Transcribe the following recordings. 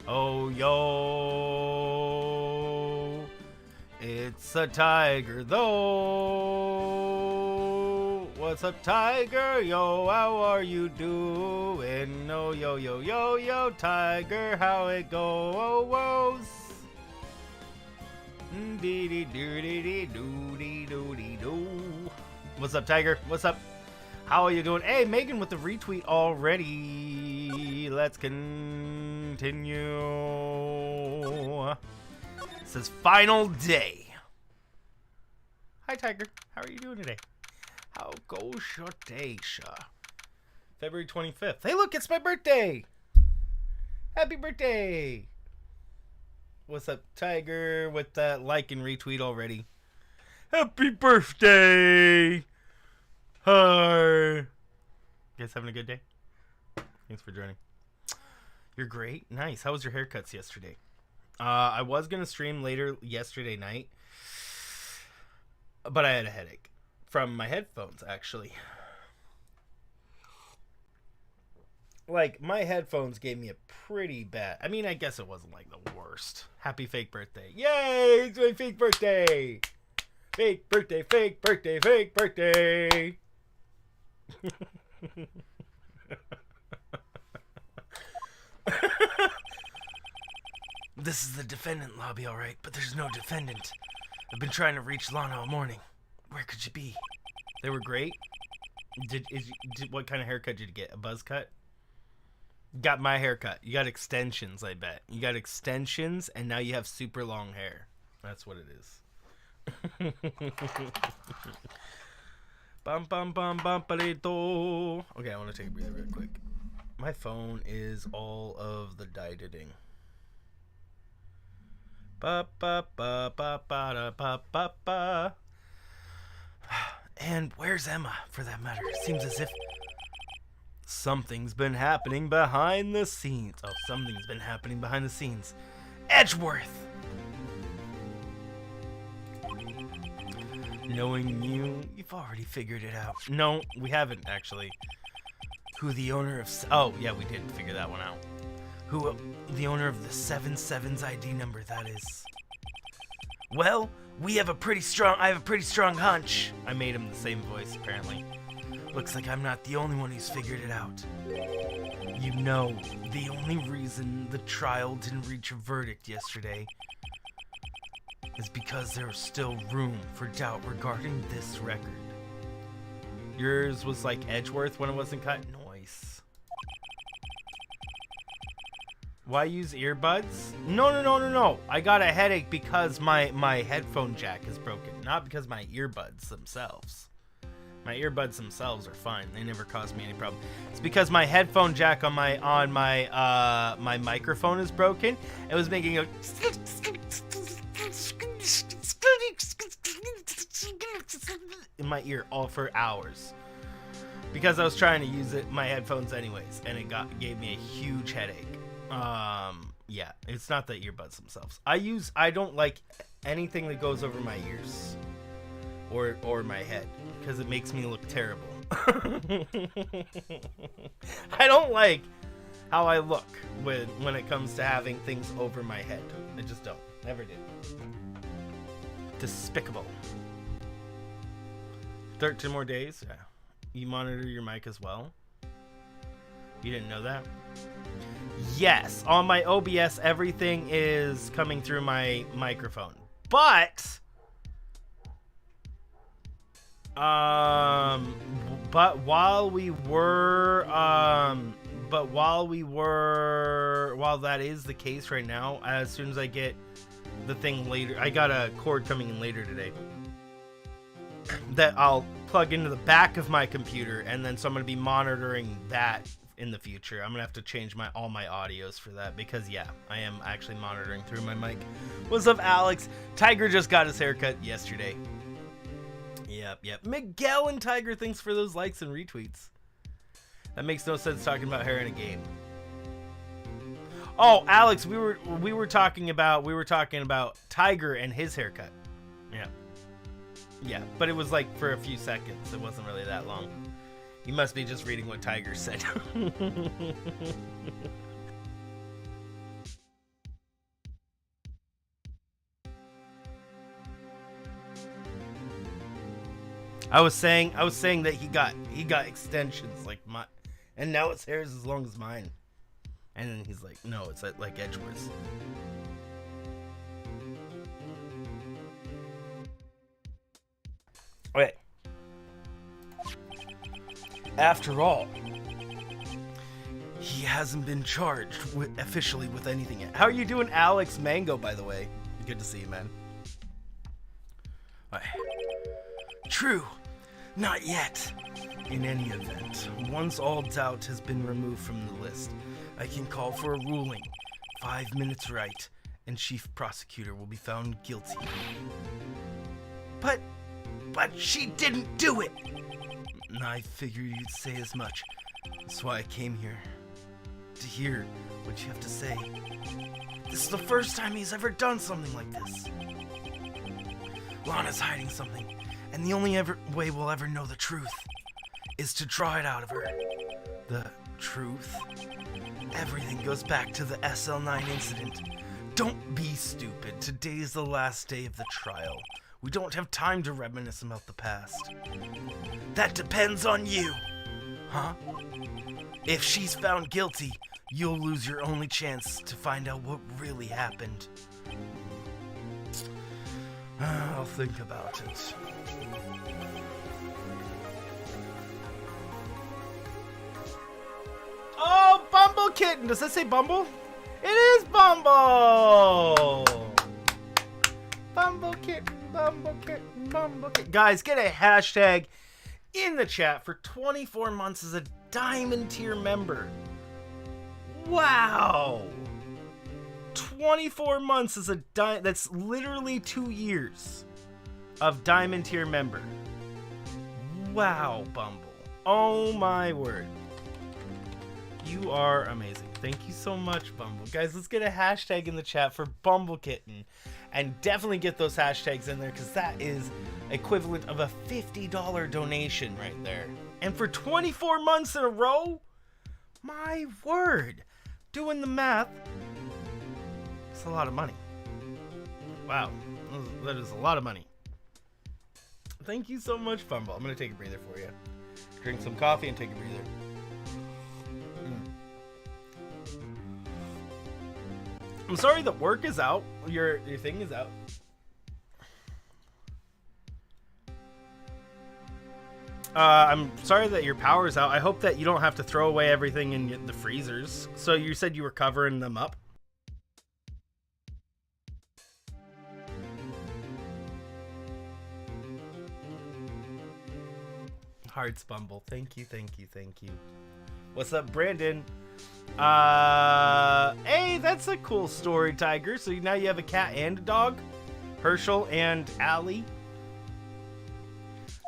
Oh, yo, it's a tiger, though. What's up, tiger? Yo, how are you doing? Oh, yo, yo, yo, yo, tiger, how it goes? Dee-dee-doo-dee-dee-doo-dee-doo-dee-doo. What's up, tiger? What's up? How are you doing? Hey, Megan with the retweet already. Let's continue. It says final day. Hi, tiger. How are you doing today? How goes your day, Sha? February 25th. Hey, look, it's my birthday. Happy birthday. What's up, tiger, with that like and retweet already? Happy birthday. Hi. You guys having a good day? Thanks for joining. You're great. Nice. How was your haircuts yesterday? I was going to stream later yesterday night, but I had a headache from my headphones, actually. Like, my headphones gave me a pretty bad... I mean, I guess it wasn't, like, the worst. Happy fake birthday. Yay! It's my fake birthday! Fake birthday, fake birthday, fake birthday! This is the defendant lobby, alright, but there's no defendant. I've been trying to reach Lana all morning. Where could you be? They were great. What kind of haircut did you get? A buzz cut? Got my haircut. You got extensions, I bet. You got extensions, and now you have super long hair. That's what it is. Bum bum bum bum palito. Okay, I want to take a breather real quick. My phone is all of the editing. Ba ba ba ba ba da ba ba ba. And where's Emma, for that matter? Seems as if something's been happening behind the scenes. Oh, something's been happening behind the scenes. Edgeworth! Knowing you, you've already figured it out. No, we haven't, actually. Who the owner of... Oh, yeah, we did figure that one out. Who the owner of the 77's ID number, that is. Well, I have a pretty strong hunch. I made him the same voice, apparently. Looks like I'm not the only one who's figured it out. You know, the only reason the trial didn't reach a verdict yesterday is because there was still room for doubt regarding this record. Yours was like Edgeworth when it wasn't cut? Nice. Why use earbuds? No. I got a headache because my headphone jack is broken, not because my earbuds themselves. My earbuds themselves are fine. They never caused me any problem. It's because my headphone jack on my my microphone is broken. It was making a in my ear all for hours because I was trying to use my headphones anyways, and it gave me a huge headache. Yeah, it's not the earbuds themselves. I don't like anything that goes over my ears or my head because it makes me look terrible. I don't like how I look when it comes to having things over my head. I just don't. Never did. Despicable. 13 more days? Yeah. You monitor your mic as well? You didn't know that? Yes, on my OBS, everything is coming through my microphone. But while that is the case right now, as soon as I get the thing later, I got a cord coming in later today that I'll plug into the back of my computer, and then so I'm going to be monitoring that in the future. I'm going to have to change all my audios for that because, yeah, I am actually monitoring through my mic. What's up, Alex? Tiger just got his haircut yesterday. Yep. Miguel and Tiger, thanks for those likes and retweets. That makes no sense talking about hair in a game. Oh, Alex, we were talking about Tiger and his haircut. Yeah, but it was like for a few seconds. It wasn't really that long. You must be just reading what Tiger said. I was saying that he got extensions like my, and now his hair is as long as mine. And then he's like, no, it's like Edgeworth's. Okay. After all, he hasn't been charged officially with anything yet. How are you doing, Alex Mango, by the way? Good to see you, man. Alright. True. Not yet. In any event, once all doubt has been removed from the list, I can call for a ruling. 5 minutes right, and Chief Prosecutor will be found guilty. But she didn't do it! I figured you'd say as much. That's why I came here. To hear what you have to say. This is the first time he's ever done something like this. Lana's hiding something, and the only way we'll ever know the truth is to draw it out of her. The truth? Everything goes back to the SL9 incident. Don't be stupid. Today's the last day of the trial. We don't have time to reminisce about the past. That depends on you. Huh? If she's found guilty, you'll lose your only chance to find out what really happened. I'll think about it. Oh, BumbbleKitten! Does that say Bumble? It is Bumble! BumbbleKitten, BumbbleKitten, BumbbleKitten. Guys, get a hashtag in the chat for 24 months as a Diamond tier member. Wow! 24 months as a that's literally 2 years of Diamond tier member. Wow, Bumble. Oh my word. You are amazing. Thank you so much, Bumble. Guys, let's get a hashtag in the chat for BumbbleKitten. And definitely get those hashtags in there, because that is equivalent of a $50 donation right there. And for 24 months in a row? My word. Doing the math. It's a lot of money. Wow. That is a lot of money. Thank you so much, Bumble. I'm going to take a breather for you. Drink some coffee and take a breather. I'm sorry that work is out. Your thing is out. I'm sorry that your power is out. I hope that you don't have to throw away everything in the freezers. So you said you were covering them up? Hearts, Bumble. Thank you, thank you, thank you. What's up, Brandon? Hey, that's a cool story, Tiger. So now you have a cat and a dog? Herschel and Allie?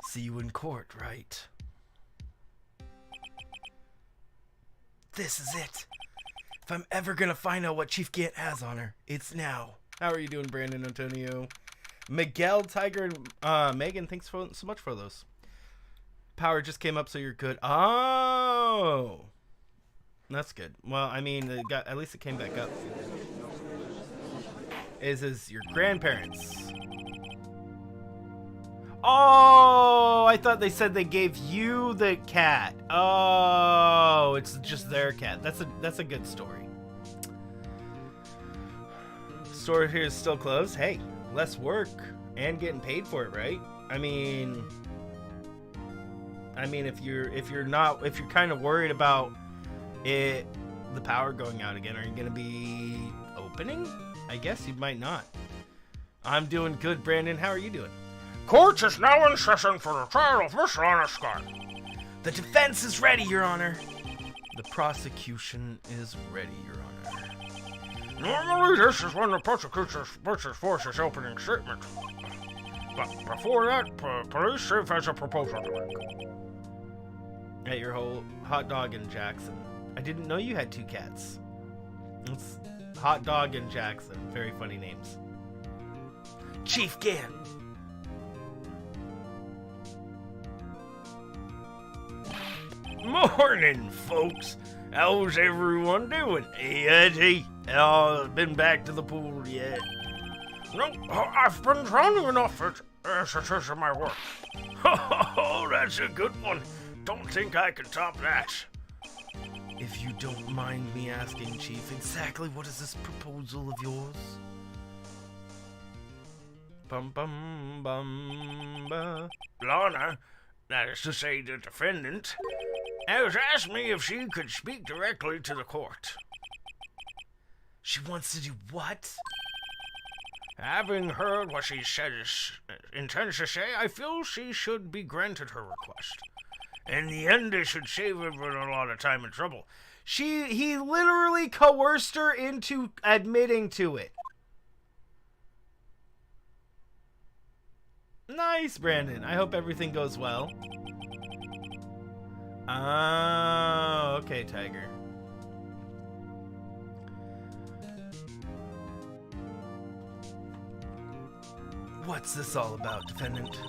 See you in court, right? This is it. If I'm ever gonna find out what Chief Gant has on her, it's now. How are you doing, Brandon, Antonio? Miguel, Tiger, and Megan, thanks so much for those. Power just came up, so you're good. Oh! That's good. Well, I mean, at least it came back up. Is your grandparents? Oh, I thought they said they gave you the cat. Oh, it's just their cat. That's a good story. Store here is still closed. Hey, less work and getting paid for it, right? I mean, if you're kind of worried about the power going out again, are you gonna be opening? I guess you might not. I'm doing good, Brandon. How are you doing? Court is now in session for the trial of Miss Lana Scott. The defense is ready, Your Honor. The prosecution is ready, Your Honor. Normally, this is when the prosecutor's force is opening statement. But before that, police chief has a proposal to make. At your whole hot dog and Jackson. I didn't know you had two cats. It's Hot Dog and Jackson. Very funny names. Chief Gant. Morning, folks. How's everyone doing? Hey, Been back to the pool yet? No, I've been drowning enough as it is in my work. Oh, that's a good one. Don't think I can top that. If you don't mind me asking, Chief, exactly what is this proposal of yours? Bum bum bum ba. Lana, that is to say the defendant, has asked me if she could speak directly to the court. She wants to do what? Having heard what she intends to say, I feel she should be granted her request. In the end, they should save everyone a lot of time and trouble. He literally coerced her into admitting to it. Nice, Brandon. I hope everything goes well. Oh, okay, Tiger. What's this all about, defendant?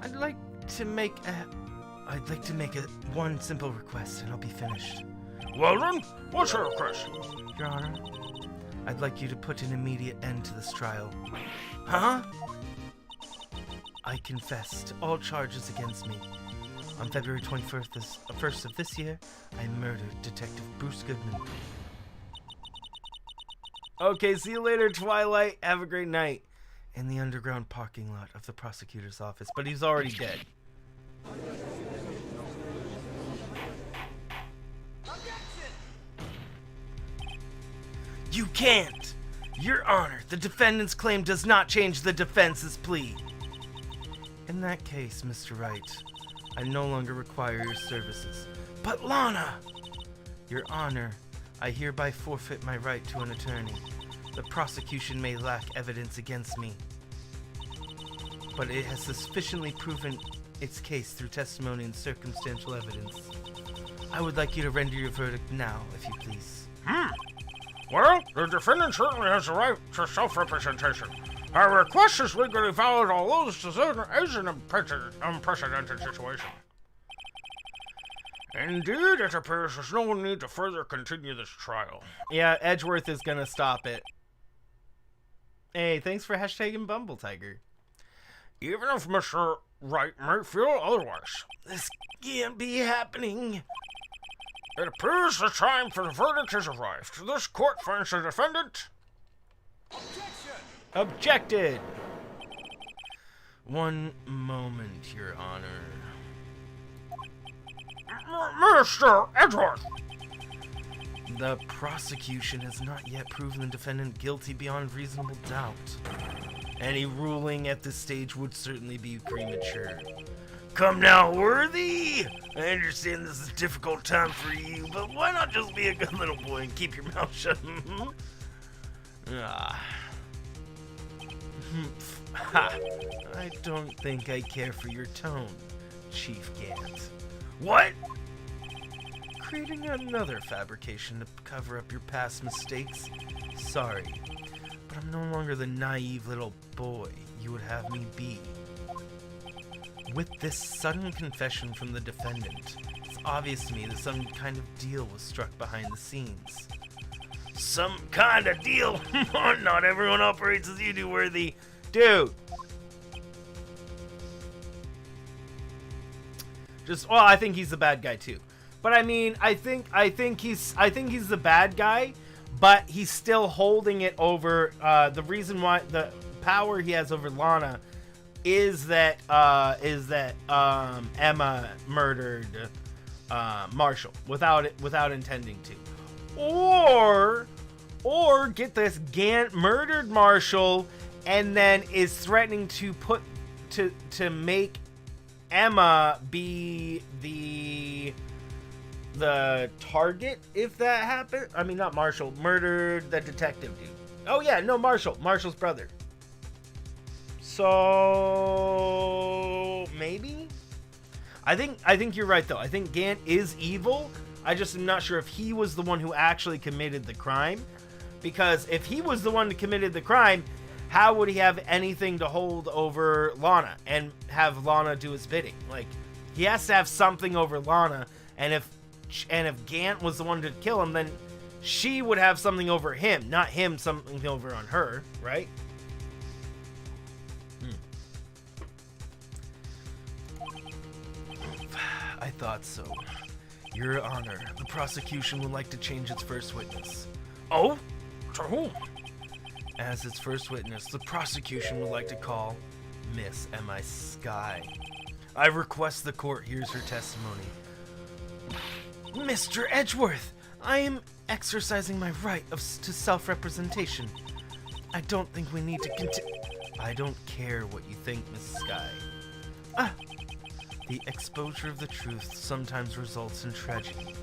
I'd like to make one simple request, and I'll be finished. Well then, what's your request? Your Honor, I'd like you to put an immediate end to this trial. Huh? I confess to all charges against me. On February 1st of this year, I murdered Detective Bruce Goodman. Okay, see you later, Twilight. Have a great night. In the underground parking lot of the prosecutor's office, but he's already dead. You can't! Your Honor, the defendant's claim does not change the defense's plea. In that case, Mr. Wright, I no longer require your services. But Lana! Your Honor, I hereby forfeit my right to an attorney. The prosecution may lack evidence against me, but it has sufficiently proven its case through testimony and circumstantial evidence. I would like you to render your verdict now, if you please. Well, the defendant certainly has the right to self-representation. Her request is legally valid, although this is an unprecedented situation. Indeed, it appears there's no need to further continue this trial. Yeah, Edgeworth is gonna stop it. Hey, thanks for hashtagging BumbleTiger. Even if Mr. Wright may feel otherwise. This can't be happening. It appears the time for the verdict has arrived. This court finds the defendant... Objected! One moment, Your Honor. Mr. Edgeworth! The prosecution has not yet proven the defendant guilty beyond reasonable doubt. Any ruling at this stage would certainly be premature. Come now, Worthy! I understand this is a difficult time for you, but why not just be a good little boy and keep your mouth shut? I don't think I care for your tone, Chief Gant. What? Creating another fabrication to cover up your past mistakes? Sorry, but I'm no longer the naive little boy you would have me be. With this sudden confession from the defendant, it's obvious to me that some kind of deal was struck behind the scenes. Some kind of deal? Not everyone operates as you do, Worthy. Dude. Well, I think he's the bad guy too. But I mean, I think he's the bad guy, but he's still holding it over. The reason why the power he has over Lana is that Emma murdered Marshall without intending to, or get this, Gant murdered Marshall and then is threatening to make Emma be the target if that happened. I mean, not Marshall, murdered the detective dude. Oh yeah, no, Marshall's brother. So maybe? I think you're right though. I think Gant is evil. I just am not sure if he was the one who actually committed the crime. Because if he was the one who committed the crime, how would he have anything to hold over Lana and have Lana do his bidding? Like, he has to have something over Lana, and if Gant was the one to kill him, then she would have something over him, not him something over on her, right? I thought so. Your Honor, the prosecution would like to change its first witness. Oh? To whom? As its first witness, the prosecution would like to call Miss Emma Sky. I request the court hears her testimony. Mr. Edgeworth, I am exercising my right to self-representation. I don't think we need to continue. I don't care what you think, Miss Sky. The exposure of the truth sometimes results in tragedy.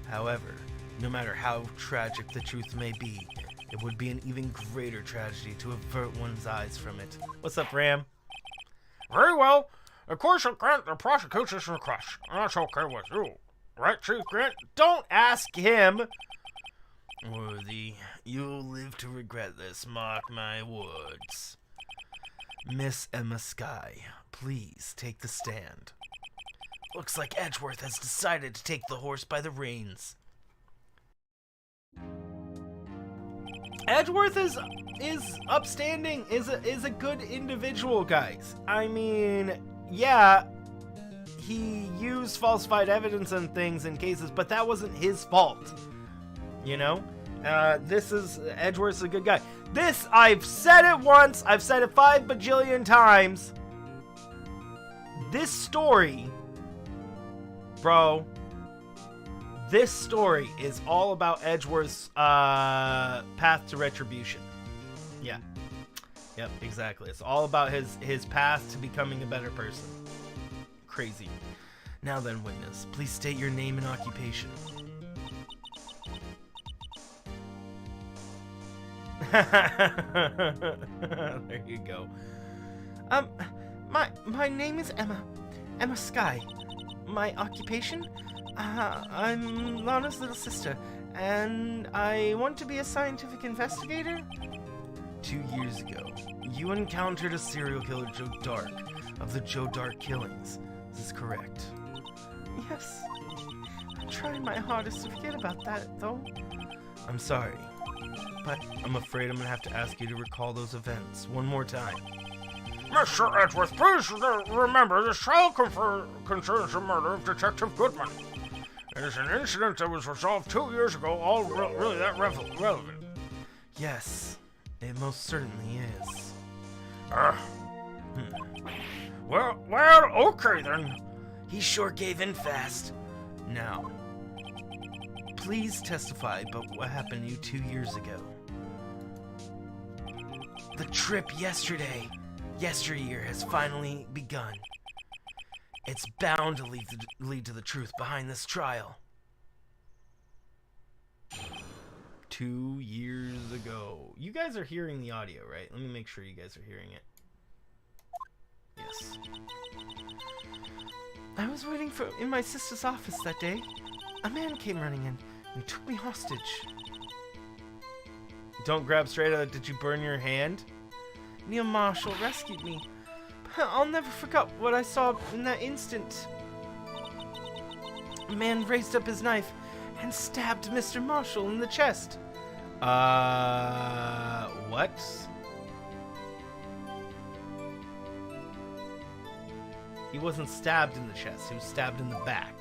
However, no matter how tragic the truth may be, it would be an even greater tragedy to avert one's eyes from it. What's up, Ram? Very well. Of course, I'll grant the prosecution's request. That's okay with you. Right, Chief Grant? Don't ask him! Worthy, you'll live to regret this, mark my words. Miss Emma Sky, please take the stand. Looks like Edgeworth has decided to take the horse by the reins. Edgeworth is upstanding, is a good individual, guys. I mean, yeah, he used falsified evidence and things in cases, but that wasn't his fault. You know? Edgeworth's a good guy. This, I've said it once, I've said it 5 bajillion times. This story, bro, this story is all about Edgeworth's path to retribution. Yeah. Yep, exactly. It's all about his path to becoming a better person. Crazy. Now then, witness, please state your name and occupation. There you go. My name is Emma Sky. My occupation? I'm Lana's little sister, and I want to be a scientific investigator. 2 years ago, you encountered a serial killer, Joe Dark, of the Joe Dark killings. Is this correct? Yes. I'm trying my hardest to forget about that, though. I'm sorry, but I'm afraid I'm gonna have to ask you to recall those events one more time. Mr. Edgeworth, please remember this trial concerns the murder of Detective Goodman. It is an incident that was resolved 2 years ago, all really that relevant. Yes, it most certainly is. Well, okay then. He sure gave in fast. Now, please testify about what happened to you 2 years ago. The trip yesteryear has finally begun. It's bound to lead to the truth behind this trial. 2 years ago. You guys are hearing the audio, right? Let me make sure you guys are hearing it. Yes. I was waiting in my sister's office that day. A man came running in and he took me hostage. Don't grab straight out. Did you burn your hand? Neil Marshall rescued me. But I'll never forget what I saw in that instant. A man raised up his knife and stabbed Mr. Marshall in the chest. What? He wasn't stabbed in the chest, he was stabbed in the back.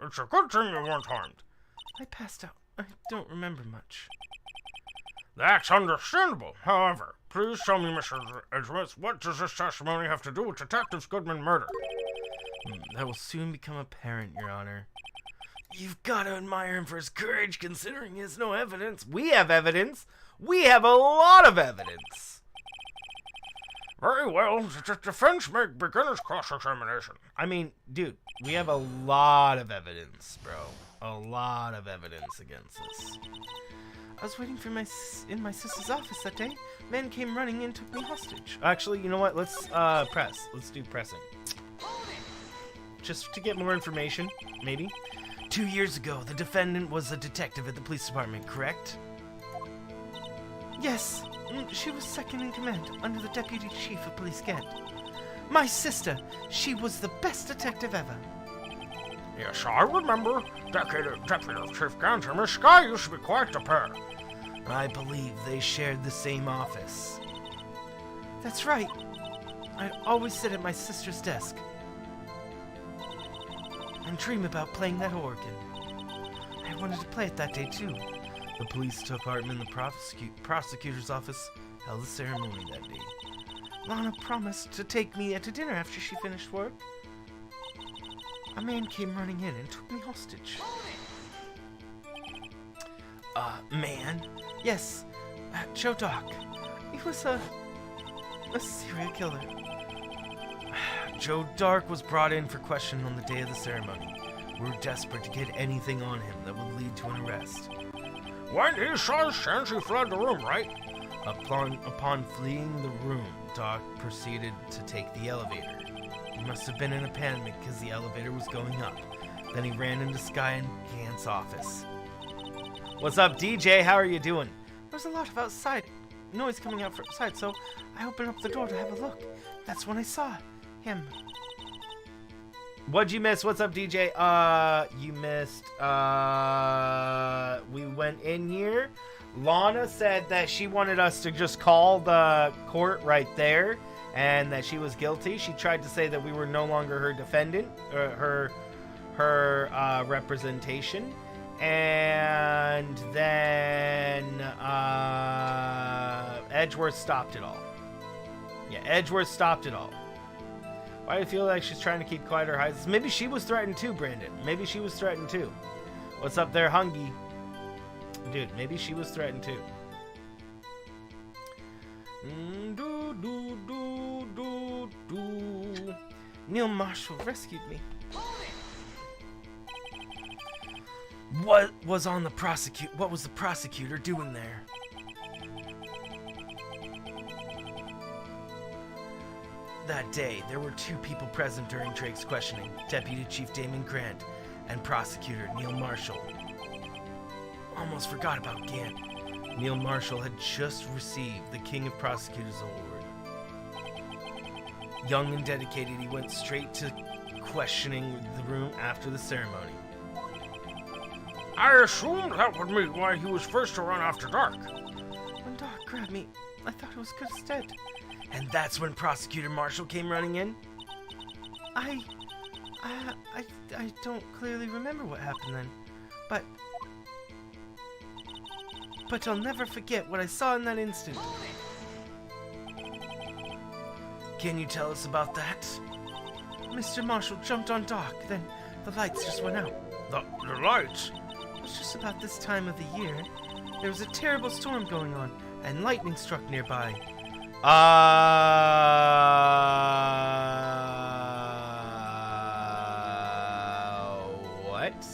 It's a good thing you weren't harmed. I passed out. I don't remember much. That's understandable. However, please tell me, Mr. Edgeworth, what does this testimony have to do with Detective Goodman's murder? That will soon become apparent, Your Honor. You've got to admire him for his courage, considering he has no evidence. We have evidence. We have a lot of evidence. Very well. The defense may begin its cross-examination. I mean, dude, we have a lot of evidence, bro. A lot of evidence against us. I was waiting in my sister's office that day. Man came running in and took me hostage. Actually, you know what? Let's press. Let's do pressing. Just to get more information, maybe. 2 years ago, the defendant was a detective at the police department, correct? Yes, she was second in command under the deputy chief of police Ghent. My sister, she was the best detective ever. Yes, I remember. Deputy Chief Ghent and Miss Sky used to be quite the pair. I believe they shared the same office. That's right. I'd always sit at my sister's desk and dream about playing that organ. I wanted to play it that day too. The police took Hartman, the prosecutor's office held the ceremony that day. Lana promised to take me out to dinner after she finished work. A man came running in and took me hostage. Man? Yes, Joe Doc. He was a serial killer. Joe Dark was brought in for questioning on the day of the ceremony. We were desperate to get anything on him that would lead to an arrest. When he saw his chance, he fled the room, right? Upon fleeing the room, Doc proceeded to take the elevator. He must have been in a panic because the elevator was going up. Then he ran into Sky and Gant's office. What's up, DJ? How are you doing? There's a lot of outside noise coming out from outside, so I opened up the door to have a look. That's when I saw him. What'd you miss? What's up, DJ? You missed, we went in here. Lana said that she wanted us to just call the court right there and that she was guilty. She tried to say that we were no longer her defendant, or her representation. And then Edgeworth stopped it all. Yeah, Edgeworth stopped it all. Why do you feel like she's trying to keep quiet her highs? Maybe she was threatened too, Brandon. Maybe she was threatened too. What's up there, Hungy? Dude, maybe she was threatened too. Neil Marshall rescued me. What was the prosecutor doing there? That day, there were two people present during Drake's questioning, Deputy Chief Damon Grant and Prosecutor Neil Marshall. Almost forgot about Gant. Neil Marshall had just received the King of Prosecutors Award. Young and dedicated, he went straight to questioning the room after the ceremony. I assumed that would mean why he was first to run after Dark. When Doc grabbed me, I thought it was good instead. And that's when Prosecutor Marshall came running in? I don't clearly remember what happened then, but I'll never forget what I saw in that instant. Can you tell us about that? Mr. Marshall jumped on Doc, then the lights just went out. The lights? It was just about this time of the year. There was a terrible storm going on, and lightning struck nearby. What?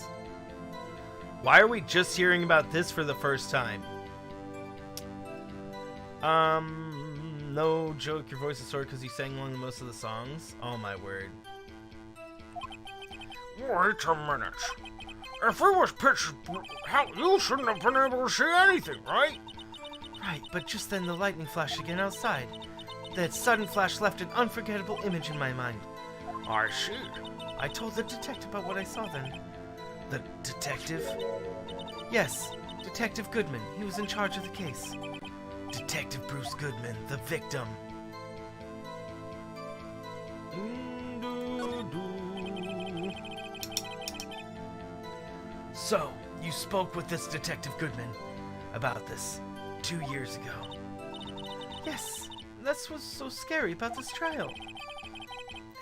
Why are we just hearing about this for the first time? No joke, your voice is sore because you sang along most of the songs? Oh my word. Wait a minute. If it was pitch how you shouldn't have been able to see anything, right? Right, but just then the lightning flashed again outside. That sudden flash left an unforgettable image in my mind. I see. I told the detective about what I saw then. The detective? Yes, Detective Goodman. He was in charge of the case. Detective Bruce Goodman, the victim. So, you spoke with this Detective Goodman about this 2 years ago. Yes, that's what's so scary about this trial.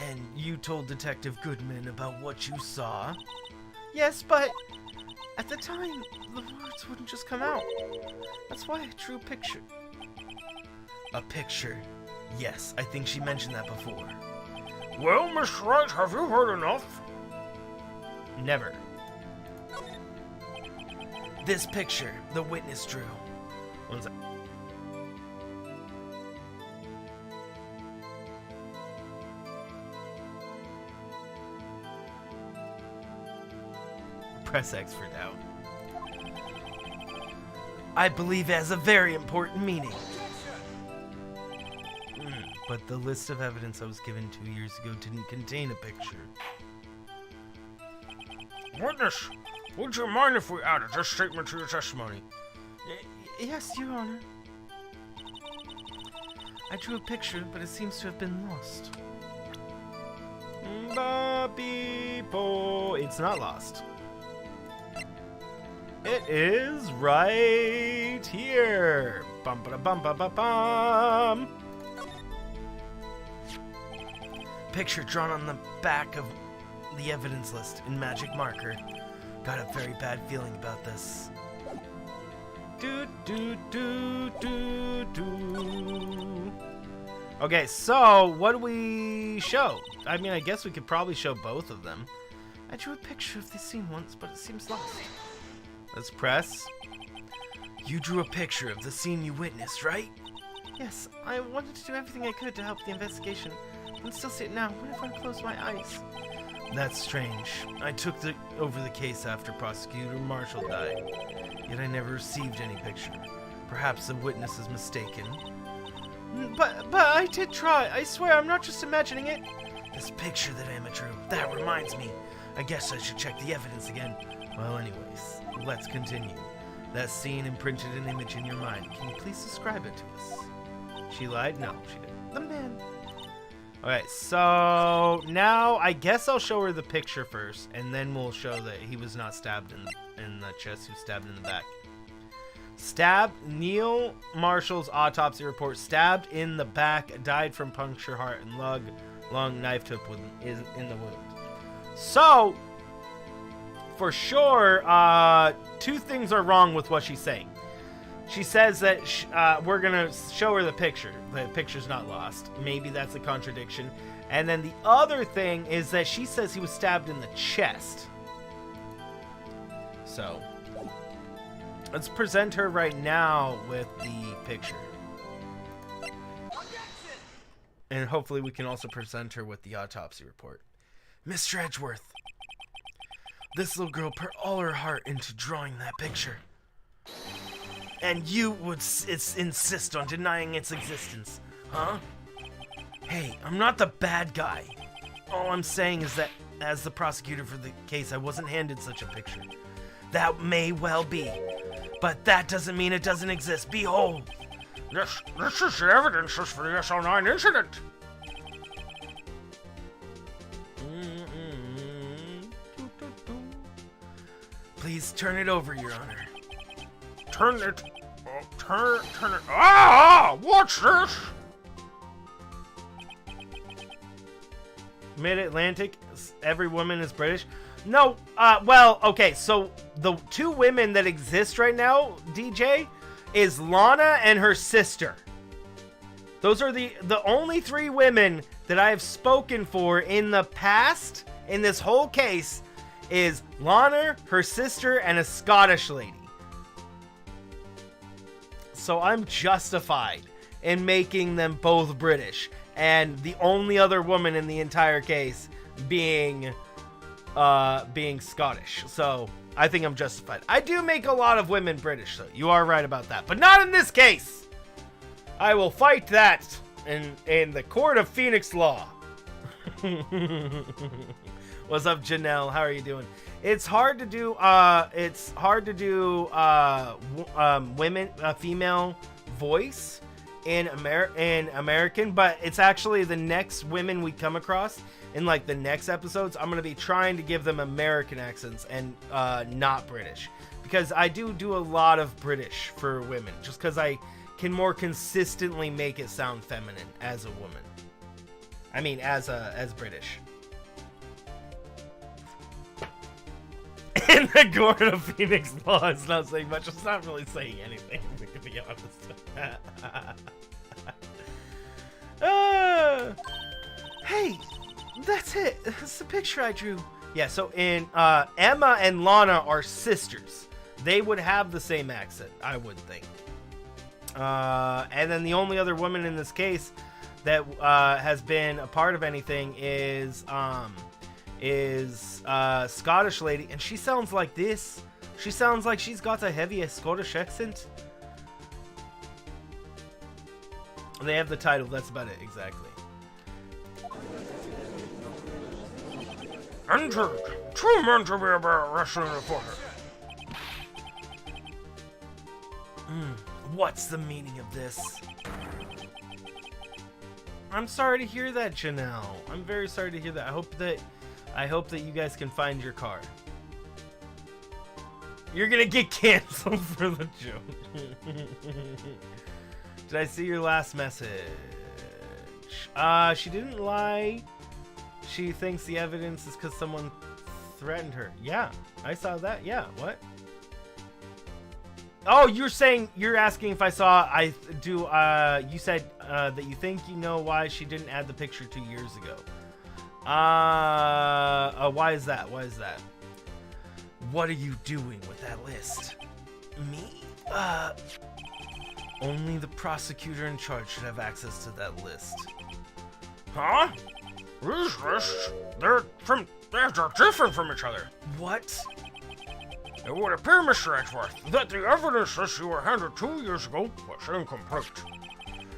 And you told Detective Goodman about what you saw? Yes, but at the time, the words wouldn't just come out. That's why I drew a picture. A picture? Yes, I think she mentioned that before. Well, Miss Wright, have you heard enough? Never. This picture, the witness drew. One sec. Press X for doubt. I believe it has a very important meaning. But the list of evidence I was given 2 years ago didn't contain a picture. Witness, would you mind if we added this statement to your testimony? Yes, Your Honor. I drew a picture, but it seems to have been lost. It's not lost. It is right here. Bum ba bum ba ba bum. Picture drawn on the back of the evidence list in magic marker. Got a very bad feeling about this. Do do do do do. Okay, so what do we show? I mean, I guess we could probably show both of them. I drew a picture of the scene once, but it seems lost. Let's press. You drew a picture of the scene you witnessed, right? Yes, I wanted to do everything I could to help the investigation. I can still see it now. What if I close my eyes? That's strange. I took over the case after Prosecutor Marshall died, yet I never received any picture. Perhaps the witness is mistaken. But I did try. I swear, I'm not just imagining it. This picture that Emma drew, that reminds me. I guess I should check the evidence again. Well, anyways, let's continue. That scene imprinted an image in your mind. Can you please describe it to us? She lied? No, she didn't. The man. Alright, so now I guess I'll show her the picture first, and then we'll show that he was not stabbed in the chest, he was stabbed in the back. Stabbed, Neil Marshall's autopsy report, stabbed in the back, died from puncture heart and lung knife tip is in the wound. So, for sure, two things are wrong with what she's saying. She says that we're going to show her the picture. The picture's not lost. Maybe that's a contradiction. And then the other thing is that she says he was stabbed in the chest. So, let's present her right now with the picture. And hopefully we can also present her with the autopsy report. Mr. Edgeworth, this little girl put all her heart into drawing that picture. And you would insist on denying its existence, huh? Hey, I'm not the bad guy. All I'm saying is that as the prosecutor for the case, I wasn't handed such a picture. That may well be, but that doesn't mean it doesn't exist. Behold. Yes, this is the evidence for the SL9 incident. Please turn it over, Your Honor. Turn it. Turn it. Ah! What's this? Mid-Atlantic. Every woman is British. No. Well, okay. So the two women that exist right now, DJ, is Lana and her sister. Those are the only three women that I have spoken for in the past in this whole case. Is Lana, her sister, and a Scottish lady. So I'm justified in making them both British, and the only other woman in the entire case being Scottish. So I think I'm justified. I do make a lot of women British, so you are right about that, but not in this case. I will fight that in the court of Phoenix law. What's up, Janelle? How are you doing? It's hard to do. Female voice in American, but it's actually the next women we come across in like the next episodes. I'm gonna be trying to give them American accents and not British, because I do a lot of British for women, just because I can more consistently make it sound feminine as a woman. I mean, as British. In the court of Phoenix law, it's not saying much. It's not really saying anything, to be honest. Hey, that's it. That's the picture I drew. Yeah, so in Emma and Lana are sisters. They would have the same accent, I would think. And then the only other woman in this case that has been a part of anything is Scottish lady, and she sounds like this. She sounds like she's got a heavy Scottish accent. They have the title, that's about it, exactly. Entered. Two men to be arrested in the reporter. What's the meaning of this? I'm sorry to hear that, Janelle. I'm very sorry to hear that. I hope that you guys can find your car. You're gonna get canceled for the joke. Did I see your last message? She didn't lie. She thinks the evidence is because someone threatened her. Yeah, I saw that. Yeah, what? Oh, you're asking if I saw, you said that you think you know why she didn't add the picture 2 years ago. Why is that? Why is that? What are you doing with that list? Me? Only the prosecutor in charge should have access to that list. Huh? These lists, they're different from each other. What? It would appear, Mr. Edgeworth, that the evidence list you were handed 2 years ago was incomplete.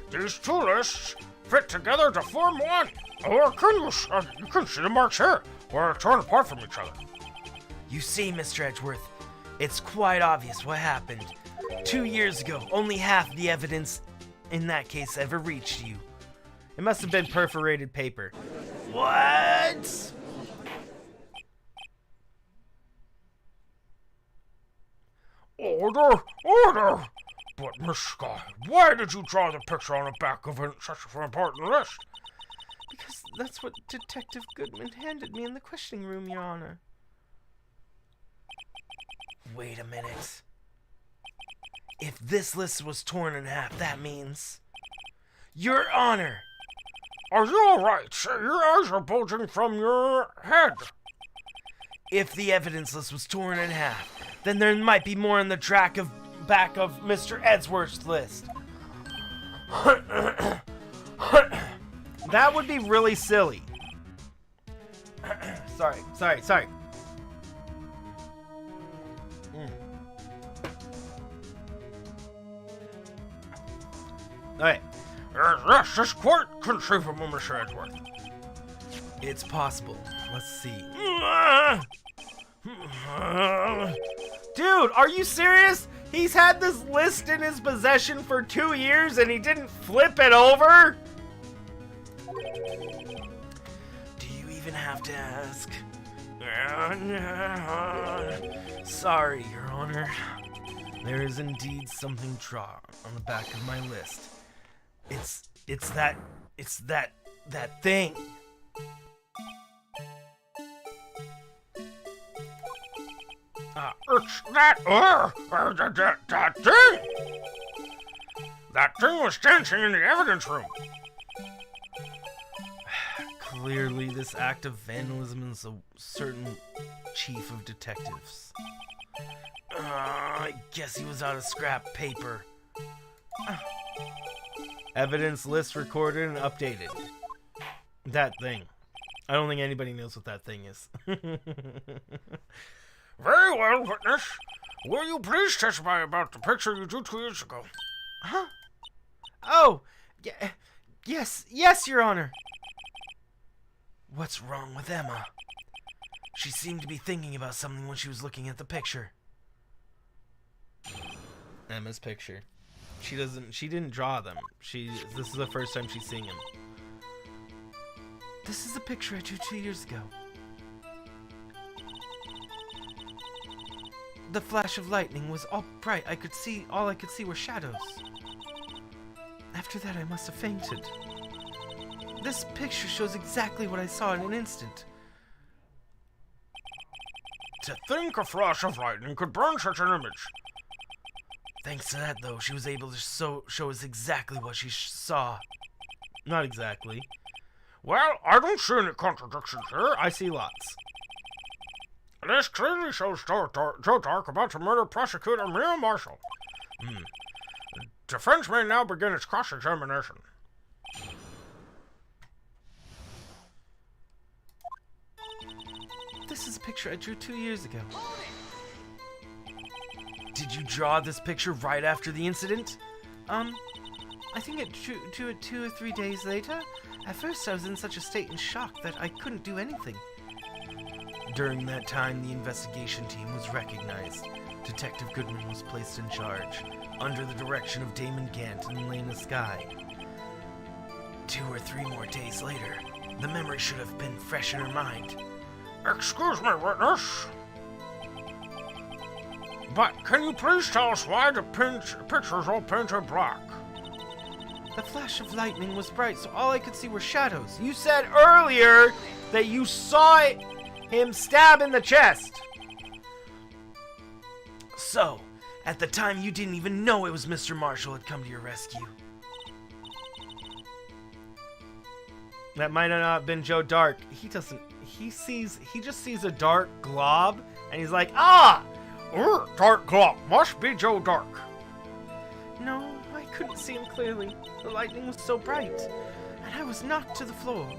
These two lists fit together to form one. Or you can see the marks here, where they're torn apart from each other. You see, Mr. Edgeworth, it's quite obvious what happened. 2 years ago, only half the evidence in that case ever reached you. It must have been perforated paper. What? Order! Order! But, Miss Sky, why did you draw the picture on the back of such an important list? Because that's what Detective Goodman handed me in the questioning room, Your Honor. Wait a minute. If this list was torn in half, that means... Your Honor! Are you alright? Your eyes are bulging from your head. If the evidence list was torn in half, then there might be more in the back of Mr. Edgeworth's list. That would be really silly. Sorry. Alright. Yes, that's quite conceivable, Mr. Edgeworth. It's possible. Let's see. Dude, are you serious? He's had this list in his possession for 2 years and he didn't flip it over? Do you even have to ask? Sorry, Your Honor. There is indeed something drawn on the back of my list. It's that thing. It's that thing! That thing was dancing in the evidence room. Clearly, this act of vandalism is a certain chief of detectives. I guess he was out of scrap paper. Evidence list recorded and updated. That thing. I don't think anybody knows what that thing is. Very well, witness. Will you please testify about the picture you drew 2 years ago? Huh? Oh, yes, Your Honor. What's wrong with Emma? She seemed to be thinking about something when she was looking at the picture. Emma's picture. She didn't draw them. This is the first time she's seeing him. This is a picture I drew 2 years ago. The flash of lightning was all bright. All I could see were shadows. After that, I must have fainted. This picture shows exactly what I saw in an instant. To think a flash of lightning could burn such an image. Thanks to that, though, she was able to show us exactly what she saw. Not exactly. Well, I don't see any contradictions here. I see lots. This clearly shows Joe Dark about to murder prosecutor Mia Marshall. The defense may now begin its cross-examination. This is a picture I drew 2 years ago. Did you draw this picture right after the incident? I think I drew it 2 or 3 days later. At first I was in such a state and shock that I couldn't do anything. During that time, the investigation team was recognized. Detective Goodman was placed in charge, under the direction of Damon Gant and Lena Skye. 2 or 3 more days later, the memory should have been fresh in her mind. Excuse me, witness. But can you please tell us why the pictures all painted black? The flash of lightning was bright, so all I could see were shadows. You said earlier that you saw him stab in the chest. So, at the time you didn't even know it was Mr. Marshall had come to your rescue. That might have not been Joe Dark. He just sees a dark glob, and he's like, ah! Dark glob. Must be Joe Dark. No, I couldn't see him clearly. The lightning was so bright, and I was knocked to the floor.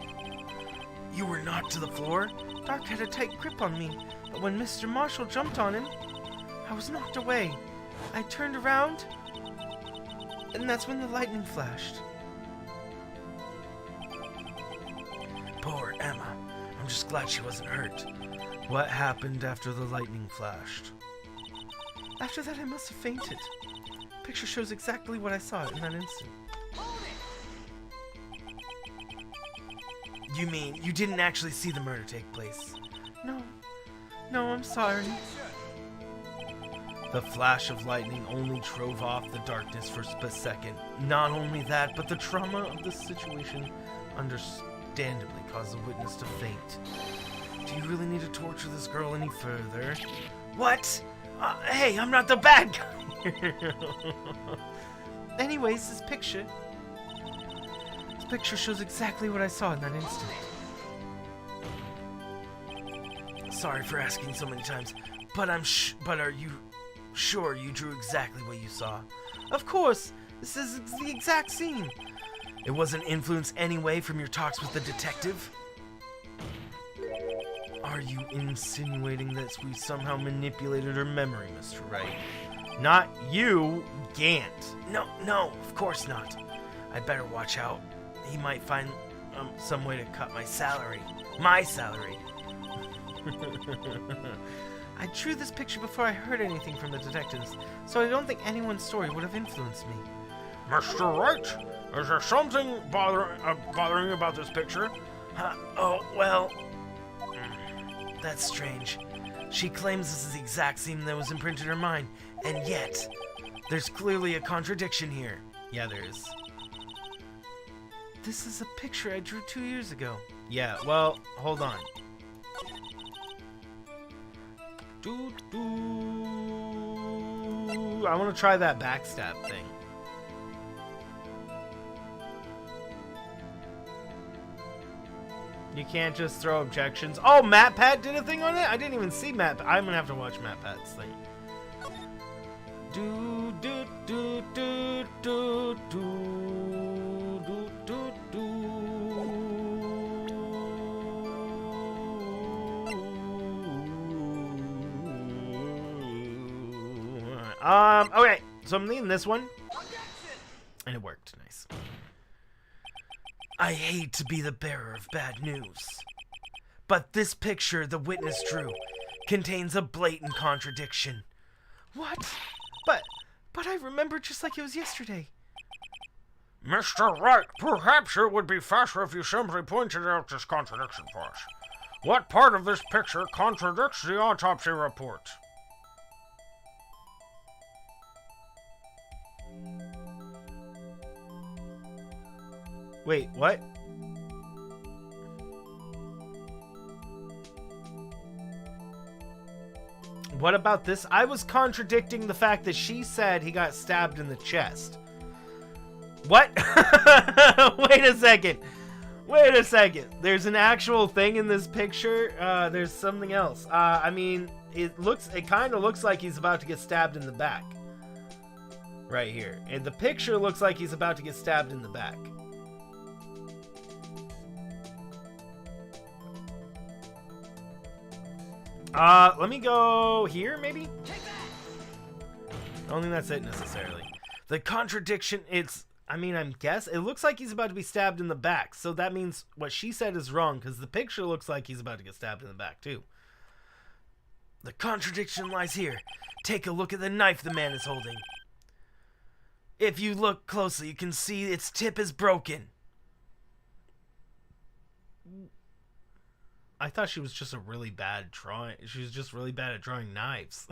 You were knocked to the floor? Dark had a tight grip on me, but when Mr. Marshall jumped on him, I was knocked away. I turned around, and that's when the lightning flashed. Poor Emma. I'm just glad she wasn't hurt. What happened after the lightning flashed? After that, I must have fainted. The picture shows exactly what I saw in that instant. You mean you didn't actually see the murder take place? No. No, I'm sorry. The flash of lightning only drove off the darkness for a split second. Not only that, but the trauma of the situation understandably caused the witness to faint. Do you really need to torture this girl any further? What? Hey, I'm not the bad guy! Anyways, this picture shows exactly what I saw in that instant. Sorry for asking so many times, but are you sure you drew exactly what you saw? Of course! This is the exact scene! It wasn't influenced anyway from your talks with the detective? Are you insinuating that we somehow manipulated her memory, Mr. Wright? Not you, Gant. No, of course not. I'd better watch out. He might find some way to cut my salary. My salary. I drew this picture before I heard anything from the detectives, so I don't think anyone's story would have influenced me. Mr. Wright, is there something bothering you about this picture? Oh, well... That's strange. She claims this is the exact scene that was imprinted in her mind, and yet, there's clearly a contradiction here. Yeah, there is. This is a picture I drew 2 years ago. Yeah, well, hold on. I want to try that backstab thing. You can't just throw objections. Oh, MatPat did a thing on it? I didn't even see MatPat. I'm gonna have to watch MatPat's thing. Okay, so I'm leaving this one. And it worked. Nice. I hate to be the bearer of bad news, but this picture the witness drew contains a blatant contradiction. What? But I remember just like it was yesterday. Mr. Wright, perhaps it would be faster if you simply pointed out this contradiction for us. What part of this picture contradicts the autopsy report? Wait, what? What about this? I was contradicting the fact that she said he got stabbed in the chest. What? Wait a second. Wait a second. There's an actual thing in this picture. There's something else. I mean, it kind of looks like he's about to get stabbed in the back. Right here. And the picture looks like he's about to get stabbed in the back. Let me go here, maybe? I don't think that's it, necessarily. The contradiction, I'm guess, it looks like he's about to be stabbed in the back, so that means what she said is wrong, because the picture looks like he's about to get stabbed in the back, too. The contradiction lies here. Take a look at the knife the man is holding. If you look closely, you can see its tip is broken. I thought she was just a really bad drawing. She was just really bad at drawing knives.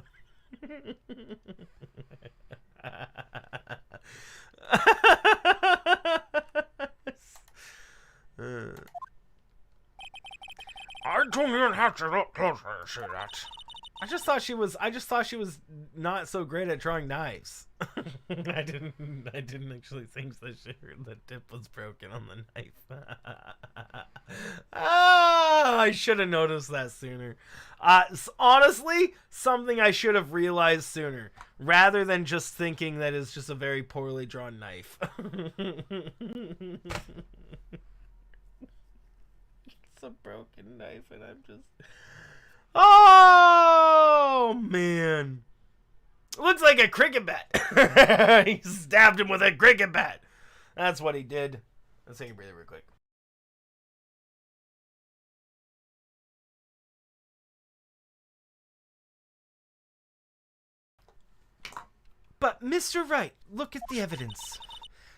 I don't even have to look closer to see that. I just thought she was not so great at drawing knives. I didn't actually think that the tip was broken on the knife. I should have noticed that sooner. Honestly, something I should have realized sooner, rather than just thinking that it's just a very poorly drawn knife. It's a broken knife, and I'm just... Oh, man. Looks like a cricket bat. He stabbed him with a cricket bat. That's what he did. Let's take a breather real quick. But, Mr. Wright, look at the evidence.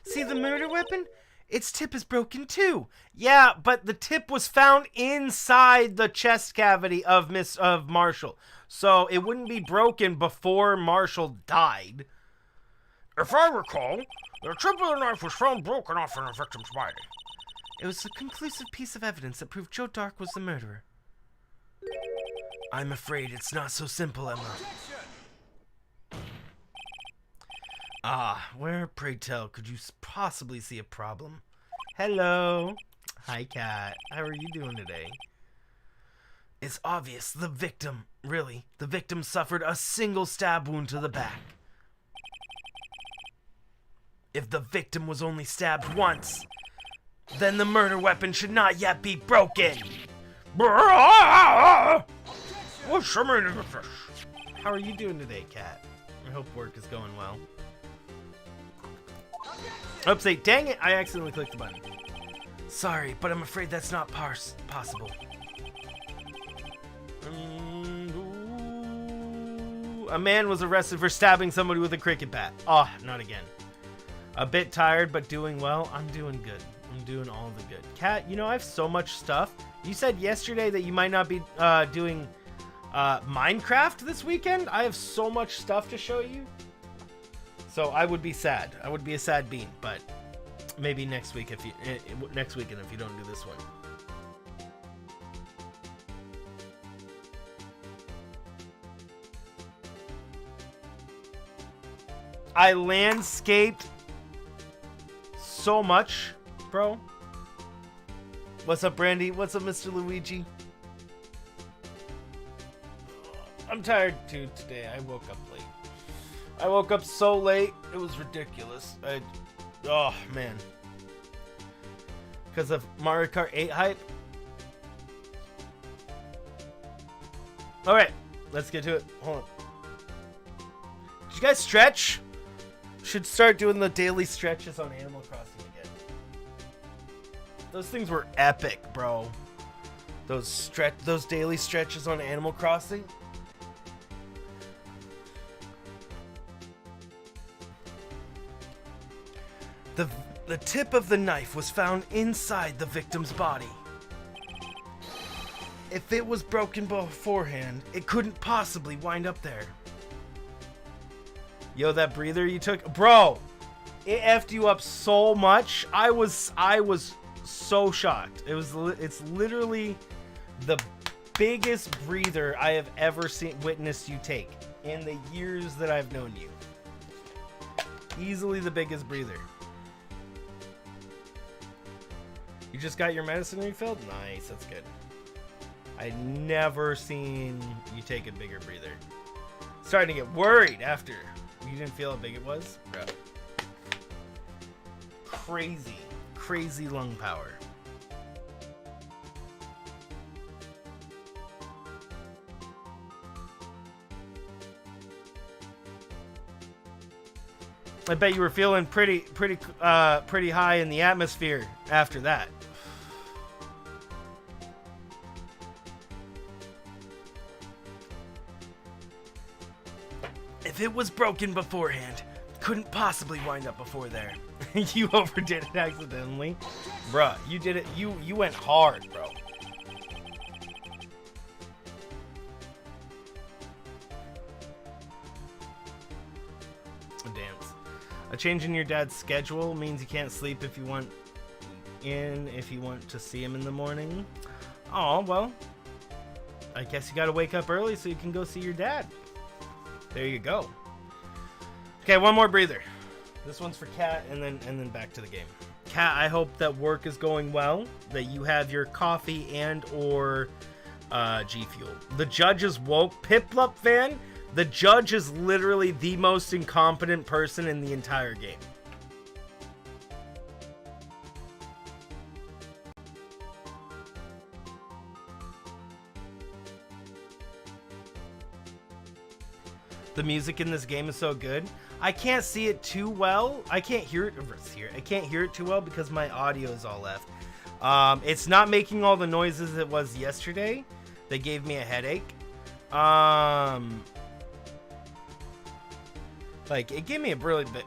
See the murder weapon? Its tip is broken too. Yeah, but the tip was found inside the chest cavity of Marshall. So it wouldn't be broken before Marshall died. If I recall, the tip of the knife was found broken off in the victim's body. It was a conclusive piece of evidence that proved Joe Dark was the murderer. I'm afraid it's not so simple, Emma. Where, pray tell, could you possibly see a problem? Hello. Hi, Cat. How are you doing today? It's obvious the victim suffered a single stab wound to the back. If the victim was only stabbed once, then the murder weapon should not yet be broken. What's the meaning of this? How are you doing today, Cat? I hope work is going well. Oops, dang it, I accidentally clicked the button. Sorry, but I'm afraid that's not possible. A man was arrested for stabbing somebody with a cricket bat. Oh, not again. A bit tired, but doing well. I'm doing good. I'm doing all the good. Cat, you know, I have so much stuff. You said yesterday that you might not be doing Minecraft this weekend. I have so much stuff to show you. So I would be sad. I would be a sad bean, but maybe next week next weekend if you don't do this one. I landscaped so much, bro. What's up, Brandy? What's up, Mr. Luigi? I'm tired too today. I woke up late. I woke up so late, it was ridiculous. Oh, man. Because of Mario Kart 8 hype. Alright, let's get to it. Hold on. Did you guys stretch? Should start doing the daily stretches on Animal Crossing again. Those things were epic, bro. Those daily stretches on Animal Crossing. The tip of the knife was found inside the victim's body. If it was broken beforehand, it couldn't possibly wind up there. Yo, that breather you took, bro, it effed you up so much. I was so shocked. It's literally the biggest breather I have ever witnessed you take in the years that I've known you. Easily the biggest breather. You just got your medicine refilled? Nice, that's good. I'd never seen you take a bigger breather. Starting to get worried after. You didn't feel how big it was? Bro. Crazy lung power. I bet you were feeling pretty high in the atmosphere after that. If it was broken beforehand, couldn't possibly wind up before there. You overdid it accidentally. Bruh, you did it. You went hard, bro. Dance. A change in your dad's schedule means you can't sleep if you want to see him in the morning. Oh, well. I guess you gotta wake up early so you can go see your dad. There you go. Okay, one more breather. This one's for Kat, and then back to the game. Kat, I hope that work is going well, that you have your coffee and or G Fuel. The judge is woke. Piplup fan, the judge is literally the most incompetent person in the entire game. The music in this game is so good. I can't see it too well. I can't hear it. I can't hear it too well because my audio is all left. It's not making all the noises it was yesterday. They gave me a headache. Like, it gave me a really bit.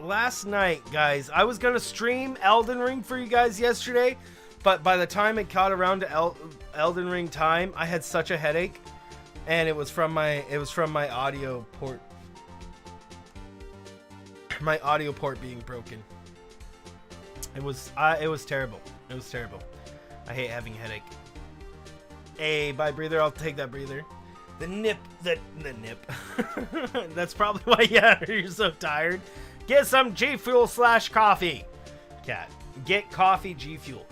Last night, guys, I was gonna stream Elden Ring for you guys yesterday, but by the time it caught around to Elden Ring time, I had such a headache. And it was from my audio port. My audio port being broken. It was terrible. It was terrible. I hate having a headache. Hey, bye breather. I'll take that breather. The nip. That's probably why, yeah, you're so tired. Get some G Fuel / coffee. Cat. Get coffee G Fuel.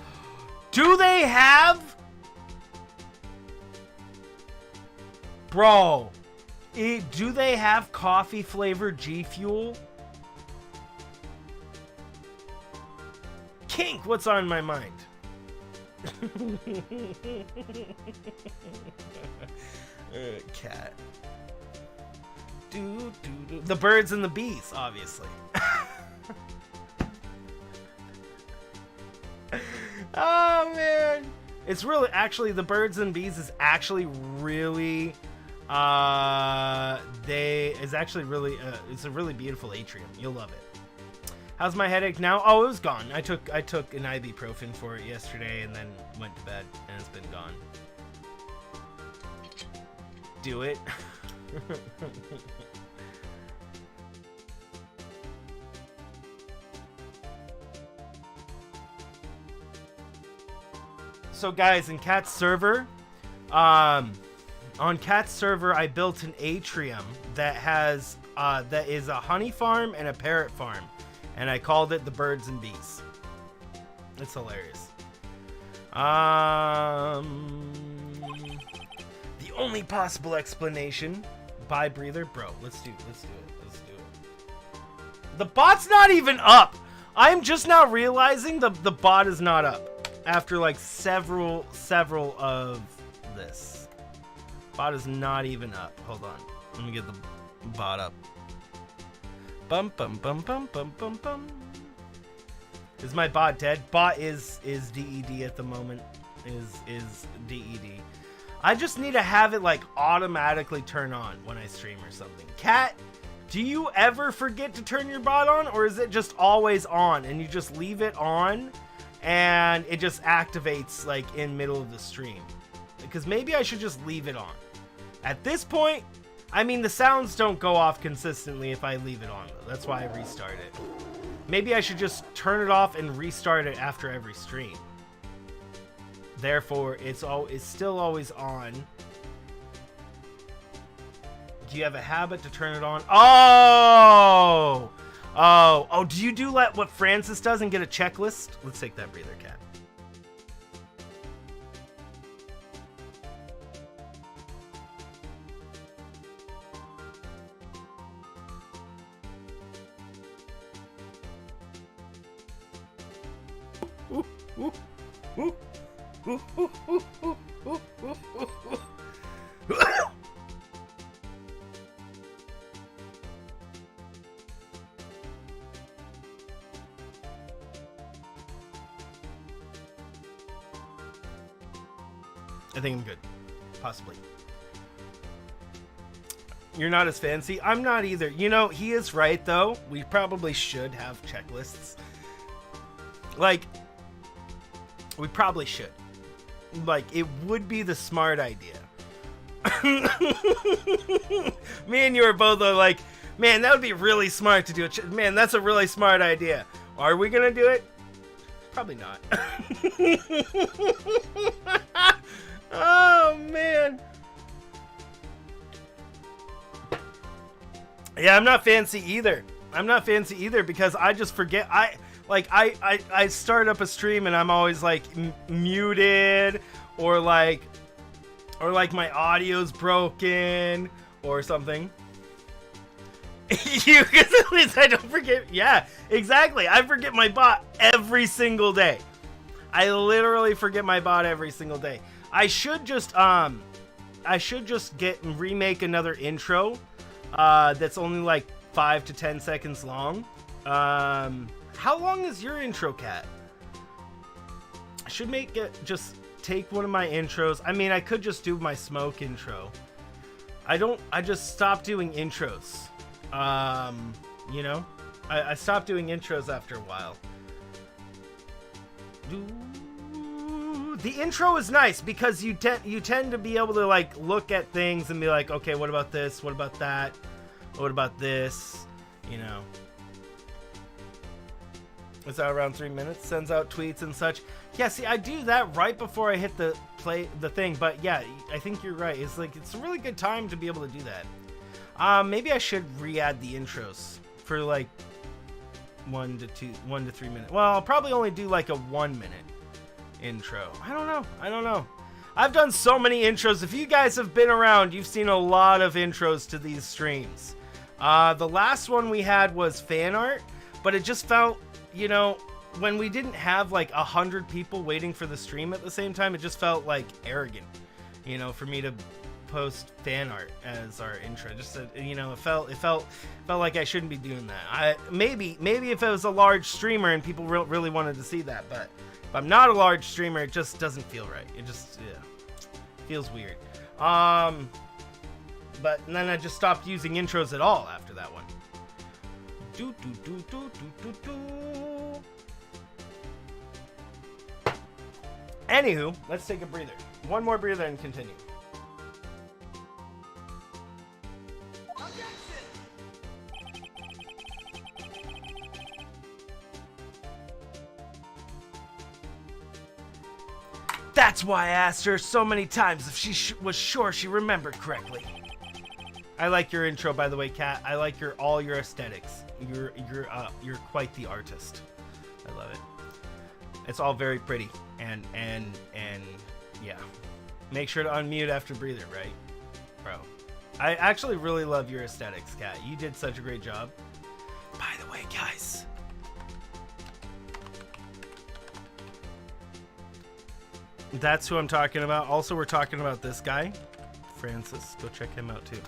Do they have? Bro, do they have coffee flavored G Fuel? Kink, what's on my mind? Cat. The birds and the bees, obviously. Oh man, it's really actually the birds and bees is actually really. It's a really beautiful atrium. You'll love it. How's my headache now? Oh, it was gone. I took an ibuprofen for it yesterday and then went to bed and it's been gone. Do it. So guys, in Cat's server, on Cat's server, I built an atrium that has that is a honey farm and a parrot farm, and I called it the Birds and Bees. It's hilarious. The only possible explanation. Bye, breather, bro. Let's do it. The bot's not even up. I'm just now realizing the bot is not up after like several of this. Bot is not even up. Hold on. Let me get the bot up. Bum bum bum bum bum bum bum. Is my bot dead? Bot is DED at the moment. Is DED. I just need to have it like automatically turn on when I stream or something. Cat, do you ever forget to turn your bot on, or is it just always on and you just leave it on and it just activates like in middle of the stream? Because maybe I should just leave it on. At this point, I mean, the sounds don't go off consistently if I leave it on, though. That's why I restart it. Maybe I should just turn it off and restart it after every stream. Therefore, it's still always on. Do you have a habit to turn it on? Oh! Do you do what Francis does and get a checklist? Let's take that breather, Cat. I think I'm good. Possibly. You're not as fancy. I'm not either. You know, he is right, though. We probably should have checklists. Like, we probably should. Like, it would be the smart idea. Me and you are both like, man, that would be really smart to do. Man, that's a really smart idea. Are we going to do it? Probably not. Oh, man. Yeah, I'm not fancy either. I'm not fancy either because I just forget. I start up a stream and I'm always like muted or like my audio's broken or something. You, because at least I don't forget. Yeah, exactly. I forget my bot every single day. I literally forget my bot every single day. I should just remake another intro. That's only like 5 to 10 seconds long. How long is your intro, Kat? I should just take one of my intros. I mean, I could just do my smoke intro. I just stopped doing intros. You know, I stopped doing intros after a while. The intro is nice because you tend to be able to like look at things and be like, okay, what about this? What about that? What about this? You know. It's out around 3 minutes. Sends out tweets and such. Yeah, see, I do that right before I hit the thing. But yeah, I think you're right. It's like it's a really good time to be able to do that. Maybe I should re-add the intros for like 1 to 3 minutes. Well, I'll probably only do like a 1 minute intro. I don't know. I've done so many intros. If you guys have been around, you've seen a lot of intros to these streams. The last one we had was fan art, but it just felt, you know, when we didn't have like 100 people waiting for the stream at the same time, it just felt like arrogant, you know, for me to post fan art as our intro. Just you know, it felt like I shouldn't be doing that. Maybe if it was a large streamer and people really wanted to see that, but if I'm not a large streamer, it just doesn't feel right. It just feels weird. But then I just stopped using intros at all after that one. Anywho, let's take a breather. One more breather and continue. That's why I asked her so many times if she was sure she remembered correctly. I like your intro, by the way, Kat. I like all your aesthetics. You're quite the artist. I love it. It's all very pretty and yeah. Make sure to unmute after breather, right, bro? I actually really love your aesthetics, Kat. You did such a great job. By the way, guys. That's who I'm talking about. Also, we're talking about this guy, Francis. Go check him out too.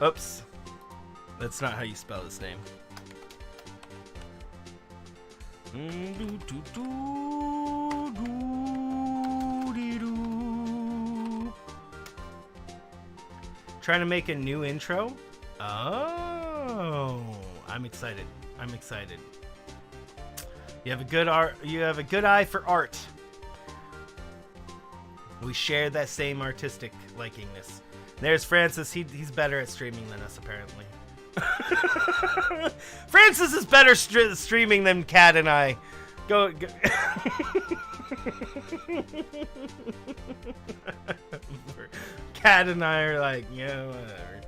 Oops. That's not how you spell his name. Trying to make a new intro? Oh, I'm excited. You have a good eye for art. We share that same artistic likingness. There's Francis. He's better at streaming than us, apparently. Francis is better streaming than Kat and I. Go. Kat and I are like, yeah, whatever.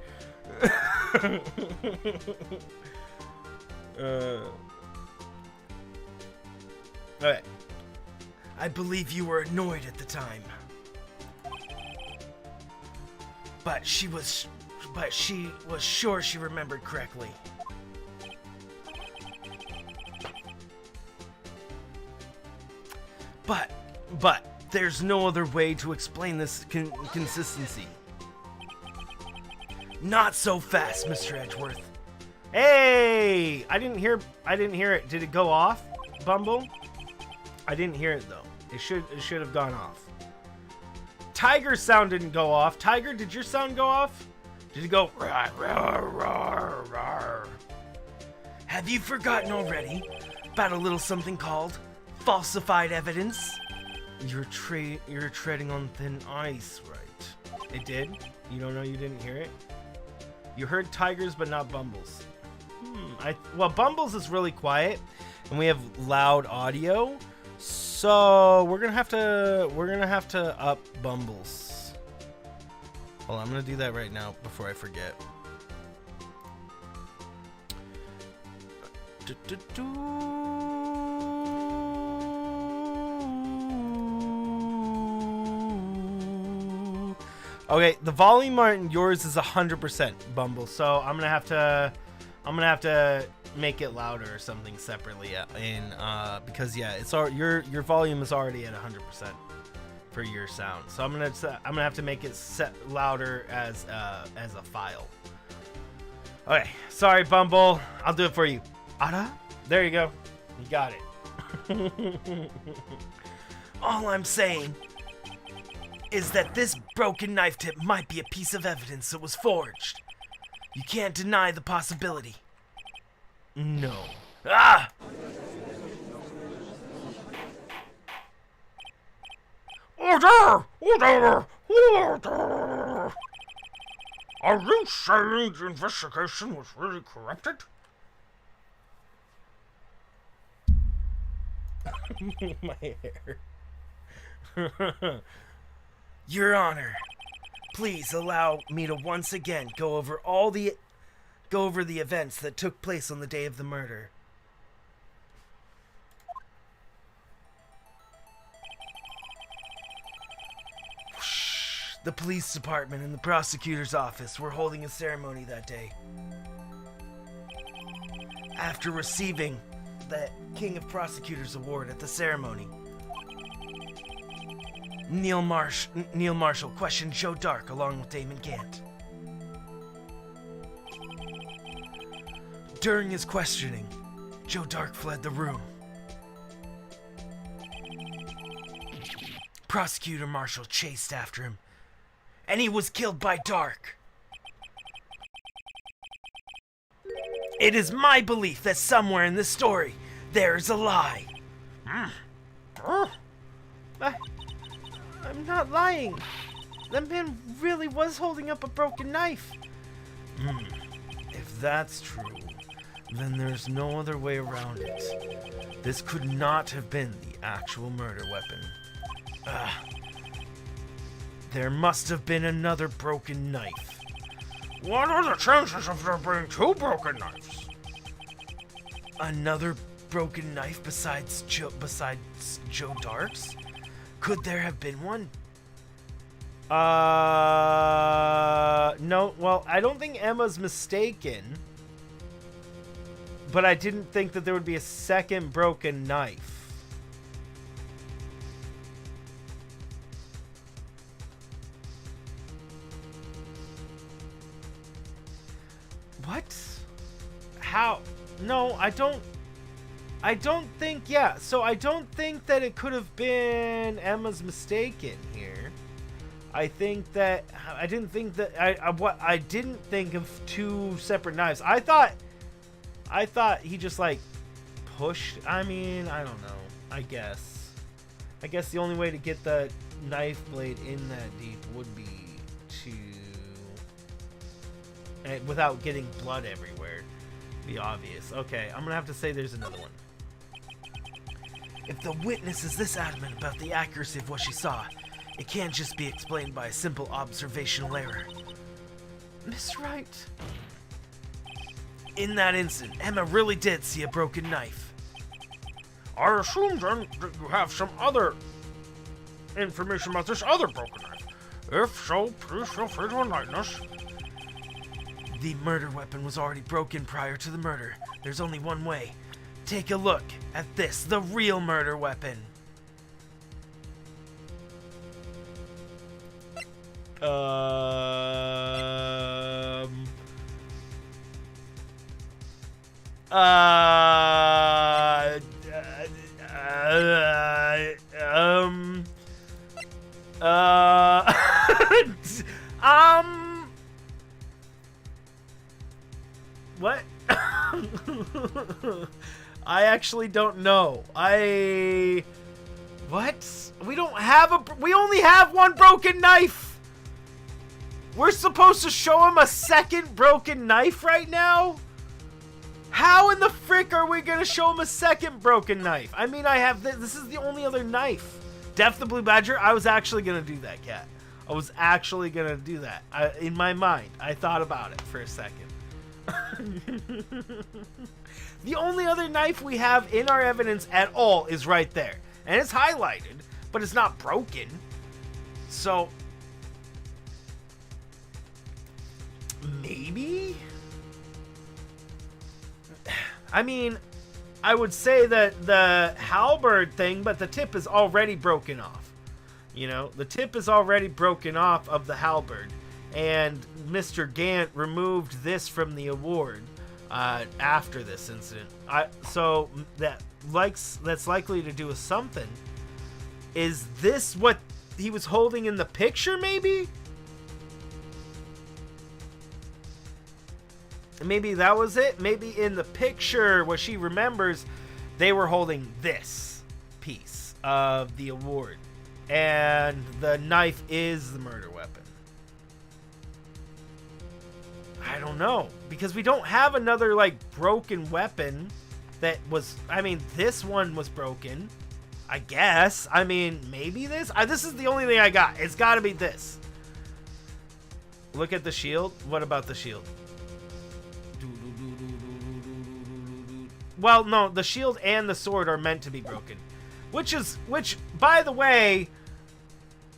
Alright. I believe you were annoyed at the time. But she was sure she remembered correctly. But there's no other way to explain this consistency. Not so fast, Mr. Edgeworth. Hey, I didn't hear it. Did it go off, Bumble? I didn't hear it though. It should have gone off. Tiger's sound didn't go off. Tiger, did your sound go off? Did it go? Rawr, rawr, rawr, rawr. Have you forgotten already about a little something called falsified evidence? You're treading on thin ice, right? It did? You don't know you didn't hear it? You heard tigers, but not Bumbles. Well, Bumbles is really quiet, and we have loud audio, so we're gonna have to up Bumbles. Hold on, I'm gonna do that right now before I forget. Okay, the volume on yours is 100% Bumble, so I'm gonna have to make it louder or something separately, because yeah, it's your volume is already at 100% for your sound. So I'm gonna have to make it set louder as a file. Okay, sorry Bumble, I'll do it for you. Ada, there you go, you got it. All I'm saying is that this broken knife tip might be a piece of evidence that was forged. You can't deny the possibility. No. Ah! Order! Order! Order! Are you saying the investigation was really corrupted? My hair. Your Honor, please allow me to once again go over the events that took place on the day of the murder. The police department and the prosecutor's office were holding a ceremony that day. After receiving the King of Prosecutors award at the ceremony, Neil Marshall questioned Joe Dark along with Damon Gant. During his questioning, Joe Dark fled the room. Prosecutor Marshall chased after him, and he was killed by Dark. It is my belief that somewhere in this story, there is a lie. I'm not lying. That man really was holding up a broken knife. If that's true, then there's no other way around it. This could not have been the actual murder weapon. There must have been another broken knife. What are the chances of there being two broken knives? Another broken knife besides Joe Dark's? Could there have been one? No, well, I don't think Emma's mistaken. But I didn't think that there would be a second broken knife. What? How? No, I don't think, yeah, so I don't think that it could have been Emma's mistaken here. I didn't think of two separate knives. I thought he just like pushed, I mean, I don't know, I guess the only way to get the knife blade in that deep would be to, without getting blood everywhere, be obvious. Okay, I'm gonna have to say there's another one. If the witness is this adamant about the accuracy of what she saw, it can't just be explained by a simple observational error. Miss Wright. In that instant, Emma really did see a broken knife. I assume then that you have some other information about this other broken knife. If so, please feel free to enlighten us. The murder weapon was already broken prior to the murder. There's only one way. Take a look at this, the real murder weapon. I actually don't know. What? We don't have we only have one broken knife. We're supposed to show him a second broken knife right now? How in the frick are we gonna show him a second broken knife? I mean, I have this is the only other knife. Def the Blue Badger, I was actually gonna do that, Cat. I was actually gonna do that. In my mind, I thought about it for a second. The only other knife we have in our evidence at all is right there. And it's highlighted, but it's not broken. So, maybe? I mean, I would say that the halberd thing, but the tip is already broken off. You know, the tip is already broken off of the halberd. And Mr. Gant removed this from the award after this incident. So that's likely to do with something. Is this what he was holding in the picture, maybe? Maybe that was it. Maybe in the picture, what she remembers, they were holding this piece of the award. And the knife is the murder weapon. I don't know. Because we don't have another, like, broken weapon that was... I mean, this one was broken. I guess. I mean, maybe this? This is the only thing I got. It's got to be this. Look at the shield. What about the shield? Well, no, the shield and the sword are meant to be broken. Which, by the way,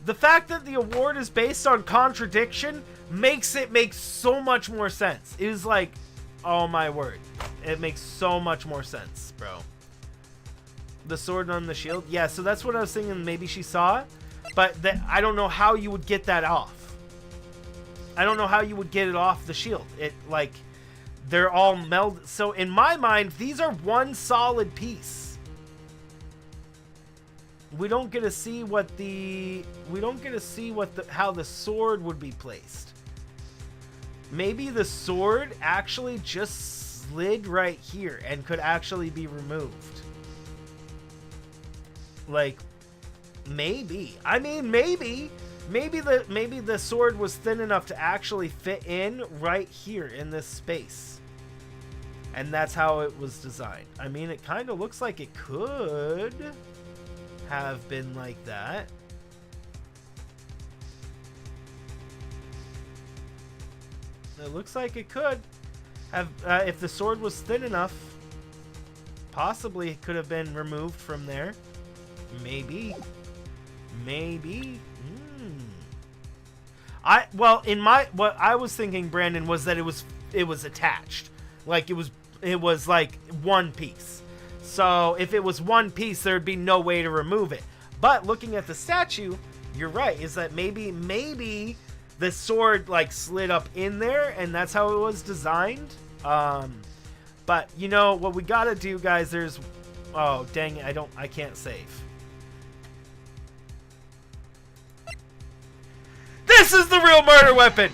the fact that the award is based on contradiction makes it make so much more sense. It is like, oh my word. It makes so much more sense, bro. The sword on the shield? Yeah, so that's what I was thinking maybe she saw. But I don't know how you would get that off. I don't know how you would get it off the shield. It, like... They're all melded. So in my mind, these are one solid piece. We don't get to see what the... how the sword would be placed. Maybe the sword actually just slid right here and could actually be removed. Like, maybe. I mean, maybe. Maybe the sword was thin enough to actually fit in right here in this space. And that's how it was designed. I mean, it kind of looks like it could have been like that. It looks like it could have, if the sword was thin enough, possibly it could have been removed from there. Maybe. Maybe. What I was thinking, Brandon, was that it was attached. Like it was like one piece. So if it was one piece, there'd be no way to remove it. But looking at the statue, you're right, is that maybe the sword like slid up in there and that's how it was designed. But you know what we gotta do, guys, there's, oh dang it, I can't save. This is the real murder weapon!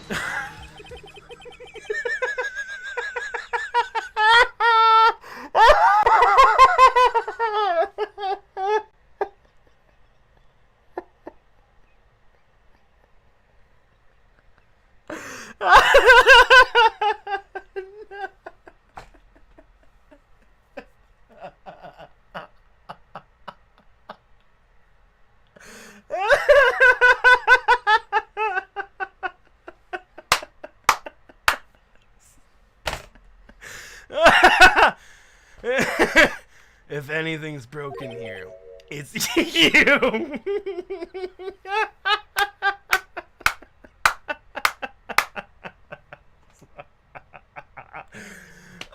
If anything's broken here, it's you.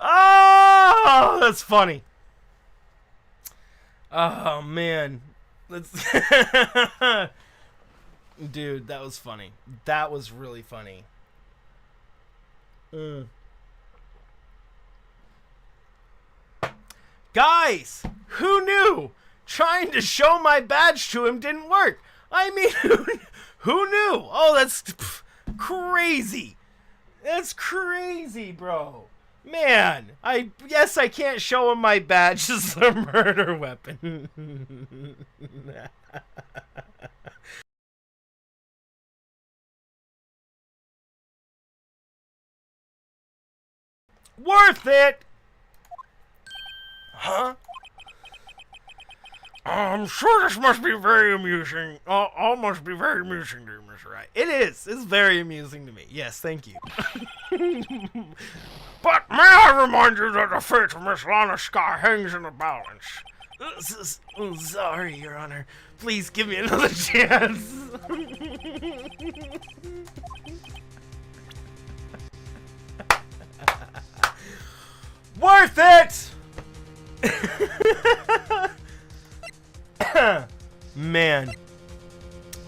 Oh, that's funny. Oh man, dude, that was funny. That was really funny. Guys, who knew? Trying to show my badge to him didn't work. I mean, who knew? Oh, that's crazy. That's crazy, bro. Man, yes, I can't show him my badge. This is a murder weapon. Worth it! Huh? I'm sure this must be very amusing. All must be very amusing to you, Mr. Wright. It is. It's very amusing to me. Yes, thank you. But may I remind you that the fate of Miss Lana Sky hangs in the balance. Sorry, Your Honor. Please give me another chance. Worth it! Man.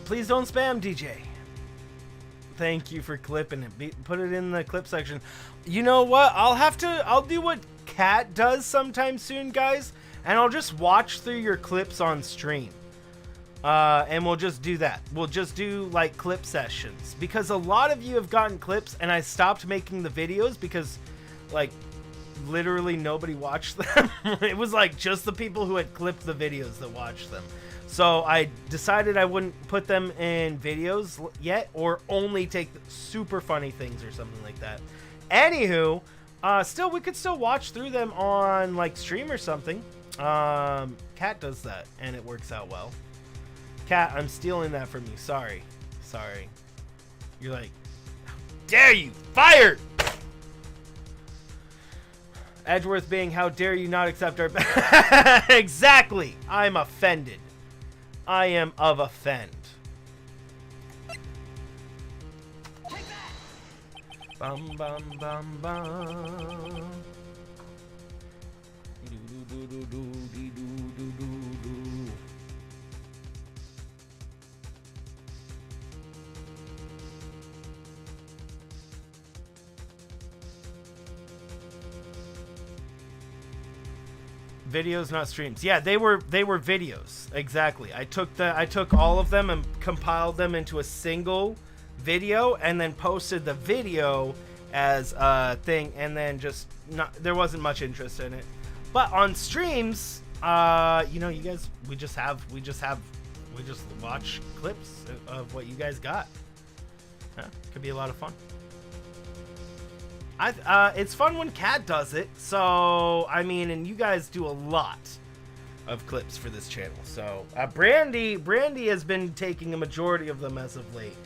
Please don't spam, DJ. Thank you for clipping it. Put it in the clip section. You know what? I'll do what Kat does sometime soon, guys. And I'll just watch through your clips on stream. And we'll just do that. We'll just do, like, clip sessions. Because a lot of you have gotten clips, and I stopped making the videos because, like, literally nobody watched them. It was, like, just the people who had clipped the videos that watched them. So I decided I wouldn't put them in videos yet, or only take super funny things or something like that. Anywho, we could still watch through them on, like, stream or something. Kat does that, and it works out well. Kat, I'm stealing that from you. Sorry. You're like, how dare you? Fired! Edgeworth being, how dare you not accept our... Exactly! I'm offended. I am of offend. Bum bum bum bum. Videos, not streams. Yeah, they were videos. Exactly. I took all of them and compiled them into a single video, and then posted the video as a thing, and then just there wasn't much interest in it. But on streams, you know, you guys, we just watch clips of what you guys got. Yeah, could be a lot of fun. It's fun when Kat does it, so, I mean, and you guys do a lot of clips for this channel, so, Brandy has been taking a majority of them as of late,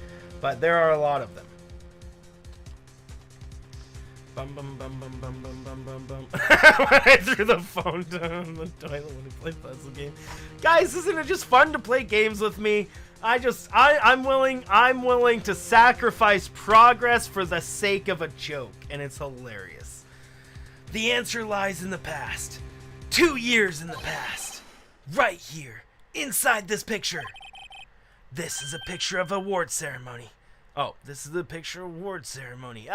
but there are a lot of them. Bum bum bum bum bum bum bum bum bum. I threw the phone down the toilet when we played puzzle game. Guys, isn't it just fun to play games with me? I'm willing to sacrifice progress for the sake of a joke, and it's hilarious. The answer lies in the past. 2 years in the past. Right here, inside this picture. This is a picture of award ceremony. Oh, this is the picture award ceremony.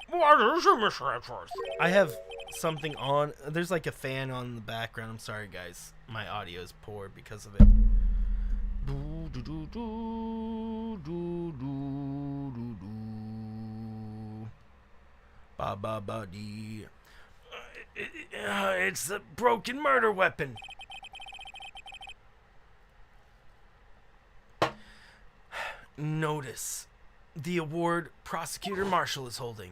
What is it, Mr. Edgeworth? I have something on. There's like a fan on the background. I'm sorry, guys. My audio is poor because of it. Ba ba ba dee. It's the broken murder weapon. Notice the award Prosecutor Marshall is holding.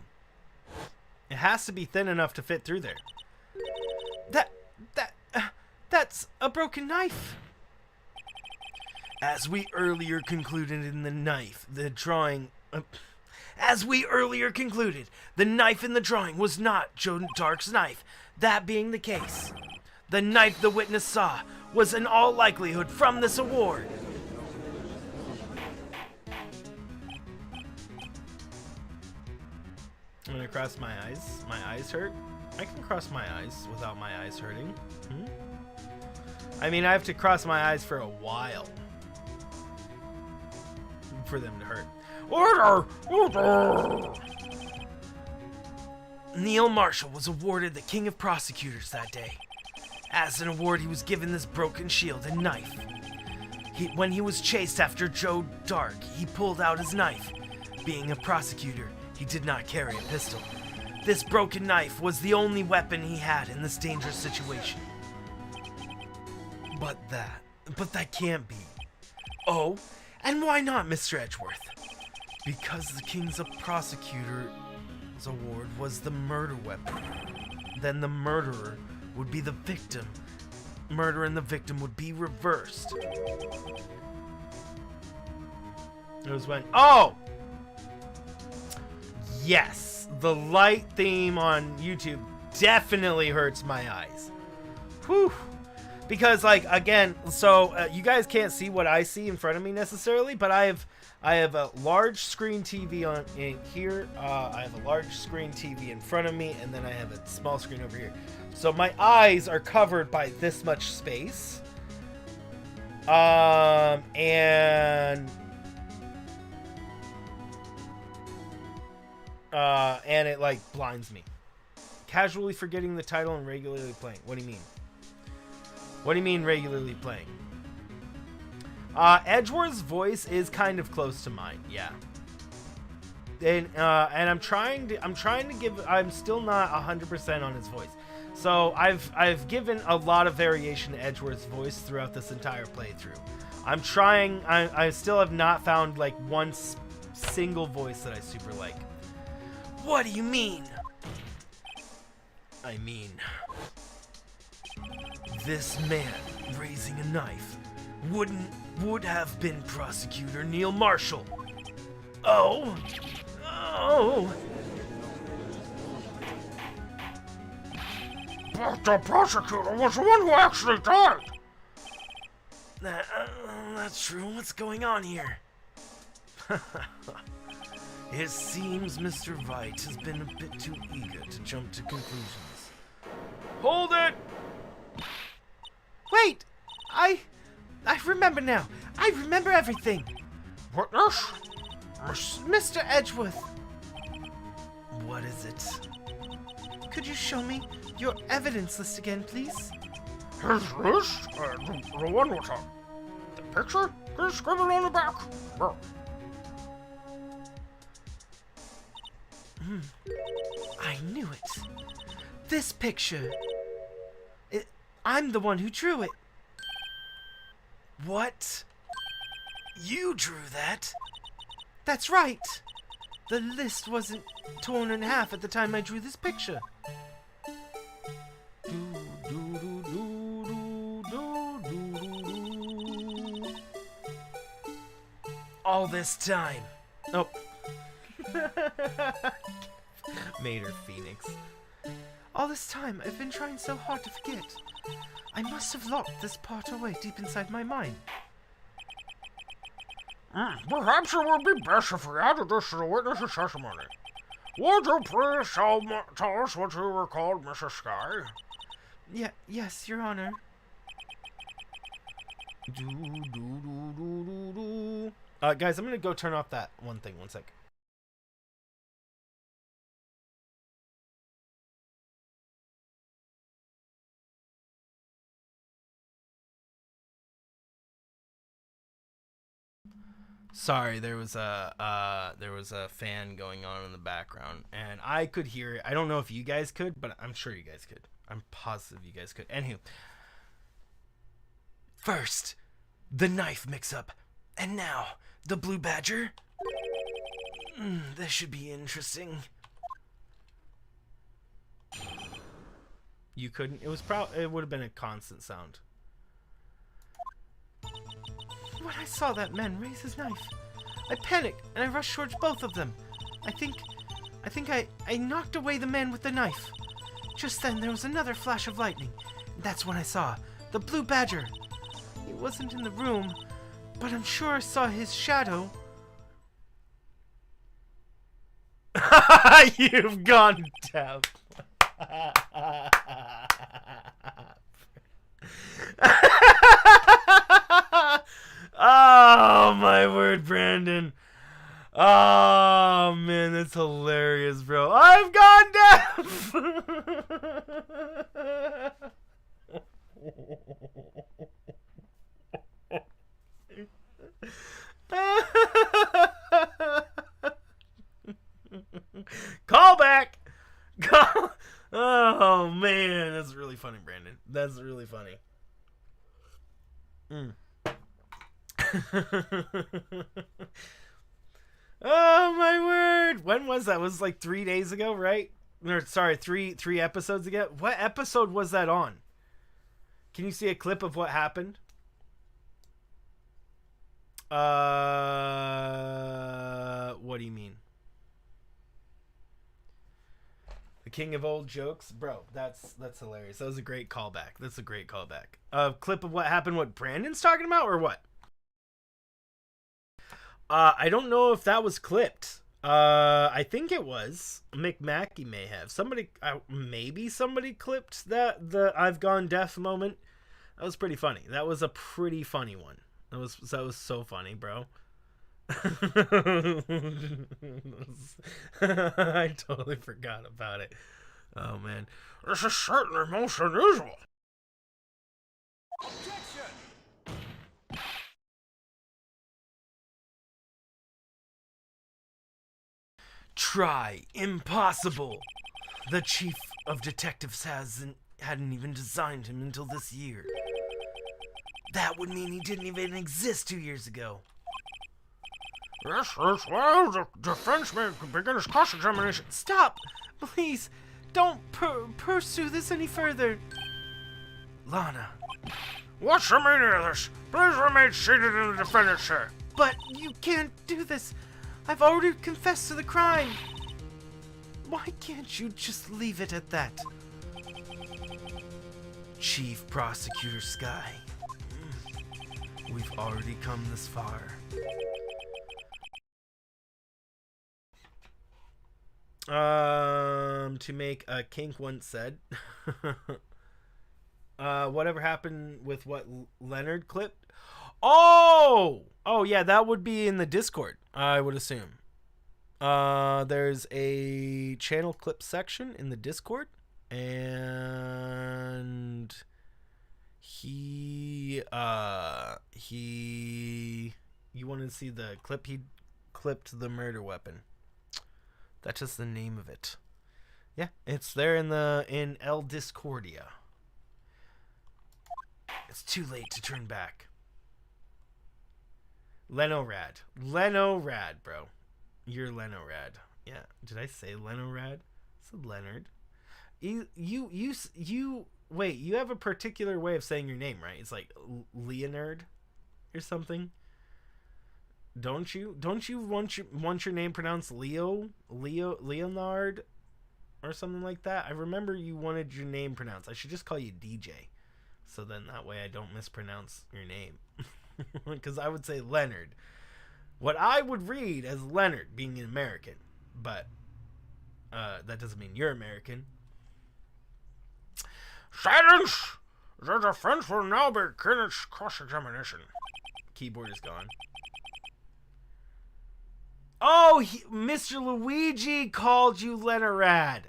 It has to be thin enough to fit through there. That's a broken knife. As we earlier concluded in the knife, the drawing... As we earlier concluded, the knife in the drawing was not Joe Dark's knife. That being the case, the knife the witness saw was in all likelihood from this award. I'm gonna cross my eyes. My eyes hurt? I can cross my eyes without my eyes hurting. I mean, I have to cross my eyes for a while for them to hurt. Order! Neil Marshall was awarded the King of Prosecutors that day. As an award, he was given this broken shield and knife. When he was chased after Joe Dark, he pulled out his knife. Being a prosecutor, he did not carry a pistol. This broken knife was the only weapon he had in this dangerous situation. But that can't be. Oh, and why not, Mr. Edgeworth? Because the King's Prosecutor's award was the murder weapon. Then the murderer would be the victim. Murder and the victim would be reversed. It was when... Oh! Yes, the light theme on YouTube definitely hurts my eyes. Whew. Because, like, again, so you guys can't see what I see in front of me necessarily, but I have a large screen TV on in here. I have a large screen TV in front of me, and then I have a small screen over here. So my eyes are covered by this much space. And it, like, blinds me. Casually forgetting the title and regularly playing. What do you mean? What do you mean regularly playing? Edgeworth's voice is kind of close to mine, yeah. And I'm trying to give. I'm still not 100% on his voice. So I've given a lot of variation to Edgeworth's voice throughout this entire playthrough. I'm trying. I still have not found like one single voice that I super like. What do you mean? I mean, this man raising a knife would have been Prosecutor Neil Marshall. Oh. But the prosecutor was the one who actually died. That's true. What's going on here? It seems Mr. Wright has been a bit too eager to jump to conclusions. Hold it! Wait! I remember now. I remember everything. Witness? Mr. Edgeworth. What is it? Could you show me your evidence list again, please? His list? The one with the picture? He's scribbled on the back. Oh. I knew it. This picture. I'm the one who drew it. What? You drew that? That's right. The list wasn't torn in half at the time I drew this picture. All this time. Oh. Mater Phoenix. All this time, I've been trying so hard to forget. I must have locked this part away deep inside my mind. Perhaps it would be best if we added this to the witness's testimony. Would you please tell us what you were called, Mrs. Sky? Yes, Your Honor. Guys, I'm gonna go turn off that one thing. 1 sec. Sorry, there was a fan going on in the background, and I could hear it. I don't know if you guys could, but I'm sure you guys could. I'm positive you guys could. Anywho, first, the knife mix-up, and now the blue badger. This should be interesting. You couldn't. It would have been a constant sound. When I saw that man raise his knife, I panicked and I rushed towards both of them. I think I knocked away the man with the knife. Just then there was another flash of lightning. And that's when I saw the blue badger. He wasn't in the room, but I'm sure I saw his shadow. You've gone down. Oh, my word, Brandon. Oh, man, that's hilarious, bro. I've gone deaf. Call back. Oh man, that's really funny, Brandon. That's really funny. Oh my word! When was that? It was like 3 days ago, right? Or sorry, three episodes ago. What episode was that on? Can you see a clip of what happened? What do you mean? The king of old jokes, bro. That's hilarious. That was a great callback. That's a great callback. A clip of what happened. What Brandon's talking about, or what? I don't know if that was clipped. I think it was. McMackey may have. Somebody, maybe somebody clipped the I've gone deaf moment. That was pretty funny. That was a pretty funny one. That was so funny, bro. I totally forgot about it. Oh man, This is certainly most unusual. Objection! try impossible. The chief of detectives hadn't even designed him until this year. That would mean he didn't even exist 2 years ago. Yes, that's why the defense may begin his cross-examination. Stop! Please, don't pursue this any further. Lana. What's the meaning of this? Please remain seated in the defendant's chair. But you can't do this. I've already confessed to the crime. Why can't you just leave it at that? Chief Prosecutor Sky. We've already come this far. To make a kink once said. Whatever happened with what Leonard clipped? Oh, yeah, that would be in the Discord, I would assume. There's a channel clip section in the Discord, and you want to see the clip? He clipped the murder weapon. That's just the name of it. Yeah, it's there in El Discordia. It's too late to turn back. Lenorad, bro. You're Lenorad. Yeah. Did I say Lenorad? I said Leonard. You wait. You have a particular way of saying your name, right? It's like Leonard or something. Don't you want your name pronounced Leonard or something like that? I remember you wanted your name pronounced. I should just call you DJ, so then that way I don't mispronounce your name. Because I would say Leonard. What I would read as Leonard, being an American, but that doesn't mean you're American. Silence! The defense will now begin its cross-examination. Keyboard is gone. Oh, Mr. Luigi called you Lenorad.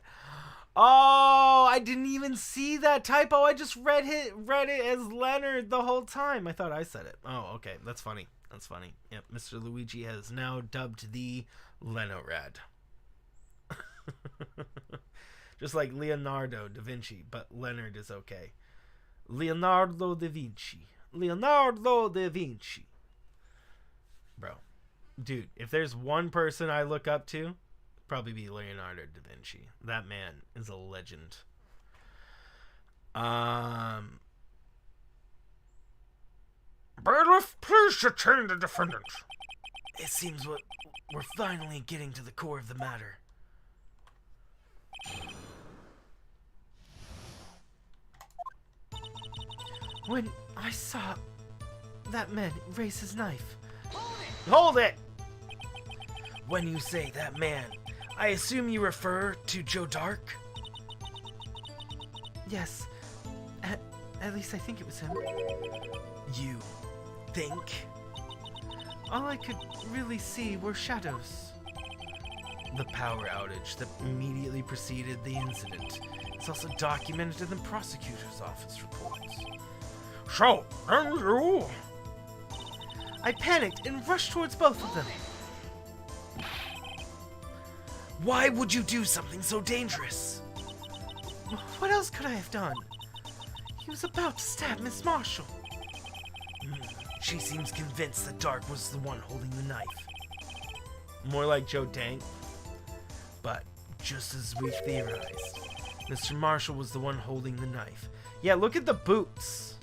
Oh, I didn't even see that typo. I just read it as Leonard the whole time. I thought I said it. Oh, okay. That's funny. Yep, Mr. Luigi has now dubbed the Lenorad. Just like Leonardo da Vinci, but Leonard is okay. Leonardo da Vinci. Bro. Dude, if there's one person I look up to, probably be Leonardo da Vinci. That man is a legend. Bailiff, please detain the defendant. It seems we're finally getting to the core of the matter. When I saw that man raise his knife. Hold it! When you say that man, I assume you refer to Joe Dark? Yes. At least I think it was him. You think? All I could really see were shadows. The power outage that immediately preceded the incident is also documented in the prosecutor's office reports. So, then you... I panicked and rushed towards both of them. Why would you do something so dangerous? What else could I have done? He was about to stab Miss Marshall. She seems convinced the Dark was the one holding the knife. More like Joe Dank. But just as we theorized, Mr. Marshall was the one holding the knife. Yeah, look at the boots.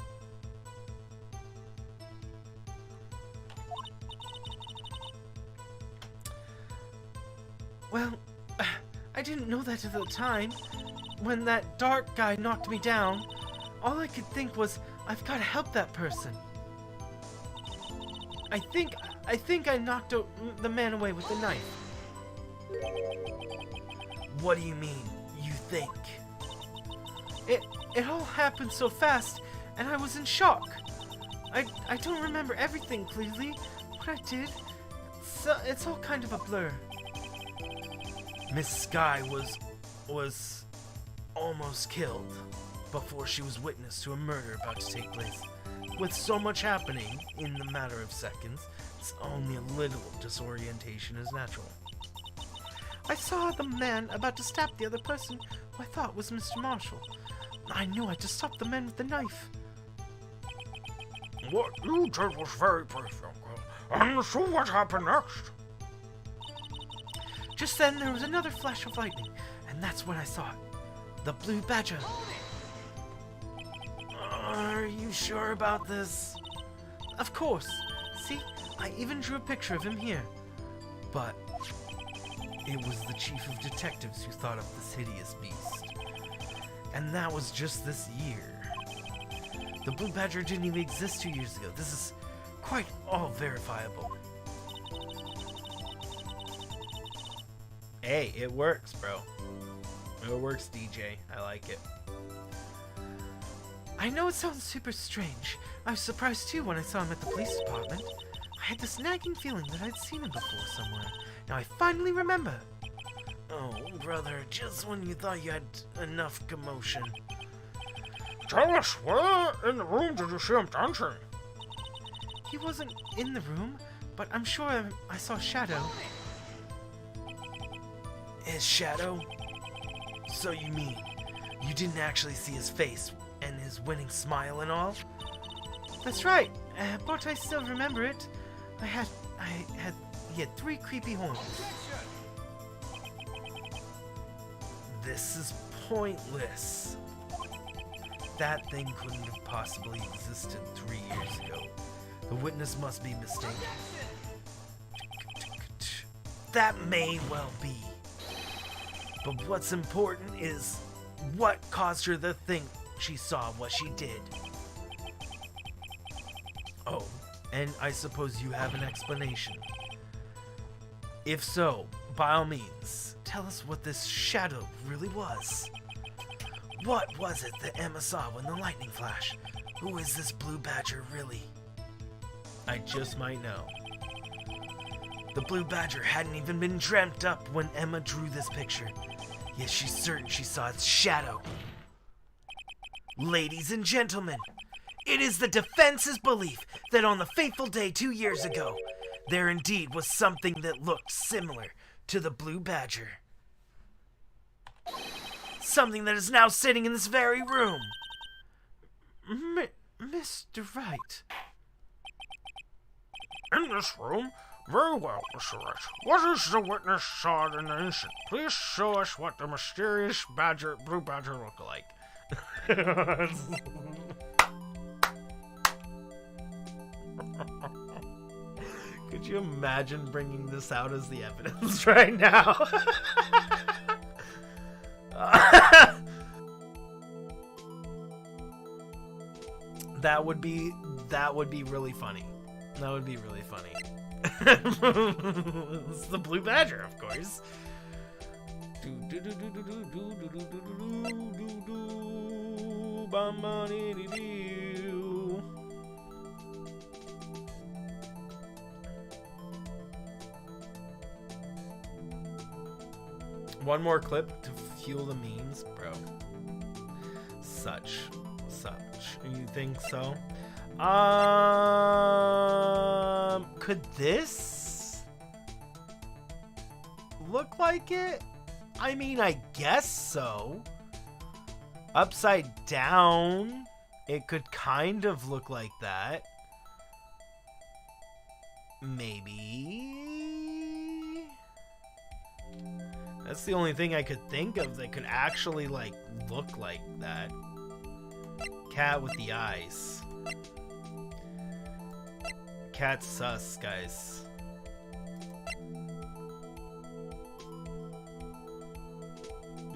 Well, I didn't know that at the time. When that Dark guy knocked me down, all I could think was, I've got to help that person. I think I knocked the man away with the knife. What do you mean, you think? It all happened so fast, and I was in shock. I don't remember everything clearly. What I did, it's all kind of a blur. Miss Sky was almost killed before she was witness to a murder about to take place. With so much happening in the matter of seconds, it's only a little disorientation is natural. I saw the man about to stab the other person who I thought was Mr. Marshall. I knew I had to stop the man with the knife. What you did was very brief, young girl. And so what happened next? Just then there was another flash of lightning, and that's when I saw it. The blue badger. Are you sure about this? Of course. See, I even drew a picture of him here. But it was the chief of detectives who thought up this hideous beast. And that was just this year. The blue badger didn't even exist 2 years ago. This is quite all verifiable. Hey, it works, bro. It works, DJ. I like it. I know it sounds super strange. I was surprised too when I saw him at the police department. I had this nagging feeling that I'd seen him before somewhere. Now I finally remember. Oh, brother, just when you thought you had enough commotion. Tell us, where in the room did you see him dancing? He wasn't in the room, but I'm sure I saw a shadow. His shadow? So you mean you didn't actually see his face and his winning smile and all? That's right, but I still remember it. He had 3 creepy horns. This is pointless. That thing couldn't have possibly existed 3 years ago. The witness must be mistaken. That may well be. But what's important is what caused her to think she saw what she did. Oh, and I suppose you have an explanation. If so, by all means, tell us what this shadow really was. What was it that Emma saw when the lightning flashed? Who is this blue badger really? I just might know. The blue badger hadn't even been dreamt up when Emma drew this picture. Yet she's certain she saw its shadow. Ladies and gentlemen, it is the defense's belief that on the fateful day 2 years ago, there indeed was something that looked similar to the blue badger. Something that is now sitting in this very room. Mr. Wright. In this room? Very well, Mr. Wright. What is the witness saw in the instant? Please show us what the mysterious blue badger looked like. Could you imagine bringing this out as the evidence right now? That would be really funny. That would be really funny. It's the blue badger, of course. One more clip to fuel the memes, bro. Such. You think so? Could this look like it? I mean, I guess so. Upside down, it could kind of look like that. Maybe. That's the only thing I could think of that could actually, like, look like that. Cat with the eyes. Cat's sus, guys.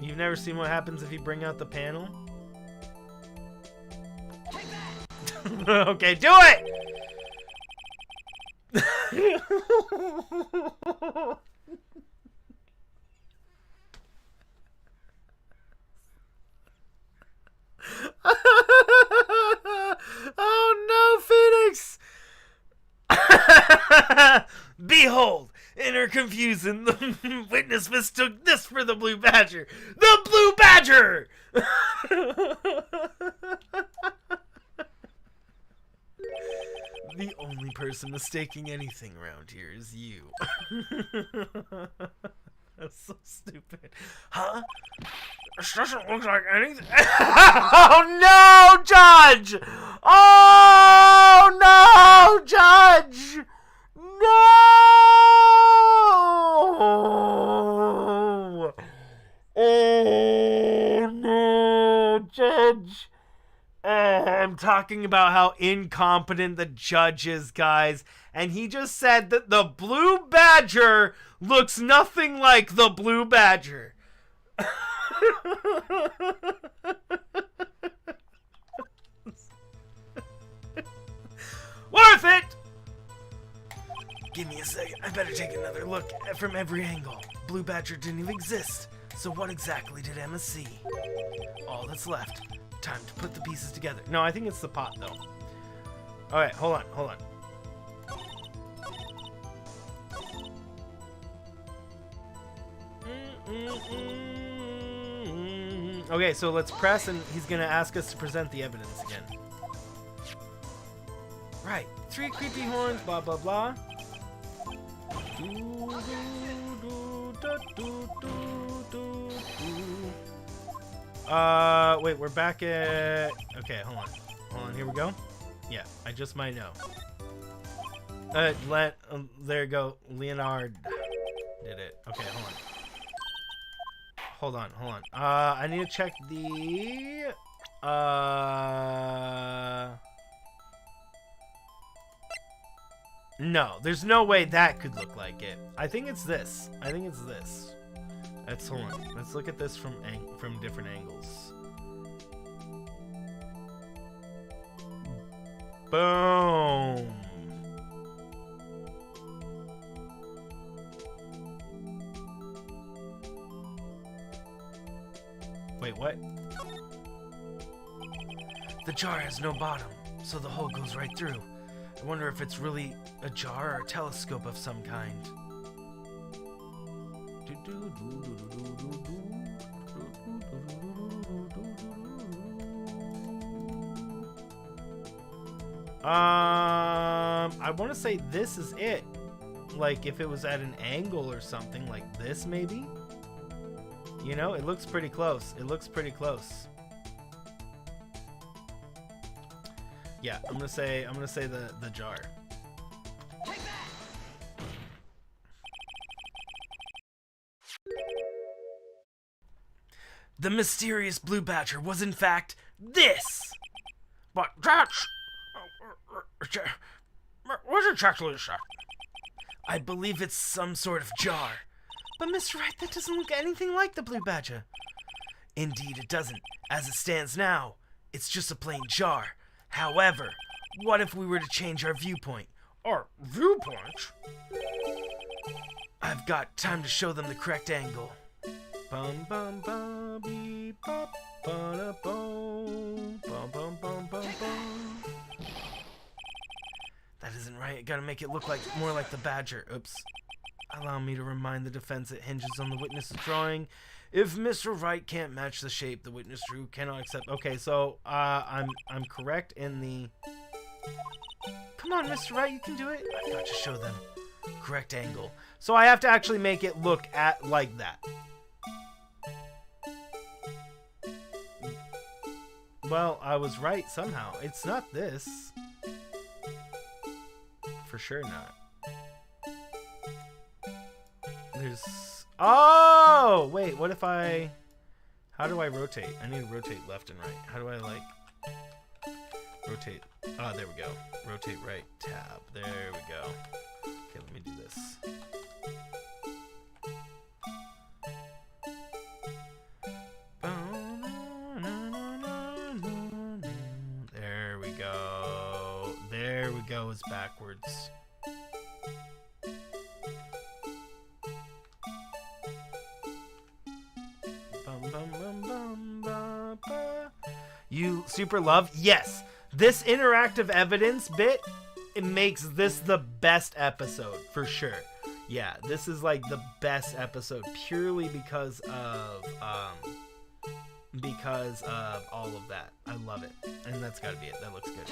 You've never seen what happens if you bring out the panel? Okay, do it! Oh no, Phoenix! Behold, in her confusion, the witness mistook this for the Blue Badger. The Blue Badger! The only person mistaking anything around here is you. That's so stupid. Huh? This doesn't look like anything. Oh no, Judge! Oh no, Judge! No! Oh no, Judge! I'm talking about how incompetent the judge is, guys. And he just said that the Blue Badger looks nothing like the Blue Badger. Worth it! Give me a second. I better take another look from every angle. Blue Badger didn't even exist. So what exactly did Emma see? All that's left. Time to put the pieces together. No, I think it's the pot, though. Alright, hold on, hold on. Okay, so let's press, and he's gonna ask us to present the evidence again. Right, 3 creepy horns, blah, blah, blah. Wait, we're back at... Okay, hold on. Hold on, here we go. Yeah, I just might know. There you go. Leonard did it. Okay, hold on. Hold on, hold on. I need to check the... No, there's no way that could look like it. I think it's this. I think it's this. Hold on. Let's look at this from different angles. Boom. Wait, what? The jar has no bottom, so the hole goes right through. I wonder if it's really a jar or a telescope of some kind. I want to say this is it. Like if it was at an angle or something like this, maybe. You know, it looks pretty close. It looks pretty close. Yeah, I'm gonna say the jar. The mysterious Blue Badger was in fact this. But that's... What exactly is that? I believe it's some sort of jar. But Mr. Wright, that doesn't look anything like the Blue Badger. Indeed it doesn't. As it stands now, it's just a plain jar. However, what if we were to change our viewpoint? Our viewpoint? I've got time to show them the correct angle. Bum bum bum beep bop ba da bum bum bum bum bum bum. That isn't right. I gotta make it look like more like the badger. Oops. Allow me to remind the defense it hinges on the witness's drawing. If Mr. Wright can't match the shape the witness drew, cannot accept. Okay, so I'm correct in the. Come on, Mr. Wright, you can do it. I've got to show them correct angle. So I have to actually make it look at like that. Well, I was right somehow. It's not this. For sure not. There's... Oh! Wait, what if I... How do I rotate? I need to rotate left and right. How do I, like... Rotate... Oh, there we go. Rotate right tab. There we go. Okay, let me do this. There we go. There we go. It's backwards. You super love? Yes. This interactive evidence bit, it makes this the best episode for sure. Yeah, this is like the best episode purely because of all of that. I love it. And that's gotta be it. That looks good.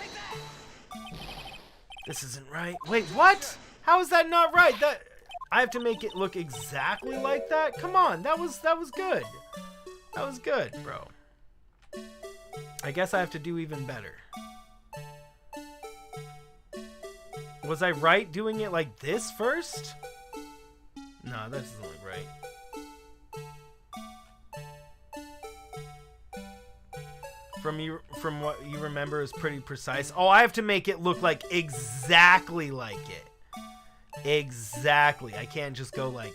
This isn't right. Wait, what? How is that not right? That I have to make it look exactly like that? Come on, that was good. That was good, bro. I guess I have to do even better. Was I right doing it like this first? No, that doesn't look right. From what you remember is pretty precise. Oh, I have to make it look like exactly like it. Exactly. I can't just go like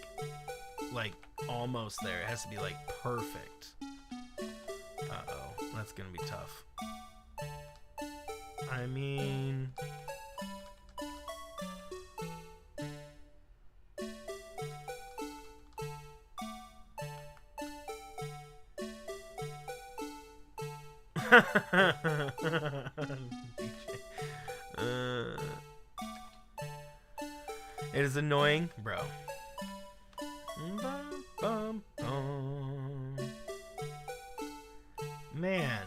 almost there. It has to be like perfect. Uh-oh. That's gonna be tough. I mean... It is annoying, bro. Man.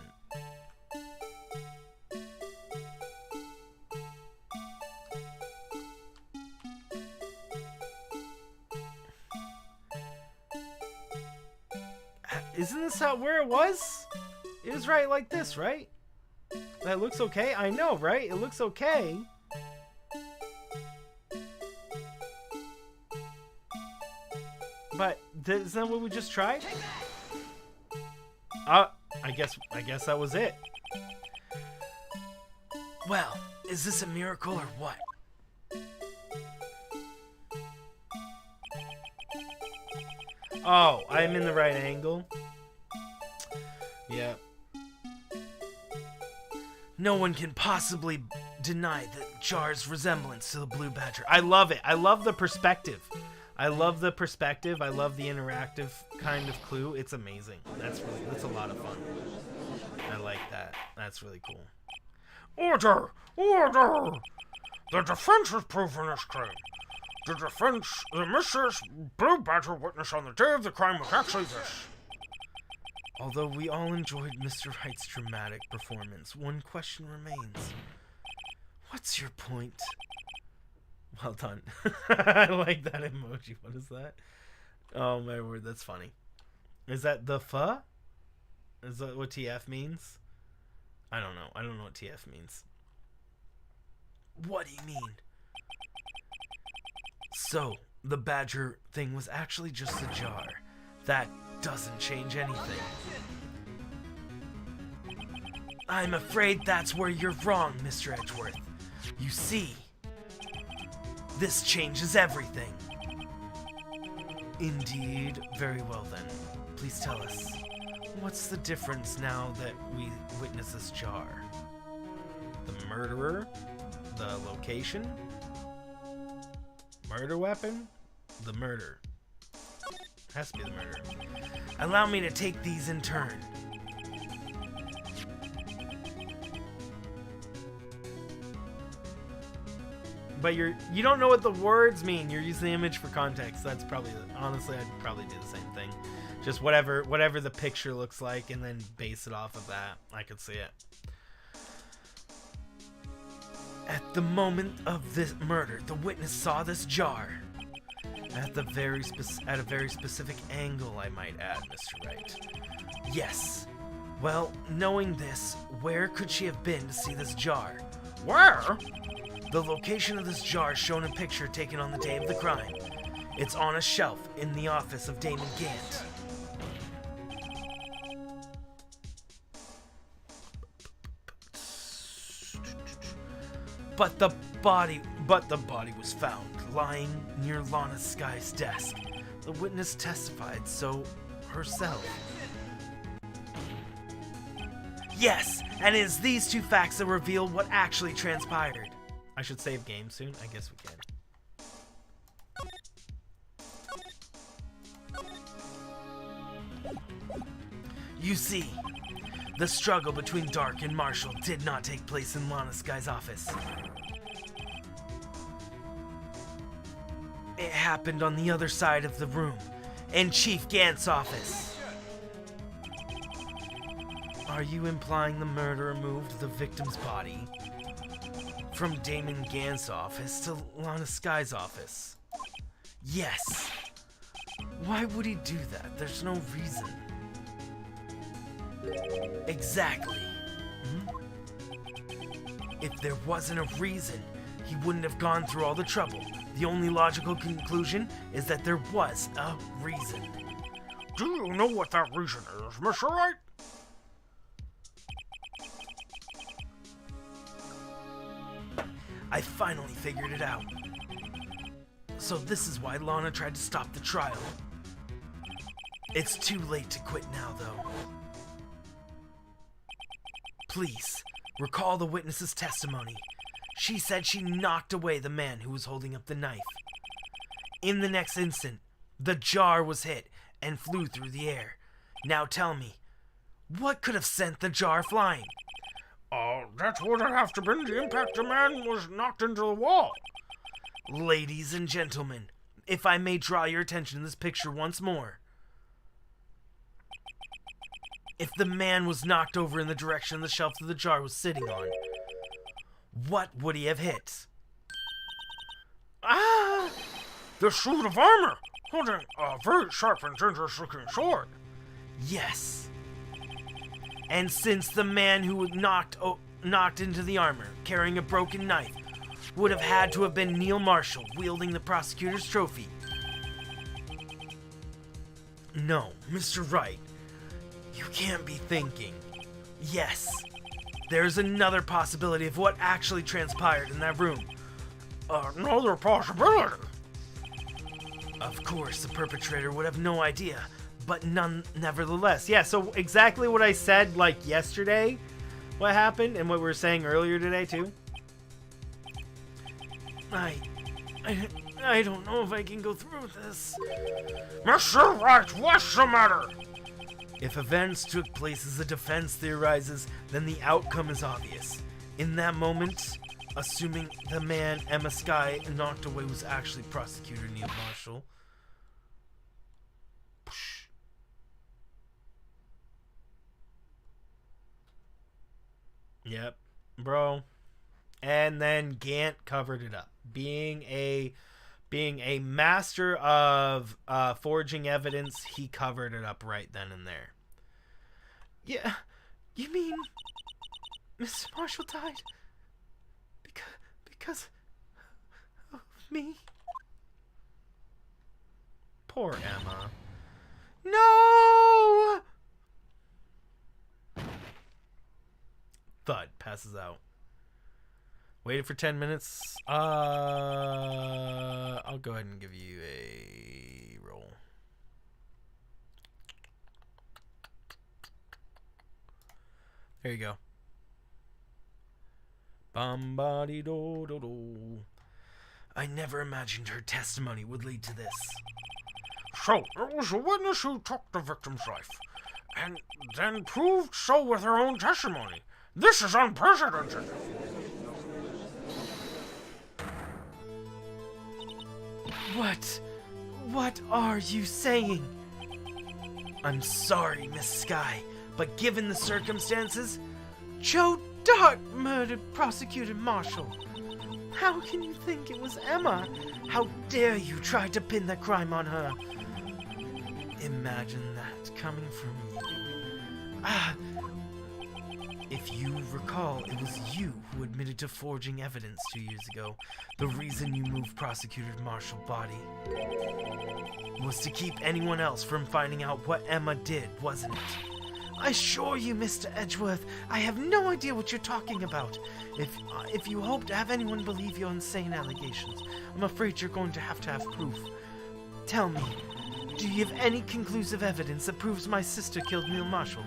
Isn't this where it was? It was right like this, right? That looks okay. I know, right? It looks okay. But isn't that what we just tried? I guess that was it. Well, is this a miracle or what? Oh, I'm in the right angle. Yeah. No one can possibly deny the jar's resemblance to the blue badger. I love it. I love the perspective. I love the perspective. I love the interactive kind of clue. It's amazing. That's a lot of fun. I like that. That's really cool. Order! Order! The defense has proven this claim. The mysterious blue badger witness on the day of the crime was actually this. Although we all enjoyed Mr. Wright's dramatic performance, one question remains. What's your point? Well done. I like that emoji. What is that? Oh my word, that's funny. Is that the pho? Is that what TF means? I don't know. I don't know what TF means. What do you mean? So, the badger thing was actually just a jar. That doesn't change anything. I'm afraid that's where you're wrong, Mr. Edgeworth. You see, this changes everything. Indeed. Very well then. Please tell us, what's the difference now that we witness this jar? The murderer? The location? Murder weapon? The murder. Has to be the murder. Allow me to take these in turn. But you don't know what the words mean. You're using the image for context. That's probably, honestly, I'd probably do the same thing. Just whatever the picture looks like, and then base it off of that. I could see it. At the moment of this murder, the witness saw this jar. At a very specific angle, I might add, Mr. Wright. Yes, Well, knowing this, where could she have been to see this jar? Where? The location of this jar is shown in a picture taken on the day of the crime. It's on a shelf in the office of Damon Gant. But the body was found lying near Lana Sky's desk. The witness testified so herself. Yes, and it is these two facts that reveal what actually transpired. I should save game soon. I guess we can. You see, the struggle between Dark and Marshall did not take place in Lana Sky's office. It happened on the other side of the room, in Chief Gant's office. Are you implying the murderer moved the victim's body from Damon Gant's office to Lana Sky's office? Yes. Why would he do that? There's no reason. Exactly. If there wasn't a reason, he wouldn't have gone through all the trouble. The only logical conclusion is that there was a reason. Do you know what that reason is, Mr. Wright? I finally figured it out. So this is why Lana tried to stop the trial. It's too late to quit now, though. Please, recall the witness's testimony. She said she knocked away the man who was holding up the knife. In the next instant, the jar was hit and flew through the air. Now tell me, what could have sent the jar flying? That would have to been the impact the man was knocked into the wall. Ladies and gentlemen, if I may draw your attention to this picture once more. If the man was knocked over in the direction the shelf of the jar was sitting on, what would he have hit? Ah! The suit of armor, holding a very sharp and dangerous-looking sword. Yes. And since the man who knocked into the armor, carrying a broken knife, would have had to have been Neil Marshall, wielding the prosecutor's trophy. No, Mr. Wright, you can't be thinking. Yes, there's another possibility of what actually transpired in that room. Another possibility? Of course, the perpetrator would have no idea, but nevertheless. Yeah, so exactly what I said, like, yesterday, what happened, and what we were saying earlier today, too. I don't know if I can go through with this. Mr. Wright, what's the matter? If events took place as the defense theorizes, then the outcome is obvious. In that moment, assuming the man Emma Sky knocked away was actually prosecutor Neil Marshall. Yep, bro. And then Gant covered it up. Being a master of forging evidence, he covered it up right then and there. Yeah, you mean Mr. Marshall died because of me? Poor Emma. No! Thud passes out. Waited for 10 minutes. I'll go ahead and give you a roll. There you go. Bum-ba-dee-do-do-do. I never imagined her testimony would lead to this. So, it was a witness who took the victim's life, and then proved so with her own testimony. This is unprecedented. What are you saying? I'm sorry, Miss Sky, but given the circumstances, Joe Dart murdered Prosecutor Marshall. How can you think it was Emma? How dare you try to pin the crime on her? Imagine that coming from you. If you recall, it was you who admitted to forging evidence 2 years ago. The reason you moved Prosecutor Marshall's body was to keep anyone else from finding out what Emma did, wasn't it? I assure you, Mr. Edgeworth, I have no idea what you're talking about. If you hope to have anyone believe your insane allegations, I'm afraid you're going to have proof. Tell me, do you have any conclusive evidence that proves my sister killed Neil Marshall?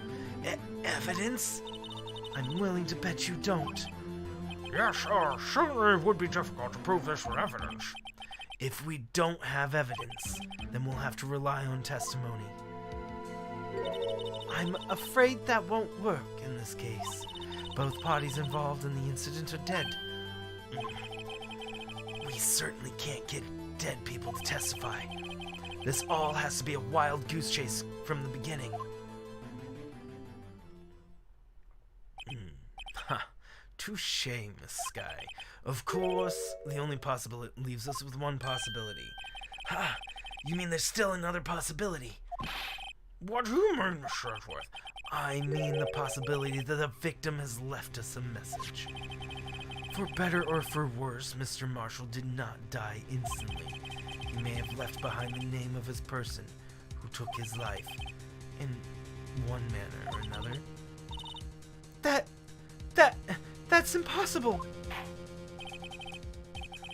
Evidence? I'm willing to bet you don't. Yes, certainly it would be difficult to prove this with evidence. If we don't have evidence, then we'll have to rely on testimony. I'm afraid that won't work in this case. Both parties involved in the incident are dead. We certainly can't get dead people to testify. This all has to be a wild goose chase from the beginning. Touche, Miss Sky. Of course, the only possibility leaves us with one possibility. Ha! You mean there's still another possibility? What do you mean, Mr. Edgeworth? I mean the possibility that the victim has left us a message. For better or for worse, Mr. Marshall did not die instantly. He may have left behind the name of his person who took his life, in one manner or another. That's impossible!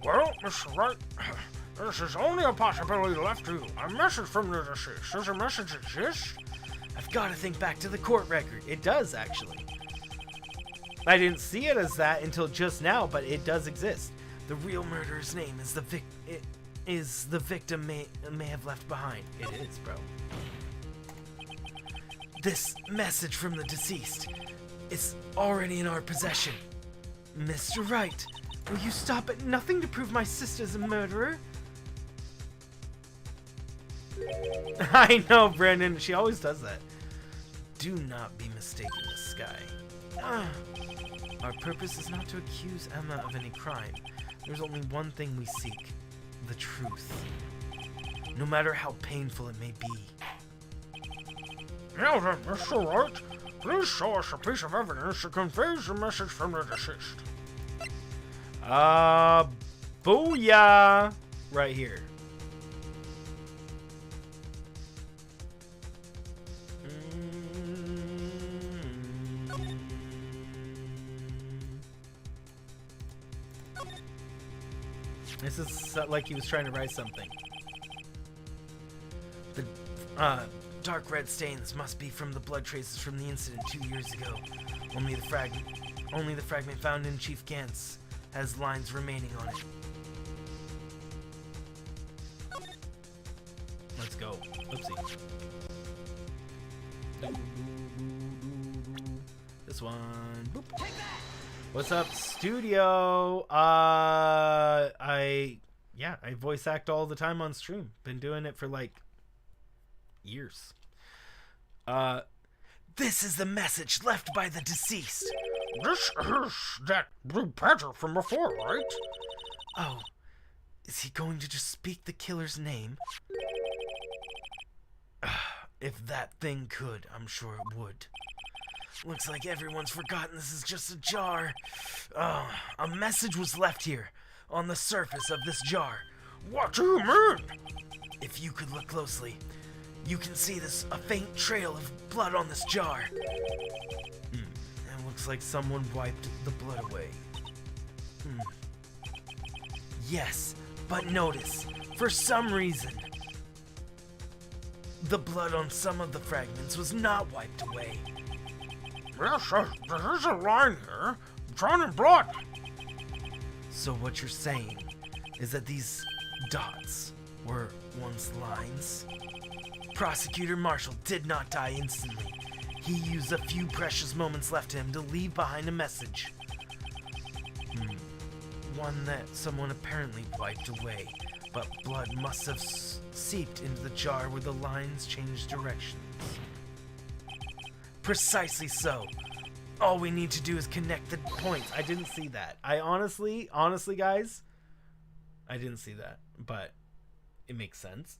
Well, Mr. Wright, this is only a possibility left to you. A message from the deceased. Does a message exist? I've got to think back to the court record. It does, actually. I didn't see it as that until just now, but it does exist. The real murderer's name is the victim may have left behind. It is, bro. This message from the deceased is already in our possession. Mr. Wright, will you stop at nothing to prove my sister's a murderer? I know, Brandon. She always does that. Do not be mistaken, Miss Sky. Our purpose is not to accuse Emma of any crime. There's only one thing we seek. The truth. No matter how painful it may be. Now then, Mr. Wright, please show us a piece of evidence that conveys the message from the deceased. Booyah! Right here. This is like he was trying to write something. The dark red stains must be from the blood traces from the incident 2 years ago. Only the fragment found in Chief Gantz has lines remaining on it. Let's go. Oopsie. This one. Boop. What's up, studio? I voice act all the time on stream. Been doing it for like years. This is the message left by the deceased. This is that Blue Panther from before, right? Oh, is he going to just speak the killer's name? If that thing could, I'm sure it would. Looks like everyone's forgotten this is just a jar. Oh, a message was left here, on the surface of this jar. What do you mean? If you could look closely, you can see a faint trail of blood on this jar. It looks like someone wiped the blood away. Yes, but notice, for some reason, the blood on some of the fragments was not wiped away. Yes, there is a line here, drawn in blood. So what you're saying is that these dots were once lines? Prosecutor Marshall did not die instantly. He used a few precious moments left to him to leave behind a message. One that someone apparently wiped away, but blood must have seeped into the jar where the lines changed directions. Precisely so. All we need to do is connect the points. I didn't see that. I honestly, guys, I didn't see that, but it makes sense.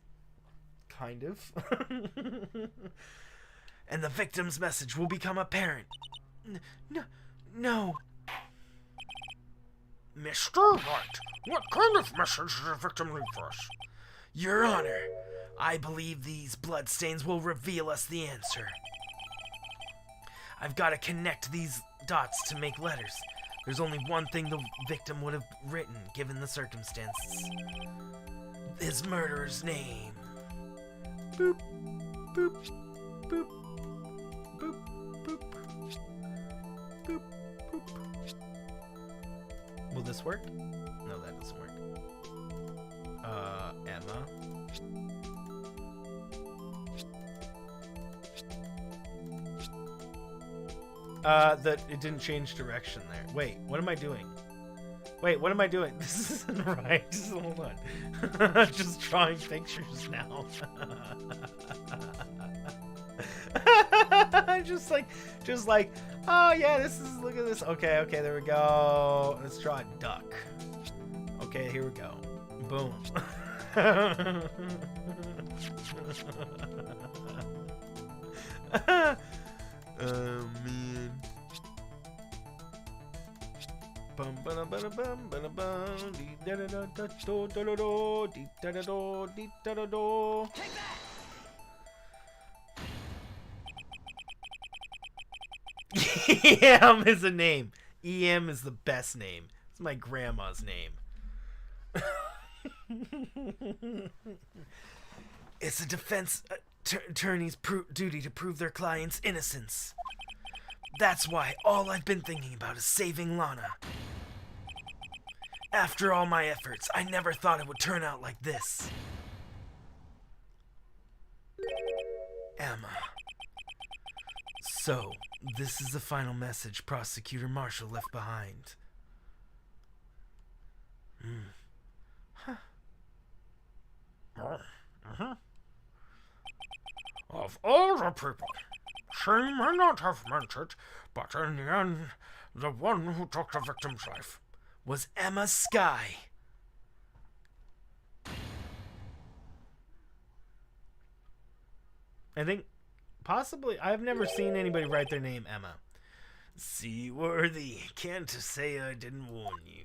Kind of. And the victim's message will become apparent. No. Mr. Wright, what kind of message did the victim leave for us? Your Honor, I believe these bloodstains will reveal us the answer. I've got to connect these dots to make letters. There's only one thing the victim would have written, given the circumstances. His murderer's name. Boop, boop, boop, boop, boop, boop, boop. Will this work? No, that doesn't work. Emma. That it didn't change direction there. Wait, what am I doing? Wait, what am I doing? This isn't right. Just hold on. Just drawing pictures now. just like, oh yeah, look at this. Okay, there we go. Let's draw a duck. Okay, here we go. Boom. Oh man. Bum ba da ba da bum ba da bum dee da da da da do do do do dee da da do dee da da do. EM is a name. EM is the best name. It's my grandma's name. It's a defense attorney's duty to prove their client's innocence. That's why all I've been thinking about is saving Lana. After all my efforts, I never thought it would turn out like this. Emma. So, this is the final message Prosecutor Marshall left behind. Of all the people, she may not have meant it, but in the end, the one who took the victim's life was Emma Skye. I think possibly I've never seen anybody write their name Emma. Seaworthy, can't say I didn't warn you.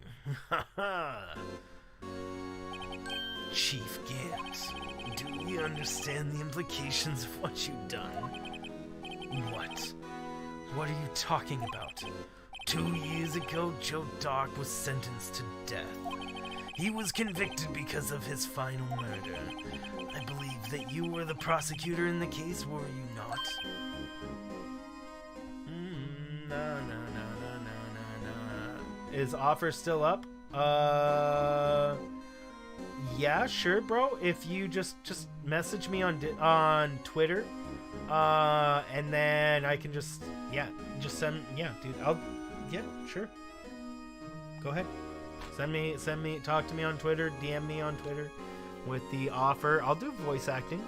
Chief Gant, do you understand the implications of what you've done? What? What are you talking about? 2 years ago, Joe Dark was sentenced to death. He was convicted because of his final murder. I believe that you were the prosecutor in the case, were you not? No. Is offer still up? Yeah, sure, bro. If you just message me on Twitter, and then I can just send, dude. Sure. Go ahead. Send me, talk to me on Twitter, DM me on Twitter with the offer. I'll do voice acting.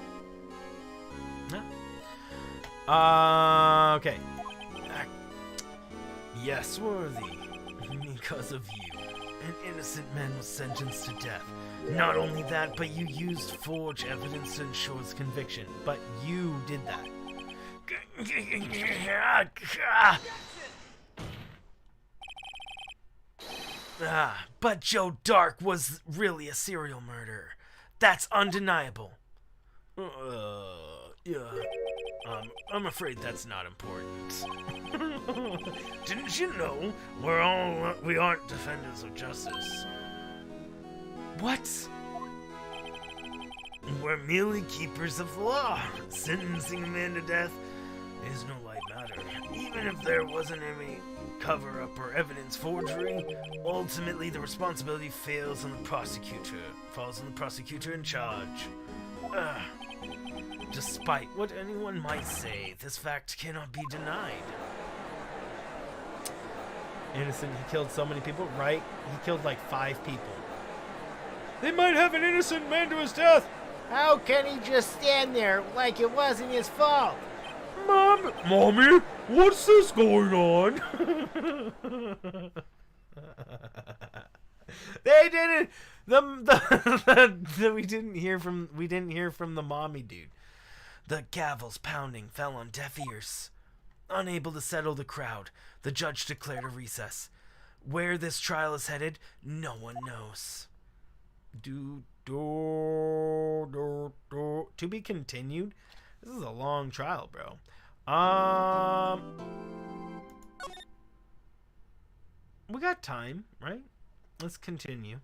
Okay. Yes, worthy. Because of you, an innocent man was sentenced to death. Not only that, but you used forged evidence to ensure his conviction. But you did that. But Joe Dark was really a serial murderer. That's undeniable. I'm afraid that's not important. Didn't you know we aren't defenders of justice? What? We're merely keepers of the law. Sentencing a man to death is no light matter. Even if there wasn't any cover-up or evidence forgery, ultimately the responsibility falls on the prosecutor in charge. Despite what anyone might say, this fact cannot be denied. Innocent, he killed so many people, right? He killed like 5 people. They might have an innocent man to his death. How can he just stand there like it wasn't his fault? Mommy, what's this going on? They didn't. We didn't hear from the mommy dude. The gavels pounding fell on deaf ears. Unable to settle the crowd, the judge declared a recess. Where this trial is headed, no one knows. To be continued? This is a long trial, bro. We got time, right? Let's continue.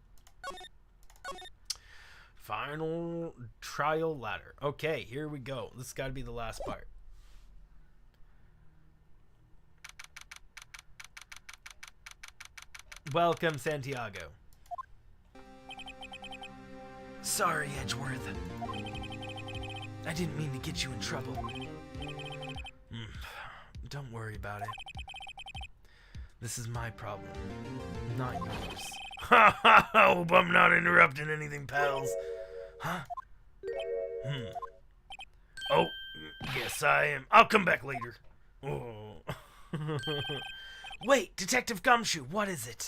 Final trial ladder. Okay, here we go. This has got to be the last part. Welcome, Santiago. Sorry, Edgeworth. I didn't mean to get you in trouble. Don't worry about it. This is my problem, not yours. Ha ha! Hope I'm not interrupting anything, pals. Huh? Oh, yes, I am. I'll come back later. Oh. Wait, Detective Gumshoe, what is it?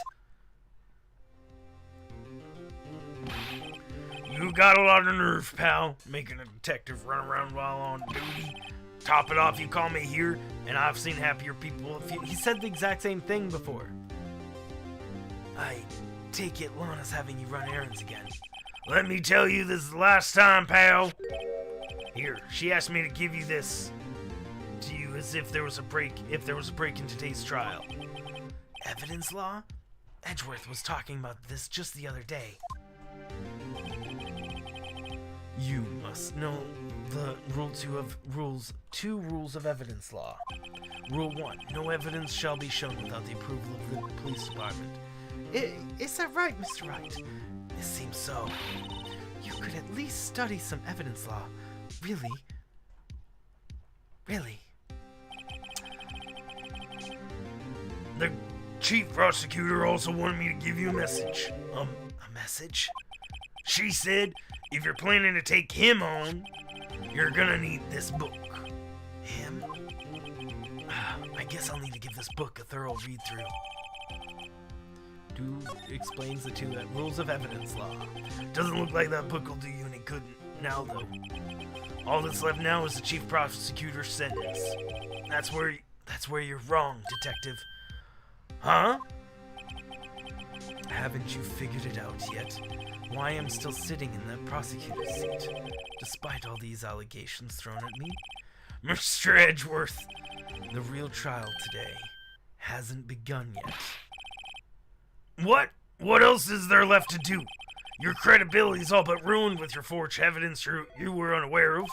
You got a lot of nerve, pal, making a detective run around while on duty. Top it off, you call me here, and I've seen happier people. He said the exact same thing before. I take it Lana's having you run errands again. Let me tell you, this is the last time, pal. Here, she asked me to give you this to you as if there was a break in today's trial. Evidence law? Edgeworth was talking about this just the other day. You must know the two rules of evidence law. Rule 1, no evidence shall be shown without the approval of the police department. Is that right, Mr. Wright? It seems so. You could at least study some evidence law. Really? Really? The chief prosecutor also wanted me to give you a message. A message? She said, if you're planning to take him on, you're gonna need this book. Him? I guess I'll need to give this book a thorough read-through. Explains the two rules of evidence law. Doesn't look like that book will do you any good now, though. All that's left now is the chief prosecutor's sentence. That's where you're wrong, detective. Huh? Haven't you figured it out yet? Why I'm still sitting in that prosecutor's seat, despite all these allegations thrown at me? Mr. Edgeworth, the real trial today hasn't begun yet. What? What else is there left to do? Your credibility's all but ruined with your forged evidence you were unaware of.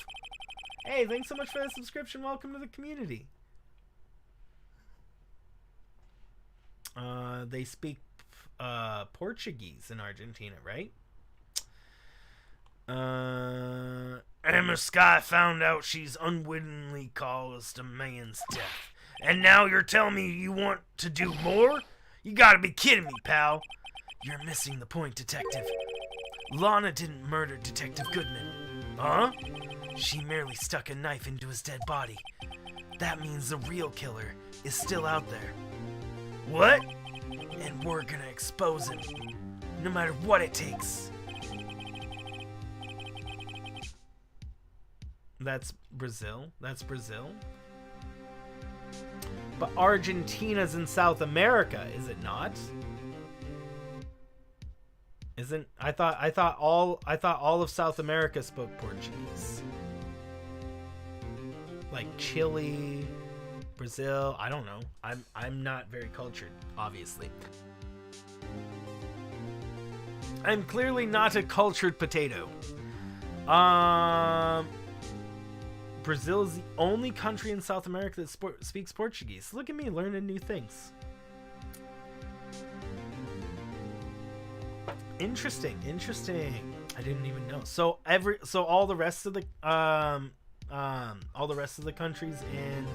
Hey, thanks so much for that subscription. Welcome to the community. They speak Portuguese in Argentina, right? Emma Sky found out she's unwittingly caused a man's death. And now you're telling me you want to do more? You gotta be kidding me, pal. You're missing the point, detective. Lana didn't murder Detective Goodman. Huh? She merely stuck a knife into his dead body. That means the real killer is still out there. What? And we're gonna expose him, no matter what it takes. That's Brazil. That's Brazil. But Argentina's in South America, is it not? Isn't I thought all of South America spoke Portuguese. Like Chile, Brazil, I don't know. I'm not very cultured, obviously. I'm clearly not a cultured potato. Brazil is the only country in South America that speaks Portuguese. Look at me learning new things. Interesting. I didn't even know. So all the rest of the countries in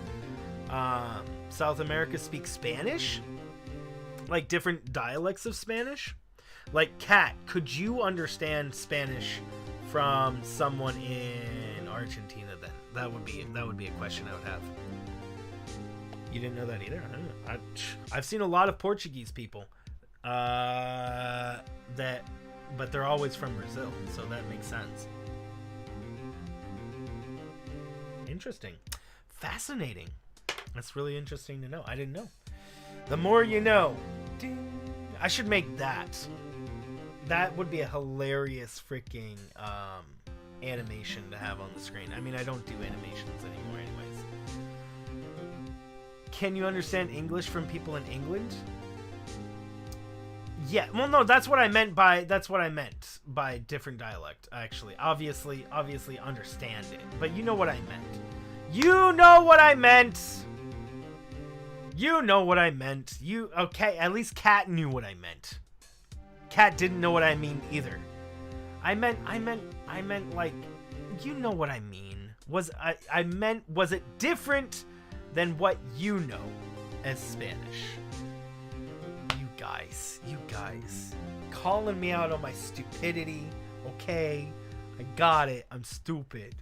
South America speak Spanish? Like different dialects of Spanish? Like, Kat, could you understand Spanish from someone in Argentina then? That would be a question I would have. You didn't know that either? I don't know. I've seen a lot of Portuguese people but they're always from Brazil, so that makes sense. Interesting. Fascinating. That's really interesting to know. I didn't know. The more you know. Ding. I should make that. That would be a hilarious freaking animation to have on the screen. I mean, I don't do animations anymore anyways. Can you understand English from people in England? Yeah, well, no, that's what I meant by different dialect, actually. Obviously understand it. But you know what I meant. You know what I meant! You know what I meant. Okay, at least Kat knew what I meant. Kat didn't know what I mean either. I meant like, you know what I mean. Was it different than what you know as Spanish? You guys, calling me out on my stupidity, okay? I got it. I'm stupid.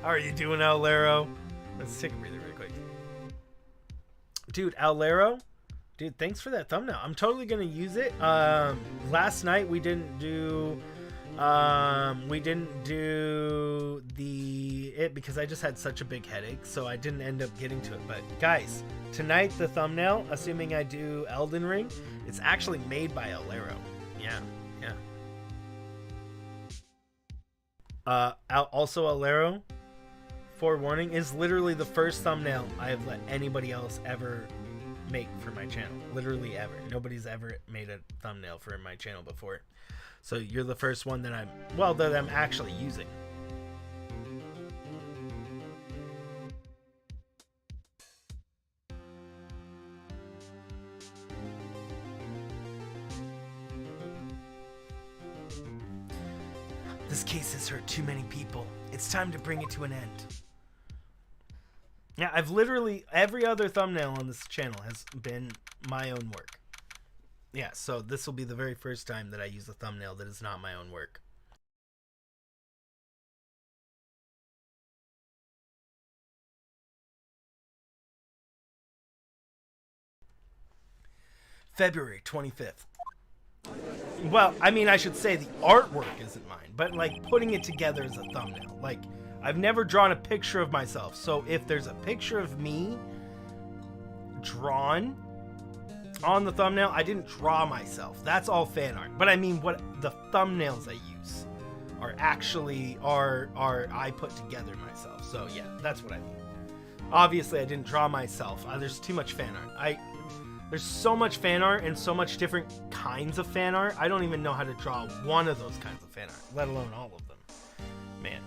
How are you doing, Owlero? Let's take a breather really quick. Dude, Owlero? Dude, thanks for that thumbnail. I'm totally gonna use it. Last night we didn't do it because I just had such a big headache, so I didn't end up getting to it. But guys, tonight the thumbnail, assuming I do Elden Ring, it's actually made by Owlero. Yeah. Also Owlero, forewarning, is literally the first thumbnail I have let anybody else ever make for my channel. Literally ever. Nobody's ever made a thumbnail for my channel before. So you're the first one that I'm actually using. This case has hurt too many people. It's time to bring it to an end. Yeah, I've literally, every other thumbnail on this channel has been my own work. Yeah, so this will be the very first time that I use a thumbnail that is not my own work. February 25th. Well, I mean, I should say the artwork isn't mine, but like putting it together as a thumbnail. Like, I've never drawn a picture of myself, so if there's a picture of me drawn on the thumbnail, I didn't draw myself. That's all fan art. But I mean, what the thumbnails I use are actually I put together myself. So yeah, that's what I mean. Obviously, I didn't draw myself. There's too much fan art. There's so much fan art and so much different kinds of fan art. I don't even know how to draw one of those kinds of fan art, let alone all of them. Man.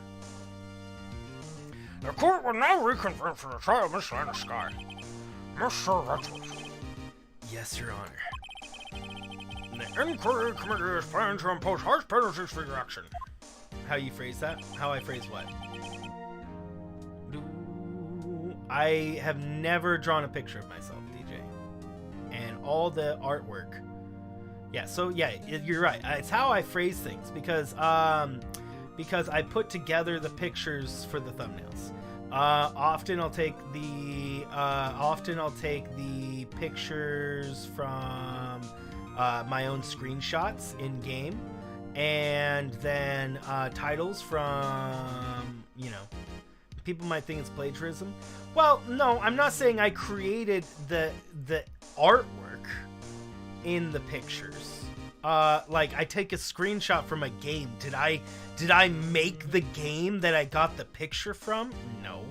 The court will now reconvene for the trial of Miss Lana Sky. Mr. Redwood. Yes, Your Honor. The inquiry committee is planning to impose harsh penalties for your action. How you phrase that? How I phrase what? I have never drawn a picture of myself, DJ. And all the artwork. Yeah, so yeah, you're right. It's how I phrase things because I put together the pictures for the thumbnails. Often I'll take the pictures from my own screenshots in game, and then titles from, you know, people might think it's plagiarism. Well, no, I'm not saying I created the artwork in the pictures. Like, I take a screenshot from a game. Did I make the game that I got the picture from? No.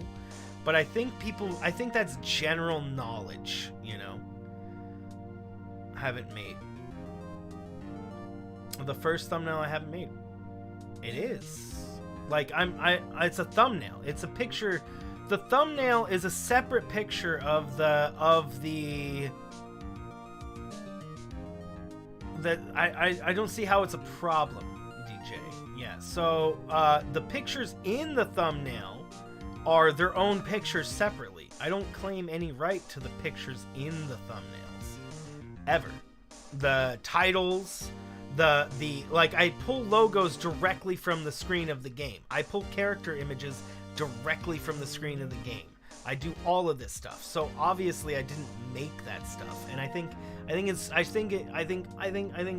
But I think that's general knowledge, you know. Haven't made. The first thumbnail I haven't made. It is. Like, it's a thumbnail. It's a picture. The thumbnail is a separate picture of the that I don't see how it's a problem, DJ. Yeah, so the pictures in the thumbnail are their own pictures separately. I don't claim any right to the pictures in the thumbnails ever. The titles, like, I pull logos directly from the screen of the game. I pull character images directly from the screen of the game. I do all of this stuff. So obviously I didn't make that stuff, and I think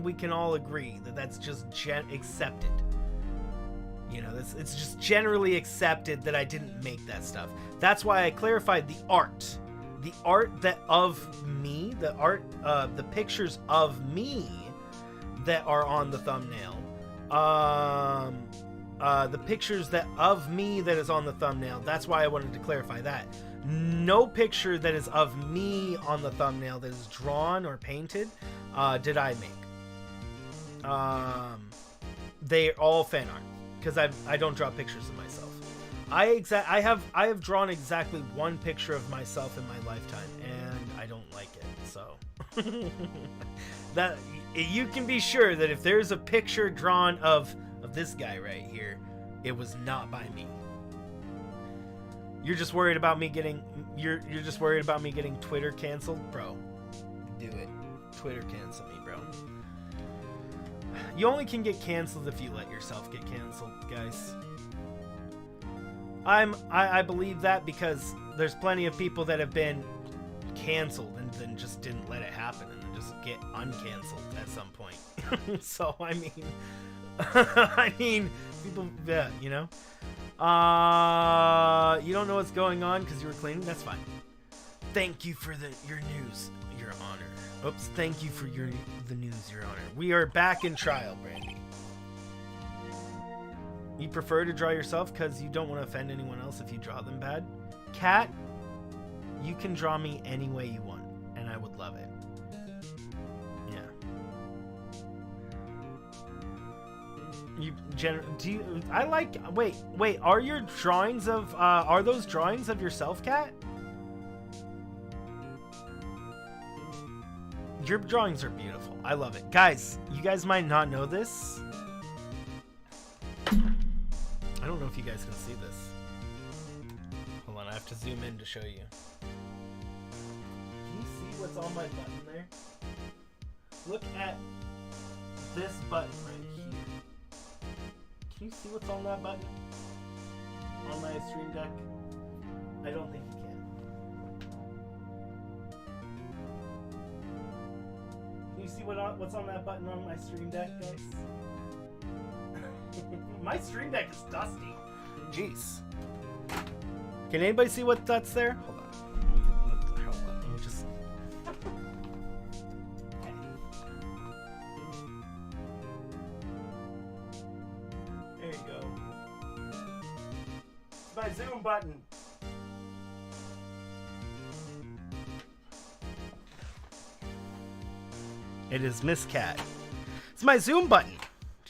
we can all agree that that's just accepted. You know, it's just generally accepted that I didn't make that stuff. That's why I clarified the art. The art that of me, the pictures of me that are on the thumbnail. The pictures that of me that is on the thumbnail. That's why I wanted to clarify that. No picture that is of me on the thumbnail that is drawn or painted did I make. They're all fan art because I don't draw pictures of myself. I have drawn exactly one picture of myself in my lifetime, and I don't like it. So that you can be sure that if there's a picture drawn of this guy right here, it was not by me. You're just worried about me getting you're just worried about me getting Twitter canceled, bro. Do it. Twitter cancel me, bro. You only can get canceled if you let yourself get canceled, guys. I believe that because there's plenty of people that have been canceled and then just didn't let it happen and then just get uncanceled at some point. So I mean, people, yeah, you know. You don't know what's going on because you were cleaning. That's fine. Thank you for your news, Your Honor. Oops. Thank you for the news, Your Honor. We are back in trial, Brandy. You prefer to draw yourself because you don't want to offend anyone else if you draw them bad? Cat, you can draw me any way you want, and I would love it. Yeah. Wait, are your drawings of, are those drawings of yourself, Cat? Your drawings are beautiful. I love it. Guys, you guys might not know this. I don't know if you guys can see this. Hold on, I have to zoom in to show you. Can you see what's on my button there? Look at this button right here. Can you see what's on that button? On my stream deck? I don't think you can. Can you see what's on that button on my stream deck, guys? My stream deck is dusty. Jeez. Can anybody see what that's there? Hold on. Let me just... There you go. It's my zoom button. It is Miss Cat. It's my zoom button. Did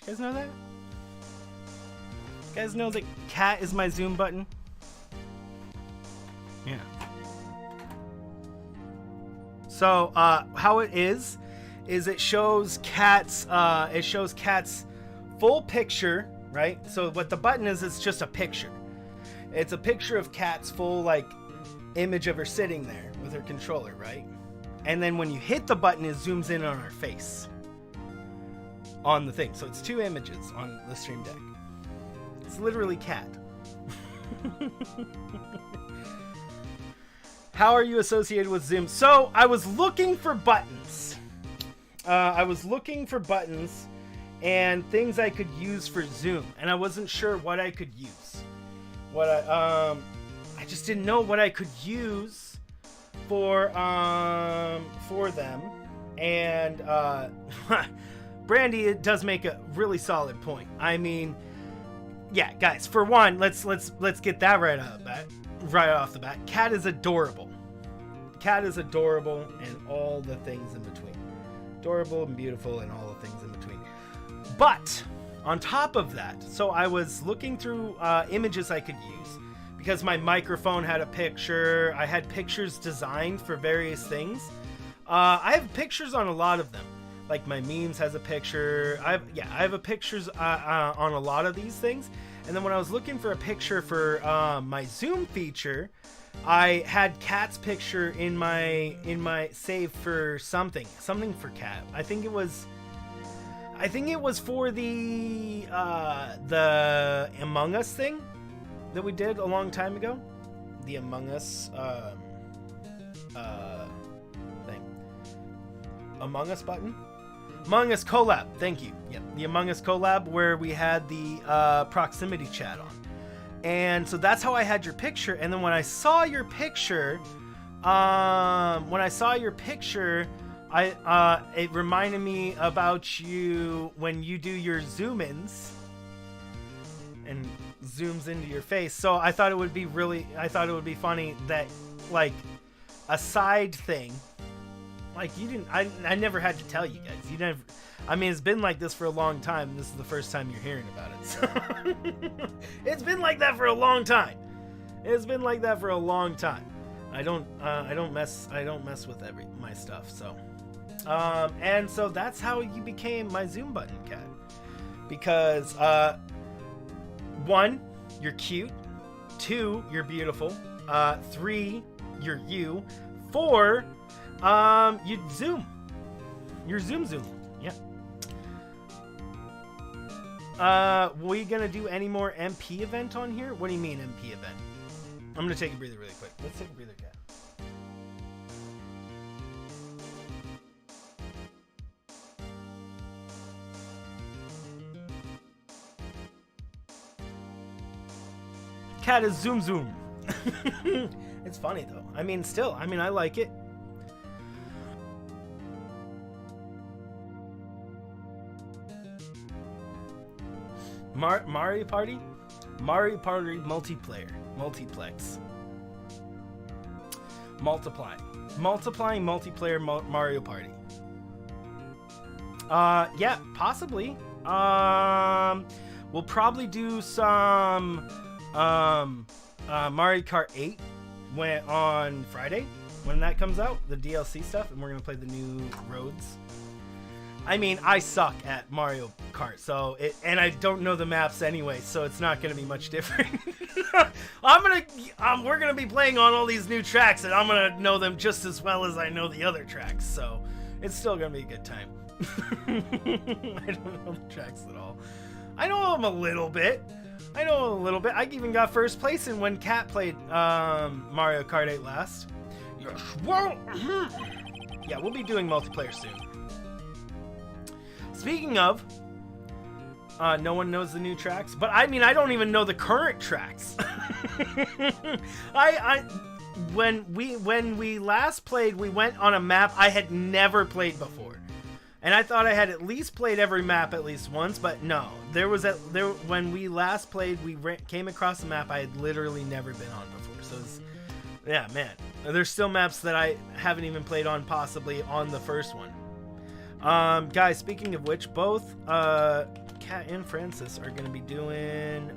you guys know that? You guys know that Cat is my zoom button? Yeah. So, how it is it shows Cat's full picture, right? So what the button is, it's just a picture. It's a picture of Cat's full, like, image of her sitting there with her controller, right? And then when you hit the button, it zooms in on her face on the thing. So it's two images on the stream deck. It's literally Cat. How are you associated with Zoom? So I was looking for buttons. And things I could use for Zoom, and I wasn't sure what I could use. I just didn't know what I could use for them. And Brandy, it does make a really solid point. I mean, yeah, guys, for one, let's get that right off the bat. Cat is adorable. Cat is adorable and all the things in between. Adorable and beautiful and all the things in between. But on top of that, so I was looking through images I could use because my microphone had a picture. I had pictures designed for various things. I have pictures on a lot of them. Like my memes has a picture. I have a pictures on a lot of these things. And then when I was looking for a picture for my Zoom feature, I had Cat's picture in my save for something for Cat. I think it was for the Among Us thing that we did a long time ago. The Among Us thing. Among Us button. Among Us collab. Thank you. Yep, the Among Us collab where we had the proximity chat on. And so that's how I had your picture. And then when I saw your picture, it reminded me about you when you do your zoom-ins and zooms into your face. So I thought it would be funny that, like, a side thing, like, you didn't, I never had to tell you guys. You never, I mean, it's been like this for a long time. And this is the first time you're hearing about it. So it's been like that for a long time. I don't mess with my stuff. So, and so that's how you became my Zoom button cat, because, 1, you're cute. 2, you're beautiful. 3, you're you. 4, you zoom. You're zoom. Yeah. We gonna do any more MP event on here? What do you mean MP event? I'm gonna take a breather really quick. Let's take a breather, cat. Cat is zoom. It's funny though. I mean, I like it. Mario Party multiplayer, multiplex, multiplying multiplayer Mario Party. Yeah, possibly. We'll probably do some Mario Kart 8 on Friday when that comes out, the DLC stuff, and we're gonna play the new roads. I mean, I suck at Mario Kart, and I don't know the maps anyway, so it's not gonna be much different. We're gonna be playing on all these new tracks, and I'm gonna know them just as well as I know the other tracks, so it's still gonna be a good time. I don't know the tracks at all. I know them a little bit. I even got first place in when Kat played Mario Kart 8 last. Yes, well... Yeah, we'll be doing multiplayer soon. Speaking of, no one knows the new tracks, but I mean, I don't even know the current tracks. When we last played, we went on a map I had never played before, and I thought I had at least played every map at least once, but no, when we last played, we came across a map I had literally never been on before. So yeah, man, there's still maps that I haven't even played on, possibly on the first one. Guys, speaking of which, both Kat and Francis are going to be doing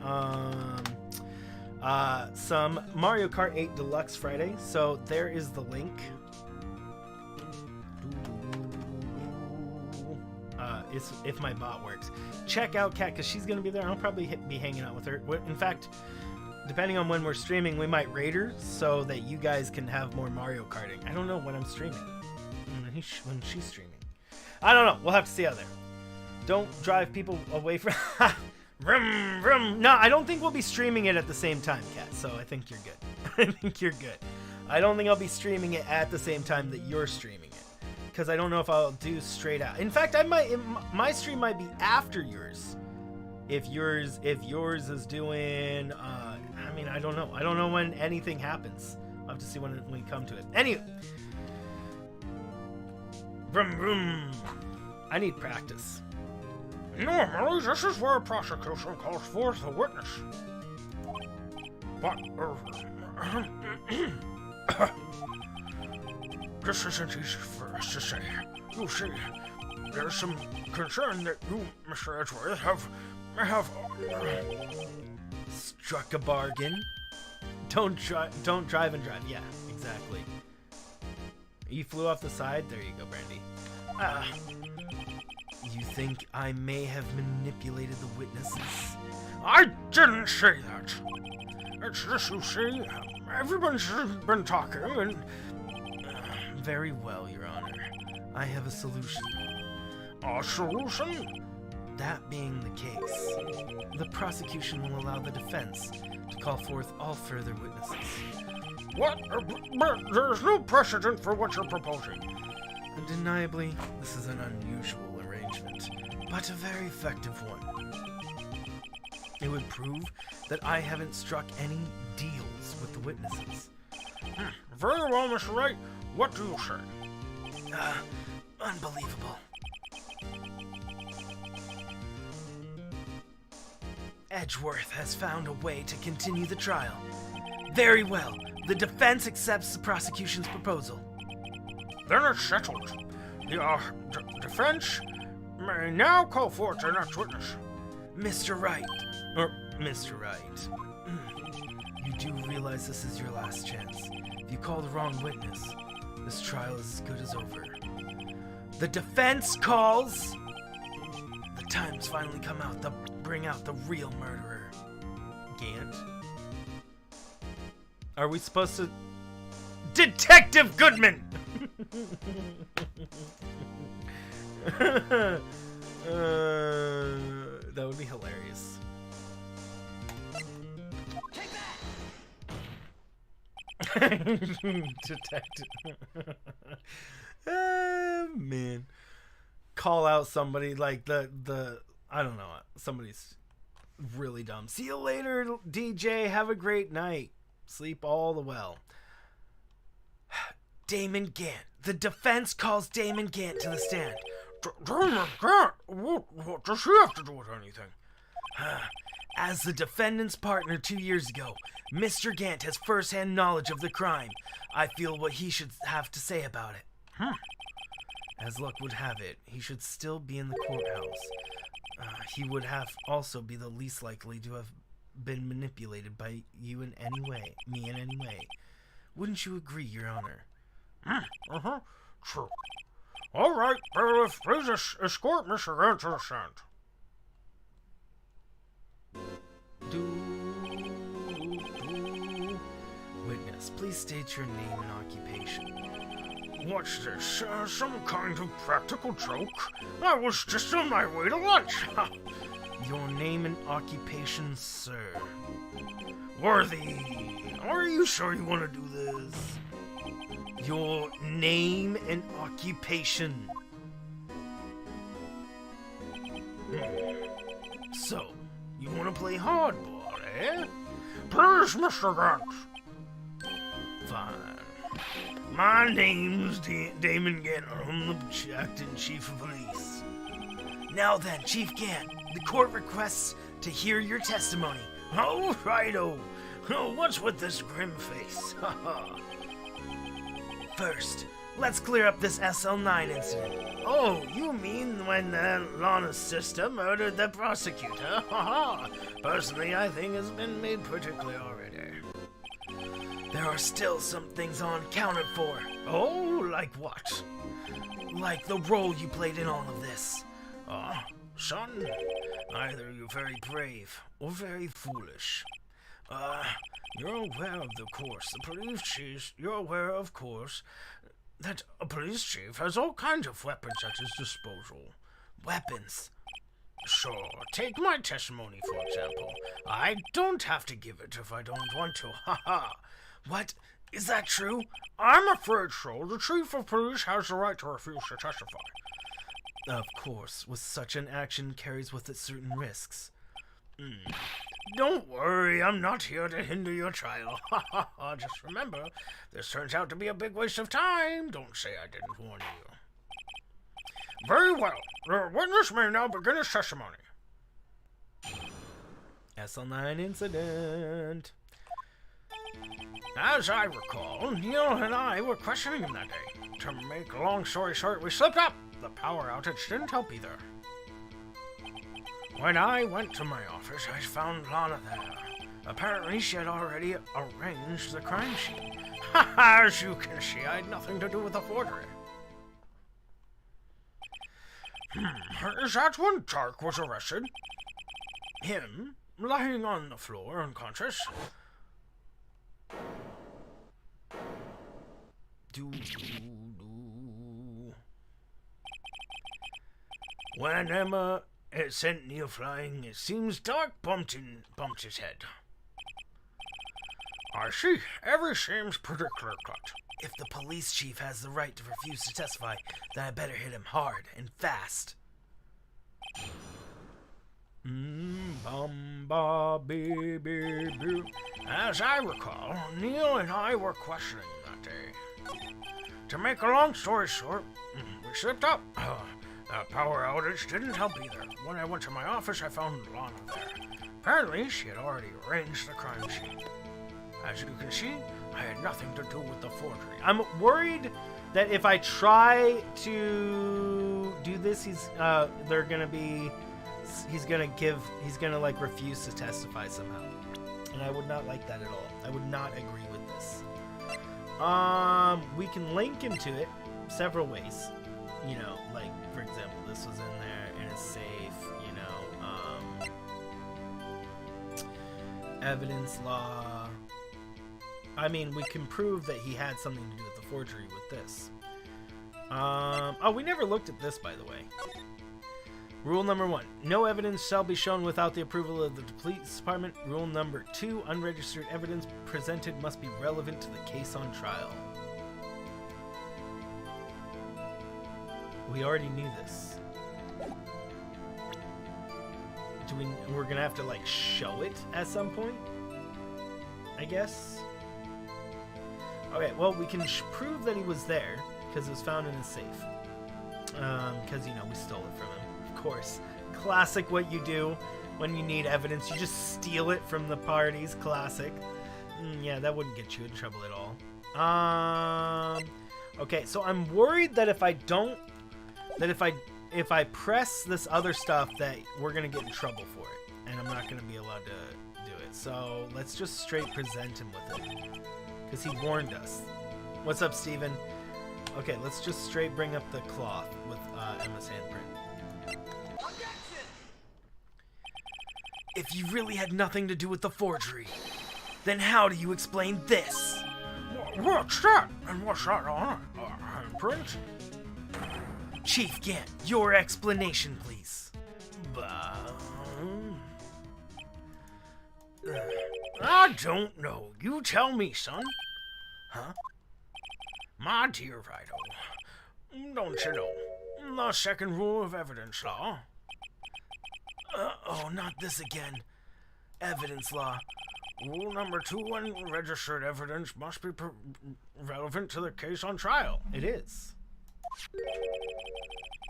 some Mario Kart 8 Deluxe Friday, so there is the link. If my bot works. Check out Kat, because she's going to be there. I'll probably be hanging out with her. In fact, depending on when we're streaming, we might raid her so that you guys can have more Mario Karting. I don't know when I'm streaming. When she's streaming. I don't know. We'll have to see out there. Don't drive people away from... Vroom, vroom. No, I don't think we'll be streaming it at the same time, Kat. So I think you're good. I don't think I'll be streaming it at the same time that you're streaming it, because I don't know if I'll do straight out. In fact, my stream might be after yours. If yours is doing... I mean, I don't know. I don't know when anything happens. I'll have to see when we come to it. Anyway. Vroom, vroom. I need practice. Normally, this is where prosecution calls forth a witness. But, this isn't easy for us to say. You see, there's some concern that you, Mr. Edgeworth, have struck a bargain. Don't drive and drive. Yeah, exactly. You flew off the side? There you go, Brandy. You think I may have manipulated the witnesses? I didn't say that. It's just, you see, everyone's been talking and... Very well, Your Honor. I have a solution. A solution? That being the case, the prosecution will allow the defense to call forth all further witnesses. What? But there's no precedent for what you're proposing. Undeniably, this is an unusual arrangement, but a very effective one. It would prove that I haven't struck any deals with the witnesses. Very well, Mr. Wright. What do you say? Unbelievable. Edgeworth has found a way to continue the trial. Very well. The defense accepts the prosecution's proposal. Then it's settled. The defense may now call forth their next witness. Mr. Wright. Or Mr. Wright. You do realize this is your last chance. If you call the wrong witness, this trial is as good as over. The defense calls... The time's finally come out to bring out the real murderer. Gant? Are we supposed to... Detective Goodman! That would be hilarious. Take that! Detective. Man. Call out somebody like the I don't know, somebody's really dumb. See you later, DJ. Have a great night. Sleep all the well. Damon Gant. The defense calls Damon Gant to the stand. Damon Gant? What does he have to do with anything? As the defendant's partner 2 years ago, Mr. Gant has first-hand knowledge of the crime. I feel what he should have to say about it. As luck would have it, he should still be in the courthouse. He would have also be the least likely to have been manipulated by you in any way, me in any way. Wouldn't you agree, Your Honor? True. All right, bailiff, please escort Mr. Gant to the stand. Witness, please state your name and occupation. What's this? Some kind of practical joke? I was just on my way to lunch. Your name and occupation, sir. Worthy. Are you sure you want to do this? Your name and occupation. So, you want to play hardball, eh? Please, Mr. Gant. Fine. My name's Damon Gant. I'm the acting chief of police. Now then, Chief Gant, the court requests to hear your testimony. Oh, righto. Oh, what's with this grim face? First, let's clear up this SL9 incident. Oh, you mean when Lana's sister murdered the prosecutor? Personally, I think it's been made pretty clear already. There are still some things unaccounted for. Oh, like what? Like the role you played in all of this. Son, either you're very brave or very foolish. You're aware of the course. The police chief, you're aware, of course, that a police chief has all kinds of weapons at his disposal. Weapons? Sure. Take my testimony, for example. I don't have to give it if I don't want to. What? Is that true? I'm afraid so. The chief of police has the right to refuse to testify. Of course, with such an action carries with it certain risks. Don't worry, I'm not here to hinder your trial. Just remember, this turns out to be a big waste of time. Don't say I didn't warn you. Very well. The witness may now begin his testimony. SL9 incident. As I recall, Neil and I were questioning him that day. To make a long story short, we slipped up. The power outage didn't help either. When I went to my office, I found Lana there. Apparently, she had already arranged the crime scene. As you can see, I had nothing to do with the forgery. Is that when Dark was arrested? Him, lying on the floor, unconscious. When Emma sent Neil flying, it seems Dark bumped his head. I see. Everything's pretty clear-cut. If the police chief has the right to refuse to testify, then I better hit him hard and fast. As I recall, Neil and I were questioning that day. To make a long story short, we slipped up. That power outage didn't help either. When I went to my office, I found Lana there. Apparently, she had already arranged the crime scene. As you can see, I had nothing to do with the forgery. I'm worried that if I try to do this, he's gonna like refuse to testify somehow. And I would not like that at all. I would not agree with this. We can link him to it several ways. You know, like, for example, this was in there and it's safe, you know, evidence law. I mean, we can prove that he had something to do with the forgery with this. Oh, we never looked at this, by the way. Rule number 1. No evidence shall be shown without the approval of the police department. Rule number 2. Unregistered evidence presented must be relevant to the case on trial. We already knew this. We're gonna have to, like, show it at some point? I guess? Okay, well, we can prove that he was there, because it was found in his safe. Because, you know, we stole it from him. Of course. Classic what you do when you need evidence. You just steal it from the parties. Classic. Yeah, that wouldn't get you in trouble at all. Okay, so I'm worried that if I don't... That if I press this other stuff, that we're going to get in trouble for it. And I'm not going to be allowed to do it. So let's just straight present him with it. Because he warned us. What's up, Steven? Okay, let's just straight bring up the cloth with Emma's handprint. If you really had nothing to do with the forgery, then how do you explain this? What's that? And what's that on it? Handprint? Chief Gant, your explanation, please. I don't know. You tell me, son. Huh? My dear Rido, don't you know the second rule of evidence law? Oh, not this again. Evidence law. Rule number 2, unregistered evidence must be relevant to the case on trial. It is.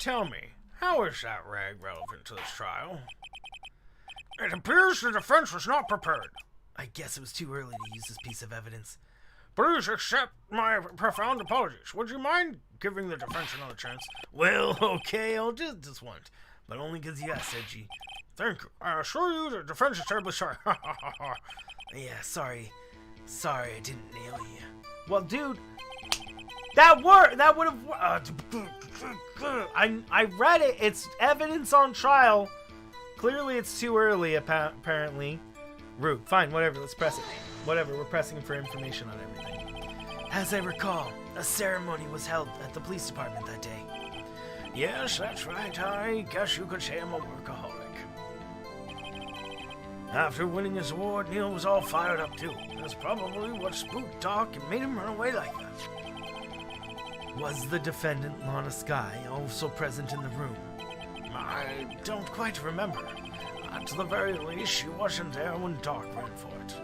Tell me, how is that rag relevant to this trial? It appears the defense was not prepared. I guess it was too early to use this piece of evidence. Please accept my profound apologies. Would you mind giving the defense another chance? Well, okay, I'll do this once. But only because you asked, Edgy. Thank you. I assure you the defense is terribly sorry. Yeah, sorry. Sorry, I didn't nail you. Well, dude, that worked. That would have worked. I read it. It's evidence on trial. Clearly, it's too early, apparently. Rude. Fine, whatever. Let's press it. Whatever, we're pressing for information on everything. As I recall, a ceremony was held at the police department that day. Yes, that's right. I guess you could say I'm a workaholic. After winning his award, Neil was all fired up too. That's probably what spooked Doc and made him run away like that. Was the defendant, Lana Skye, also present in the room? I don't quite remember. At the very least, she wasn't there when Doc ran for it.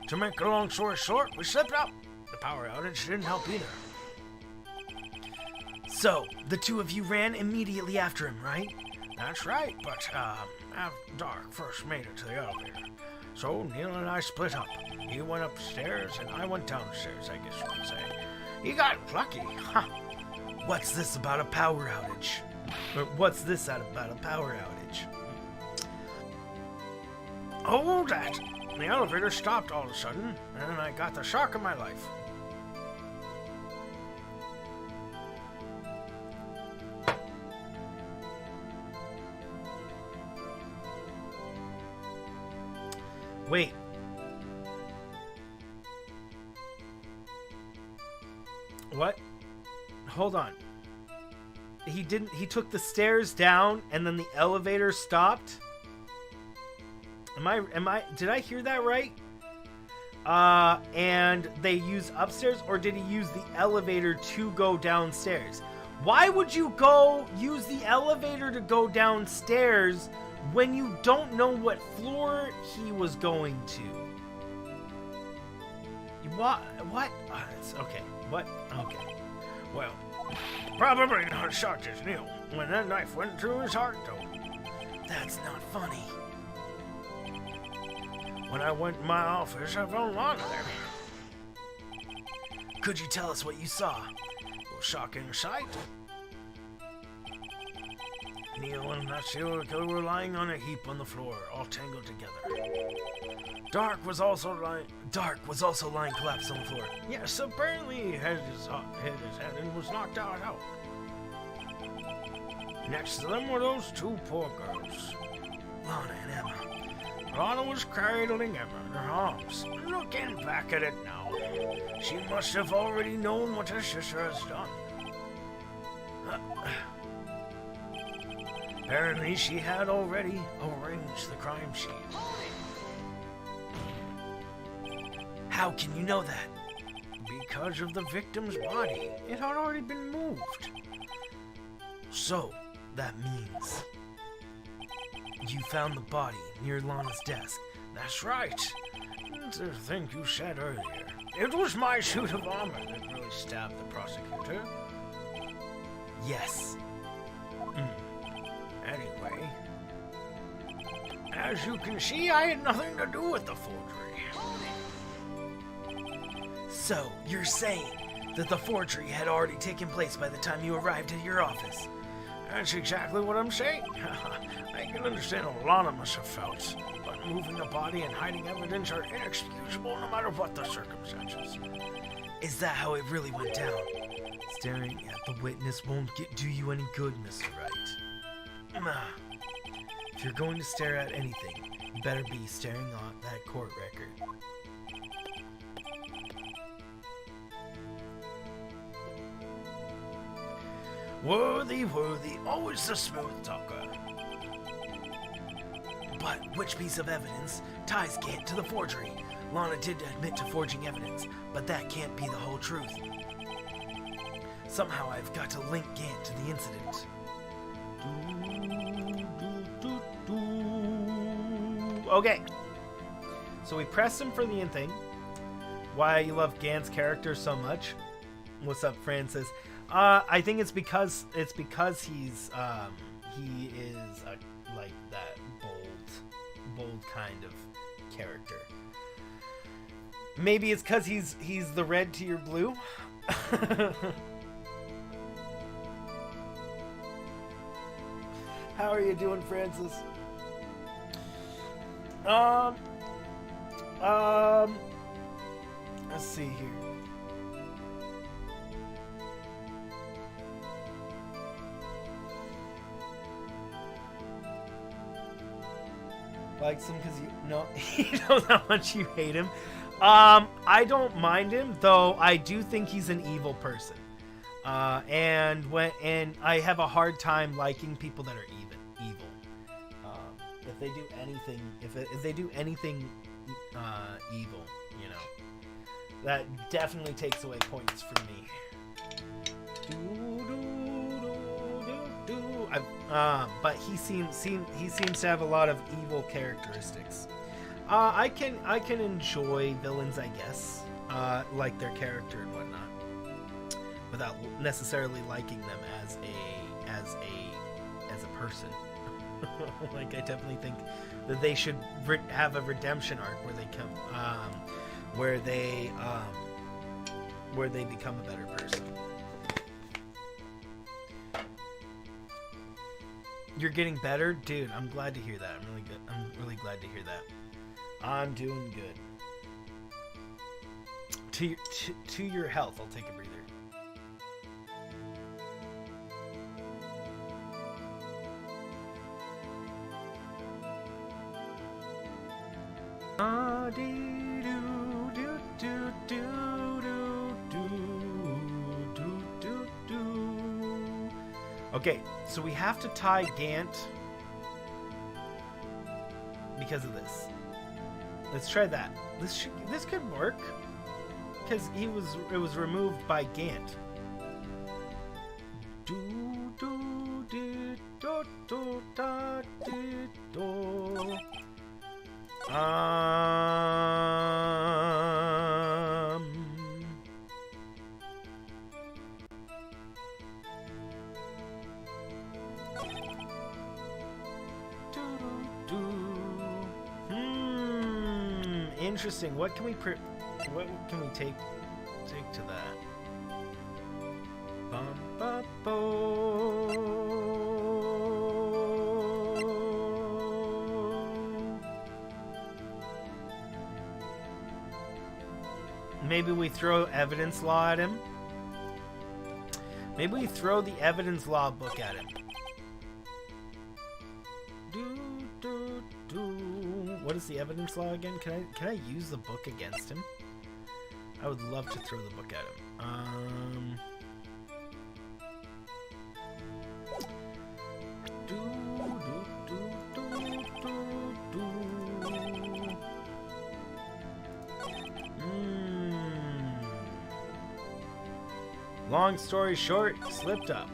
To make a long story short, we slipped up. The power outage didn't help either. So, the two of you ran immediately after him, right? That's right, but Doc first made it to the elevator. So Neil and I split up. He went upstairs and I went downstairs, I guess you could say. He got lucky. Huh. What's this about a power outage? Or what's this about a power outage? Oh, that. The elevator stopped all of a sudden, and I got the shock of my life. Wait. What? Hold on. He took the stairs down and then the elevator stopped? Did I hear that right? And they used upstairs, or did he use the elevator to go downstairs? Why would you go use the elevator to go downstairs when you don't know what floor he was going to? What? It's okay. What? Okay. Well, probably not shocked as Neil when that knife went through his heart, though. That's not funny. When I went in my office, I found Lana there. Could you tell us what you saw? A shocking sight. Neil and that serial killer were lying on a heap on the floor, all tangled together. Dark was also lying collapsed on the floor. Yes, apparently he hit his head and was knocked out. Next to them were those two poor girls, Lana and Emma. Lana was cradling Emma in her arms. Looking back at it now, she must have already known what her sister has done. Apparently, she had already arranged the crime scene. How can you know that? Because of the victim's body. It had already been moved. So, that means you found the body near Lana's desk. That's right. To think you said earlier. It was my suit of armor that really stabbed the prosecutor. Yes. Anyway, as you can see, I had nothing to do with the forgery. So, you're saying that the forgery had already taken place by the time you arrived at your office? That's exactly what I'm saying. I can understand how Lana must have felt, but moving a body and hiding evidence are inexcusable no matter what the circumstances. Is that how it really went down? Staring at the witness won't do you any good, Mr. Wright. If you're going to stare at anything, you better be staring at that court record. Worthy, always the smooth talker. But which piece of evidence ties Gant to the forgery? Lana did admit to forging evidence, but that can't be the whole truth. Somehow I've got to link Gant to the incident. Okay. So we pressed him for the in thing. Why you love Gant's character so much? What's up, Francis? I think it's because he's he is like that bold kind of character. Maybe it's because he's the red to your blue. How are you doing, Francis? Let's see here. Likes him because you know how much you hate him. I don't mind him, though. I do think he's an evil person, and I have a hard time liking people that are evil. If they do anything, if they do anything evil, you know, that definitely takes away points from me. But he seems to have a lot of evil characteristics. I can enjoy villains, I guess, like their character and whatnot, without necessarily liking them as a person. Like, I definitely think that they should have a redemption arc where they come, where they become a better person. You're getting better, dude. I'm glad to hear that. I'm really good. I'm really glad to hear that. I'm doing good. To your health, I'll take a breather. Okay, so we have to tie Gant because of this. Let's try that. This could work because it was removed by Gant. Do do do do do da do do. Interesting. What can we take to that? Bum, ba, bo. Maybe we throw evidence law at him. Maybe we throw the evidence law book at him. What is the evidence law again? Can I use the book against him? I would love to throw the book at him. Long story short, slipped up.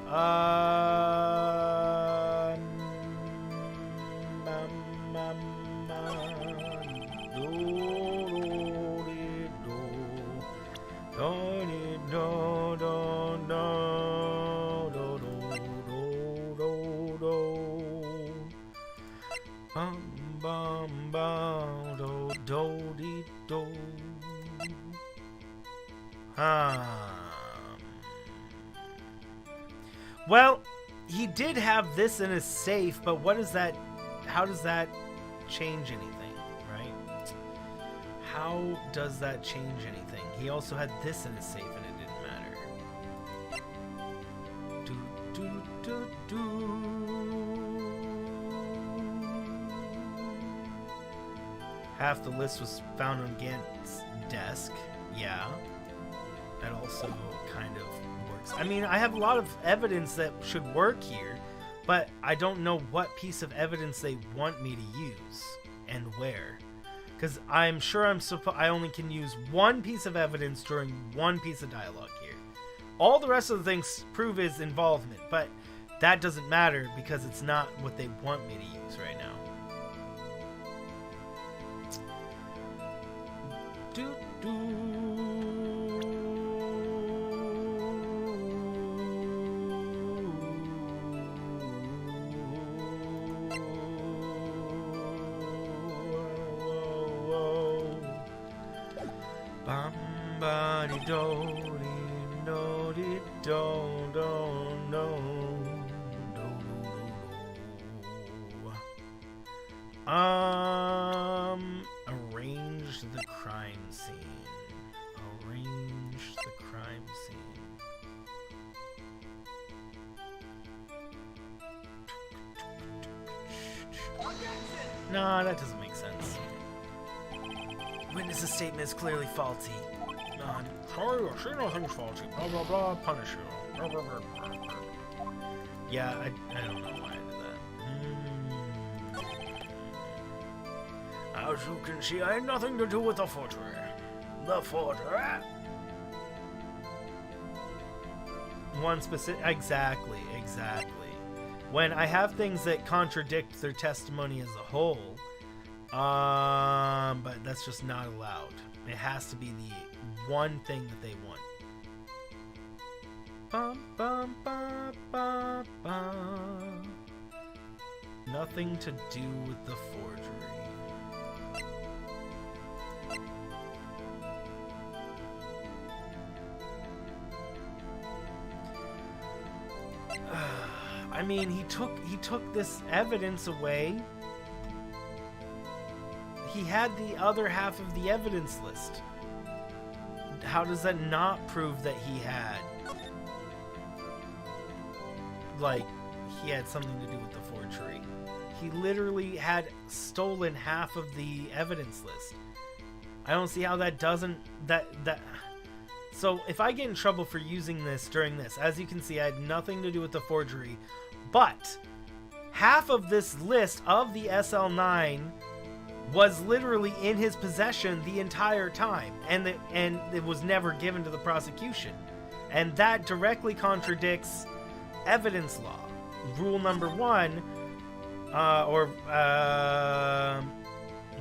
Well, he did have this in his safe, but what is that? How does that change anything, right? How does that change anything? He also had this in his safe and it didn't matter. Half the list was found on Gant's desk. Yeah. That also kind of works. I mean, I have a lot of evidence that should work here, but I don't know what piece of evidence they want me to use and where. Because I'm sure I only can use one piece of evidence during one piece of dialogue here. All the rest of the things prove his involvement, but that doesn't matter because it's not what they want me to use right now. Arrange the crime scene. Arrange the crime scene. Nah, that doesn't make sense. Witness's statement is clearly faulty. Sorry, I see nothing's faulty. Blah, blah, blah, punish you. Blah, blah, blah, blah, blah. Yeah, I don't know why I did that. As you can see, I had nothing to do with the forgery. The forgery? One specific... Exactly. When I have things that contradict their testimony as a whole, but that's just not allowed. It has to be the one thing that they want. Bum, bum, ba, ba, ba. Nothing to do with the forgery. I mean, he took this evidence away. He had the other half of the evidence list. How does that not prove that he had, like, he had something to do with the forgery? He literally had stolen half of the evidence list. I don't see how that doesn't, So if I get in trouble for using this during this, as you can see, I had nothing to do with the forgery, but half of this list of the SL9 was literally in his possession the entire time, and it was never given to the prosecution. And that directly contradicts evidence law. Rule number 1,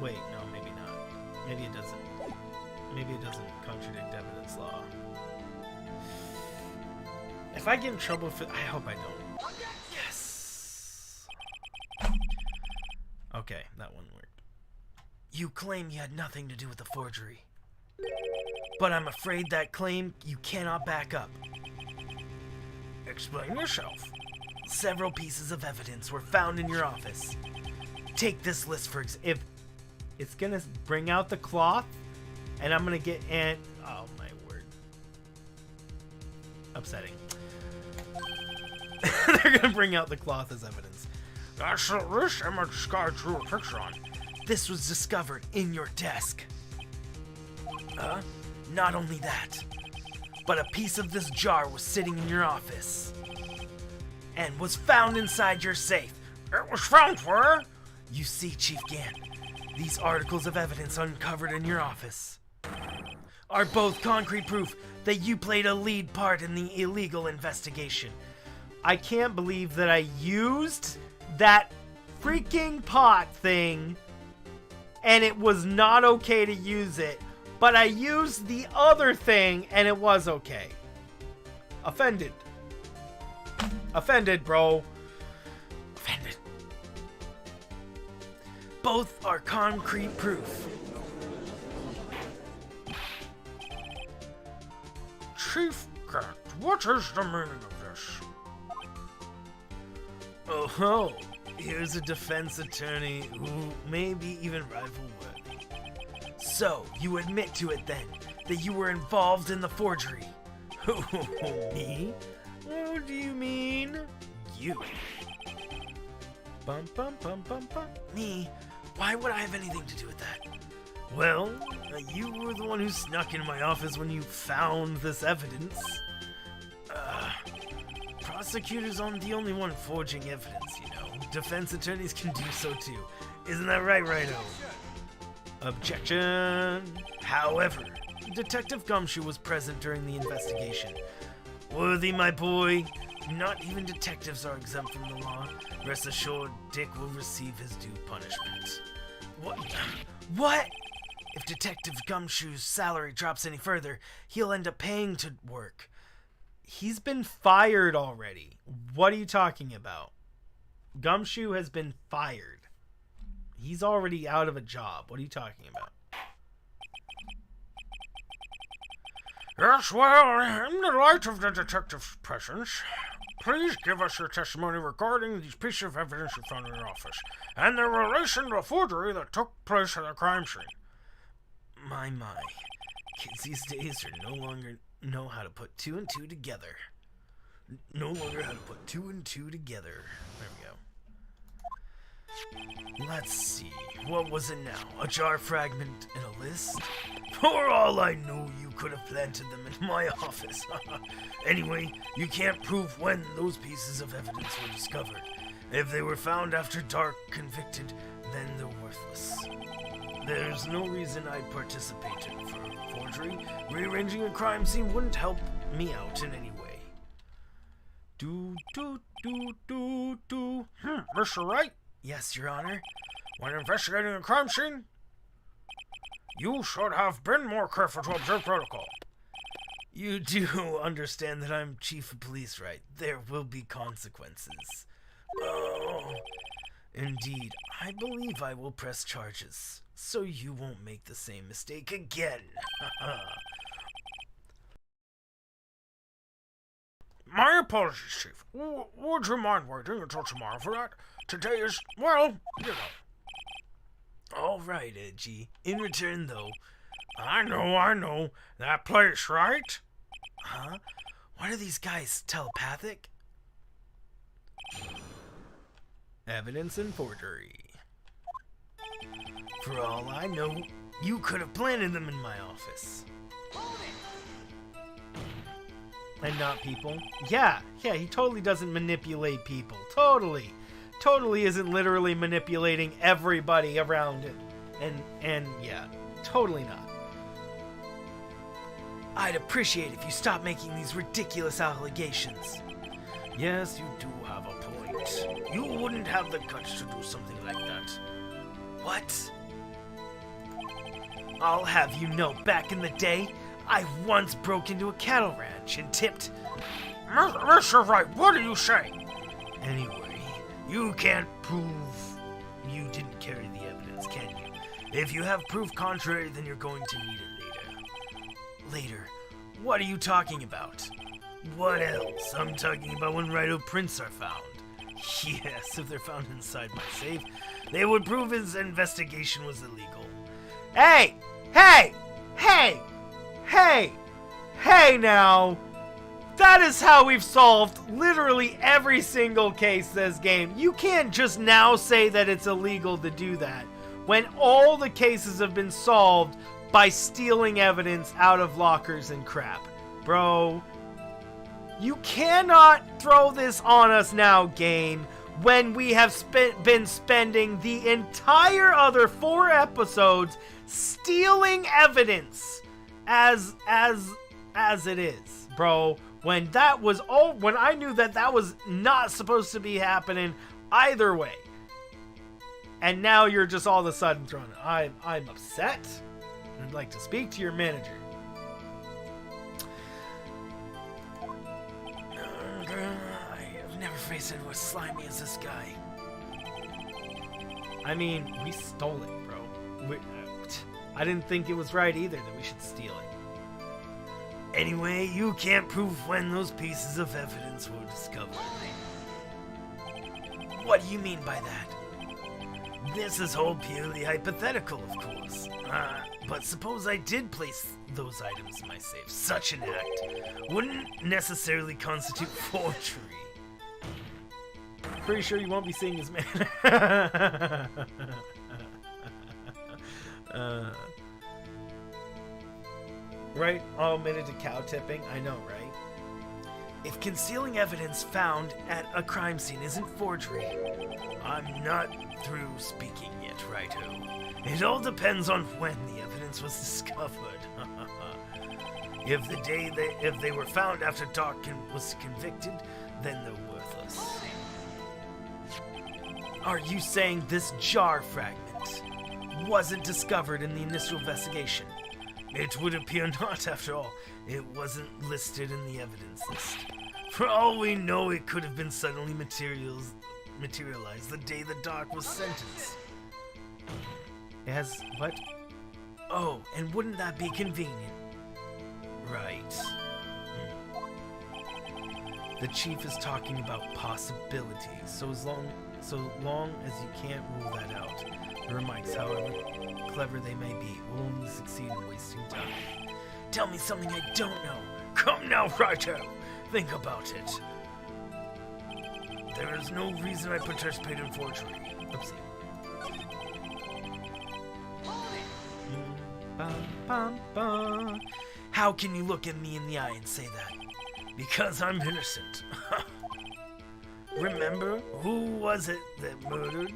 wait, no, maybe not. Maybe it doesn't. Maybe it doesn't contradict evidence law. If I get in trouble for... I hope I don't. Yes! Okay, that one worked. You claim you had nothing to do with the forgery. But I'm afraid that claim you cannot back up. Explain yourself. Several pieces of evidence were found in your office. Take this list for example. If it's gonna bring out the cloth, and I'm gonna get and oh my word, upsetting. They're gonna bring out the cloth as evidence. That's the list Emma Sky drew a picture on. This was discovered in your desk. Not only that, but a piece of this jar was sitting in your office and was found inside your safe. It was found where? You see, Chief Gann, these articles of evidence uncovered in your office are both concrete proof that you played a lead part in the illegal investigation. I can't believe that I used that freaking pot thing and it was not okay to use it, but I used the other thing and it was okay. Offended. Offended, bro. Offended. Both are concrete proof. Chief Cat, what is the meaning of this? Oh, here's a defense attorney who may be even rival-worthy. So, you admit to it then, that you were involved in the forgery. Me? What do you mean? You. Bum bum bum bum bum. Me? Why would I have anything to do with that? Well, you were the one who snuck into my office when you found this evidence. Prosecutors aren't the only one forging evidence, you know. Defense attorneys can do so too. Isn't that right, Righto? Objection! However, Detective Gumshoe was present during the investigation. Worthy, my boy. Not even detectives are exempt from the law. Rest assured, Dick will receive his due punishment. What? What? If Detective Gumshoe's salary drops any further, he'll end up paying to work. He's been fired already. What are you talking about? Gumshoe has been fired. He's already out of a job. What are you talking about? Yes, well, in the light of the detective's presence, please give us your testimony regarding these pieces of evidence you found in your office and their relation to the forgery that took place at the crime scene. My. Kids these days are no longer know how to put two and two together. No longer how to put two and two together. There we go. Let's see. What was it now? A jar fragment and a list? For all I know, you could have planted them in my office. Anyway, you can't prove when those pieces of evidence were discovered. If they were found after dark, convicted, then they're worthless. There's no reason I'd participate in for forgery. Rearranging a crime scene wouldn't help me out in any way. Mr. Wright? Yes, Your Honor? When investigating a crime scene, you should have been more careful to observe protocol. You do understand that I'm Chief of Police, right? There will be consequences. Oh, indeed. I believe I will press charges, so you won't make the same mistake again. My apologies, Chief. Would you mind waiting until tomorrow for that? Today is, well, you know. All right, Edgy. In return, though... I know. That place, right? Huh? What are these guys, telepathic? Evidence and forgery. For all I know, you could have planted them in my office. And not people. Yeah, he totally doesn't manipulate people. Totally isn't literally manipulating everybody around him. And yeah, totally not. I'd appreciate if you stopped making these ridiculous allegations. Yes, you do have a point. You wouldn't have the guts to do something like that. What? I'll have you know, back in the day, I once broke into a cattle ranch and tipped... Mr. Wright, what are you saying? Anyway, you can't prove you didn't carry the evidence, can you? If you have proof contrary, then you're going to need it later. Later? What are you talking about? What else? I'm talking about when Rhino prints are found. Yes, if they're found inside my safe, they would prove his investigation was illegal. Hey! Hey! Hey! Hey! Hey now! That is how we've solved literally every single case this game. You can't just now say that it's illegal to do that when all the cases have been solved by stealing evidence out of lockers and crap. Bro, you cannot throw this on us now, game, when we have been spending the entire other 4 episodes stealing evidence as it is, bro. When that was all, when I knew that that was not supposed to be happening either way, and now you're just all of a sudden throwing it. I'm upset. I'd like to speak to your manager. I've never faced anyone as slimy as this guy. I mean, we stole it, bro. I didn't think it was right either that we should steal it. Anyway, you can't prove when those pieces of evidence were discovered. What do you mean by that? This is all purely hypothetical, of course. But suppose I did place those items in my safe. Such an act wouldn't necessarily constitute forgery. Pretty sure you won't be seeing his man. Right? All admitted to cow tipping? I know, right? If concealing evidence found at a crime scene isn't forgery, I'm not through speaking yet, righto. It all depends on when the evidence was discovered. If they were found after Doc was convicted, then they're worthless. Are you saying this jar fragment wasn't discovered in the initial investigation? It would appear not, after all. It wasn't listed in the evidence list. For all we know, it could have been suddenly materialized the day the Doc was sentenced. As what? Oh, and wouldn't that be convenient? Right. The chief is talking about possibilities, so long as you can't rule that out. Your remarks, however clever they may be, will only succeed in wasting time. Tell me something I don't know. Come now, Righto. Think about it. There is no reason I participate in forgery. Oopsie. How can you look at me in the eye and say that? Because I'm innocent. Remember, who was it that murdered?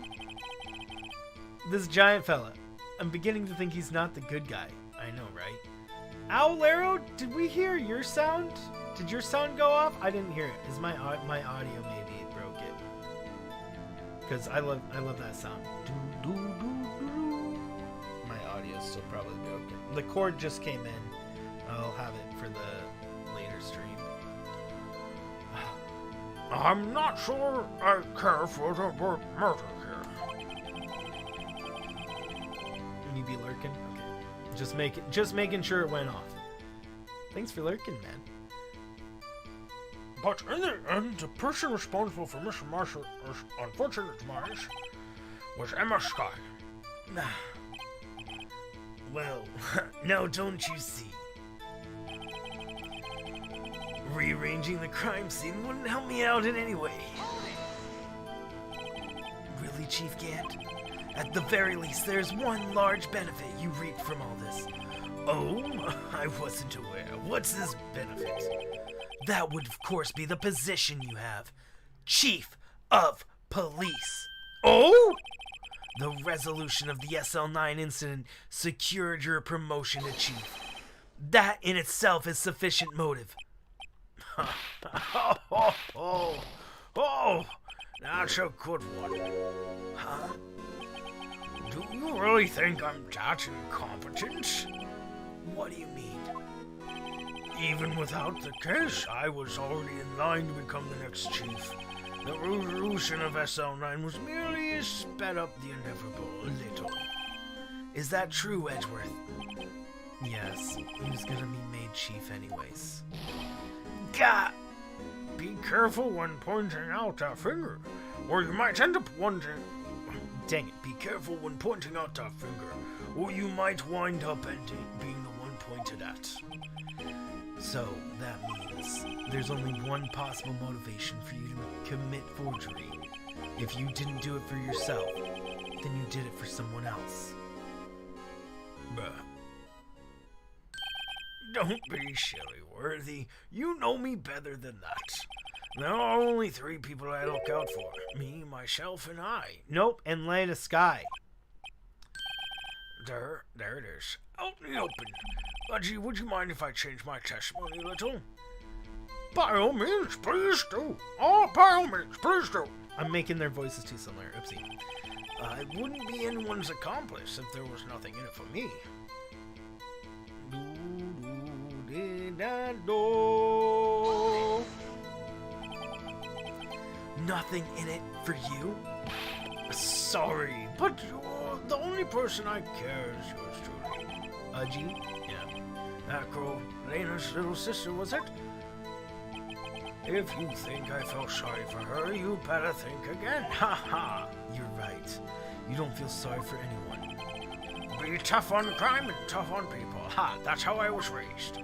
This giant fella. I'm beginning to think he's not the good guy. I know, right? Owlero, did we hear your sound? Did your sound go off? I didn't hear it. Is my audio maybe broke it? Because I love that sound. My audio's still probably broken. The cord just came in. I'll have it for the later stream. I'm not sure I care for the word murder here. You be lurking? Okay. Just making sure it went off. Thanks for lurking, man. But in the end, the person responsible for Mr. Marshall's unfortunate demise was Emma Sky. Well, now don't you see? Rearranging the crime scene wouldn't help me out in any way. Really, Chief Gant? At the very least, there's one large benefit you reap from all this. Oh, I wasn't aware. What's this benefit? That would, of course, be the position you have. Chief of Police. Oh? The resolution of the SL9 incident secured your promotion to Chief. That in itself is sufficient motive. Oh, that's a good one. Huh? Do you really think I'm that incompetent? What do you mean? Even without the case, I was already in line to become the next chief. The resolution of SL9 was merely a sped up the inevitable a little. Is that true, Edgeworth? Yes, he was gonna be made chief anyways. Gah! Be careful when pointing out that finger, or you might end up wondering... Dang it. Be careful when pointing out that finger, or you might wind up being the one pointed at. So, that means there's only one possible motivation for you to commit forgery. If you didn't do it for yourself, then you did it for someone else. Bruh. Don't be silly, Worthy. You know me better than that. There are only 3 people I look out for. Me, myself, and I. Nope, and Leda Sky. There it is. Out in the open. Budgie, would you mind if I change my testimony a little? By all means, please do. Oh, by all means, please do. I'm making their voices too similar. Oopsie. I wouldn't be anyone's accomplice if there was nothing in it for me. Nothing in it for you? Sorry, but you're the only person I care is yours truly. Udgy? Yeah. That girl, Lena's little sister, was it? If you think I felt sorry for her, you better think again. Ha ha! You're right. You don't feel sorry for anyone. Be tough on crime and tough on people. Ha! That's how I was raised.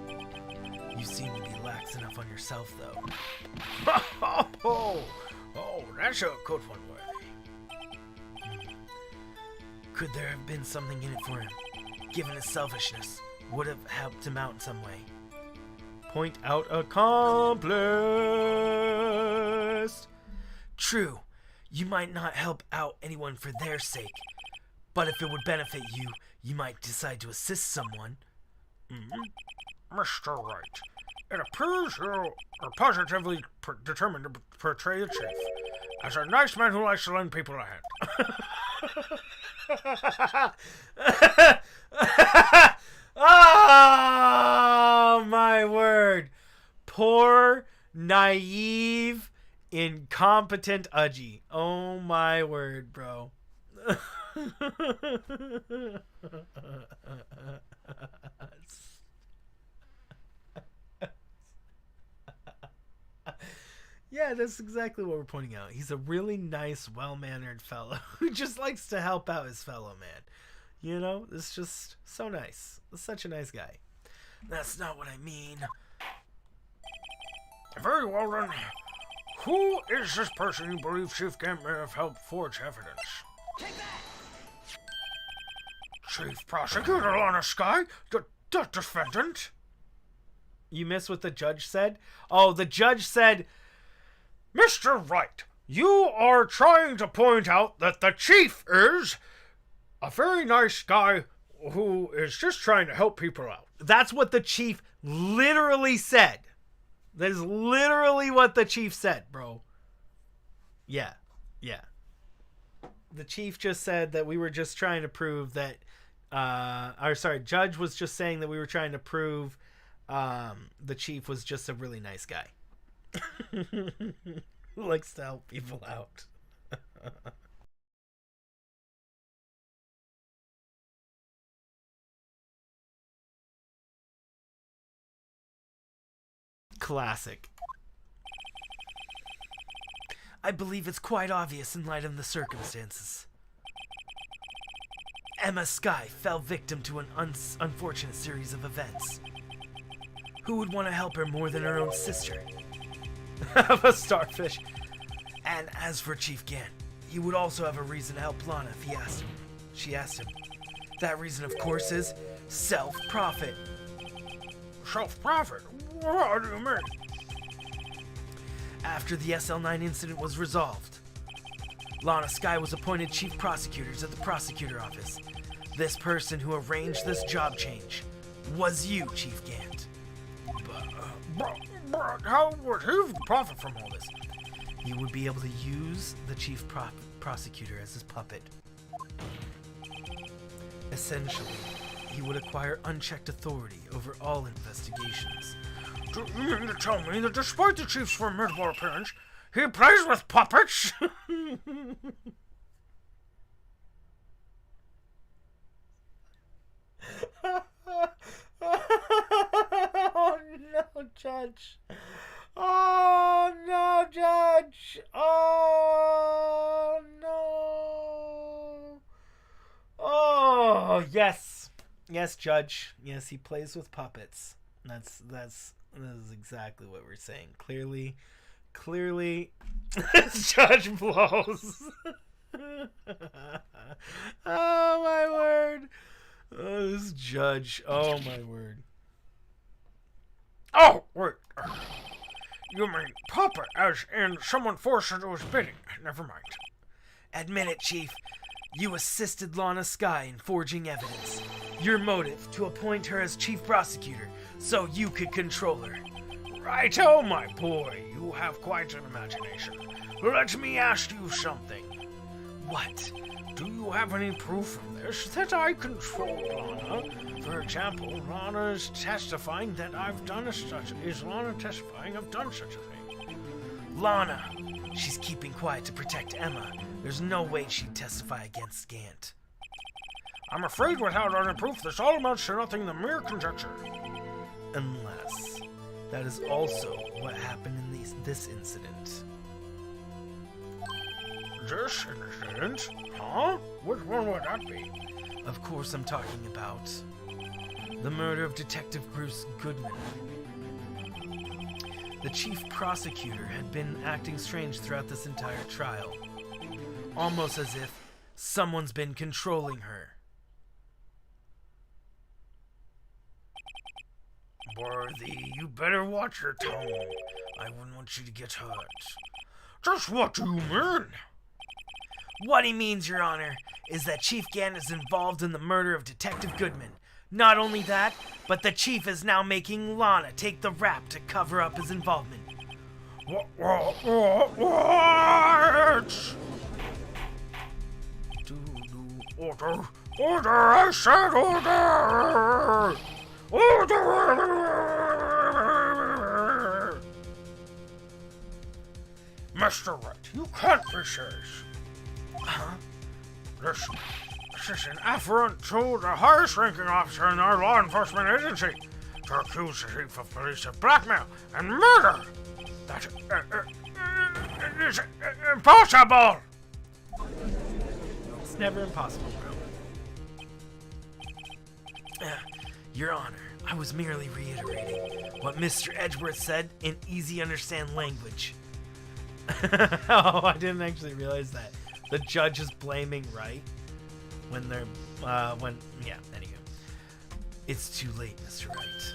You seem to be lax enough on yourself, though. Oh, that's a good one, Worthy. Could there have been something in it for him? Given his selfishness, would have helped him out in some way. Point out accomplished. True, you might not help out anyone for their sake, but if it would benefit you, you might decide to assist someone. Mr. Wright, it appears you are positively determined to portray the chief as a nice man who likes to lend people a hand. Oh, my word. Poor, naive, incompetent Udgy. Oh, my word, bro. Yeah, that's exactly what we're pointing out. He's a really nice, well-mannered fellow who just likes to help out his fellow man. You know, it's just so nice. Such a nice guy. That's not what I mean. Very well then. Who is this person you believe Chief Gant may have helped forge evidence? Take that! Chief Prosecutor Lana Sky? The defendant? You missed what the judge said? Oh, the judge said... Mr. Wright, you are trying to point out that the chief is a very nice guy who is just trying to help people out. That's what the chief literally said. That is literally what the chief said, bro. Yeah. The chief just said that we were just trying to prove that... judge was just saying that we were trying to prove the chief was just a really nice guy. Who likes to help people out. Classic. I believe it's quite obvious in light of the circumstances. Emma Sky fell victim to an unfortunate series of events. Who would want to help her more than her own sister? A starfish. And as for Chief Gant, he would also have a reason to help Lana if she asked him. That reason, of course, is self-profit. Self-profit? What do you mean? After the SL9 incident was resolved, Lana Sky was appointed chief prosecutors at the prosecutor office. This person who arranged this job change was you, Chief Gant. how would he profit from all this? He would be able to use the chief prosecutor as his puppet. Essentially, he would acquire unchecked authority over all investigations. Do you mean to tell me that despite the chief's formidable appearance, he plays with puppets? Oh no, Judge. Oh no, Judge. Oh no. Oh, yes. Yes, Judge. Yes, he plays with puppets. That is exactly what we're saying. Clearly, this Judge blows. Oh my word. Oh, this Judge. Oh my word. Oh, wait. You mean puppet, as in someone forced into his bidding. Never mind. Admit it, Chief. You assisted Lana Skye in forging evidence. Your motive, to appoint her as chief prosecutor, so you could control her. Righto, my boy. You have quite an imagination. Let me ask you something. What? Do you have any proof of this, that I controlled Lana? For example, Lana is testifying that I've done such. Is Lana testifying I've done such a thing? Lana. She's keeping quiet to protect Emma. There's no way she'd testify against Gant. I'm afraid without any proof, this all amounts to nothing than mere conjecture. Unless that is also what happened in this incident. This incident? Huh? Which one would that be? Of course I'm talking about the murder of Detective Bruce Goodman. The chief prosecutor had been acting strange throughout this entire trial. Almost as if someone's been controlling her. Worthy, you better watch your tone. I wouldn't want you to get hurt. Just what do you mean? What he means, Your Honor, is that Chief Gant is involved in the murder of Detective Goodman. Not only that, but the Chief is now making Lana take the rap to cover up his involvement. What? Order! Order! I said order! Order! Mr. Wright, you can't be serious. Huh? This is an affront to the highest-ranking officer in our law enforcement agency to accuse the chief of police of blackmail and murder. That is impossible. It's never impossible, bro. Your Honor, I was merely reiterating what Mr. Edgeworth said in easy-understand language. Oh, I didn't actually realize that. The judge is blaming Wright when they're, yeah, anyway. It's too late, Mr. Wright.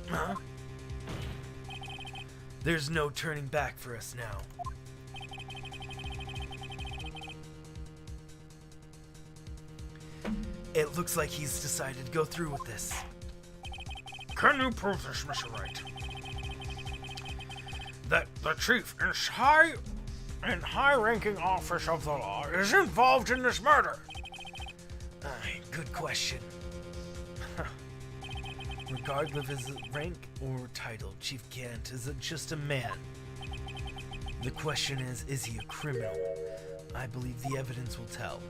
Huh? There's no turning back for us now. It looks like he's decided to go through with this. Can you prove this, Mr. Wright? That the chief in high-ranking office of the law is involved in this murder? Good question. Regardless of his rank or title, Chief Gant is just a man. The question is he a criminal? I believe the evidence will tell.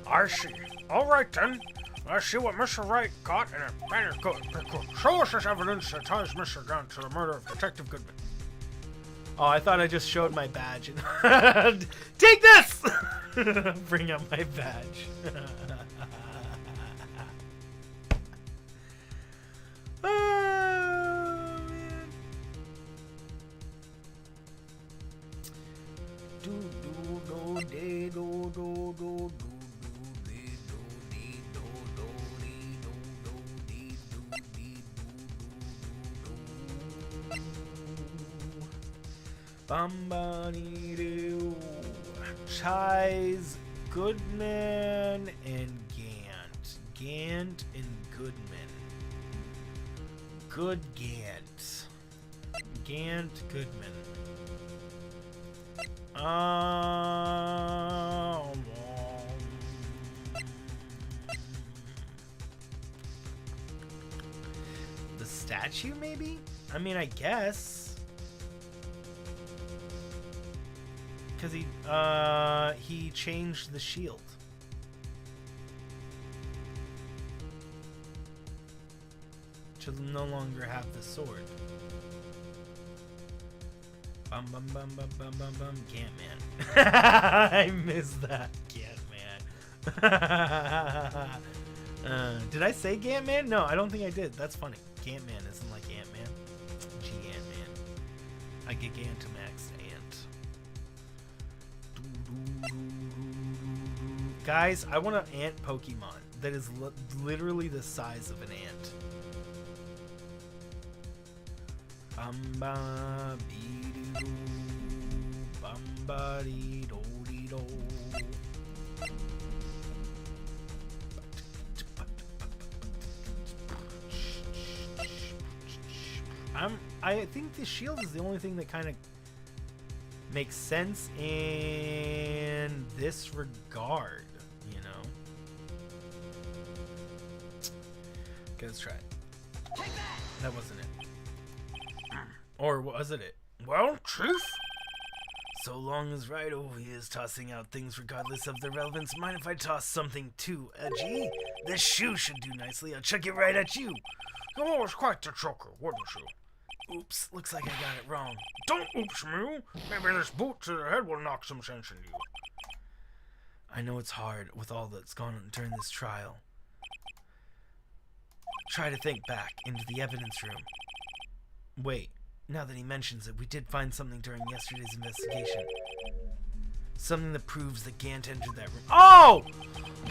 I see. All right, then. Let's see what Mr. Wright got in it. Better good. Show us this evidence that ties Mr. Gant to the murder of Detective Goodman. Oh, I thought I just showed my badge. And take this! Bring up my badge. Oh, man. Bumbbity-doo. Ties Goodman and Gant. Gant and Goodman. Good Gant. Gant Goodman. The statue, maybe? I mean, I guess. Because he changed the shield. To no longer have the sword. Bum bum bum bum bum bum bum. Gant-Man. I missed that. Gant-Man. Did I say Gant-Man? No, I don't think I did. That's funny. Gant-Man isn't like Ant-Man. G-Ant-Man. I get Gigantamax Ant. Guys, I want an ant Pokemon that is literally the size of an ant. Bamba dee doo, bamba dee do dee do. I think the shield is the only thing that kind of makes sense in this regard, you know. Okay, let's try it. That wasn't it. Or wasn't it? Well, Chief? So long as Wright over here is tossing out things regardless of their relevance, mind if I toss something too? Gee, this shoe should do nicely. I'll chuck it right at you. You was quite the choker, wouldn't you? Oops, looks like I got it wrong. Don't oops me. Maybe this boot to the head will knock some sense into you. I know it's hard with all that's gone on during this trial. Try to think back into the evidence room. Wait, now that he mentions it, we did find something during yesterday's investigation. Something that proves that Gant entered that room. Oh!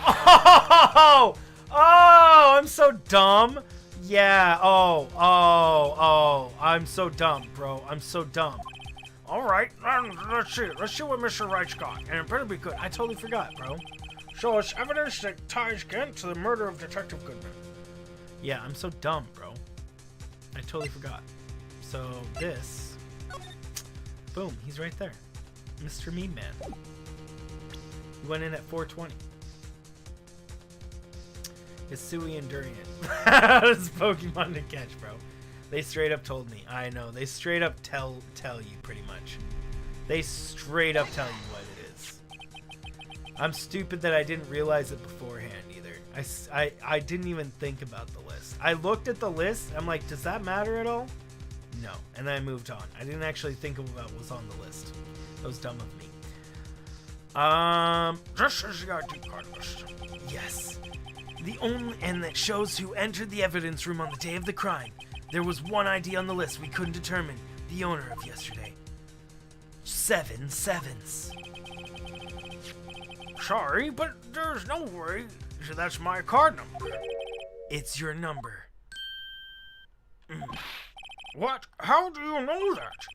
Oh! Oh! I'm so dumb. Yeah, oh, I'm so dumb, bro. I'm so dumb. Alright, let's see. Let's see what Mr. Wright's got. And it better be good. I totally forgot, bro. So it's evidence that ties Gant to the murder of Detective Goodman. Yeah, I'm so dumb, bro. I totally forgot. So this... Boom, he's right there. Mr. Meme Man. He went in at 420. Hisui and Durian. This Pokemon to catch, bro. They straight up told me. I know. They straight up tell you pretty much. They straight up tell you what it is. I'm stupid that I didn't realize it beforehand either. I didn't even think about the list. I looked at the list. I'm like, does that matter at all? No. And then I moved on. I didn't actually think about what was on the list. That was dumb of me. This is the ID card list. Yes. The only, and that shows who entered the evidence room on the day of the crime. There was one ID on the list we couldn't determine. The owner of yesterday. 7 sevens. Sorry, but there's no way. That's my card number. It's your number. What? How do you know that?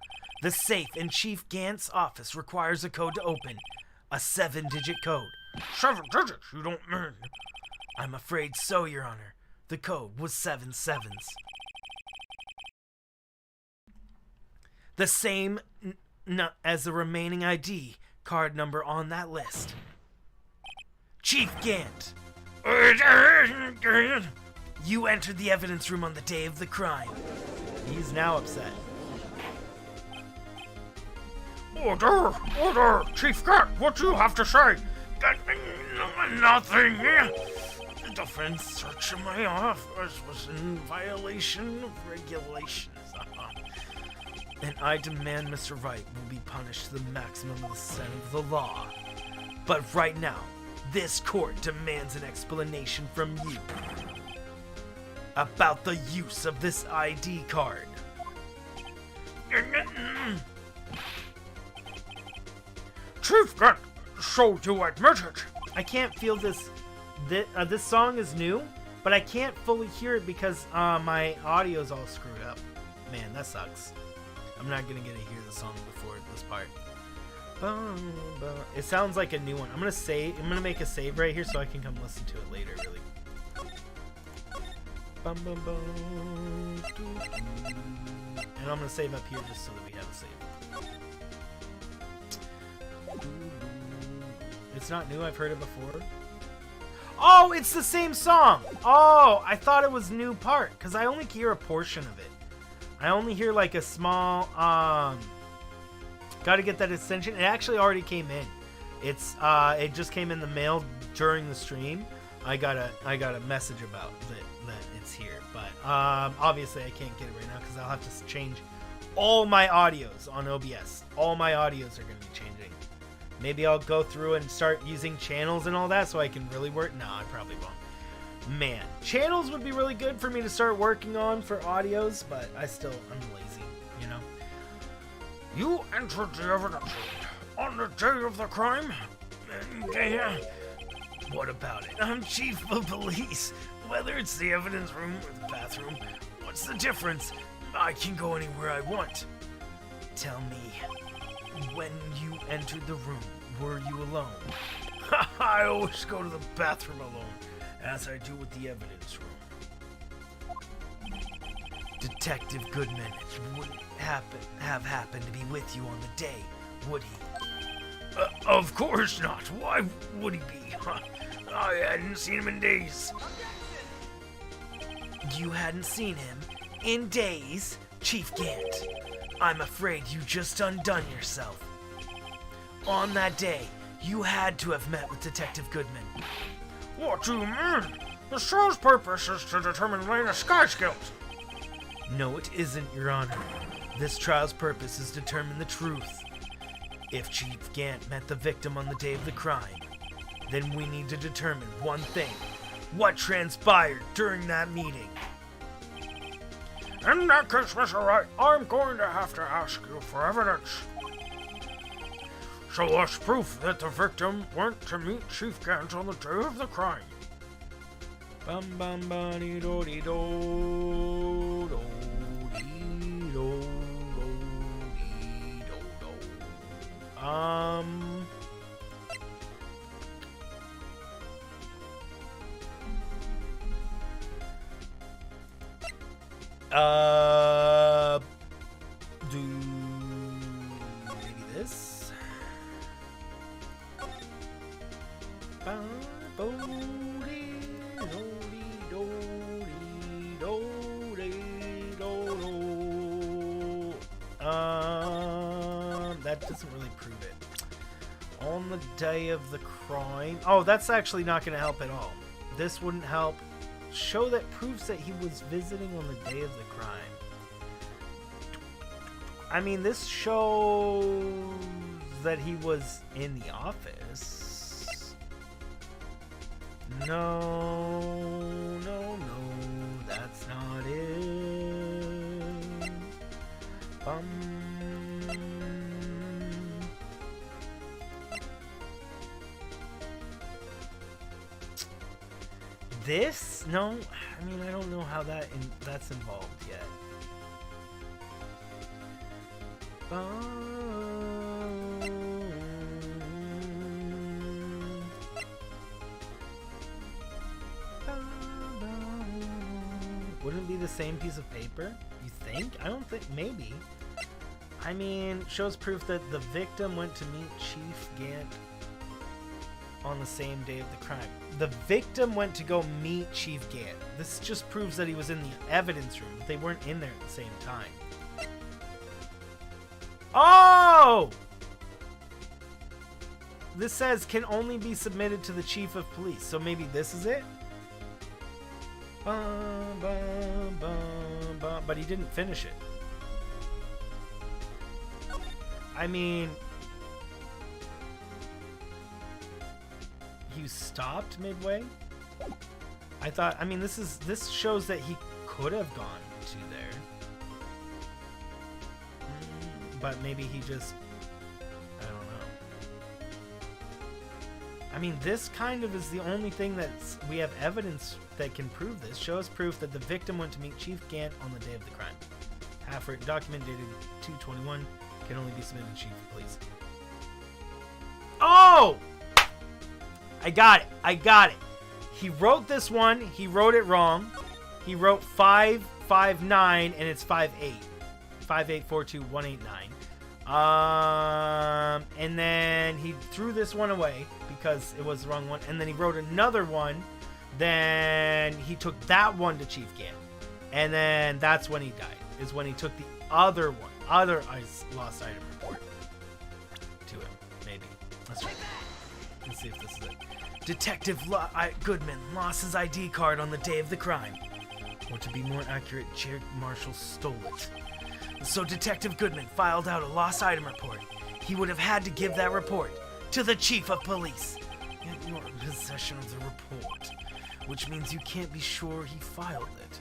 The safe in Chief Gant's office requires a code to open. A 7-digit code. 7 digits, you don't mean? I'm afraid so, Your Honor. The code was 7 sevens. The same as the remaining ID card number on that list. Chief Gant. You entered the evidence room on the day of the crime. He's now upset. Order! Order! Chief Gant, what do you have to say? Nothing. The defense search of my office was in violation of regulations. And I demand Mr. Wright will be punished to the maximum extent of the law. But right now, this court demands an explanation from you about the use of this ID card. Chief Gant, so you admit it. I can't feel this. This song is new, but I can't fully hear it because my audio's all screwed up. Man, that sucks. I'm not gonna get to hear the song before this part. It sounds like a new one. I'm gonna make a save right here so I can come listen to it later. Really. And I'm going to save up here just so that we have a save. It's not new. I've heard it before. Oh, it's the same song. Oh, I thought it was new part because I only hear a portion of it. I only hear like a small, got to get that extension. It actually already came in. It just came in the mail during the stream. I got a message about that it's here, but obviously I can't get it right now because I'll have to change all my audios on OBS. All my audios are going to be changing. Maybe I'll go through and start using channels and all that so I can really work. No, I probably won't. Man, channels would be really good for me to start working on for audios, but I'm lazy, you know? You entered the evidence room on the day of the crime? Yeah. What about it? I'm chief of police. Whether it's the evidence room or the bathroom, what's the difference? I can go anywhere I want. Tell me, when you entered the room, were you alone? I always go to the bathroom alone, as I do with the evidence room. Detective Goodman wouldn't have happened to be with you on the day, would he? Of course not. Why would he be? I hadn't seen him in days. You hadn't seen him in days, Chief Gant. I'm afraid you just undone yourself. On that day, you had to have met with Detective Goodman. What do you mean? The show's purpose is to determine Lena Sky's guilt. No, it isn't, Your Honor. This trial's purpose is to determine the truth. If Chief Gant met the victim on the day of the crime, then we need to determine one thing. What transpired during that meeting? In that case, Mr. Wright, I'm going to have to ask you for evidence. Show us proof that the victim went to meet Chief Gant on the day of the crime. Bum bum bunny do dee do do dee do dee do do. Do maybe this? That doesn't really prove it. On the day of the crime. Oh, that's actually not going to help at all. This wouldn't help. Show that proves that he was visiting on the day of the crime. I mean, this shows that he was in the office. No, that's not it. This? No, I mean, I don't know how that's involved yet. Wouldn't it be the same piece of paper? You think? I don't think. Maybe. I mean, shows proof that the victim went to meet Chief Gant on the same day of the crime. The victim went to go meet Chief Gant. This just proves that he was in the evidence room, but they weren't in there at the same time. Oh! This says can only be submitted to the chief of police. So maybe this is it? But he didn't finish it. I mean, he stopped midway? I mean, this shows that he could have gone to there. But maybe he just, I don't know. I mean, this kind of is the only thing we have evidence that can prove this. Show us proof that the victim went to meet Chief Gant on the day of the crime. Half-written document dated 2/21 can only be submitted to chief of police. Oh! I got it. He wrote this one. He wrote it wrong. He wrote 559 and it's 58. 5842189. And then he threw this one away because it was the wrong one. And then he wrote another one. Then he took that one to Chief Gant. And then that's when he died. Is when he took the other one, lost item report to him. Maybe. Let's see if this is it. Detective Goodman lost his ID card on the day of the crime. Or to be more accurate, Jarett Marshall stole it. So Detective Goodman filed out a lost item report. He would have had to give that report to the Chief of Police. Yet you are in possession of the report, which means you can't be sure he filed it.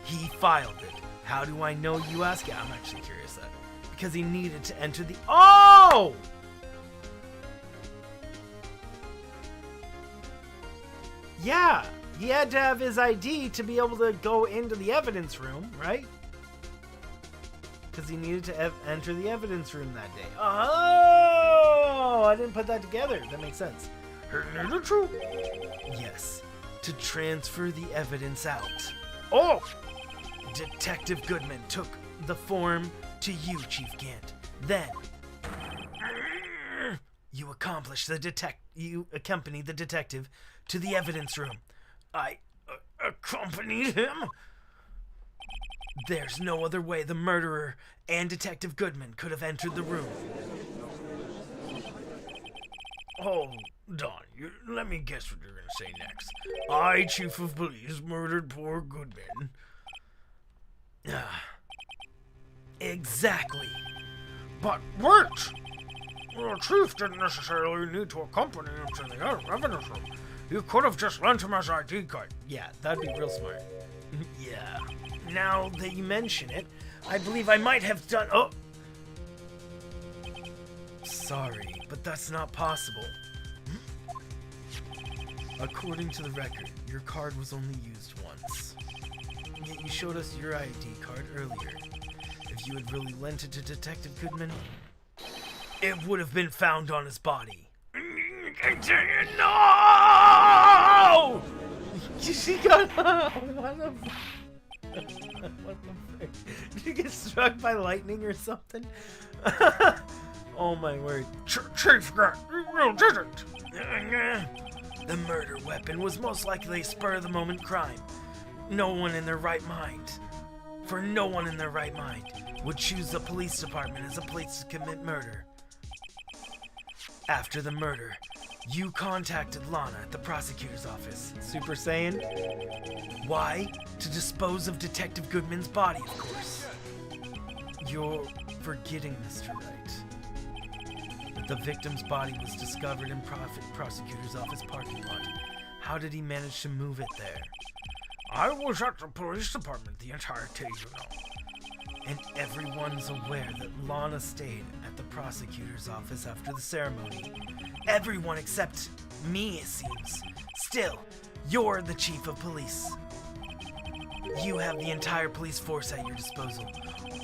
He filed it. How do I know, you ask? Yeah, I'm actually curious that. Because he needed to enter the... Oh! Yeah, he had to have his ID to be able to go into the evidence room, right? Because he needed to enter the evidence room that day. Oh! I didn't put that together. That makes sense. Yes, to transfer the evidence out. Oh! Detective Goodman took the form to you, Chief Gant. Then, you you accompanied the detective to the evidence room. I accompanied him? There's no other way the murderer and Detective Goodman could have entered the room. Hold on, let me guess what you're gonna say next. I, Chief of Police, murdered poor Goodman. Exactly. But wait! The Chief didn't necessarily need to accompany him to the evidence room. You could have just lent him his ID card. Yeah, that'd be real smart. Yeah. Now that you mention it, I believe I might have done... Oh! Sorry, but that's not possible. According to the record, your card was only used once. Yet you showed us your ID card earlier. If you had really lent it to Detective Goodman, it would have been found on his body. No! She got... What the frick? Did you get struck by lightning or something? Oh my word. Chief Grant, you didn't. The murder weapon was most likely a spur-of-the-moment crime. No one in their right mind would choose the police department as a place to commit murder. After the murder, you contacted Lana at the prosecutor's office. Super Saiyan? Why? To dispose of Detective Goodman's body, of course. You're forgetting, Mr. Wright, that the victim's body was discovered in prosecutor's office parking lot. How did he manage to move it there? I was at the police department the entire day, you know. And everyone's aware that Lana stayed at the prosecutor's office after the ceremony. Everyone except me, it seems. Still, you're the chief of police. You have the entire police force at your disposal.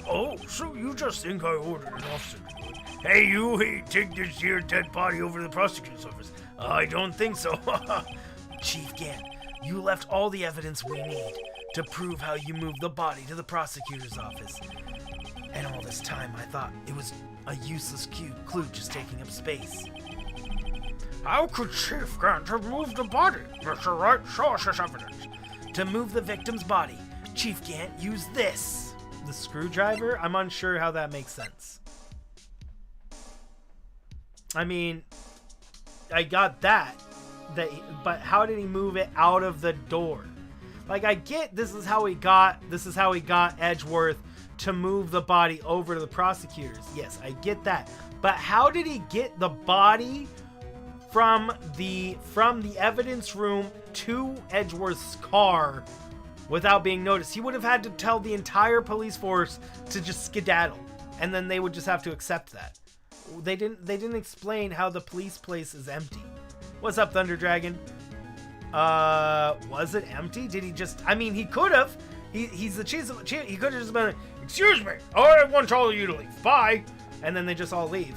Oh, so you just think I ordered an officer to do it? Hey, you, take this here dead body over to the prosecutor's office. I don't think so. Chief Gant, you left all the evidence we need to prove how you moved the body to the prosecutor's office. And all this time, I thought it was a useless clue just taking up space. How could Chief Gant have moved the body? Mr. Wright, show us his evidence. To move the victim's body, Chief Gant used this. The screwdriver? I'm unsure how that makes sense. I mean, I got that. But how did he move it out of the door? Like, I get this is how he got Edgeworth to move the body over to the prosecutors. Yes, I get that. But how did he get the body from the evidence room to Edgeworth's car without being noticed? He would have had to tell the entire police force to just skedaddle, and then they would just have to accept that. They didn't explain how the police place is empty. What's up, Thunder Dragon? Was it empty? Did he just... I mean, he could have. He's the chief. He could have just been, excuse me, I want all of you to leave. Bye. And then they just all leave.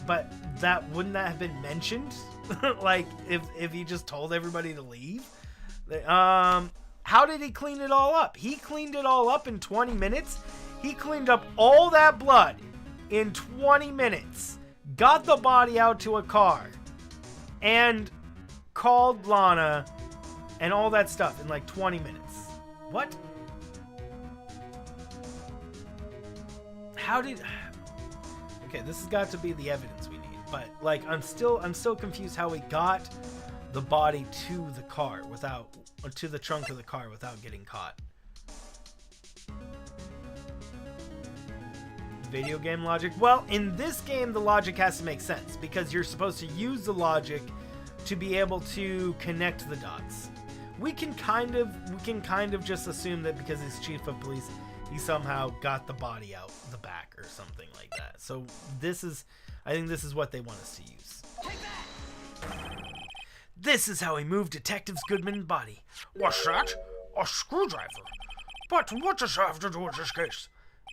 But wouldn't that have been mentioned? Like, if he just told everybody to leave? How did he clean it all up? He cleaned it all up in 20 minutes. He cleaned up all that blood in 20 minutes, got the body out to a car, and called Lana and all that stuff in like 20 minutes. What? How did... Okay, this has got to be the evidence we need. But, like, I'm still confused how he got the body to the car without... to the trunk of the car without getting caught. Video game logic? Well, in this game, the logic has to make sense, because you're supposed to use the logic to be able to connect the dots. We can kind of just assume that because he's chief of police, he somehow got the body out the back or something like that. So I think this is what they want us to use. This is how he moved Detective Goodman's body. What's that? A screwdriver? But what does that have to do with this case?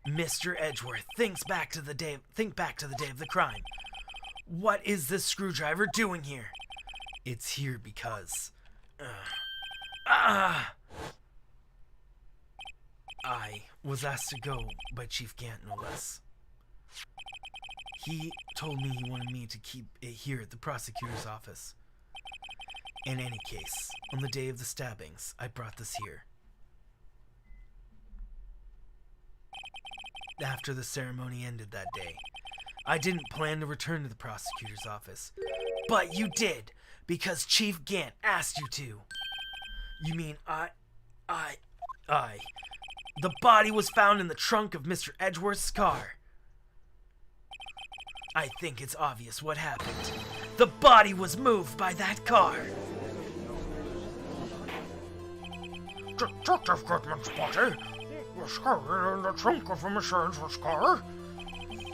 Mr. Edgeworth, think back to the day of the crime. What is this screwdriver doing here? It's here because... I was asked to go by Chief Gant, no less. He told me he wanted me to keep it here at the prosecutor's office. In any case, on the day of the stabbings, I brought this here. After the ceremony ended that day, I didn't plan to return to the prosecutor's office. But you did, because Chief Gant asked you to. You mean the body was found in the trunk of Mr. Edgeworth's car. I think it's obvious what happened. The body was moved by that car. Detective Goodman's body was carried in the trunk of Mr. Edgeworth's car?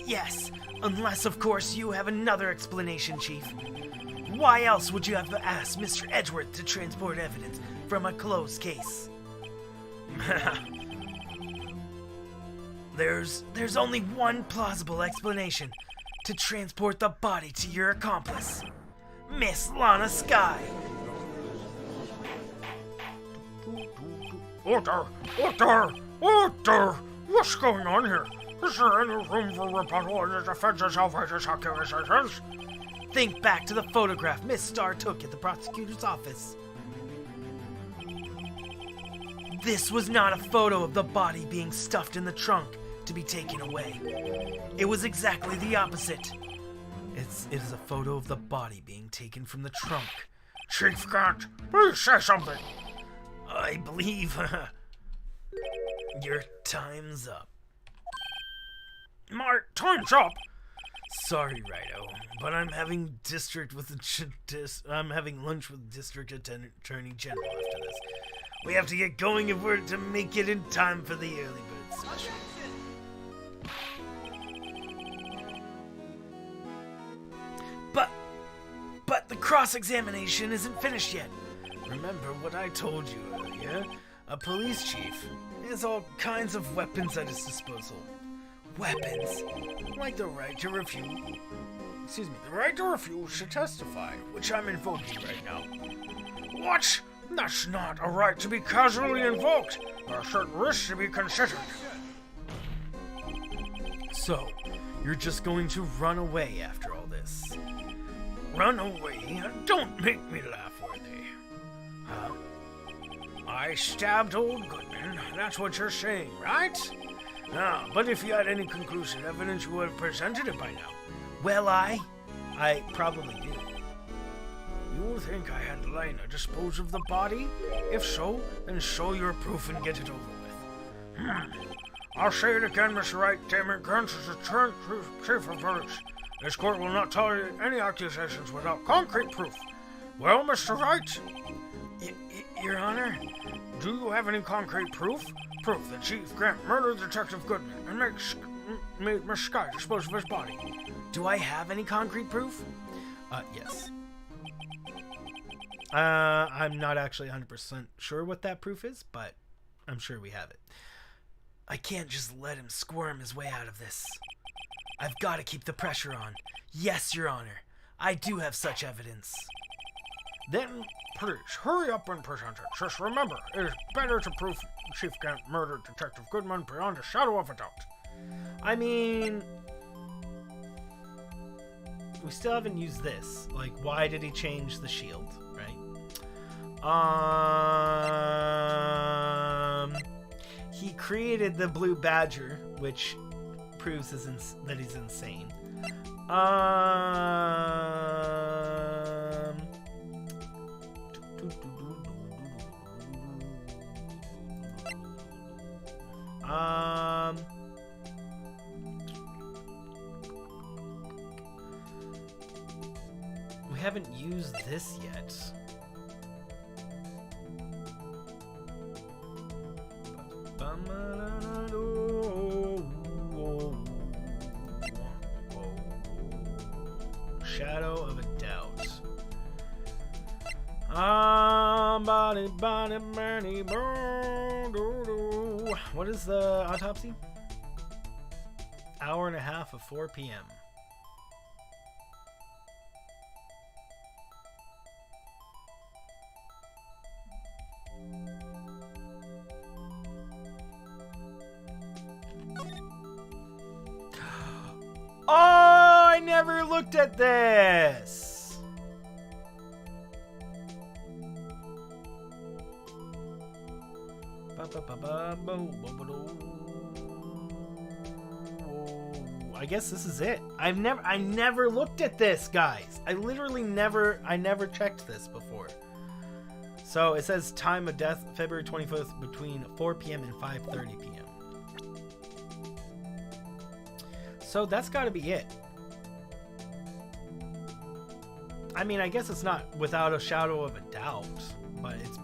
Yes, unless of course you have another explanation, Chief. Why else would you have asked Mr. Edgeworth to transport evidence from a closed case? There's only one plausible explanation to transport the body to your accomplice, Miss Lana Skye. Order! Order! Order! What's going on here? Is there any room for rebuttal in the defense's outrageous accusations? Think back to the photograph Miss Starr took at the prosecutor's office. This was not a photo of the body being stuffed in the trunk to be taken away. It was exactly the opposite. It is a photo of the body being taken from the trunk. Chief Gant, please say something. I believe your time's up. My time's up? Sorry, Righto, but I'm having I'm having lunch with District Attorney General after this. We have to get going if we're to make it in time for the early bird special. But the cross-examination isn't finished yet. Remember what I told you earlier? A police chief has all kinds of weapons at his disposal. Weapons? Like the right to refuse... The right to refuse to testify, which I'm invoking right now. What? That's not a right to be casually invoked. There are certain risks to be considered. So, you're just going to run away after all this? Run away? Don't make me laugh, Worthy. Huh? I stabbed old Goodman, that's what you're saying, right? Ah, but if you had any conclusive evidence, you would have presented it by now. Well, I probably do. You think I had Lena dispose of the body? If so, then show your proof and get it over with. I'll say it again, Mr. Wright. Damon Grant is the current chief of police. This court will not tolerate any accusations without concrete proof. Well, Mr. Wright? Your Honor? Do you have any concrete proof? Proof that Chief Grant murdered Detective Goodman and made Miss Skye dispose of his body. Do I have any concrete proof? Yes. I'm not actually 100% sure what that proof is, but I'm sure we have it. I can't just let him squirm his way out of this. I've got to keep the pressure on. Yes, Your Honor. I do have such evidence. Then, please, hurry up and present it. Just remember, it is better to prove Chief Gant murdered Detective Goodman beyond a shadow of a doubt. I mean, we still haven't used this. Like, why did he change the shield, right? He created the Blue Badger, which proves that he's insane. We haven't used this yet. Shadow of a doubt. What is the autopsy? Hour and a half of 4 p.m. Oh, I never looked at this. I guess this is it. I never looked at this, guys. I never checked this before. So it says time of death, February 25th, between 4 p.m. and 5:30 p.m. So that's got to be it. I mean, I guess it's not without a shadow of a doubt, but it's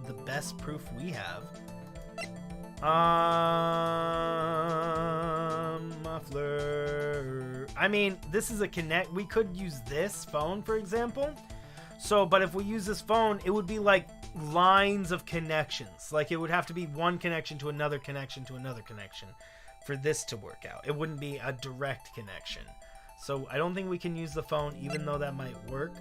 the best proof we have. Muffler. I mean, this is a connect. We could use this phone, for example. So, but if we use this phone, it would be like lines of connections. Like it would have to be one connection to another connection to another connection for this to work out. It wouldn't be a direct connection. So I don't think we can use the phone, even though that might work.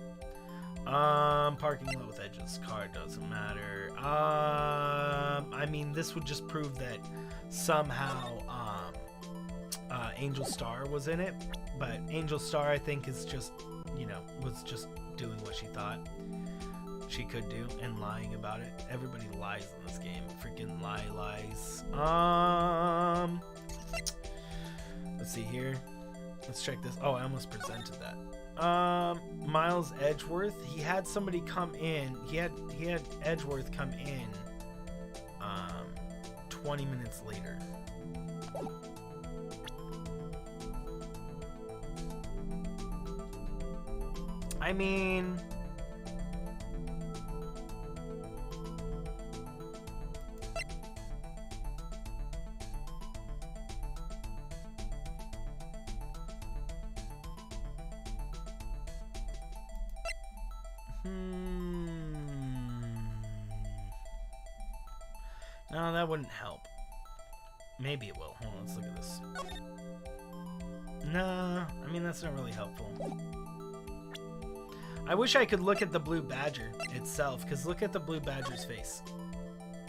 Parking lot with edges, car doesn't matter. I mean, this would just prove that somehow Angel Star was in it, but Angel Star, I think, is just, you know, was just doing what she thought she could do and lying about it. Everybody lies in this game. Freaking lies. Let's see here. Let's check this. Oh, I almost presented that. Miles Edgeworth. He had somebody come in. He had Edgeworth come in 20 minutes later. I mean, no, that wouldn't help. Maybe it will. Hold on, let's look at this. No, I mean, that's not really helpful. I wish I could look at the Blue Badger itself, because look at the Blue Badger's face.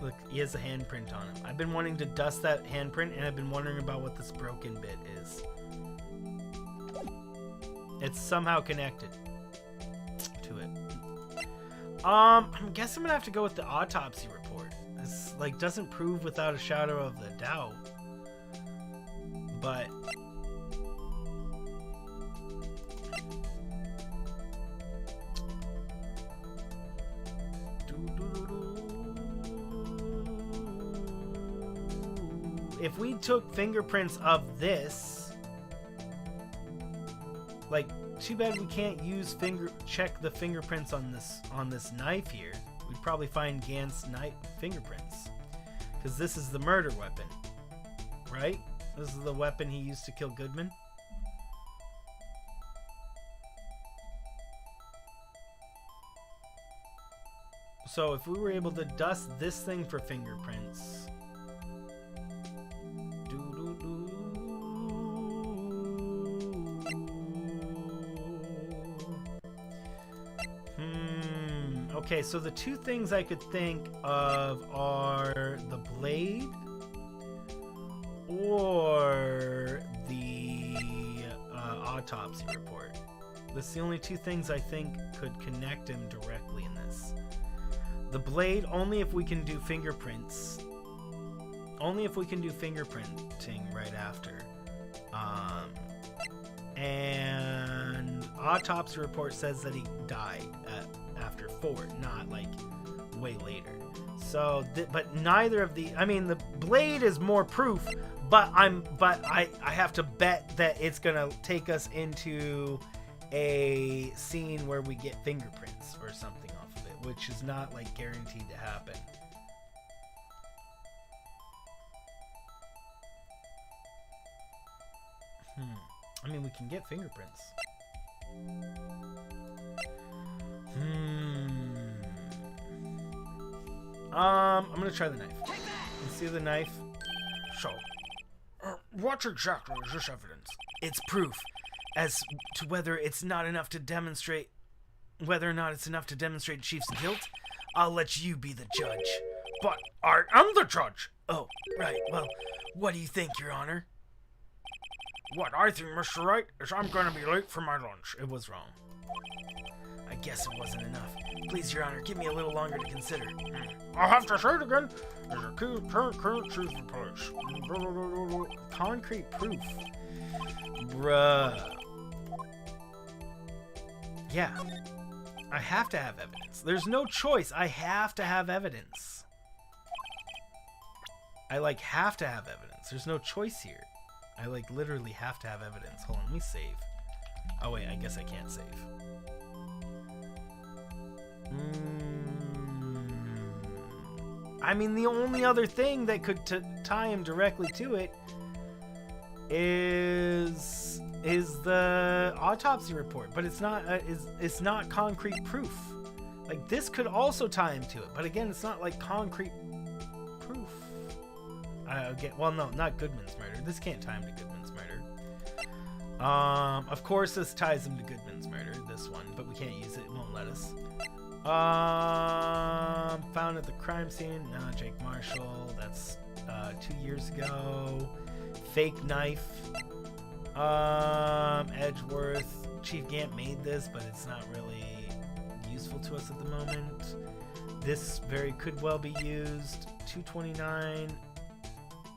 Look, he has a handprint on him. I've been wanting to dust that handprint, and I've been wondering about what this broken bit is. It's somehow connected to it. I guess I'm gonna have to go with the autopsy report. This like doesn't prove without a shadow of a doubt, but if we took fingerprints of this, like, too bad we can't use check the fingerprints on this knife here. We'd probably find Gant's knife fingerprints, because this is the murder weapon, right? This is the weapon he used to kill Goodman. So if we were able to dust this thing for fingerprints, Okay, so the two things I could think of are the blade or the autopsy report. That's the only two things I think could connect him directly in this. The blade, only if we can do fingerprints. Only if we can do fingerprinting right after. And autopsy report says that he died after 4, not like way later. So, but neither of the, I mean, the blade is more proof, but I have to bet that it's gonna take us into a scene where we get fingerprints or something off of it, which is not like guaranteed to happen. I mean, we can get fingerprints. I'm gonna try the knife. Let's see the knife. So, what exactly is this evidence? It's proof as to whether it's not enough to demonstrate, whether or not it's enough to demonstrate Chief's guilt. I'll let you be the judge. But I am the judge. Oh, right. Well, what do you think, Your Honor? What I think, Mr. Wright, is I'm going to be late for my lunch. It was wrong. I guess it wasn't enough. Please, Your Honor, give me a little longer to consider. I'll have to say it again. There's a key current chief of police. Concrete proof. Bruh. Yeah. I have to have evidence. There's no choice. I have to have evidence. I, like, have to have evidence. There's no choice here. I, like, literally have to have evidence. Hold on, let me save. Oh, wait, I guess I can't save. I mean, the only other thing that could tie him directly to it is the autopsy report, but it's not concrete proof. Like, this could also tie him to it, but again, it's not like concrete proof. Well, no, not Goodman's murder. This can't tie him to Goodman's murder. Of course, this ties him to Goodman's murder. This one, but we can't use it. It won't let us. Found at the crime scene. No, Jake Marshall. That's 2 years ago. Fake knife. Edgeworth. Chief Gant made this, but it's not really useful to us at the moment. This could well be used. 229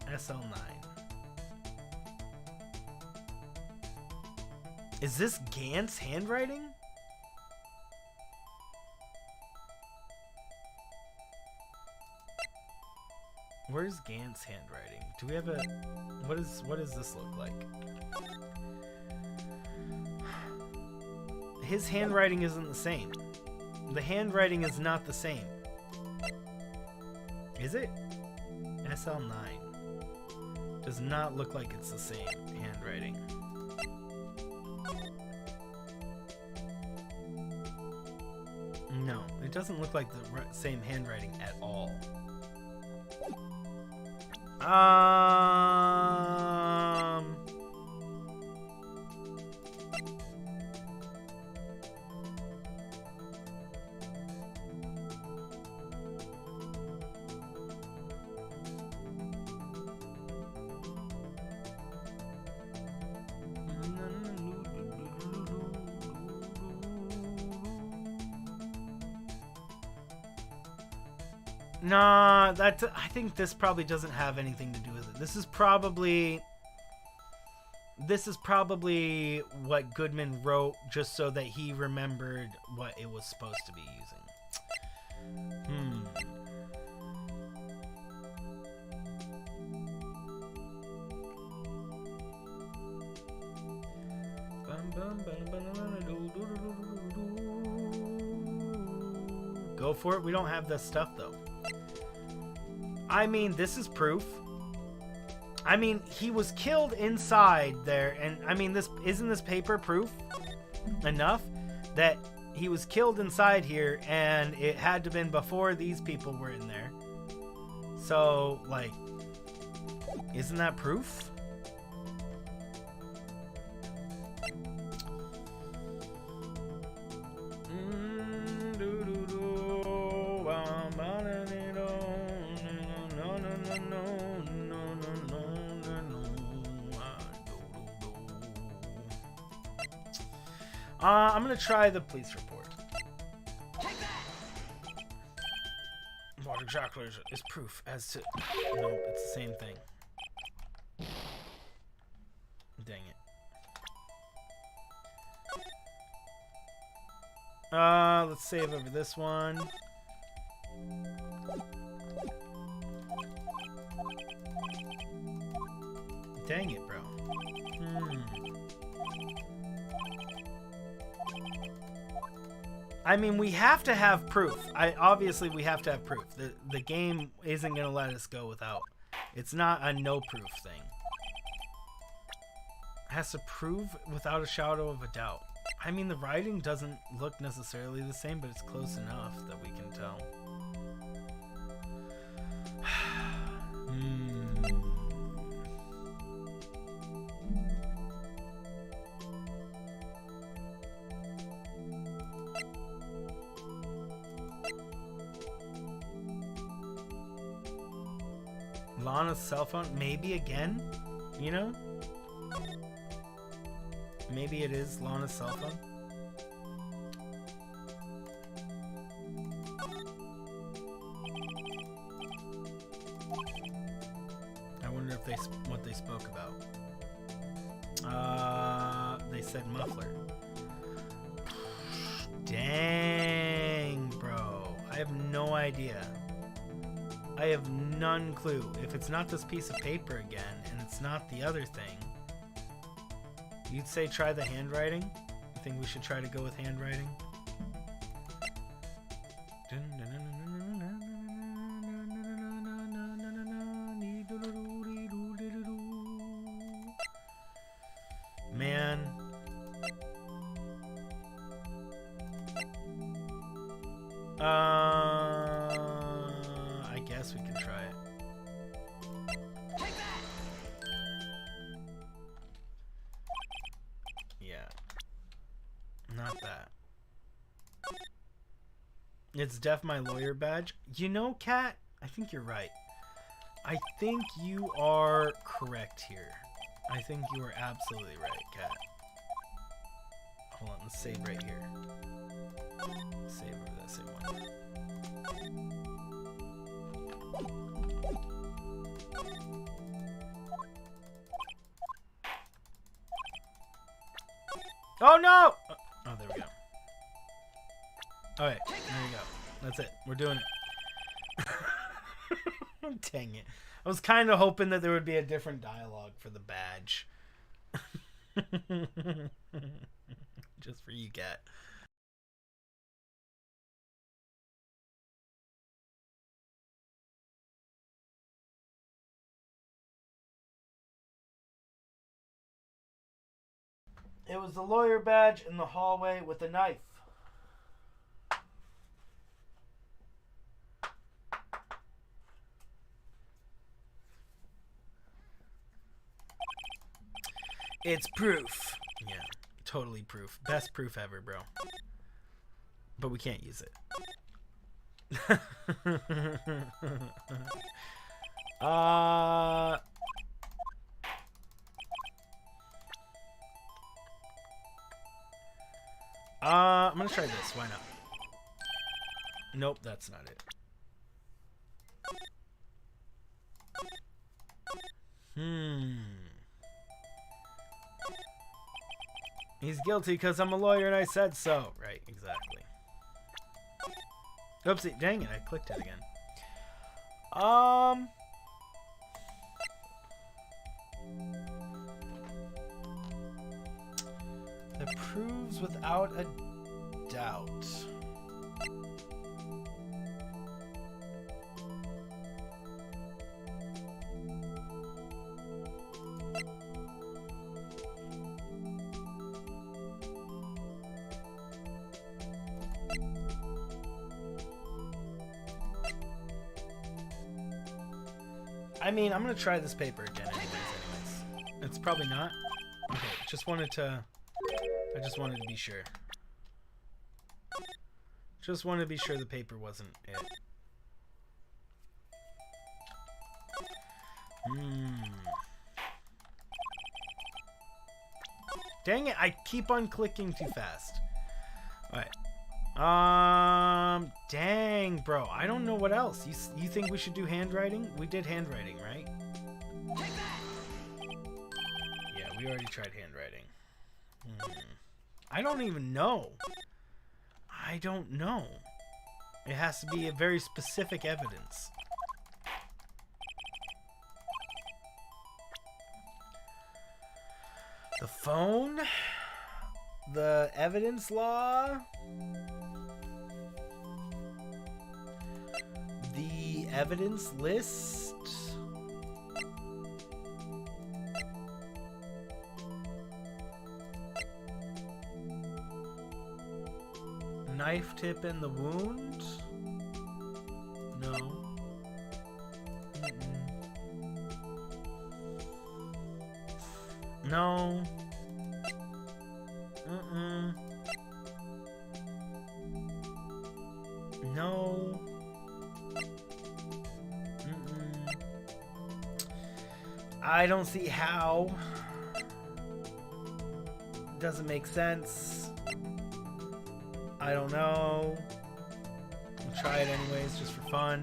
SL9. Is this Gant's handwriting? Where's Gant's handwriting? Do we have a... What does this look like? His handwriting isn't the same. The handwriting is not the same. Is it? SL9. Does not look like it's the same handwriting. No, it doesn't look like the same handwriting at all. Nah, I think this probably doesn't have anything to do with it. This is probably what Goodman wrote just so that he remembered what it was supposed to be using. Go for it. We don't have this stuff though. I mean, this is proof. I mean, he was killed inside there, and I mean, isn't this paper proof enough that he was killed inside here, and it had to have been before these people were in there. So, like, isn't that proof? I'm gonna try the police report. What exactly is it? Is proof as to... No, it's the same thing. Dang it. Let's save over this one. Dang it, bro. I mean, we have to have proof. Obviously we have to have proof. The game isn't gonna let us go without. It's not a no proof thing. It has to prove without a shadow of a doubt. I mean, the writing doesn't look necessarily the same, but it's close enough that we can tell. Lana's cell phone? Maybe again? You know? Maybe it is Lana's cell phone? I wonder if what they spoke about. They said muffler. Dang, bro. I have no idea. I have none clue. If it's not this piece of paper again, and it's not the other thing, you'd say try the handwriting? You think we should try to go with handwriting? Man. I guess we can try it. Yeah. Not that. It's Def My Lawyer badge. You know, Kat, I think you're right. I think you are correct here. I think you are absolutely right, Kat. Hold on, let's save right here. Save over that same one. Oh no! Oh, there we go. Alright, there you go. That's it. We're doing it. Dang it. I was kind of hoping that there would be a different dialogue for the badge. Just for you, Kat. It was the lawyer badge in the hallway with a knife. It's proof. Yeah, totally proof. Best proof ever, bro. But we can't use it. I'm gonna try this. Why not? Nope, that's not it. He's guilty because I'm a lawyer and I said so. Right, exactly. Oopsie, dang it, I clicked it again. That proves without a doubt. I mean, I'm gonna try this paper again anyways. It's probably not. Okay, I just wanted to be sure. Just wanted to be sure the paper wasn't it. Dang it, I keep on clicking too fast. Alright. Dang, bro. I don't know what else. You think we should do handwriting? We did handwriting, right? Yeah, we already tried handwriting. I don't even know. I don't know. It has to be a very specific evidence. The phone? The evidence law? The evidence list? Knife tip in the wound? No. No. No. I don't see how. Doesn't make sense. I don't know. We'll try it anyways, just for fun.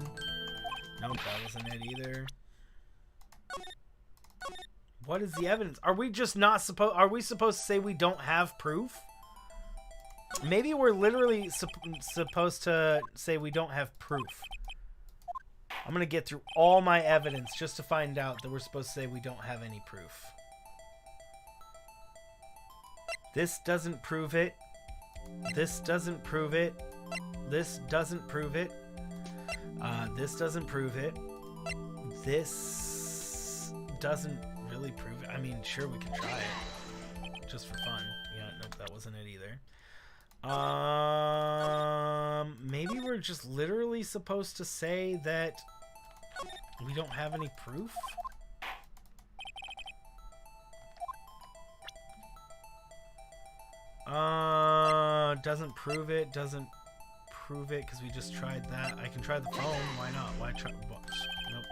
Nope, that wasn't it either. What is the evidence? Are we just not supposed? Are we supposed to say we don't have proof? Maybe we're literally supposed to say we don't have proof. I'm gonna get through all my evidence just to find out that we're supposed to say we don't have any proof. This doesn't prove it. This doesn't prove it. This doesn't prove it. This doesn't prove it. This doesn't really prove it. I mean, sure, we can try it. Just for fun. Yeah, nope, that wasn't it either. Maybe we're just literally supposed to say that we don't have any proof? Doesn't prove it, doesn't prove it, because we just tried that. I can try the phone, why not? Why try? Nope,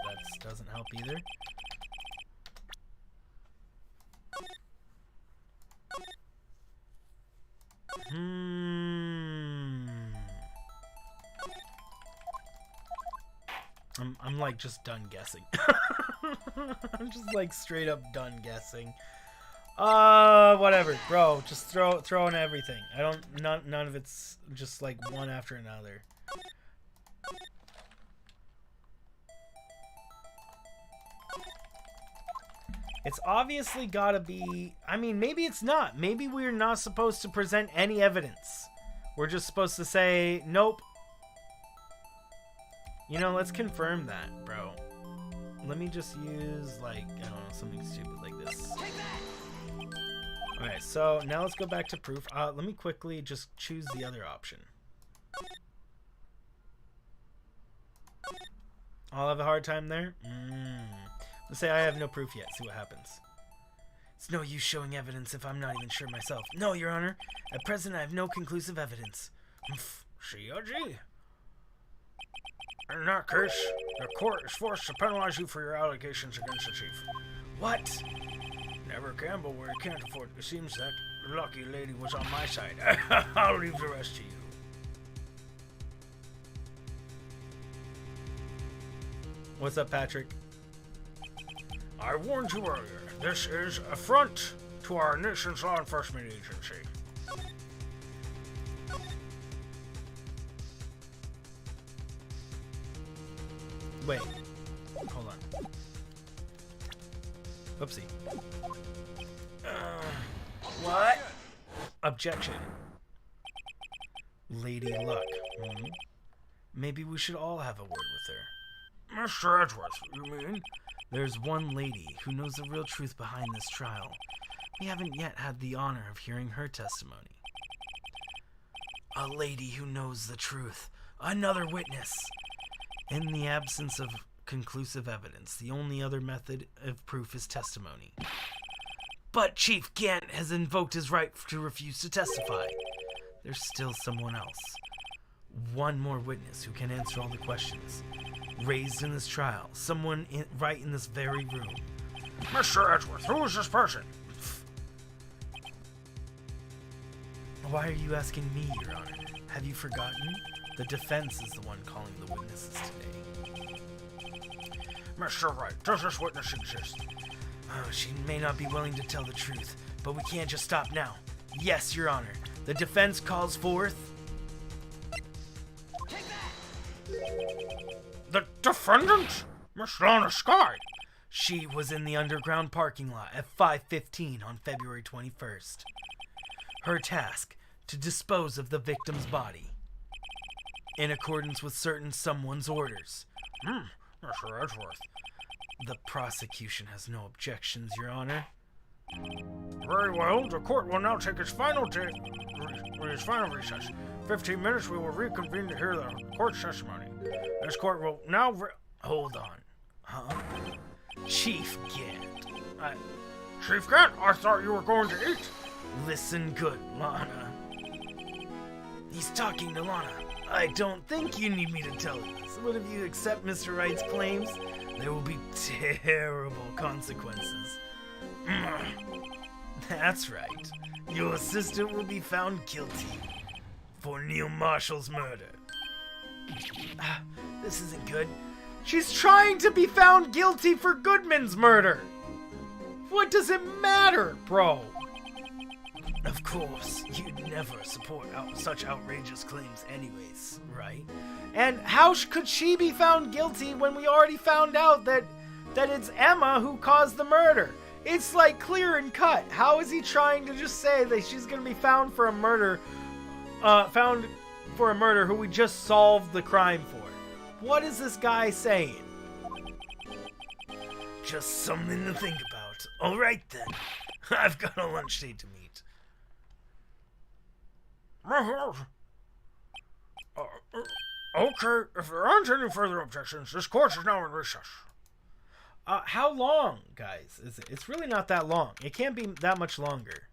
that doesn't help either. I'm like just done guessing. I'm just like straight up done guessing. Whatever, bro. Just throw in everything. None of it's just like one after another. It's obviously gotta be. I mean, maybe it's not. Maybe we're not supposed to present any evidence. We're just supposed to say nope. You know, let's confirm that, bro. Let me just use like I don't know, something stupid like this. Alright, so now let's go back to proof. Let me quickly just choose the other option. I'll have a hard time there? Let's say I have no proof yet. See what happens. It's no use showing evidence if I'm not even sure myself. No, Your Honor. At present, I have no conclusive evidence. Shiyoji? In that case, the court is forced to penalize you for your allegations against the chief. What? Never gamble where you can't afford. It seems that lucky lady was on my side. I'll leave the rest to you. What's up, Patrick? I warned you earlier. This is an affront to our nation's law enforcement agency. Wait. Hold on. Oopsie. What? Objection. Lady Luck. Maybe we should all have a word with her. Mr. Edgeworth, you mean? There's one lady who knows the real truth behind this trial. We haven't yet had the honor of hearing her testimony. A lady who knows the truth. Another witness. In the absence of conclusive evidence, the only other method of proof is testimony. But Chief Gant has invoked his right to refuse to testify. There's still someone else. One more witness who can answer all the questions raised in this trial. Someone right in this very room. Mr. Edgeworth, who is this person? Wait. Hold on. Objection. Lady Luck. Maybe we should all have a word with her. Mr. Edgeworth, you mean? There's one lady who knows the real truth behind this trial. We haven't yet had the honor of hearing her testimony. A lady who knows the truth. Another witness. In the absence of conclusive evidence, the only other method of proof is testimony. But Chief Gant has invoked his right to refuse to testify. There's still someone else. One more witness who can answer all the questions raised in this trial. Someone right in this very room. Mr. Edgeworth, who is this person? Why are you asking me, Your Honor? Have you forgotten? The defense is the one calling the witnesses today. Mr. Wright, does this witness exist? Oh, she may not be willing to tell the truth, but we can't just stop now. Yes, Your Honor. The defense calls forth... Take that! The defendant? Miss Lana Sky. She was in the underground parking lot at 5:15 on February 21st. Her task, to dispose of the victim's body. In accordance with certain someone's orders. Mr. Edgeworth. The prosecution has no objections, Your Honor. Very well. The court will now take its final recess. 15 minutes, we will reconvene to hear the court's testimony. This court will now... Hold on. Huh? Chief Gant. Chief Gant, I thought you were going to eat. Listen good, Lana. He's talking to Lana. I don't think you need me to tell you this, but if you accept Mr. Wright's claims, there will be terrible consequences. That's right. Your assistant will be found guilty for Neil Marshall's murder. This isn't good. She's trying to be found guilty for Goodman's murder. What does it matter, bro? Of course, you'd never support such outrageous claims anyways, right? And how could she be found guilty when we already found out that it's Emma who caused the murder? It's like clear and cut. How is he trying to just say that she's going to be found for a murder, who we just solved the crime for? What is this guy saying? Just something to think about. All right then. I've got a lunch date to meet. Okay, if there aren't any further objections, this court is now in recess. How long, guys? Is it? It's really not that long. It can't be that much longer.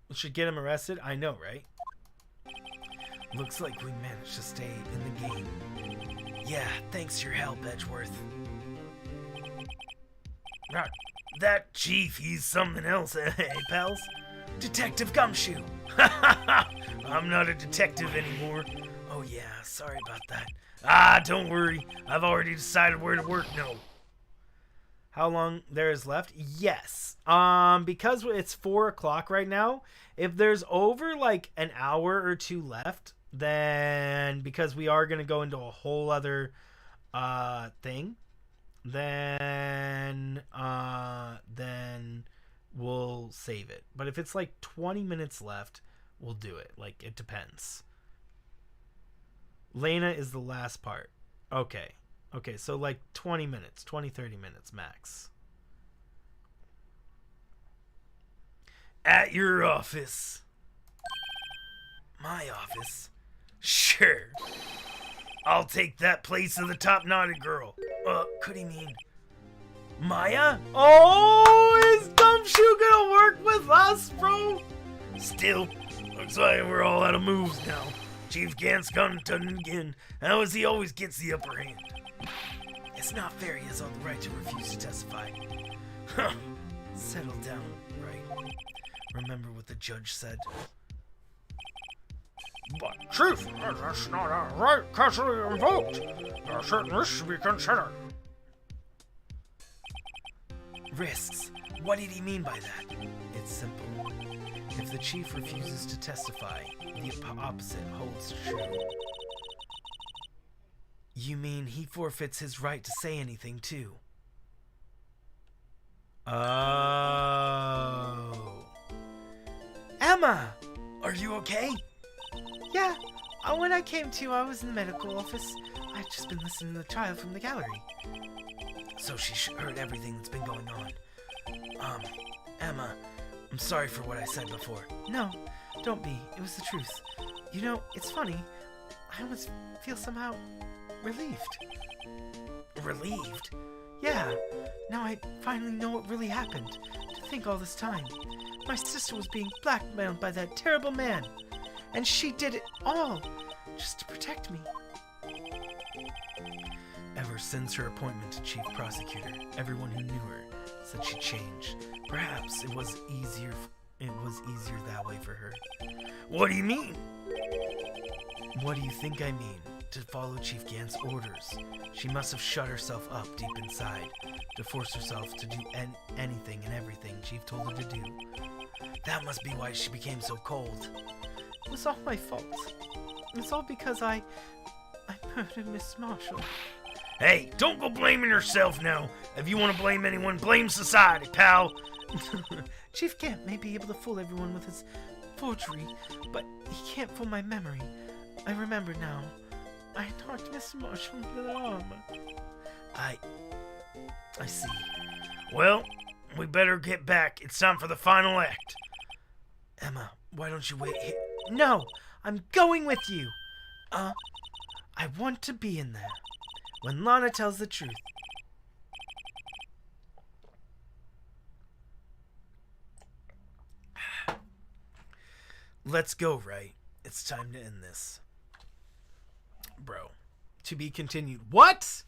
We should get him arrested? I know, right? Looks like we managed to stay in the game. Yeah, thanks for your help, Edgeworth. That chief, he's something else, eh, pals? Detective Gumshoe. I'm not a detective anymore. Oh yeah, sorry about that. Don't worry. I've already decided where to work now. How long there is left? Yes. Because it's 4 o'clock right now, if there's over like an hour or two left, then because we are going to go into a whole other thing, then we'll save it. But if it's like 20 minutes left, we'll do it. Like, it depends. Lena is the last part. Okay, so like 20 minutes, 30 minutes max. At your office. My office? Sure. I'll take that place of the top-knotted girl. Could he mean Maya? Oh, is Gumshoe gonna work with us, bro? Still, looks like we're all out of moves now. Chief Gant's done again. How is he always gets the upper hand? It's not fair he has all the right to refuse to testify. Huh. Settle down, right? Remember what the judge said. But, Chief, that's not a right casually invoked. There are certain risks to be considered. Risks? What did he mean by that? It's simple. If the chief refuses to testify, the opposite holds true. You mean he forfeits his right to say anything, too? Oh. Emma! Are you okay? Yeah. When I came to, I was in the medical office. I'd just been listening to the child from the gallery. So she heard everything that's been going on. Emma, I'm sorry for what I said before. No, don't be. It was the truth. You know, it's funny. I almost feel somehow relieved. Relieved? Yeah. Now I finally know what really happened. To think all this time. My sister was being blackmailed by that terrible man. And she did it all just to protect me. Ever since her appointment to chief prosecutor, everyone who knew her said she changed. Perhaps it was easier It was easier that way for her. What do you mean? What do you think I mean? To follow Chief Gant's orders. She must have shut herself up deep inside to force herself to do anything and everything Chief told her to do. That must be why she became so cold. It was all my fault. It's all because I murdered Miss Marshall. Hey, don't go blaming yourself now. If you want to blame anyone, blame society, pal. Chief Gant may be able to fool everyone with his forgery, but he can't fool my memory. I remember now. I knocked Miss Marshall into the arm. I see. Well, we better get back. It's time for the final act. Emma, why don't you wait here? No, I'm going with you. I want to be in there. When Lana tells the truth. Let's go, Wright. It's time to end this. Bro. To be continued. What?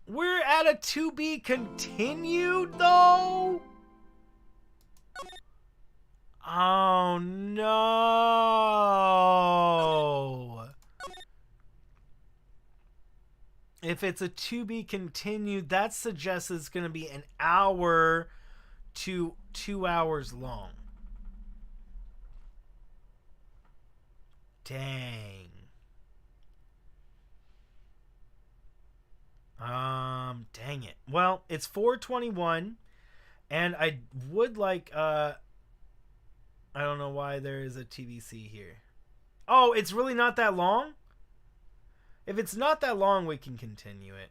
We're at a to be continued, though? Oh, no. If it's a to be continued, that suggests it's going to be an hour to 2 hours long. Dang. Dang it. Well, it's 4:21, and I would like, I don't know why there is a TBC here. Oh, it's really not that long? If it's not that long, we can continue it.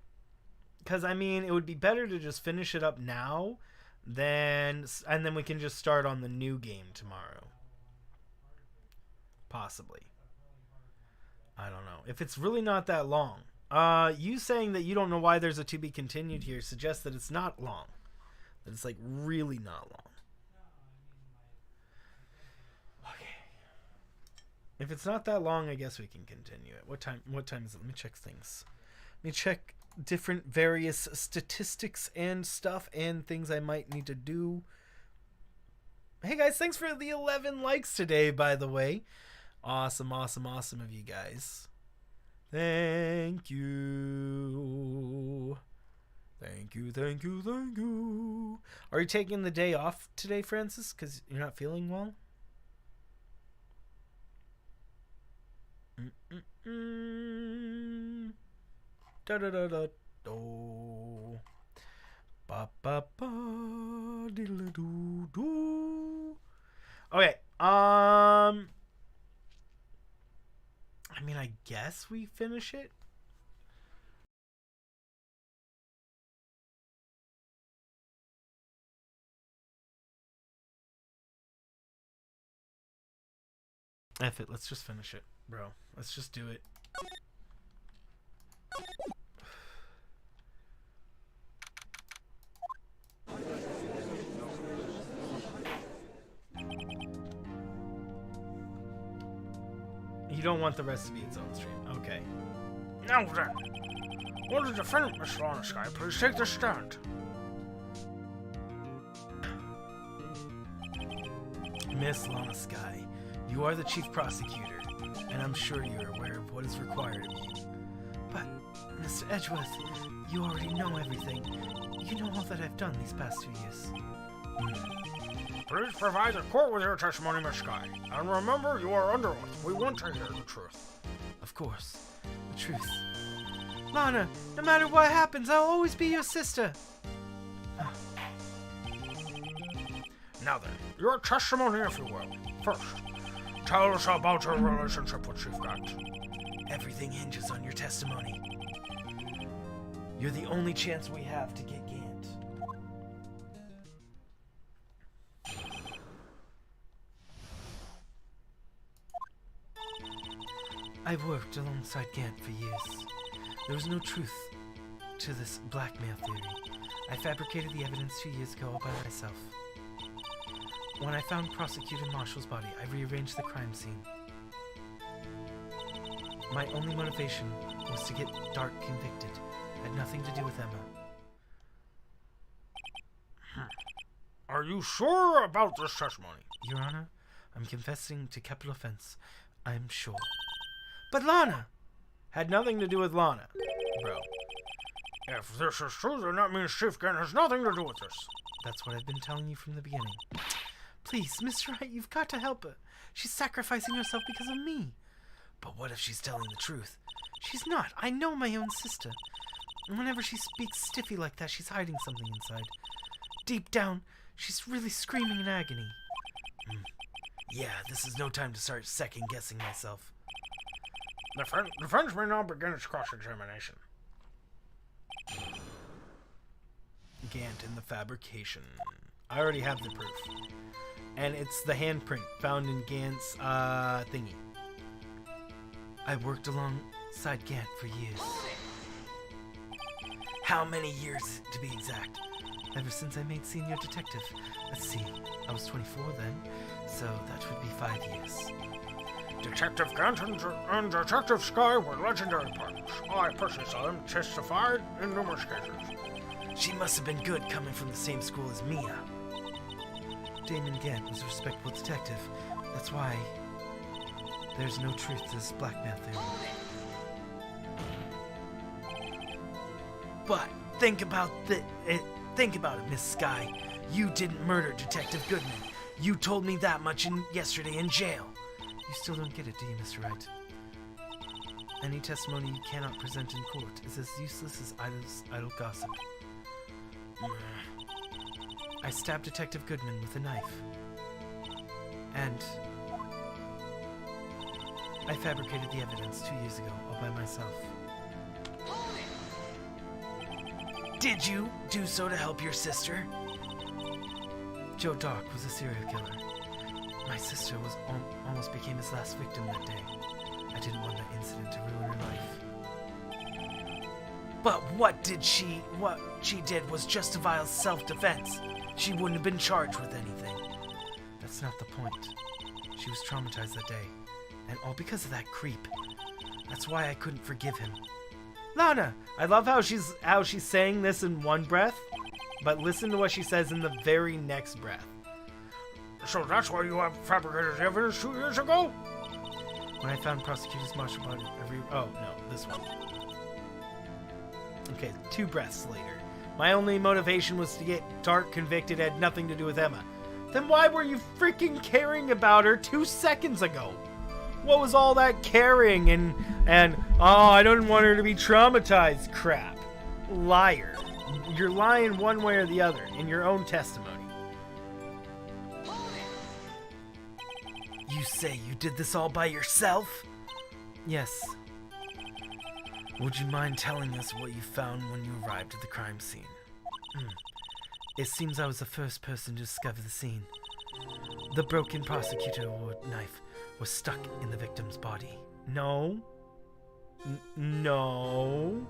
Because, I mean, it would be better to just finish it up now, and then we can just start on the new game tomorrow. Possibly. I don't know. If it's really not that long. You saying that you don't know why there's a to be continued here suggests that it's not long. That it's like really not long. Okay. If it's not that long, I guess we can continue it. What time is it? Let me check things. Let me check different various statistics and stuff and things I might need to do. Hey guys, thanks for the 11 likes today, by the way. Awesome, awesome, awesome of you guys. Thank you. Thank you, thank you, thank you. Are you taking the day off today, Francis? Because you're not feeling well? Da da da da do. Ba ba ba diddle doo doo. Okay. I mean, I guess we finish it. F it, let's just finish it, bro. Let's just do it. You don't want the rest to be its own stream. Okay. Now then, will the defendant, Miss Lana Sky, please take the stand? Miss Lana Sky, you are the chief prosecutor, and I'm sure you're aware of what is required of you. But, Mr. Edgeworth, you already know everything. You know all that I've done these past 2 years. Please provide the court with your testimony, Miss Sky. And remember, you are under oath. We want to hear the truth. Of course. The truth. Lana, no matter what happens, I'll always be your sister. Now then, your testimony, if you will. First, tell us about your relationship with Chief Gant. Everything hinges on your testimony. You're the only chance we have to get Gant. I've worked alongside Gant for years. There was no truth to this blackmail theory. I fabricated the evidence 2 years ago all by myself. When I found Prosecutor Marshall's body, I rearranged the crime scene. My only motivation was to get Dart convicted. It had nothing to do with Emma. Are Are you sure about this testimony? Your Honor, I'm confessing to capital offense. I'm sure. But Lana! Had nothing to do with Lana, bro. If this is true, then that means Chief Gant has nothing to do with this. That's what I've been telling you from the beginning. Please, Mr. Wright, you've got to help her. She's sacrificing herself because of me. But what if she's telling the truth? She's not. I know my own sister. And whenever she speaks stiffy like that, she's hiding something inside. Deep down, she's really screaming in agony. Yeah, this is no time to start second-guessing myself. The defense may now begin its cross-examination. Gant in the fabrication. I already have the proof. And it's the handprint found in Gant's thingy. I worked alongside Gant for years. How many years, to be exact? Ever since I made senior detective. Let's see, I was 24 then, so that would be 5 years. Detective Gant and Detective Sky were legendary partners. I personally saw them testified in numerous cases. She must have been good coming from the same school as Mia. Damon Gant was a respectable detective. That's why there's no truth to this blackmail theory. But think about it, Miss Sky. You didn't murder Detective Goodman. You told me that much yesterday in jail. You still don't get it, do you, Mr. Wright? Any testimony you cannot present in court is as useless as idle gossip. I stabbed Detective Goodman with a knife. And I fabricated the evidence 2 years ago, all by myself. Did you do so to help your sister? Joe Dark was a serial killer. My sister almost became his last victim that day. I didn't want that incident to ruin her life. But what she did was just a vile self-defense. She wouldn't have been charged with anything. That's not the point. She was traumatized that day, and all because of that creep. That's why I couldn't forgive him. Lana! I love how she's saying this in one breath, but listen to what she says in the very next breath. So that's why you have fabricated the evidence 2 years ago? When I found prosecutor's martial body oh, no, this one. Okay, 2 breaths later. My only motivation was to get Dark convicted, had nothing to do with Emma. Then why were you freaking caring about her 2 seconds ago? What was all that caring and oh, I don't want her to be traumatized crap? Liar. You're lying one way or the other in your own testimony. You say you did this all by yourself? Yes. Would you mind telling us what you found when you arrived at the crime scene? It seems I was the first person to discover the scene. The broken prosecutor or knife was stuck in the victim's body. No. No.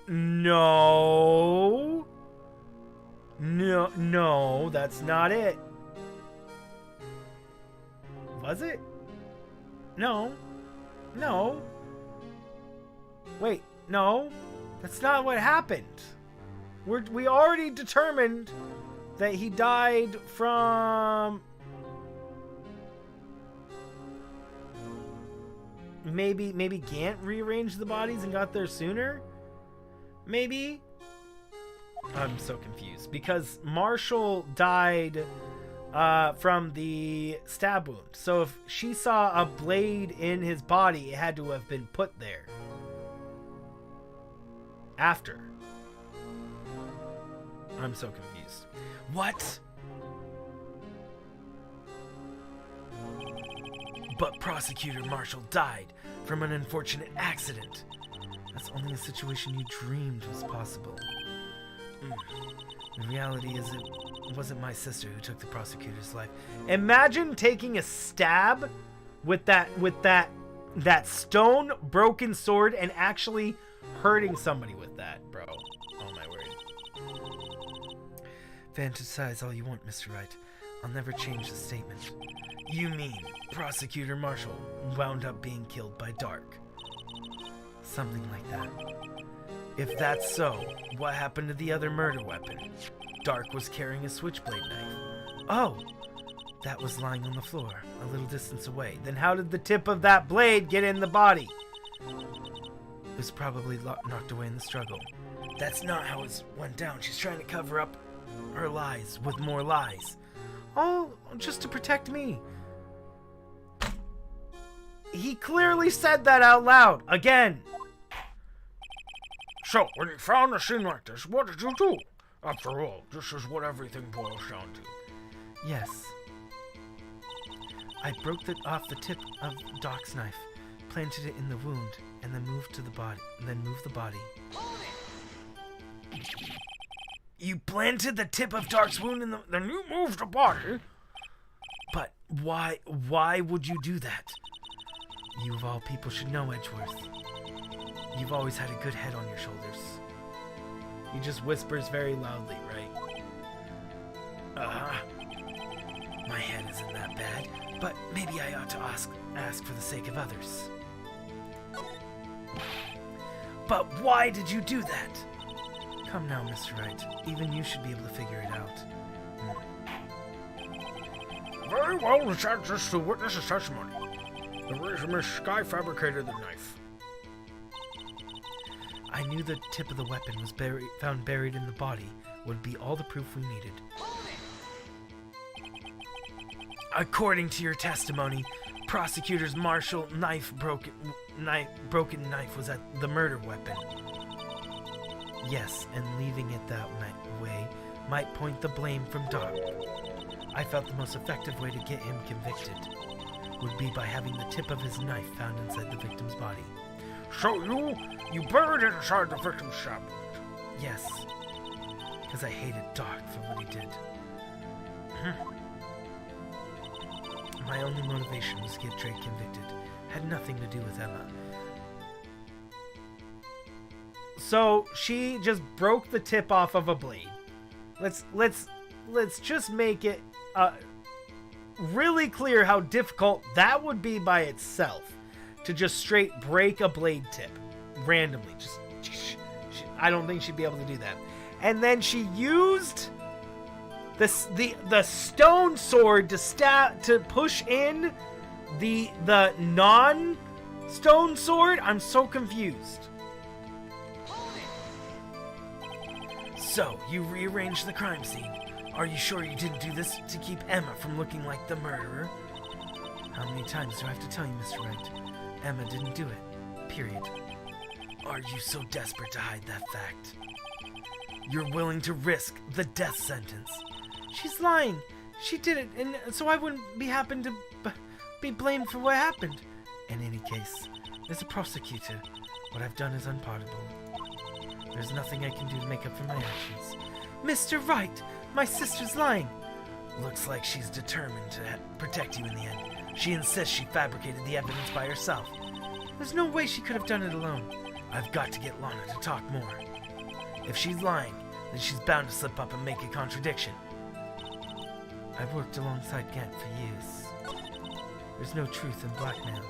No. No, that's not it. Was it? No. No. Wait, no. That's not what happened. We already determined that he died from... Maybe Gant rearranged the bodies and got there sooner? Maybe? I'm so confused. Because Marshall died from the stab wound. So if she saw a blade in his body, it had to have been put there. After. I'm so confused. What? But Prosecutor Marshall died from an unfortunate accident. That's only a situation you dreamed was possible. The reality is it wasn't my sister who took the prosecutor's life. Imagine taking a stab with that stone broken sword and actually hurting somebody with that, bro. Oh my word. Fantasize all you want, Mr. Wright. I'll never change the statement. You mean Prosecutor Marshall wound up being killed by Dark? Something like that. If that's so, what happened to the other murder weapon? Dark was carrying a switchblade knife. Oh, that was lying on the floor, a little distance away. Then how did the tip of that blade get in the body? It was probably knocked away in the struggle. That's not how it went down. She's trying to cover up her lies with more lies. Oh, just to protect me. He clearly said that out loud. Again. So, when you found a scene like this, what did you do? After all, this is what everything boils down to. Yes. I broke off the tip of Doc's knife, planted it in the wound, and then moved the body. You planted the tip of Dark's wound in the... Then you moved the body? But why would you do that? You of all people should know, Edgeworth. You've always had a good head on your shoulders. He just whispers very loudly, right? My head isn't that bad, but maybe I ought to ask for the sake of others. But why did you do that? Come now, Mr. Wright. Even you should be able to figure it out. Very well, let's add this to witness's testimony. The reason Miss Sky fabricated the knife. I knew the tip of the weapon was found buried in the body would be all the proof we needed. According to your testimony, prosecutor's martial broken knife was at the murder weapon. Yes, and leaving it that way might point the blame from Doc. I felt the most effective way to get him convicted would be by having the tip of his knife found inside the victim's body. So you buried it inside the victim's shop? Yes, because I hated Doc for what he did. My only motivation was to get Drake convicted. Had nothing to do with Emma. So she just broke the tip off of a blade. Let's just make it really clear how difficult that would be by itself to just straight break a blade tip randomly. I don't think she'd be able to do that. And then she used the stone sword to push in the non-stone sword. I'm so confused. So, you rearranged the crime scene. Are you sure you didn't do this to keep Emma from looking like the murderer? How many times do I have to tell you, Mr. Wright? Emma didn't do it. Period. Are you so desperate to hide that fact? You're willing to risk the death sentence. She's lying. She did it, and so I wouldn't be blamed for what happened. In any case, as a prosecutor, what I've done is unpardonable. There's nothing I can do to make up for my actions. Mr. Wright, my sister's lying. Looks like she's determined to protect you in the end. She insists she fabricated the evidence by herself. There's no way she could have done it alone. I've got to get Lana to talk more. If she's lying, then she's bound to slip up and make a contradiction. I've worked alongside Gant for years. There's no truth in blackmail.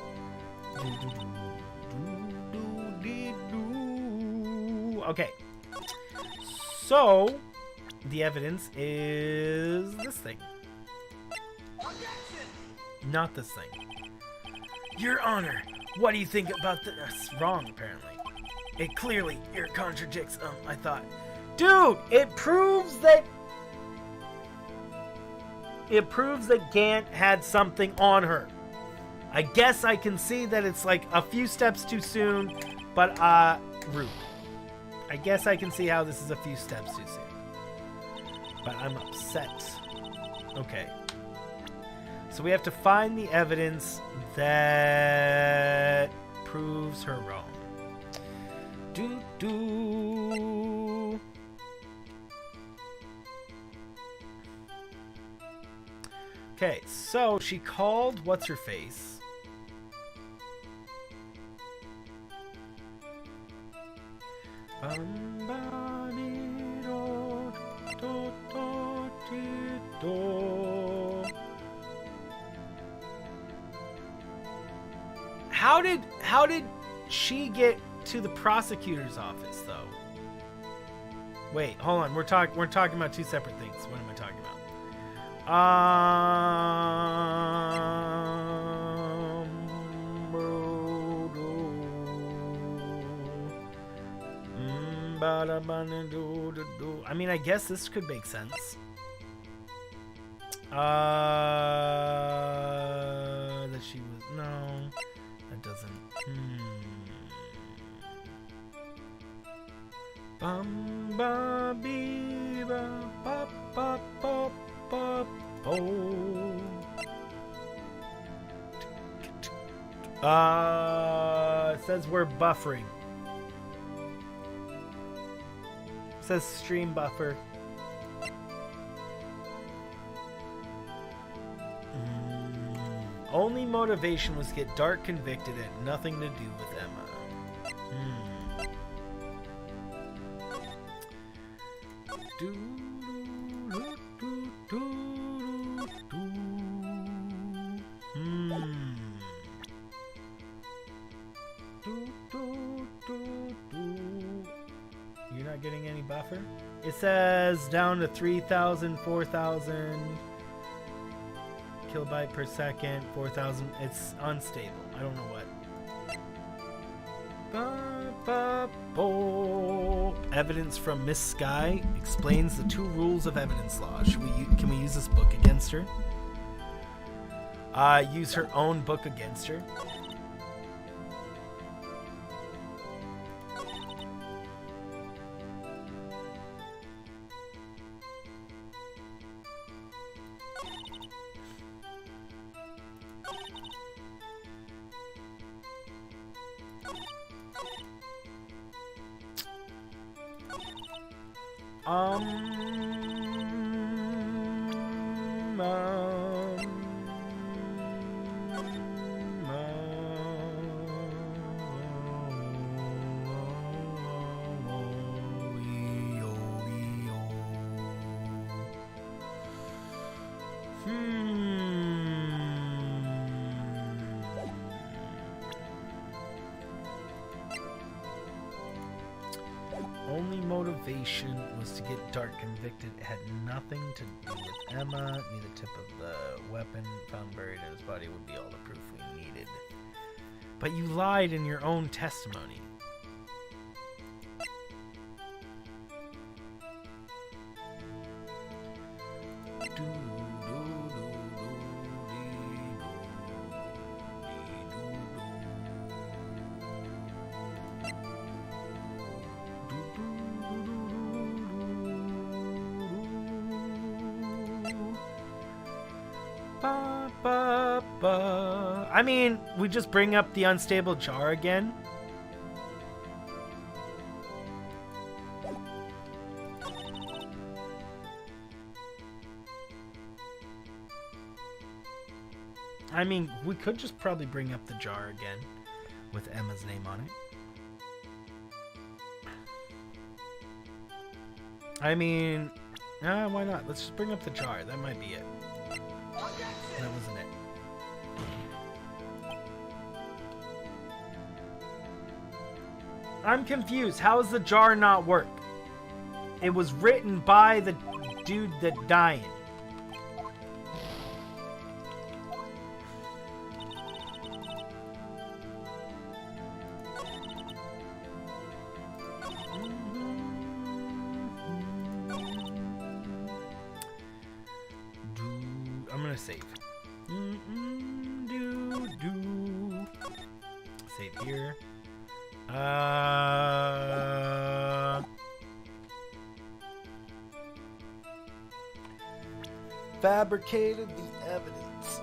Okay. So, the evidence is this thing. Not this thing. Your Honor, what do you think about this? That's wrong, apparently. It clearly contradicts, I thought. Dude, it proves that Gant had something on her. I guess I can see that it's like a few steps too soon, but, rude. I guess I can see how this is a few steps too soon. But I'm upset. Okay. So we have to find the evidence that proves her wrong. Okay, so she called what's-her-face. How did she get to the prosecutor's office, though? Wait, hold on. We're talking about two separate things. What am I talking about? I mean, I guess this could make sense. That she was no, that doesn't. Bumba beeba pop pop pop pop oh. It says we're buffering. It says stream buffer. Only motivation was to get Dark convicted. It had nothing to do with Emma. You're not getting any buffer? It says down to 3,000, 4,000 kilobyte per second, 4,000. It's unstable. I don't know what. Evidence from Miss Sky explains the 2 rules of evidence law. Can we use this book against her? Use her own book against her. Only motivation was to get Dark convicted. It had nothing to do with Emma. Neither tip of the weapon found buried in his body would be all the proof we needed. But you lied in your own testimony. I mean, we just bring up the unstable jar again. I mean, we could just probably bring up the jar again with Emma's name on it. I mean, why not? Let's just bring up the jar. That might be it. That wasn't it. I'm confused. How does the jar not work? It was written by the dude that died. I'm gonna save. Save here. Fabricated the evidence.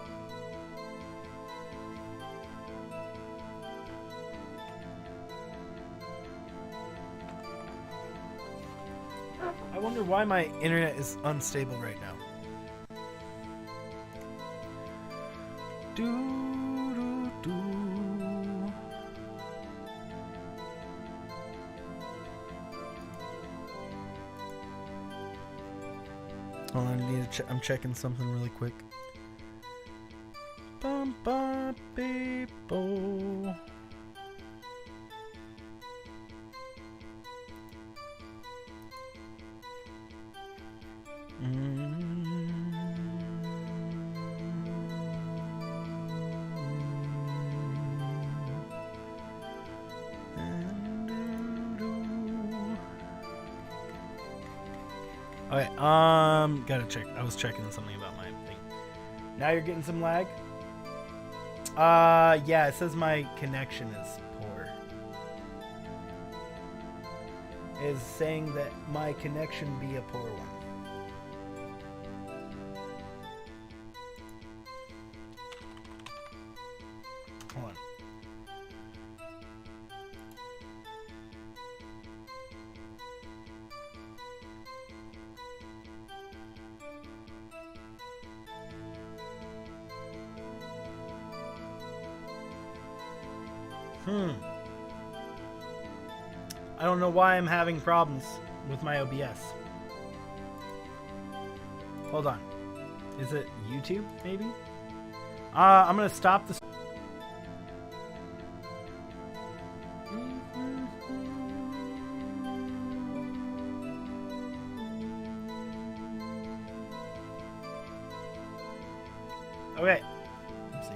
I wonder why my internet is unstable right now. Hold on, I need to I'm checking something really quick. Okay, gotta check. I was checking something about my thing. Now you're getting some lag? Yeah, it says my connection is poor. It's saying that my connection be a poor one. Hold on. I don't know why I'm having problems with my OBS. Hold on. Is it YouTube, maybe? I'm gonna stop this. Okay. Let's see.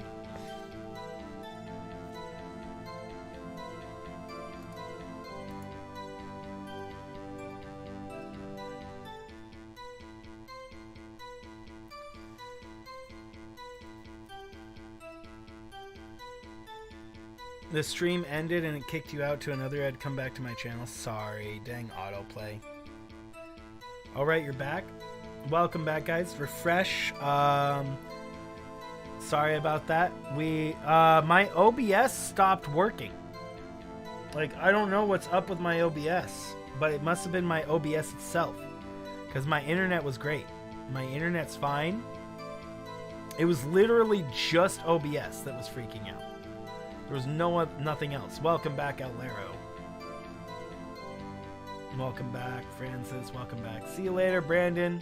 The stream ended and it kicked you out to another ad. Come back to my channel. Sorry. Dang autoplay. Alright, you're back. Welcome back, guys. Refresh. Sorry about that. My OBS stopped working. Like, I don't know what's up with my OBS, but it must have been my OBS itself, because my internet was great. My internet's fine. It was literally just OBS that was freaking out. There was nothing else. Welcome back, Owlero. Welcome back, Francis. Welcome back. See you later, Brandon.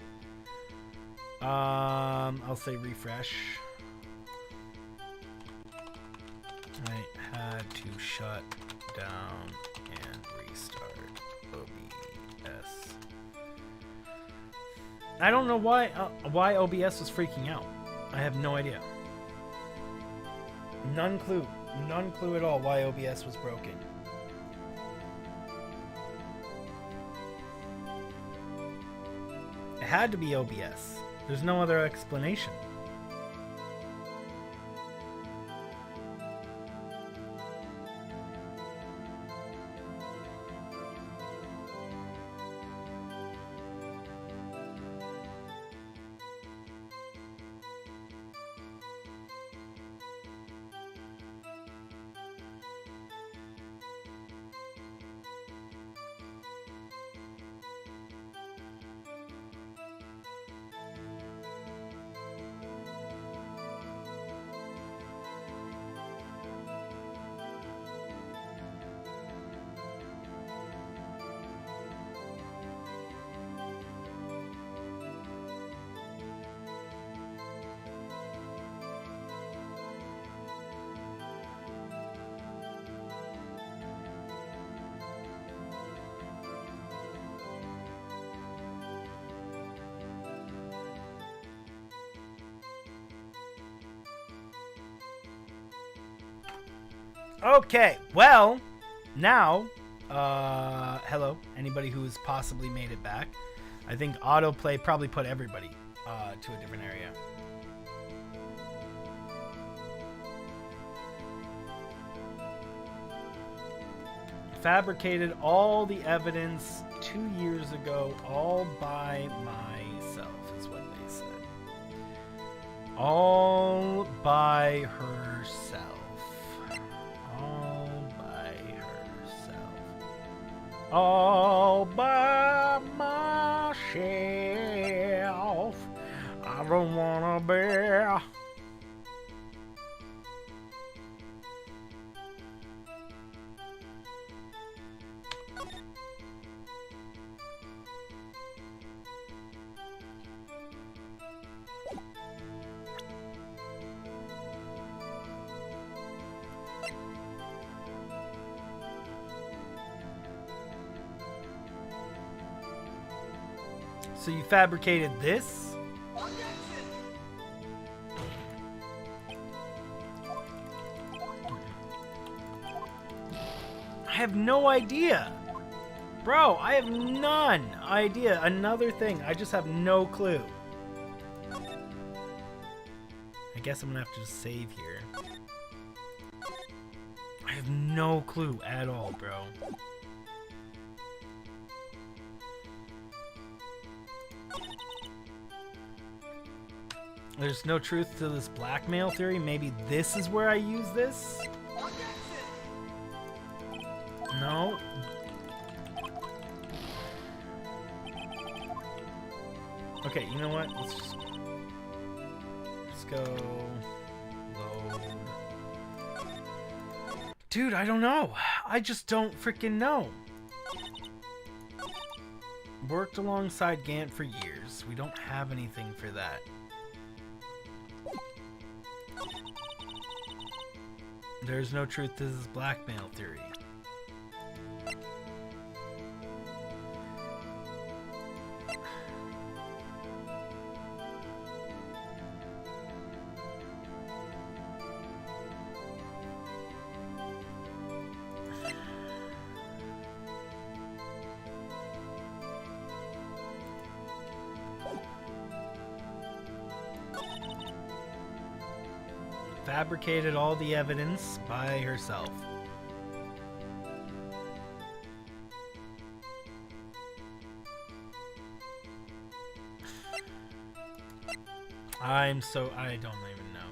I'll say refresh. I had to shut down and restart OBS. I don't know why OBS was freaking out. I have no idea. None clue at all why OBS was broken. It had to be OBS. There's no other explanation. Okay, well, now, hello, anybody who has possibly made it back. I think autoplay probably put everybody to a different area. Fabricated all the evidence 2 years ago all by myself, is what they said. All by herself. All by myself. I don't wanna bear. So you fabricated this? I have no idea. Bro, I have none idea. Another thing. I just have no clue. I guess I'm gonna have to just save here. I have no clue at all, bro. There's no truth to this blackmail theory. Maybe this is where I use this? No. Okay, you know what? Let's go load. Dude, I don't know. I just don't freaking know. Worked alongside Gant for years. We don't have anything for that. There's no truth to this blackmail theory. Fabricated all the evidence by herself. I don't even know.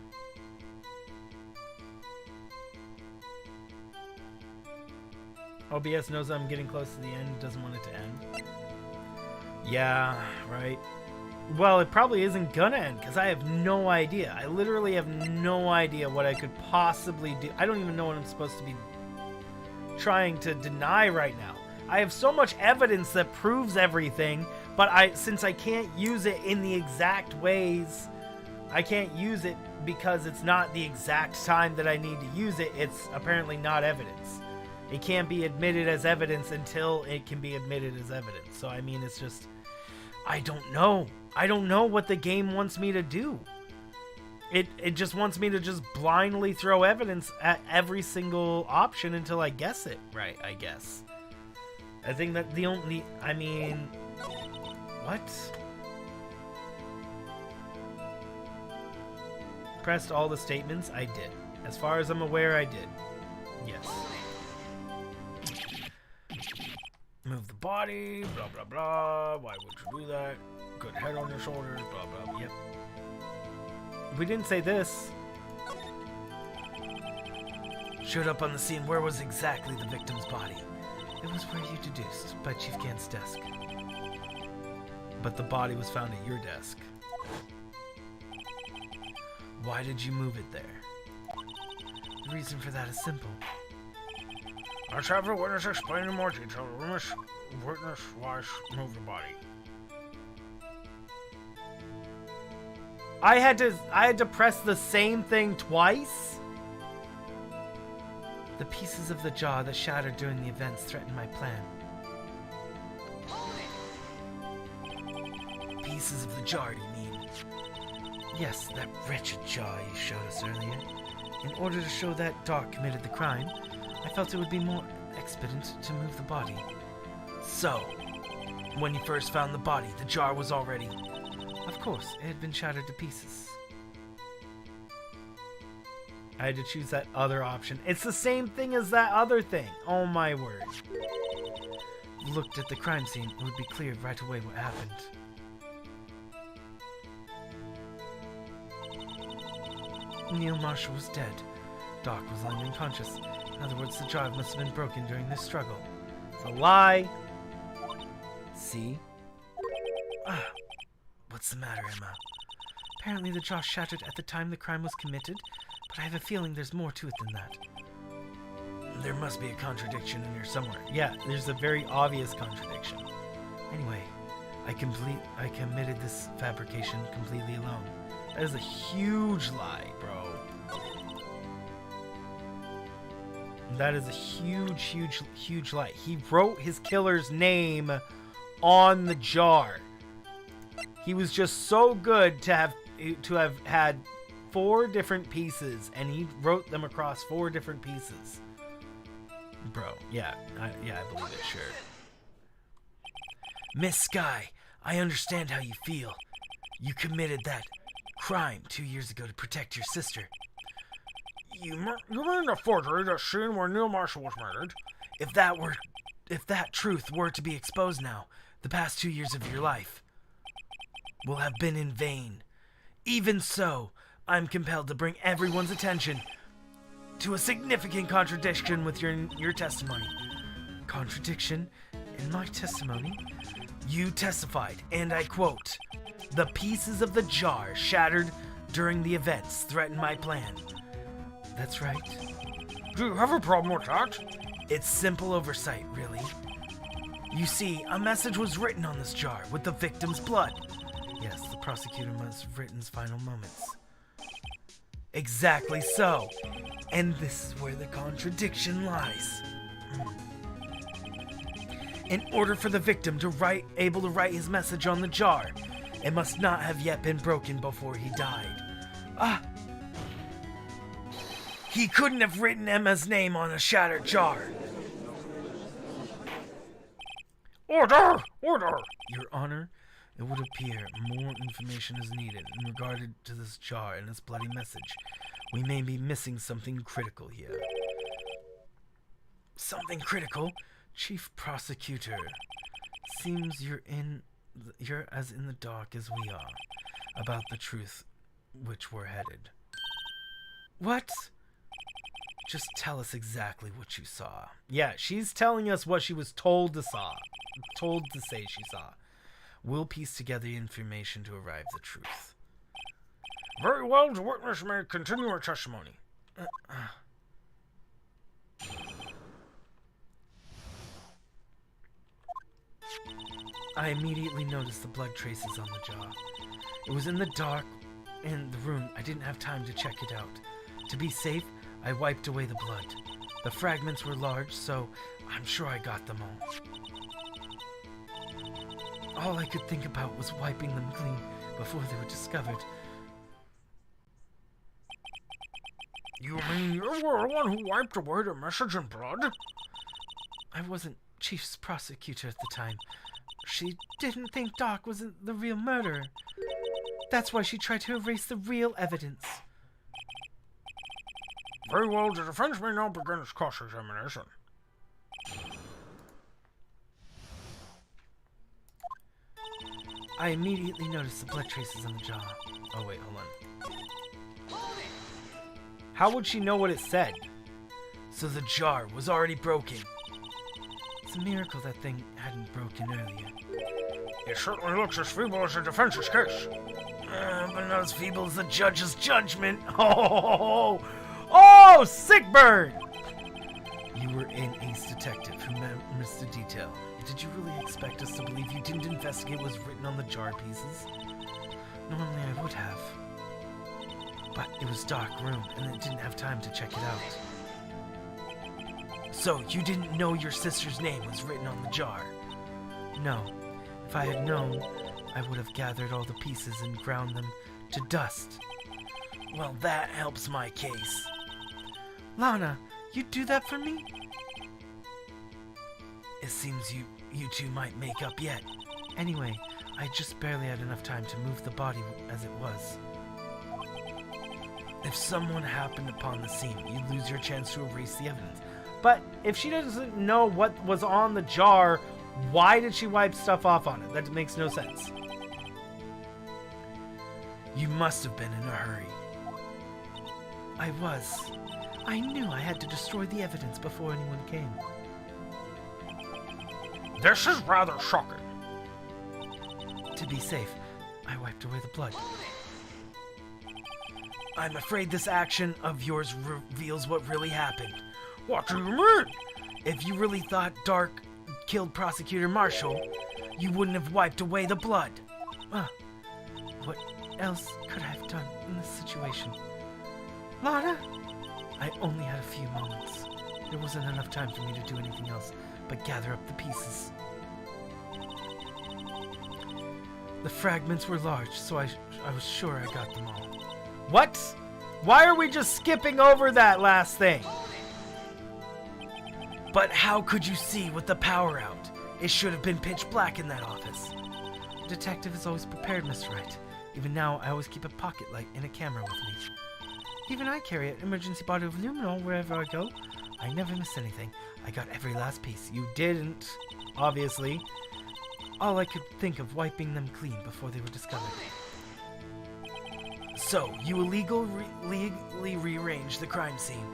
OBS knows I'm getting close to the end, doesn't want it to end. Yeah, right. Well, it probably isn't gonna end because I have no idea. I literally have no idea what I could possibly do. I don't even know what I'm supposed to be trying to deny right now. I have so much evidence that proves everything, but since I can't use it in the exact ways, I can't use it because it's not the exact time that I need to use it. It's apparently not evidence. It can't be admitted as evidence until it can be admitted as evidence. So, I mean, it's just... I don't know. I don't know what the game wants me to do. It just wants me to just blindly throw evidence at every single option until I guess it right, I guess. I think that the only... I mean... What? Pressed all the statements? I did. As far as I'm aware, I did. Yes. Move the body, blah, blah, blah. Why would you do that? Good head on your shoulders, blah, blah. Yep. We didn't say this. Showed up on the scene. Where was exactly the victim's body? It was where you deduced, by Chief Gant's desk. But the body was found at your desk. Why did you move it there? The reason for that is simple. Let's have the witness explain in more detail. Witness why move the body. I had to press the same thing twice? The pieces of the jaw that shattered during the events threatened my plan. Pieces of the jar, you mean? Yes, that wretched jaw you showed us earlier. In order to show that Doc committed the crime, I felt it would be more expedient to move the body. So, when you first found the body, the jar was already... Of course, it had been shattered to pieces. I had to choose that other option. It's the same thing as that other thing. Oh my word. Looked at the crime scene, it would be clear right away what happened. Neil Marshall was dead. Doc was lying unconscious. In other words, the jar must have been broken during this struggle. It's a lie. See? Ah, what's the matter, Emma? Apparently the jaw shattered at the time the crime was committed, but I have a feeling there's more to it than that. There must be a contradiction in here somewhere. Yeah, there's a very obvious contradiction. Anyway, I committed this fabrication completely alone. That is a huge lie, bro. That is a huge, huge, huge lie. He wrote his killer's name on the jar. He was just so good to have had 4 different pieces, and he wrote them across 4 different pieces. Bro, yeah, I believe it, sure. Miss Sky, I understand how you feel. You committed that crime 2 years ago to protect your sister. You mean the forgery, the scene where Neil Marshall was murdered? If that truth were to be exposed now, the past 2 years of your life will have been in vain. Even so, I'm compelled to bring everyone's attention to a significant contradiction with your testimony. Contradiction in my testimony? You testified, and I quote, "The pieces of the jar shattered during the events threaten my plan." That's right. Do you have a problem with that? It's simple oversight, really. You see, a message was written on this jar with the victim's blood. Yes, the prosecutor must have written his final moments. Exactly so. And this is where the contradiction lies. In order for the victim to able to write his message on the jar, it must not have yet been broken before he died. He couldn't have written Emma's name on a shattered jar. Order! Order! Your Honor, it would appear more information is needed in regard to this jar and its bloody message. We may be missing something critical here. Something critical? Chief Prosecutor, seems you're as in the dark as we are about the truth which we're headed. What? Just tell us exactly what you saw. Yeah, she's telling us what she was told to say she saw. We'll piece together the information to arrive at the truth. Very well, the witness may continue her testimony. I immediately noticed the blood traces on the jar. It was in the dark in the room. I didn't have time to check it out. To be safe, I wiped away the blood. The fragments were large, so I'm sure I got them all. All I could think about was wiping them clean before they were discovered. You mean you were the one who wiped away the message in blood? I wasn't Chief's prosecutor at the time. She didn't think Doc was the real murderer. That's why she tried to erase the real evidence. Very well, the defense may now begin its cross-examination. I immediately noticed the blood traces on the jar. Oh wait, hold on. How would she know what it said? So the jar was already broken. It's a miracle that thing hadn't broken earlier. It certainly looks as feeble as the defense's case. But not as feeble as the judge's judgment. Oh, sick burn! You were an ace detective who missed a detail. Did you really expect us to believe you didn't investigate what was written on the jar pieces? Normally I would have. But it was a dark room, and I didn't have time to check it out. So, you didn't know your sister's name was written on the jar? No. If I had known, I would have gathered all the pieces and ground them to dust. Well, that helps my case. Lana, you'd do that for me? It seems you two might make up yet. Anyway, I just barely had enough time to move the body as it was. If someone happened upon the scene, you'd lose your chance to erase the evidence. But if she doesn't know what was on the jar, why did she wipe stuff off on it? That makes no sense. You must have been in a hurry. I was. I knew I had to destroy the evidence before anyone came. This is rather shocking. To be safe, I wiped away the blood. I'm afraid this action of yours reveals what really happened. What do you mean? If you really thought Dark killed Prosecutor Marshall, you wouldn't have wiped away the blood. What else could I have done in this situation? Lana? I only had a few moments. There wasn't enough time for me to do anything else but gather up the pieces. The fragments were large, so I was sure I got them all. What? Why are we just skipping over that last thing? But how could you see with the power out? It should have been pitch black in that office. The detective is always prepared, Mr. Wright. Even now, I always keep a pocket light and a camera with me. Even I carry an emergency bottle of luminol wherever I go. I never miss anything. I got every last piece. You didn't, obviously. All I could think of wiping them clean before they were discovered. So, you legally rearranged the crime scene?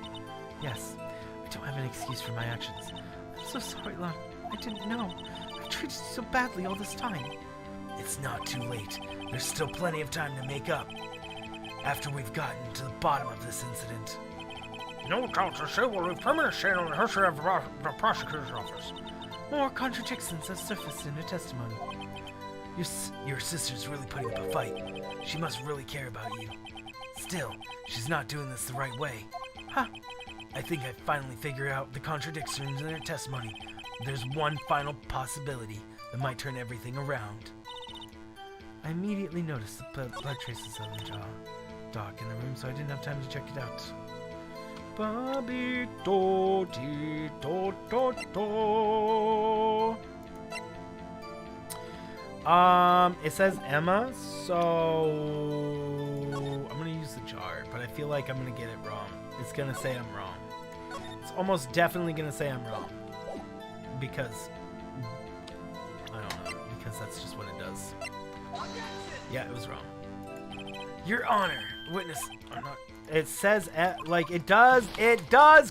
Yes. I don't have an excuse for my actions. I'm so sorry, Lon. I didn't know. I've treated you so badly all this time. It's not too late. There's still plenty of time to make up. After we've gotten to the bottom of this incident. No doubt to say will leave permanent stain on the history of the prosecutor's office. More contradictions have surfaced in her testimony. Your sister's really putting up a fight. She must really care about you. Still, she's not doing this the right way. Huh. I think I finally figured out the contradictions in her testimony. There's one final possibility that might turn everything around. I immediately noticed the blood traces on the dog in the room, so I didn't have time to check it out. It says Emma, so I'm gonna use the jar, but I feel like I'm gonna get it wrong. It's gonna say I'm wrong. It's almost definitely gonna say I'm wrong. Because I don't know, because that's just what it does. Yeah, it was wrong. Your Honor, witness. It says like it does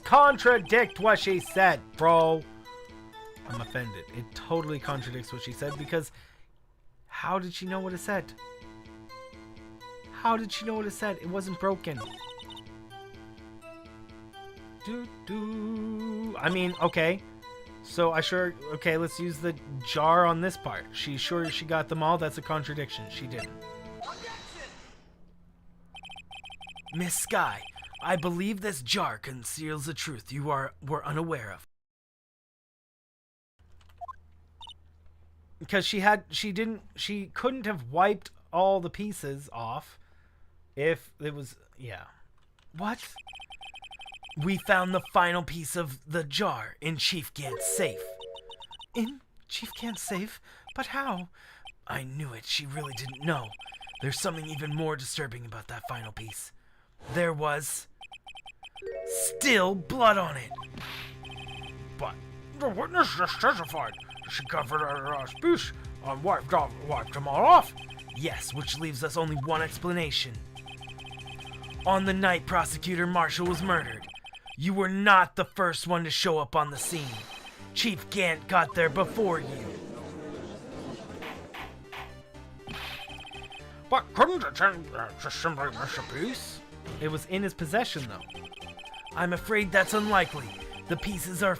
contradict what she said, bro. I'm offended. It totally contradicts what she said because how did she know what it said? How did she know what it said? It wasn't broken. I mean, okay. So okay, let's use the jar on this part. She's sure she got them all. That's a contradiction. She didn't. Miss Sky, I believe this jar conceals the truth you were unaware of. Because she couldn't have wiped all the pieces off if it was, yeah. What? We found the final piece of the jar in Chief Gant's safe. In Chief Gant's safe? But how? I knew it. She really didn't know. There's something even more disturbing about that final piece. There was still blood on it. But the witness just testified. She covered her speech and wiped them all off. Yes, which leaves us only one explanation. On the night Prosecutor Marshall was murdered, you were not the first one to show up on the scene. Chief Gant got there before you. But couldn't it just simply miss a piece? It was in his possession, though. I'm afraid that's unlikely. The pieces are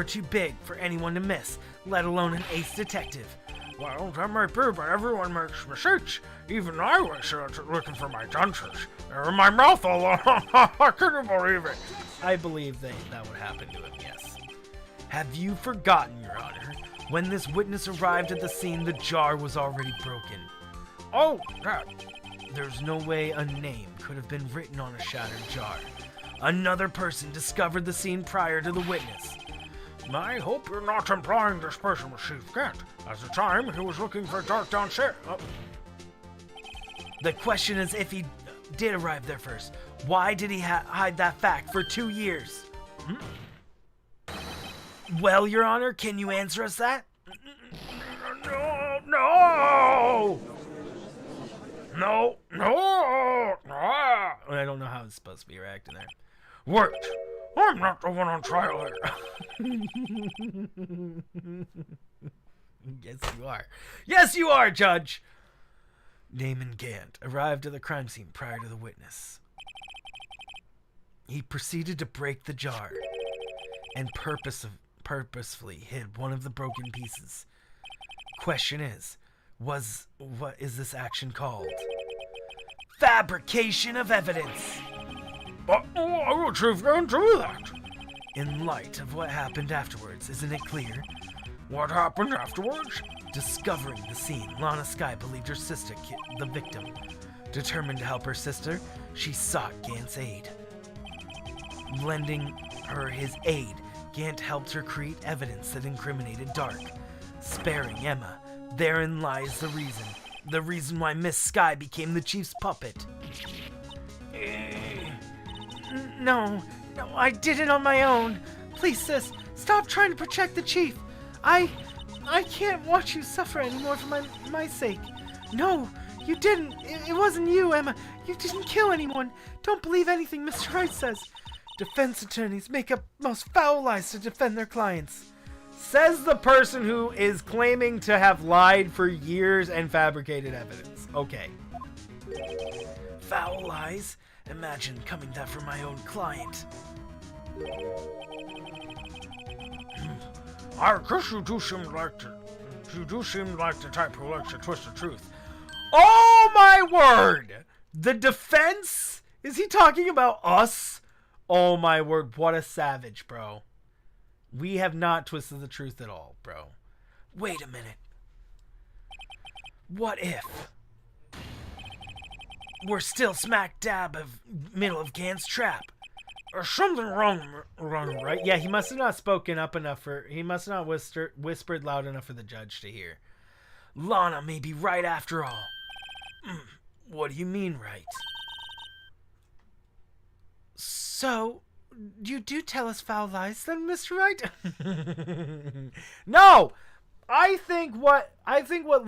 too big for anyone to miss, let alone an ace detective. Well, that might be, but everyone makes mistakes. Even I was looking for my dentures. They're in my mouth all along. I couldn't believe it. I believe that would happen to him, yes. Have you forgotten, Your Honor? When this witness arrived at the scene, the jar was already broken. Oh, that. There's no way a name could have been written on a shattered jar. Another person discovered the scene prior to the witness. I hope you're not implying this person was Chief Gant. At the time, he was looking for dark downstairs. The question is, if he did arrive there first, why did he hide that fact for 2 years? Well, Your Honor, can you answer us that? No! I don't know how it's supposed to be reacting there. Wait! I'm not the one on trial here. Yes, you are. Yes, you are, Judge! Damon Gant arrived at the crime scene prior to the witness. He proceeded to break the jar and purposefully hid one of the broken pieces. Question is, what is this action called? Fabrication of evidence! But why would Chief Gant do that? In light of what happened afterwards, isn't it clear? What happened afterwards? Discovering the scene, Lana Skye believed her sister the victim. Determined to help her sister, she sought Gant's aid. Lending her his aid, Gant helped her create evidence that incriminated Dark. Sparing Emma, therein lies the reason. The reason why Miss Skye became the Chief's puppet. No, I did it on my own. Please, sis, stop trying to protect the Chief. I can't watch you suffer anymore for my sake. No, you didn't. It wasn't you, Emma. You didn't kill anyone. Don't believe anything Mr. Wright says. Defense attorneys make up most foul lies to defend their clients. Says the person who is claiming to have lied for years and fabricated evidence. Okay. Foul lies? Imagine coming that from my own client. I guess you do seem like the type who likes to twist the truth. Oh my word! The defense? Is he talking about us? Oh my word, what a savage, bro. We have not twisted the truth at all, bro. Wait a minute. What if we're still smack dab of middle of Gant's trap? There's something wrong, Right? Yeah, he must have not spoken up enough he must not whispered loud enough for the judge to hear. Lana may be right after all. What do you mean, right? So, you do tell us foul lies then, Mr. Wright? No! I think what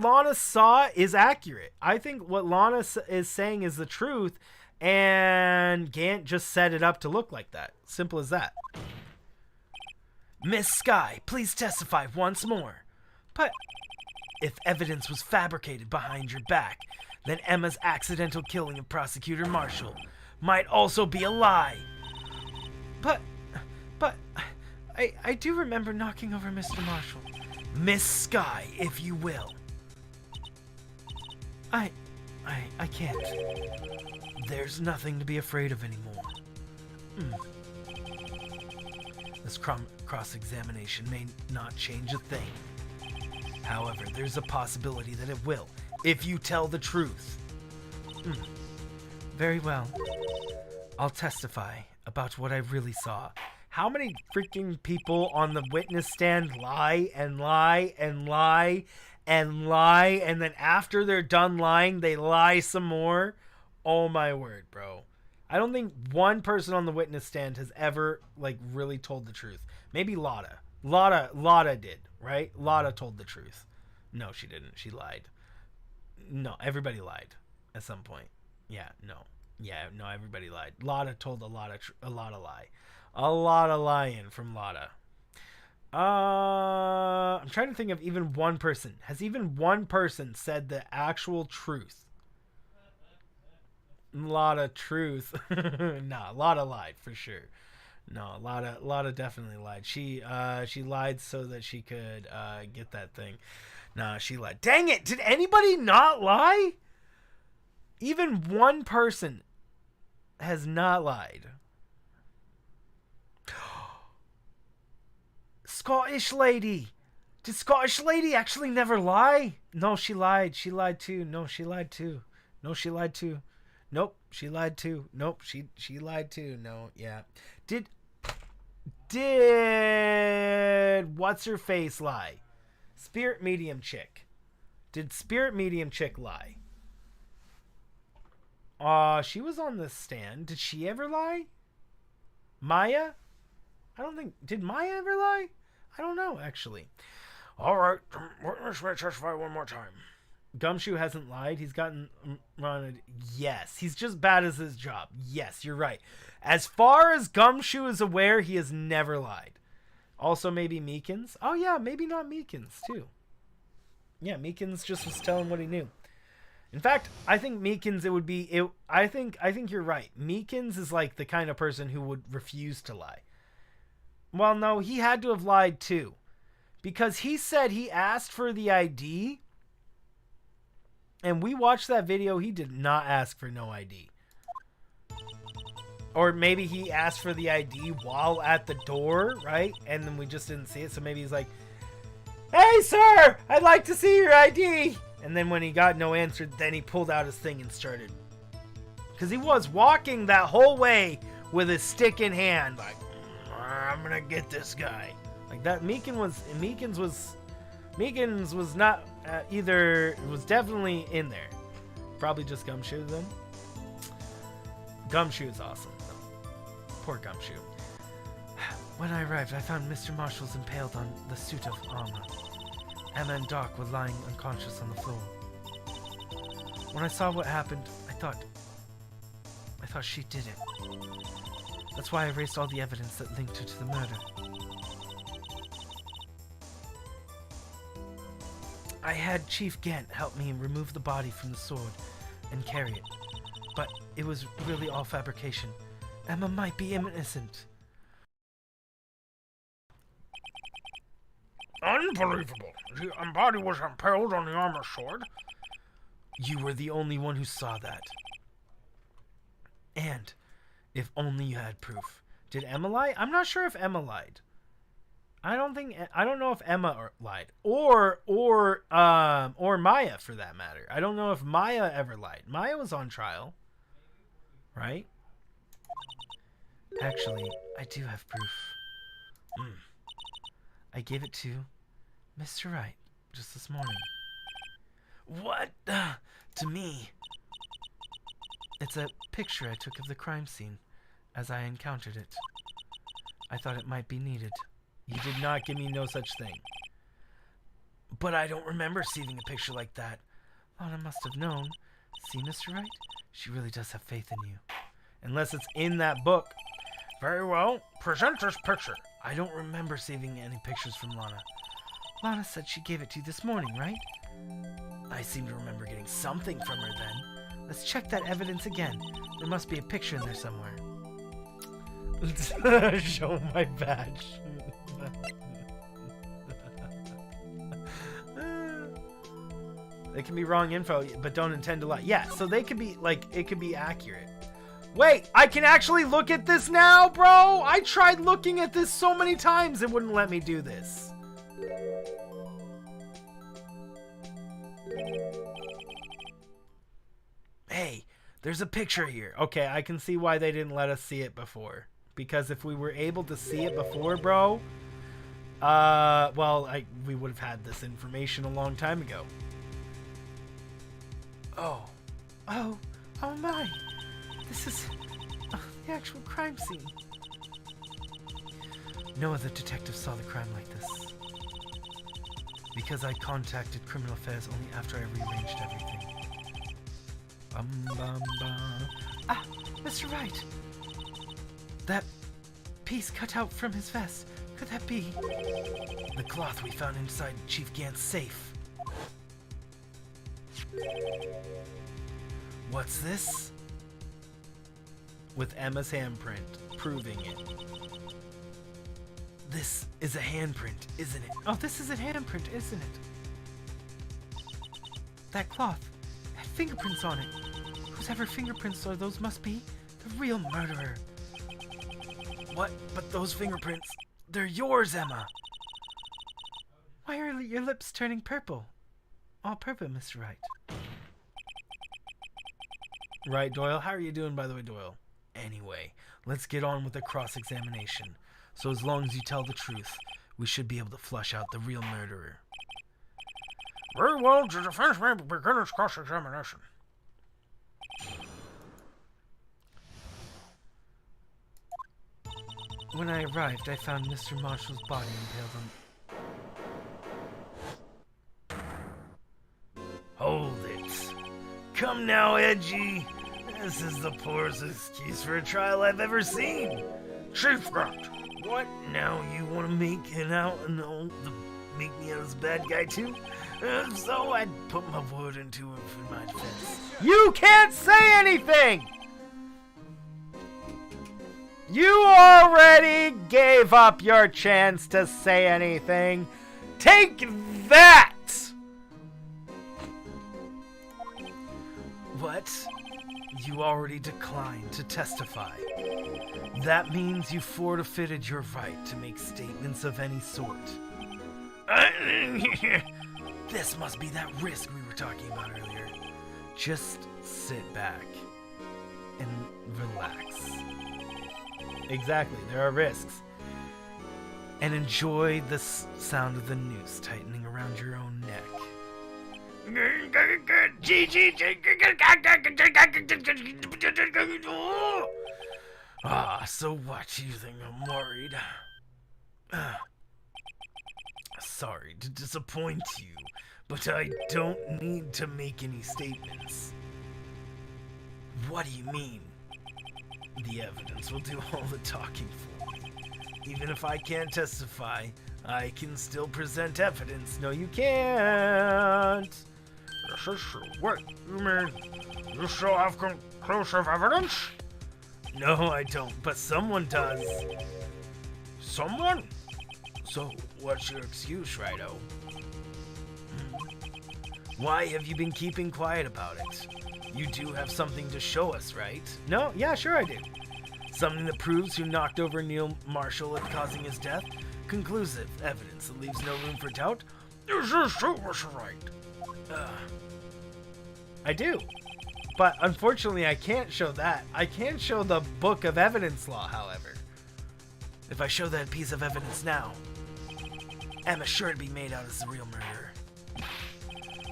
Lana saw is accurate. I think what Lana is saying is the truth, and Gant just set it up to look like that. Simple as that. Miss Skye, please testify once more. But if evidence was fabricated behind your back, then Emma's accidental killing of Prosecutor Marshall might also be a lie. But I do remember knocking over Mr. Marshall. Miss Skye, if you will. I can't. There's nothing to be afraid of anymore. This cross-examination may not change a thing. However, there's a possibility that it will, if you tell the truth. Very well. I'll testify about what I really saw. How many freaking people on the witness stand lie and lie and lie and lie, and then after they're done lying, they lie some more? Oh my word, bro. I don't think one person on the witness stand has ever, really told the truth. Maybe Lotta. Lotta did, right? Lotta told the truth. No, she didn't. She lied. No, everybody lied at some point. Yeah, no. Yeah, no, everybody lied. Lotta told a lot of lie. A lot of lying from Lotta. I'm trying to think of even one person. Has even one person said the actual truth? Lotta truth. Nah, Lotta lied for sure. No, Lotta definitely lied. She lied so that she could get that thing. Nah, she lied. Dang it! Did anybody not lie? Even one person has not lied. Scottish lady. Did Scottish lady actually never lie? No, she lied. She lied too. No, she lied too. No, she lied too. Nope, she lied too. Nope, she lied too. No, yeah. Did what's her face lie? Spirit medium chick. Did spirit medium chick lie? She was on the stand. Did she ever lie? Maya? I don't think... Did Maya ever lie? I don't know, actually. Alright, witness may testify one more time. Gumshoe hasn't lied. He's gotten run. Yes, he's just bad at his job. Yes, you're right. As far as Gumshoe is aware, he has never lied. Also, maybe Meekins. Oh, yeah, maybe not Meekins, too. Yeah, Meekins just was telling what he knew. In fact, I think Meekins, it would be... I think you're right. Meekins is like the kind of person who would refuse to lie. Well, no, he had to have lied, too. Because he said he asked for the ID... And we watched that video, he did not ask for no ID. Or maybe he asked for the ID while at the door, right? And then we just didn't see it. So maybe he's like, Hey, sir! I'd like to see your ID! And then when he got no answer, then he pulled out his thing and started. Because he was walking that whole way with his stick in hand. Like, I'm gonna get this guy. Like that, Meekins was not either, was definitely in there. Probably just Gumshoe then. Gumshoe is awesome. Poor Gumshoe. When I arrived, I found Mr. Marshall's impaled on the suit of armor. Emma and Doc were lying unconscious on the floor. When I saw what happened, I thought she did it. That's why I erased all the evidence that linked her to the murder. I had Chief Gant help me remove the body from the sword and carry it, but it was really all fabrication. Emma might be innocent. Unbelievable. The body was impaled on the armor sword. You were the only one who saw that. And if only you had proof. Did Emma lie? I'm not sure if Emma lied. I don't know if Emma lied. Or Maya, for that matter. I don't know if Maya ever lied. Maya was on trial. Right? Actually, I do have proof. I gave it to Mr. Wright just this morning. What? To me? It's a picture I took of the crime scene as I encountered it. I thought it might be needed. You did not give me no such thing. But I don't remember seeing a picture like that. Lana must have known. See, Mr. Wright? She really does have faith in you. Unless it's in that book. Very well. Present this picture. I don't remember saving any pictures from Lana. Lana said she gave it to you this morning, right? I seem to remember getting something from her then. Let's check that evidence again. There must be a picture in there somewhere. Show my badge. They can be wrong info, but don't intend to lie. Yeah, so they could be, like, it could be accurate. Wait, I can actually look at this now, bro? I tried looking at this so many times, it wouldn't let me do this. Hey, there's a picture here. Okay, I can see why they didn't let us see it before. Because if we were able to see it before, bro, we would have had this information a long time ago. Oh my! This is the actual crime scene. No other detective saw the crime like this. Because I contacted Criminal Affairs only after I rearranged everything. Ah, Mr. Wright! That piece cut out from his vest. Could that be the cloth we found inside Chief Gant's safe? What's this? With Emma's handprint, proving it. This is a handprint, isn't it? Oh, this is a handprint, isn't it? That cloth had fingerprints on it. Whoever fingerprints are those must be the real murderer. What? But those fingerprints, they're yours, Emma. Why are your lips turning purple? All purple, Mr. Wright. Right, Doyle? How are you doing, by the way, Doyle? Anyway, let's get on with the cross-examination. So as long as you tell the truth, we should be able to flush out the real murderer. Very well, the defense may begin its cross-examination. When I arrived, I found Mr. Marshall's body impaled on... Hold it. Come now, Edgy. This is the poorest excuse for a trial I've ever seen. Chief Grant. What? Now you want to make me out as a bad guy too? If so, I'd put my word into it for my defense. You can't say anything! You already gave up your chance to say anything. Take that! What? You already declined to testify. That means you forfeited your right to make statements of any sort. This must be that risk we were talking about earlier. Just sit back and relax. Exactly, there are risks. And enjoy the sound of the noose tightening around your own neck. Ah, so what? You think I'm worried? Sorry to disappoint you, but I don't need to make any statements. What do you mean? The evidence will do all the talking for me. Even if I can't testify, I can still present evidence. No, you can't. This is true. Wait, you mean you still have conclusive evidence? No, I don't, but someone does. Someone? So, what's your excuse, Righto? Why have you been keeping quiet about it? You do have something to show us, right? No? Yeah, sure I do. Something that proves who knocked over Neil Marshall and causing his death? Conclusive evidence that leaves no room for doubt? This is true, Mr. Wright. I do. But unfortunately, I can't show that. I can't show the book of evidence law, however. If I show that piece of evidence now, Emma's sure to be made out as the real murderer.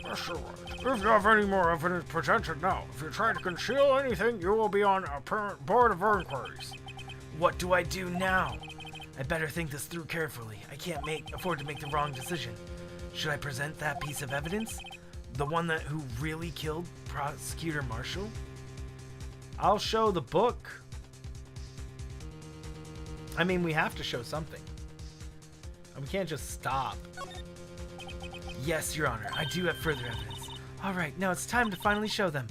Mr. Wright, if you have any more evidence presented now, if you try to conceal anything, you will be on a board of inquiries. What do I do now? I better think this through carefully. I can't afford to make the wrong decision. Should I present that piece of evidence? The one who really killed Prosecutor Marshall? I'll show the book. I mean, we have to show something. We can't just stop. Yes, Your Honor, I do have further evidence. All right, now it's time to finally show them.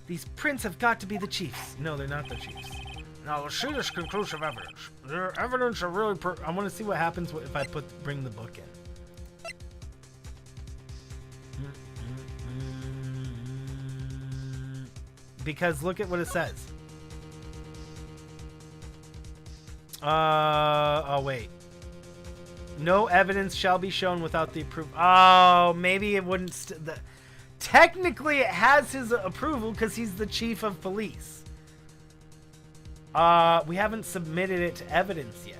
These prints have got to be the chiefs. No, they're not the chiefs. Now let's see this conclusive evidence. The evidence are really I want to see what happens if I bring the book in. Because look at what it says. Oh wait. No evidence shall be shown without the approval. Oh, maybe it wouldn't. Technically, it has his approval because he's the chief of police. We haven't submitted it to evidence yet.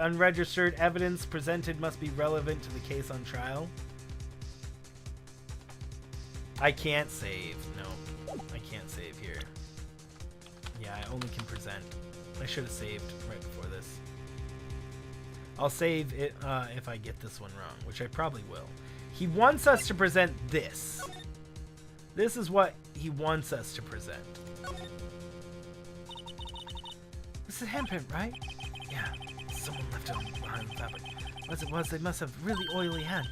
Unregistered evidence presented must be relevant to the case on trial. I can't save. No, I can't save here. Yeah, I only can present. I should have saved right before this. I'll save it if I get this one wrong, which I probably will. He wants us to present this. This is what he wants us to present. This is handprint, right? Yeah, someone left it behind the fabric. As it was, they must have really oily hand.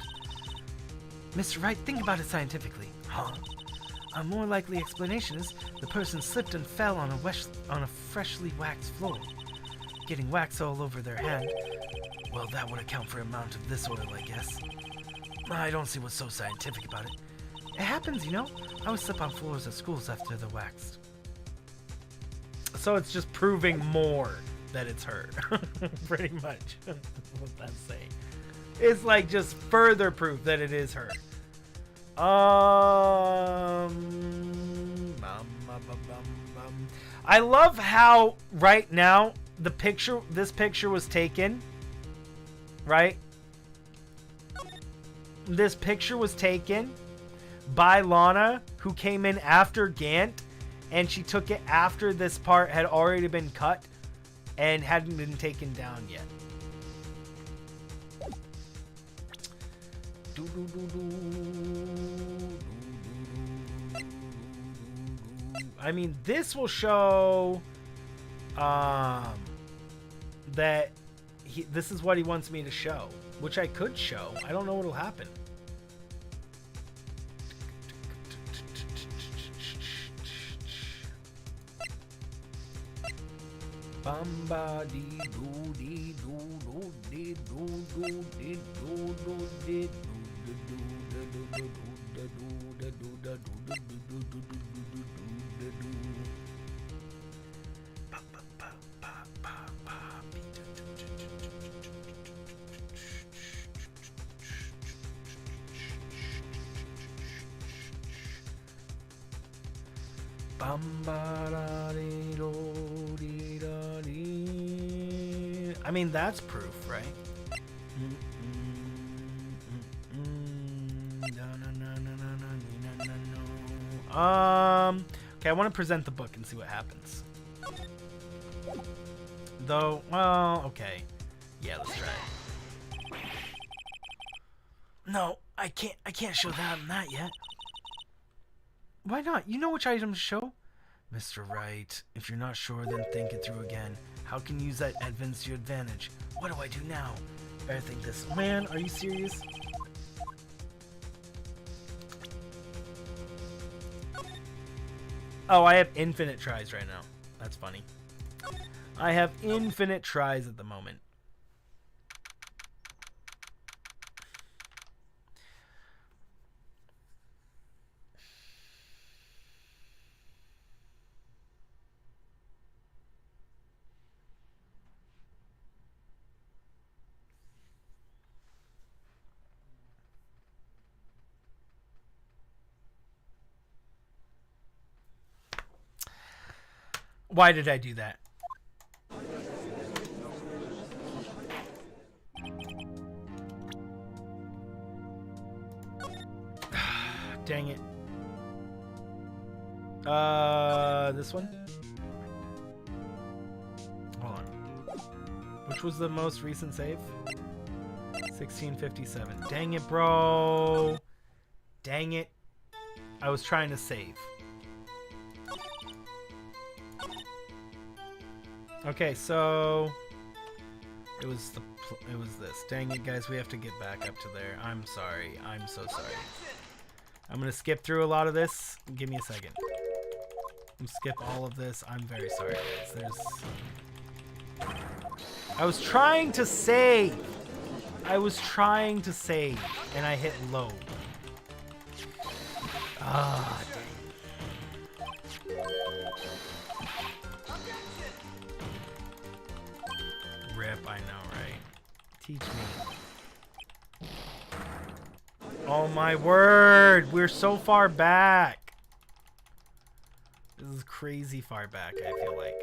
Mr. Wright, think about it scientifically. Huh? A more likely explanation is the person slipped and fell on a freshly waxed floor, getting wax all over their hand. Well, that would account for the amount of this oil, I guess. I don't see what's so scientific about it. It happens, you know. I always slip on floors at schools after they're waxed. So it's just proving more that it's her. Pretty much. What that's saying. It's like just further proof that it is her. I love how right now this picture was taken, right? This picture was taken by Lana, who came in after Gant, and she took it after this part had already been cut and hadn't been taken down yet. I mean, this will show that this is what he wants me to show, which I could show. I don't know what'll happen. I mean, that's proof, right? Okay, I want to present the book and see what happens. Though, well, okay. Yeah, let's try it. No, I can't show that yet. Why not? You know which item to show? Mr. Wright, if you're not sure, then think it through again. How can you use that evidence to your advantage? What do I do now? Better think this. Man, are you serious? Oh, I have infinite tries right now. That's funny. I have infinite tries at the moment. Why did I do that? Dang it. This one? Hold on. Which was the most recent save? 1657. Dang it, bro. Dang it. I was trying to save. Okay, so it was this. Dang it, guys, we have to get back up to there. I'm sorry. I'm so sorry. I'm gonna skip through a lot of this. Give me a second. I'm skip all of this. I'm very sorry, guys. I was trying to save. I was trying to save, and I hit load. Ah, dang. Rip, I know, right? Teach me. Oh my word! We're so far back! This is crazy far back, I feel like.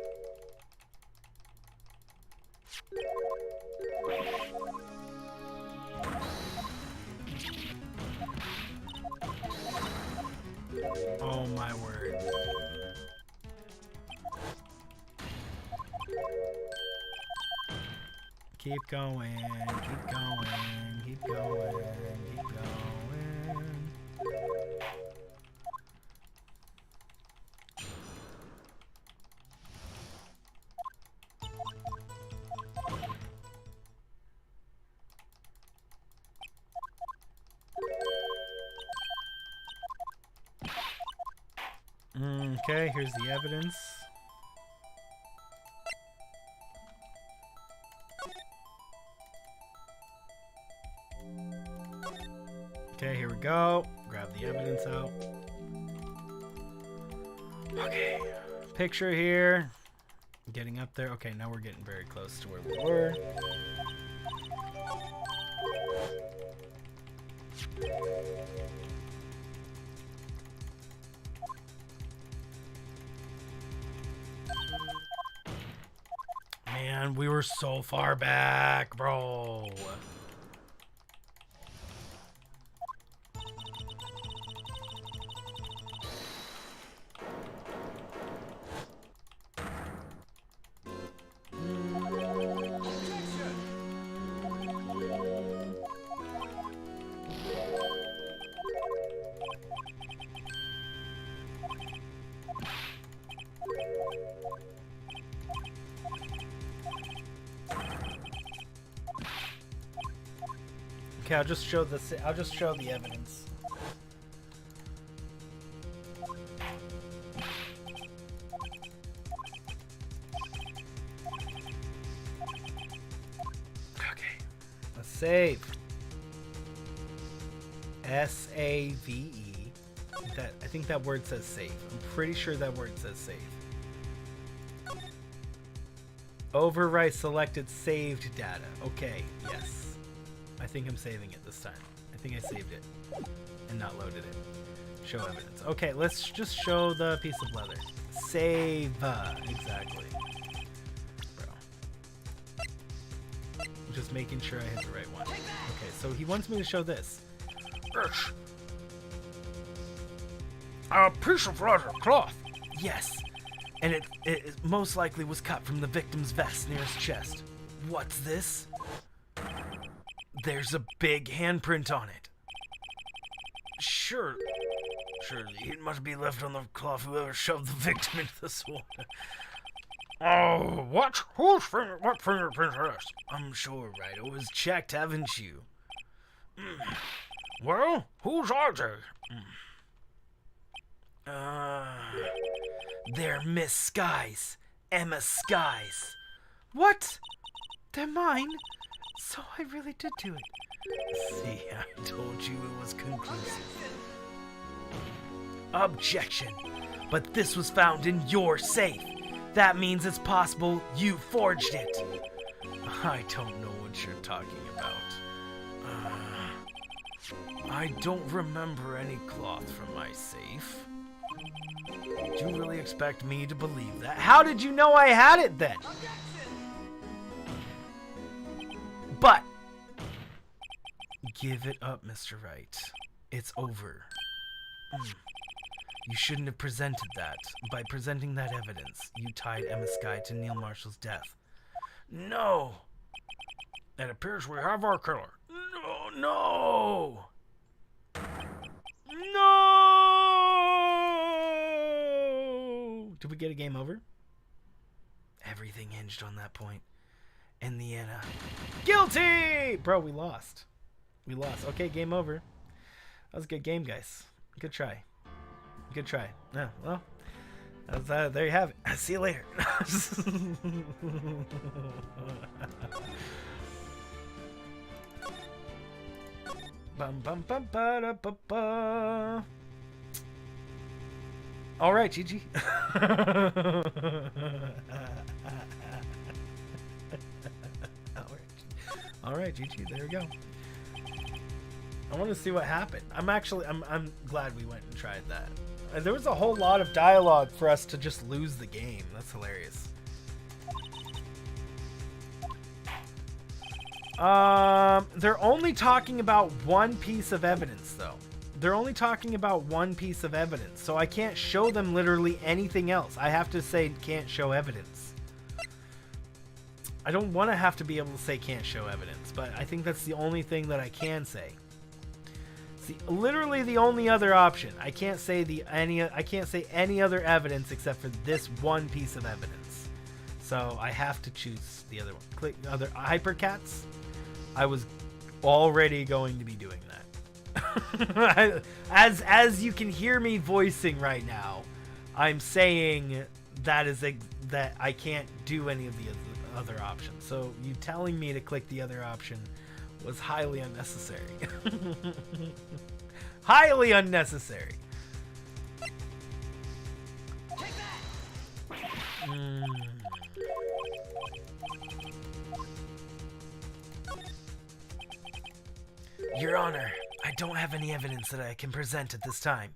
Oh my word. Keep going, keep going, keep going, keep going. Okay, here's the evidence. Okay, here we go. Grab the evidence out. Okay, picture here. Getting up there. Okay, now we're getting very close to where we were. Man, we were so far back, bro. Okay, I'll just show the evidence. Okay, let's save. S-A-V-E. I think that word says save. I'm pretty sure that word says save. Overwrite selected saved data. Okay, yes. I think I'm saving it this time. I think I saved it and not loaded it. Show evidence. Okay, let's just show the piece of leather. Save. Exactly. Bro. Just making sure I hit the right one. Okay, so he wants me to show this. Yes. A piece of leather cloth. Yes. And it most likely was cut from the victim's vest near his chest. What's this? There's a big handprint on it. Surely it must be left on the cloth whoever shoved the victim into the swamp. Oh, what? What fingerprint are this? I'm sure, right? It was checked, haven't you? Well, whose are they? They're Miss Sky's. Emma Sky's. What? They're mine? So I really did do it. See, I told you it was conclusive. Objection. But this was found in your safe. That means it's possible you forged it. I don't know what you're talking about. I don't remember any cloth from my safe. Do you really expect me to believe that? How did you know I had it then? But give it up, Mr. Wright. It's over. You shouldn't have presented that. By presenting that evidence, you tied Emma Sky to Neil Marshall's death. No! It appears we have our killer. No! Did we get a game over? Everything hinged on that point. Indiana. Guilty! Bro, we lost. We lost. Okay, game over. That was a good game, guys. Good try. Good try. Yeah, well, there you have it. See you later. Bum bum bum ba da ba ba. All right, GG. All right, GG. There we go. I want to see what happened. I'm glad we went and tried that. There was a whole lot of dialogue for us to just lose the game. That's hilarious. They're only talking about one piece of evidence, though. They're only talking about one piece of evidence, so I can't show them literally anything else. I have to say can't show evidence. I don't want to have to be able to say can't show evidence, but I think that's the only thing that I can say. It's literally the only other option. I can't say any other evidence except for this one piece of evidence. So I have to choose the other one. Click other hypercats. I was already going to be doing that. as you can hear me voicing right now, I'm saying that I can't do any of the other options. So you telling me to click the other option was highly unnecessary. Highly unnecessary. Your Honor, I don't have any evidence that I can present at this time.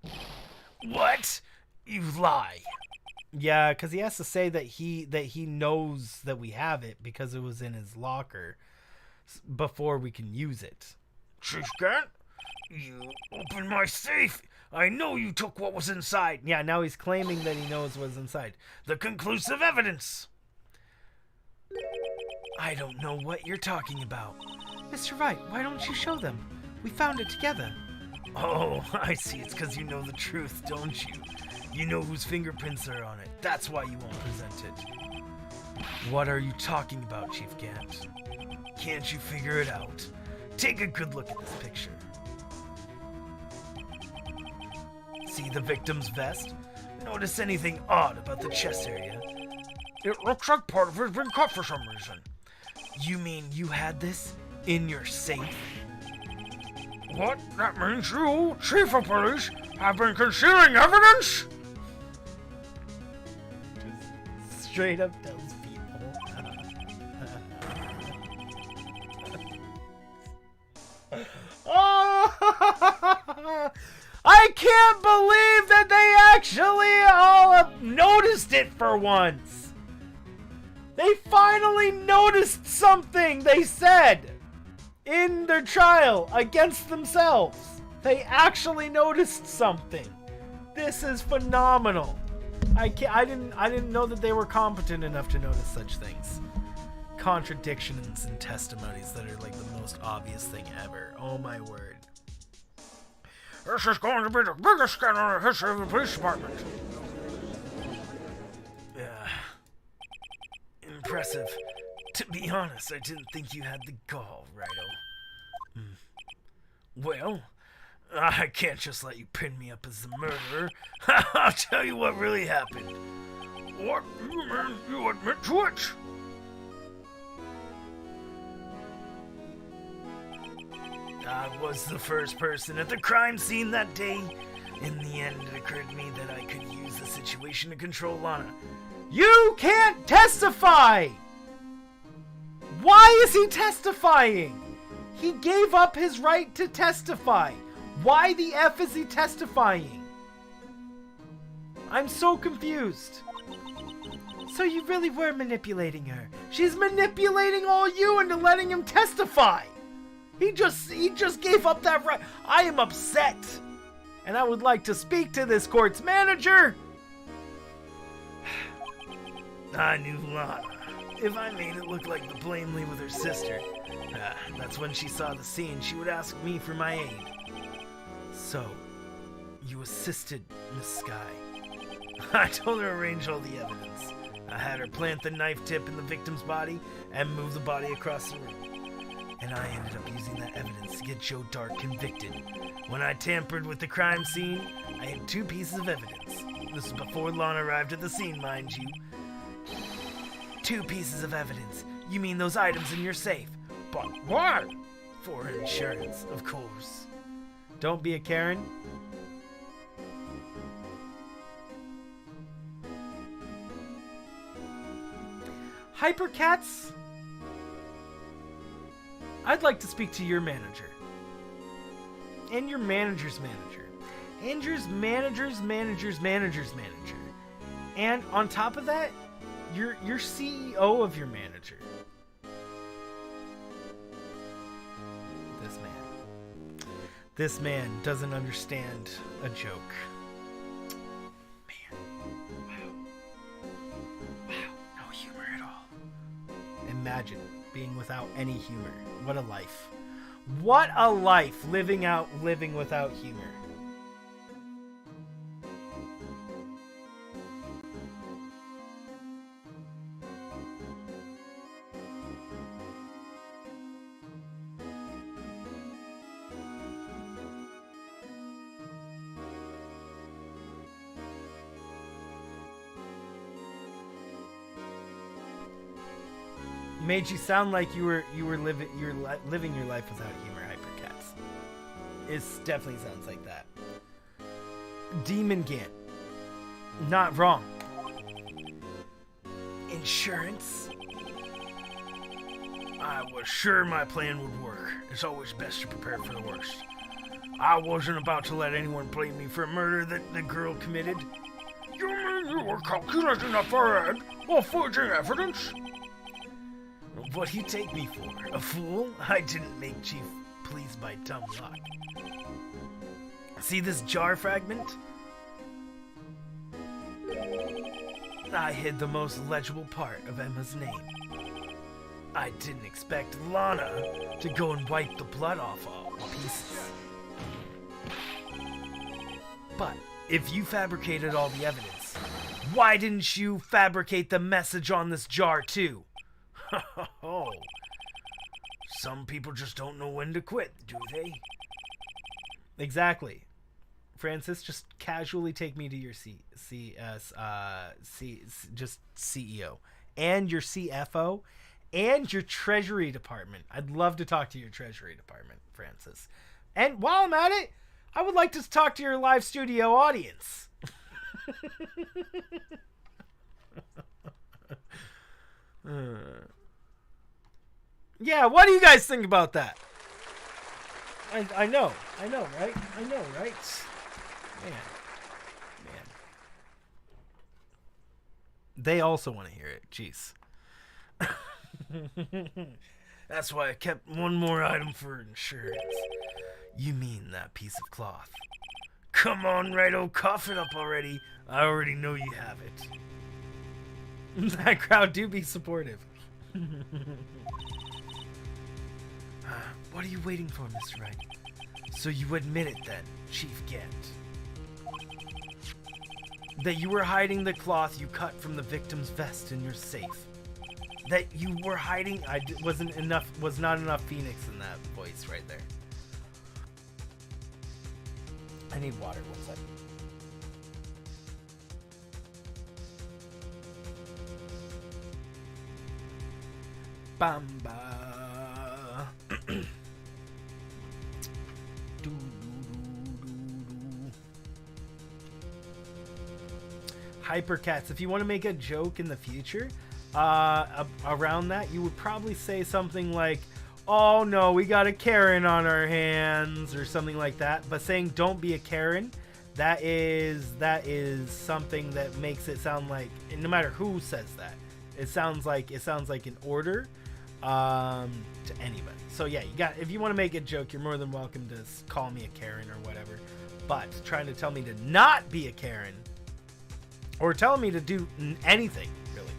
What? You lie. Yeah, because he has to say that he knows that we have it because it was in his locker before we can use it. Chief Gant, you opened my safe. I know you took what was inside. Yeah, now he's claiming that he knows what's inside. The conclusive evidence. I don't know what you're talking about. Mr. Wright, why don't you show them? We found it together. Oh, I see. It's because you know the truth, don't you? You know whose fingerprints are on it. That's why you won't present it. What are you talking about, Chief Gant? Can't you figure it out? Take a good look at this picture. See the victim's vest? Notice anything odd about the chest area? It looks like part of it has been cut for some reason. You mean you had this in your safe? What? That means you, Chief of Police, have been concealing evidence? Just straight up tells people. I can't believe that they actually all have noticed it for once. They finally noticed something they said in their trial against themselves. They actually noticed something. This is phenomenal. I didn't know that they were competent enough to notice such things. Contradictions and testimonies that are like the most obvious thing ever. Oh my word. This is going to be the biggest scandal in the history of the police department. Impressive. To be honest, I didn't think you had the gall, Righto. Well, I can't just let you pin me up as the murderer. I'll tell you what really happened. What? You admit to it? I was the first person at the crime scene that day. In the end, it occurred to me that I could use the situation to control Lana. You can't testify! Why is he testifying? He gave up his right to testify. Why the F is he testifying? I'm so confused. So you really were manipulating her. She's manipulating all you into letting him testify. He just gave up that right. I am upset. And I would like to speak to this court's manager. I knew Lana. If I made it look like the blame lay with her sister, that's when she saw the scene, she would ask me for my aid. So, you assisted Miss Sky. I told her to arrange all the evidence. I had her plant the knife tip in the victim's body and move the body across the room. And I ended up using that evidence to get Joe Dark convicted. When I tampered with the crime scene, I had 2 pieces of evidence. This was before Lana arrived at the scene, mind you. 2 pieces of evidence. You mean those items in your safe? But why? For insurance, of course. Don't be a Karen. Hypercats? I'd like to speak to your manager. And your manager's manager. And your manager's manager's manager's manager. And on top of that, your CEO of your manager. This man doesn't understand a joke. Man. Wow, no humor at all. Imagine being without any humor. What a life. What a life living without humor. Made you sound like you were living your life without humor, Hypercats. It definitely sounds like that. Demon Gant. Not wrong. Insurance? I was sure my plan would work. It's always best to prepare for the worst. I wasn't about to let anyone blame me for a murder that the girl committed. You mean you were calculating that far ahead while forging evidence? What do you take me for? A fool? I didn't make Chief pleased by dumb luck. See this jar fragment? I hid the most legible part of Emma's name. I didn't expect Lana to go and wipe the blood off all pieces. But if you fabricated all the evidence, why didn't you fabricate the message on this jar too? Oh, some people just don't know when to quit, do they? Exactly. Francis, just casually take me to your just CEO and your CFO and your Treasury Department. I'd love to talk to your Treasury Department, Francis. And while I'm at it, I would like to talk to your live studio audience. Yeah, what do you guys think about that? I know, right? Man. They also want to hear it. Jeez. That's why I kept one more item for insurance. You mean that piece of cloth? Come on, Righto, cough it up already. I already know you have it. That crowd do be supportive. What are you waiting for, Mr. Wright? So you admit it then, Chief Gant. That you were hiding the cloth you cut from the victim's vest in your safe. That you were hiding... was not enough Phoenix in that voice right there. I need water, 1 second. Bamba. Hypercats. If you want to make a joke in the future around that, you would probably say something like, oh no, we got a Karen on our hands, or something like that. But saying don't be a Karen, that is something that makes it sound like, no matter who says that, it sounds like an order to anybody. So yeah, if you want to make a joke, you're more than welcome to call me a Karen or whatever. But trying to tell me to not be a Karen, or telling me to do anything, really.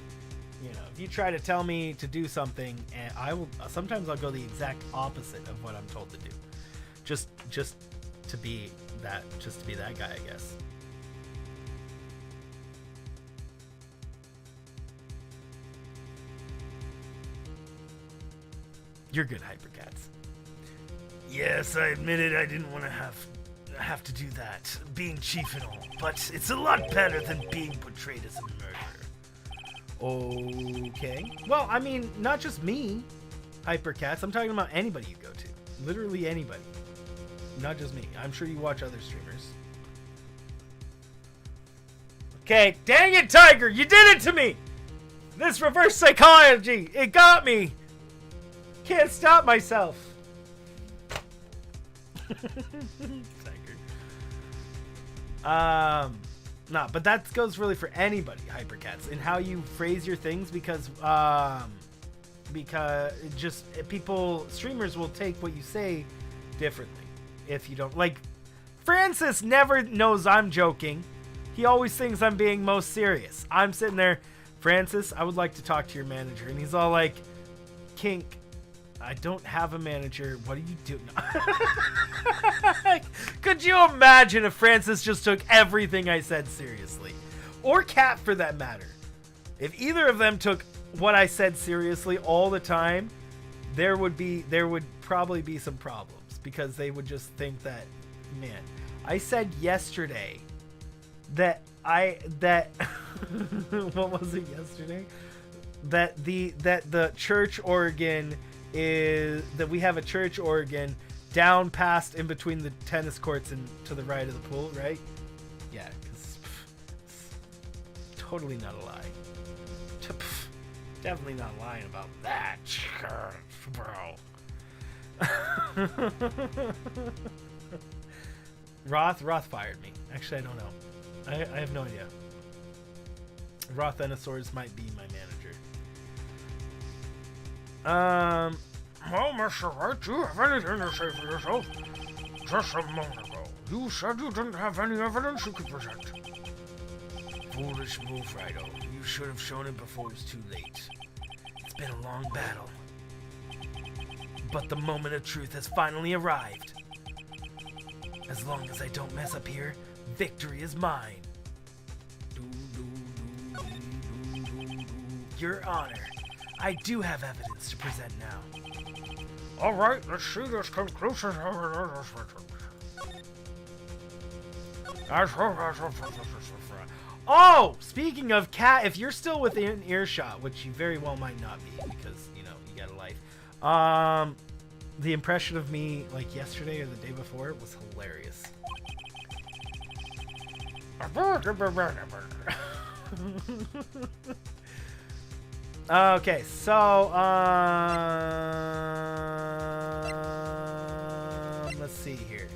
You know, if you try to tell me to do something, and sometimes I'll go the exact opposite of what I'm told to do. Just to be that guy, I guess. You're good, Hypercats. Yes, I admit it, I didn't want to have to do that, being chief and all, but it's a lot better than being portrayed as a murderer. Okay. Well, I mean, not just me, Hypercats. I'm talking about anybody you go to. Literally anybody. Not just me. I'm sure you watch other streamers. Okay, dang it, Tiger! You did it to me! This reverse psychology, it got me! Can't stop myself. Nah, but that goes really for anybody, Hypercats, and how you phrase your things, because just streamers will take what you say differently if you don't. Like, Francis never knows I'm joking. He always thinks I'm being most serious. I'm sitting there, Francis, I would like to talk to your manager, and he's all like, Kink, I don't have a manager. What are you doing? Could you imagine if Francis just took everything I said seriously? Or Cat, for that matter. If either of them took what I said seriously all the time, there would probably be some problems, because they would just think that, man, I said yesterday that what was it yesterday? That the church organ is that we have a church organ down past in between the tennis courts and to the right of the pool, right? Yeah, because totally not a lie. Definitely not lying about that, bro. Roth fired me. Actually, I don't know. I have no idea. Rothenosaurs might be my manager. Well, Mr. Wright, do you have anything to say for yourself? Just a moment ago, you said you didn't have any evidence you could present. Foolish move, Righto. You should have shown it before it was too late. It's been a long battle. But the moment of truth has finally arrived. As long as I don't mess up here, victory is mine. Your Honor, I do have evidence to present now. All right, let's see this conclusive evidence. Oh, speaking of Cat, if you're still within earshot, which you very well might not be, because, you know, you got a life. The impression of me, like, yesterday or the day before was hilarious. Okay, so, let's see here.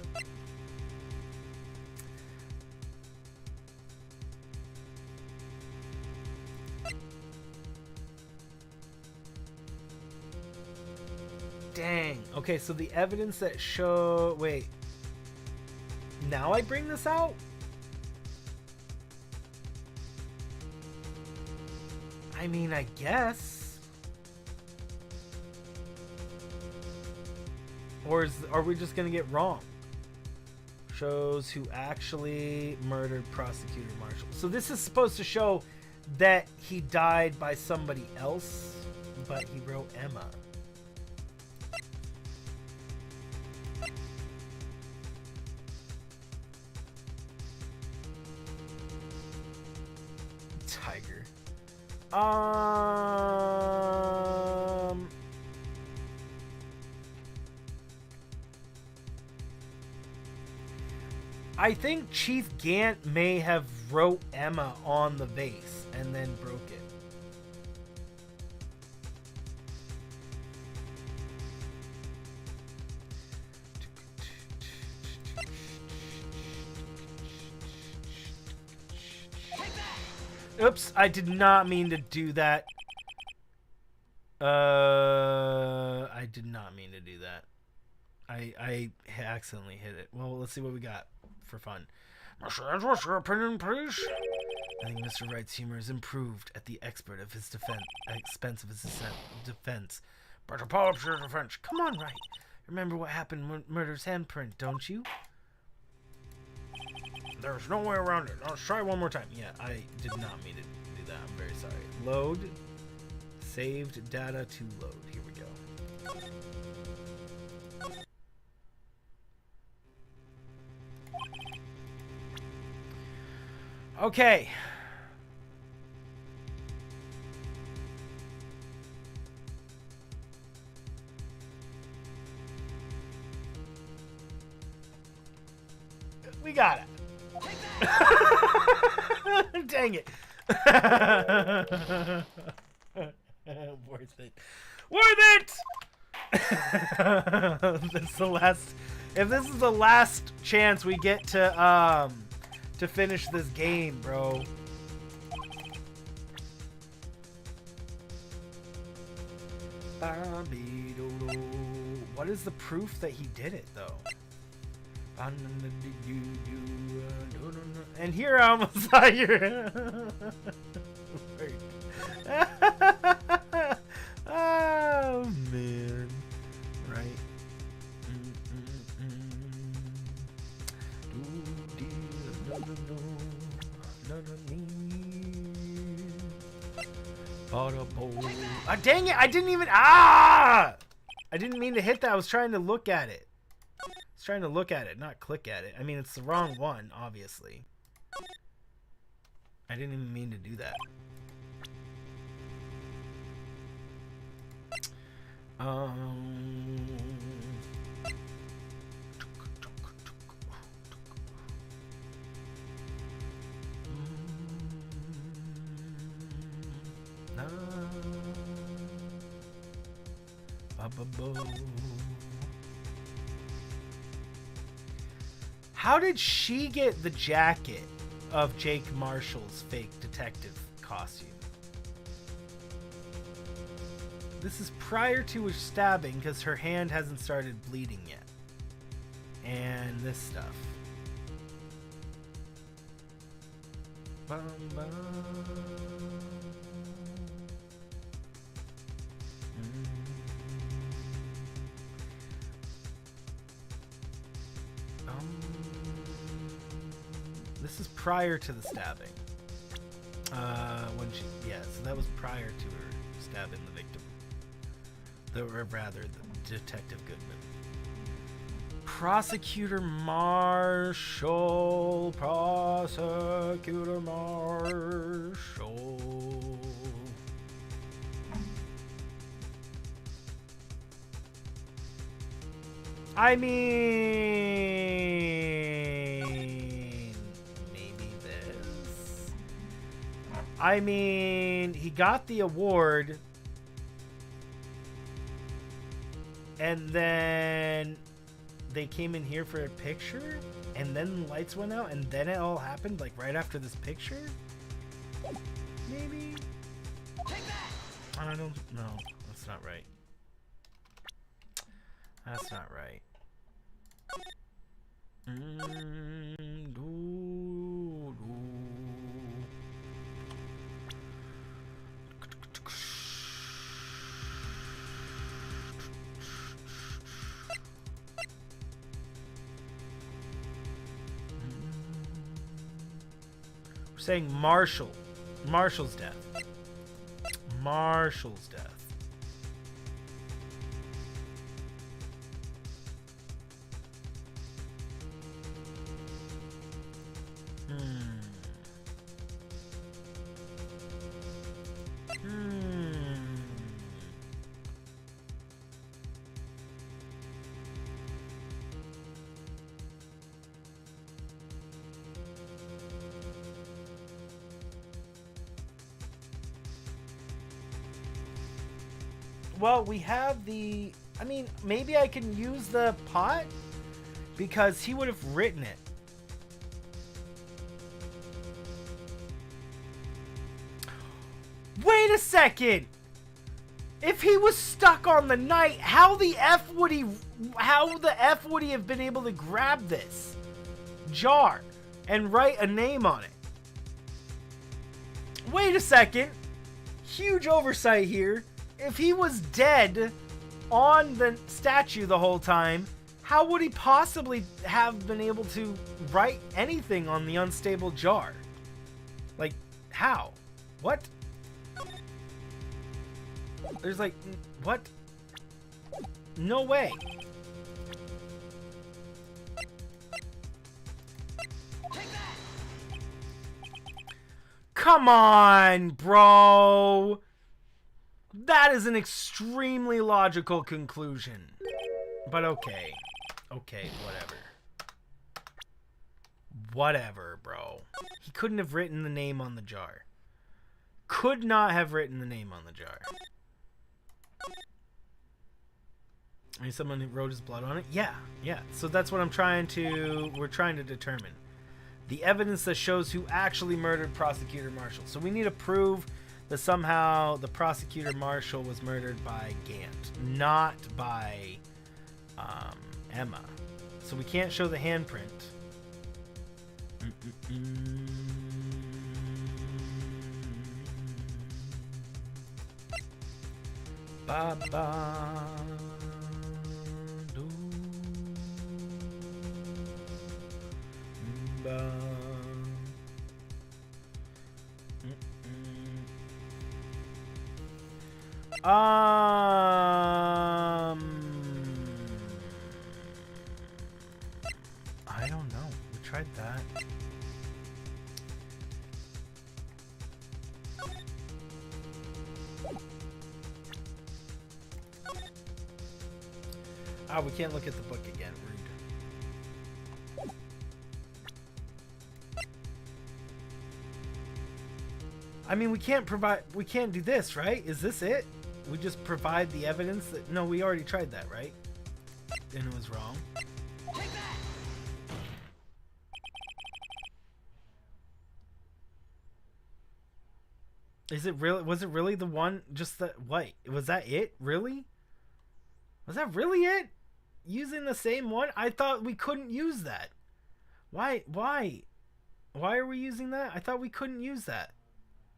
Dang. Okay, so the evidence that show... Wait. Now I bring this out? I mean, I guess. Or are we just gonna get wrong? Shows who actually murdered Prosecutor Marshall. So this is supposed to show that he died by somebody else, but he wrote Emma. Tiger. I think Chief Gant may have wrote Emma on the vase and then broke it. Oops, I did not mean to do that. I did not mean to do that. I accidentally hit it. Well, let's see what we got for fun. Mr. Edwards, your opinion, please? I think Mr. Wright's humor is improved at the expense of his defense. But apology to defense. Come on, Wright. Remember what happened when Murder's handprint, don't you? There's no way around it. Let's try one more time. Yeah, I did not mean to do that. I'm very sorry. Load. Saved data to load. Here we go. Okay. We got it. Dang it. Worth it. Worth it! This is the last. If this is the last chance we get to finish this game, bro. What is the proof that he did it, though? And here I almost saw your... Oh, man. Right. Ah, dang it! I didn't even... Ah! I didn't mean to hit that. I was trying to look at it. I was trying to look at it, not click at it. I mean, it's the wrong one, obviously. I didn't even mean to do that. How did she get the jacket of Jake Marshall's fake detective costume? This is prior to her stabbing because her hand hasn't started bleeding yet. And this stuff. Bum, bum. This is prior to the stabbing. When she, yeah, so that was prior to her stabbing the victim. Or rather, the Detective Goodman. Prosecutor Marshall. Prosecutor Marshall. I mean, maybe this. I mean, he got the award, and then they came in here for a picture, and then the lights went out, and then it all happened like right after this picture. Maybe. I don't... No, that's not right. That's not right. We're saying Marshall. Marshall's death. Marshall's death. Well, we have the... I mean, maybe I can use the pot? Because he would have written it. Wait a second! If he was stuck on the night, how the F would he have been able to grab this jar and write a name on it? Wait a second. Huge oversight here. If he was dead on the statue the whole time, how would he possibly have been able to write anything on the unstable jar? Like, how? What? There's like, what? No way. Come on, bro. That is an extremely logical conclusion. But okay. Okay, whatever. Whatever, bro. He couldn't have written the name on the jar. Could not have written the name on the jar. I mean, someone who wrote his blood on it? Yeah, yeah. So that's what we're trying to determine. The evidence that shows who actually murdered Prosecutor Marshall. So we need to prove that somehow the Prosecutor Marshall was murdered by Gant, not by Emma. So we can't show the handprint. Ba ba do ba. I don't know. We tried that. Ah, we can't look at the book again. Rude. I mean, we can't do this, right? Is this it? We just provide the evidence that... No, we already tried that, right? And it was wrong. Is it really... Was it really the one... Just the... Wait, was that it? Really? Was that really it? Using the same one? I thought we couldn't use that. Why? Why are we using that? I thought we couldn't use that.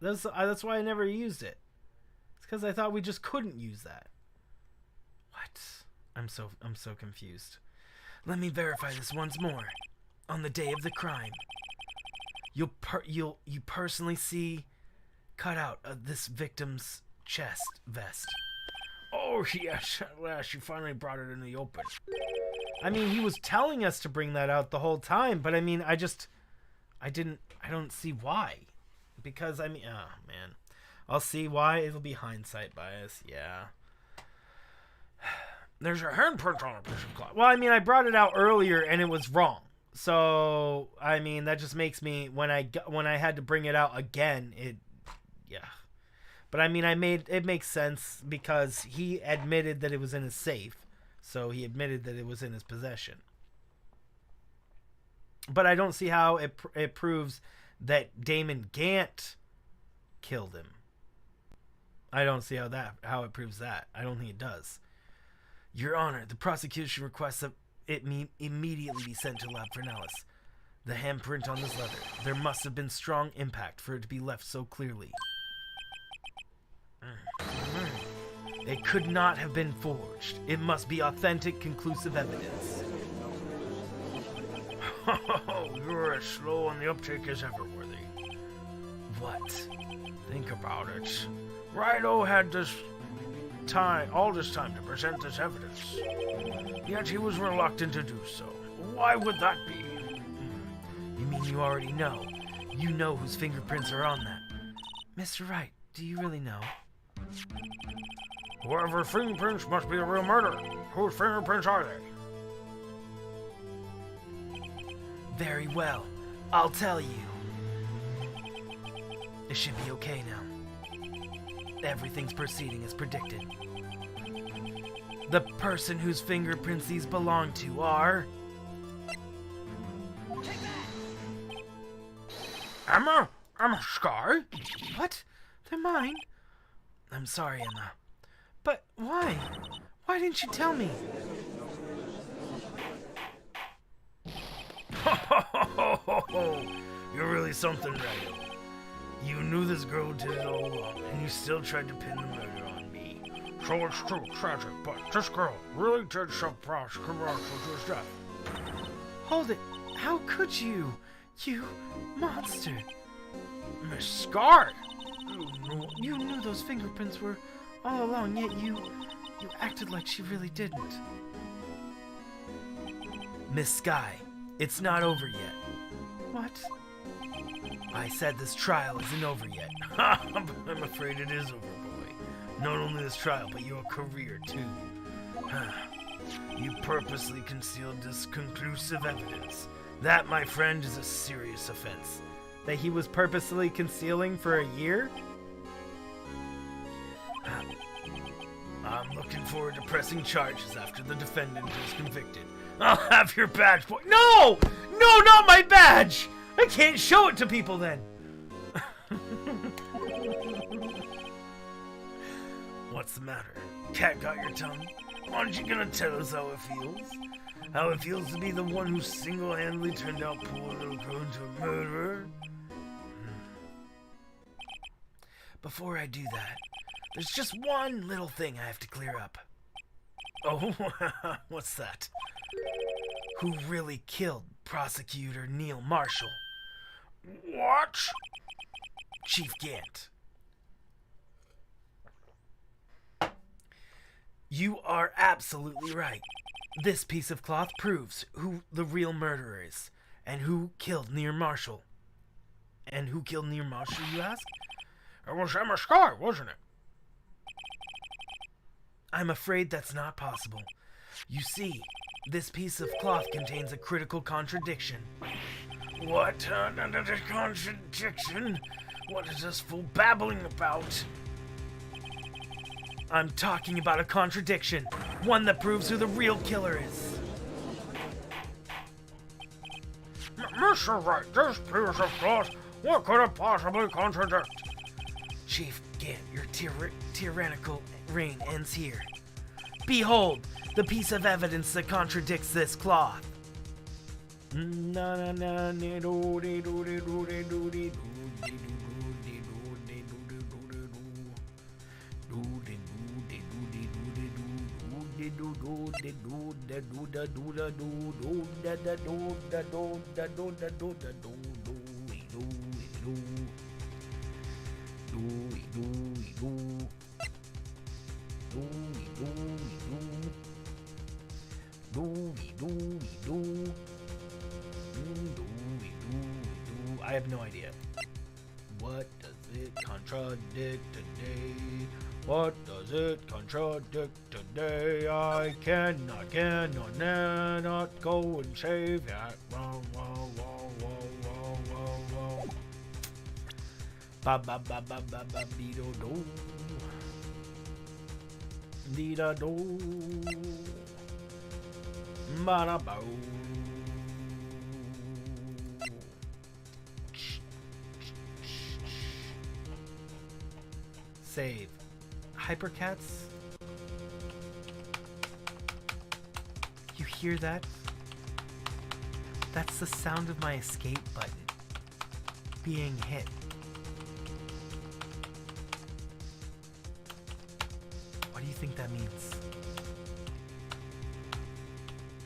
That's why I never used it. It's because I thought we just couldn't use that. What? I'm so confused. Let me verify this once more. On the day of the crime, you personally see cut out of this victim's chest vest. Oh yes, at last you finally brought it in the open. I mean, he was telling us to bring that out the whole time, but I mean, I don't see why. Because I mean, oh man, I'll see why. It'll be hindsight bias. Yeah. There's a handprint on a piece of cloth. Well, I mean, I brought it out earlier and it was wrong. So I mean, that just makes me when I had to bring it out again, yeah. But I mean, it makes sense because he admitted that it was in his safe, so he admitted that it was in his possession. But I don't see how it proves that Damon Gant killed him. I don't see how it proves that. I don't think it does. Your Honor, the prosecution requests that it immediately be sent to Lab Fernalis. The handprint on this leather. There must have been strong impact for it to be left so clearly. It could not have been forged. It must be authentic, conclusive evidence. You're as slow on the uptake as ever, Worthy. What? Think about it. Rhino had all this time to present this evidence. Yet he was reluctant to do so. Why would that be? You mean you already know? You know whose fingerprints are on that. Mr. Wright, do you really know? Whoever fingerprints must be the real murderer. Whose fingerprints are they? Very well. I'll tell you. It should be okay now. Everything's proceeding as predicted. The person whose fingerprints these belong to are... Emma? Emma Sky? What? They're mine? I'm sorry, Emma. But why? Why didn't you tell me? You're really something, Rhino. You knew this girl did it all along, and you still tried to pin the murder on me. So it's true, tragic, but this girl really did shove commercial to his death. Hold it! How could you? You monster! Miss Scar! You knew those fingerprints were all along, yet you acted like she really didn't. Miss Sky, it's not over yet. What? I said this trial isn't over yet. I'm afraid it is over, boy. Not only this trial, but your career, too. You purposely concealed this conclusive evidence. That, my friend, is a serious offense. That he was purposely concealing for a year? I'm looking forward to pressing charges after the defendant is convicted. I'll have your badge, boy. No! No, not my badge! I can't show it to people then. What's the matter? Cat got your tongue? Aren't you gonna tell us how it feels? How it feels to be the one who single-handedly turned out poor little girl into a murderer? Before I do that, there's just one little thing I have to clear up. Oh, what's that? Who really killed Prosecutor Neil Marshall? What? Chief Gant. You are absolutely right. This piece of cloth proves who the real murderer is, and who killed Neil Marshall. And who killed Neil Marshall, you ask? It was Emma Sky, wasn't it? I'm afraid that's not possible. You see, this piece of cloth contains a critical contradiction. What? Another contradiction? What is this fool babbling about? I'm talking about a contradiction. One that proves who the real killer is. Mr. Wright, this piece of cloth, what could it possibly contradict? Chief Gant, your tyrannical reign ends here. Behold, the piece of evidence that contradicts this cloth. I have no idea. What does it contradict today? What does it contradict today? I cannot go and save that. Ba ba ba ba ba ba dee do do. Dee da do. Ba da bo. Save. Hypercats? You hear that? That's the sound of my escape button being hit. What do you think that means?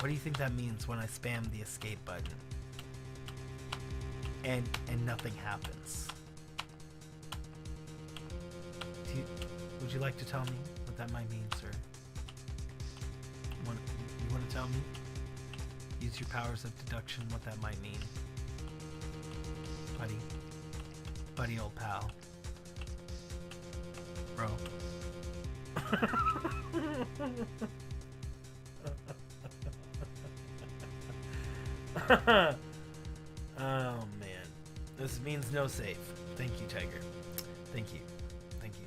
What do you think that means when I spam the escape button and nothing happens? Would you like to tell me what that might mean, sir? You want to tell me? Use your powers of deduction what that might mean. Buddy old pal. Bro. Oh man. This means no save. Thank you, Tiger. Thank you. Thank you.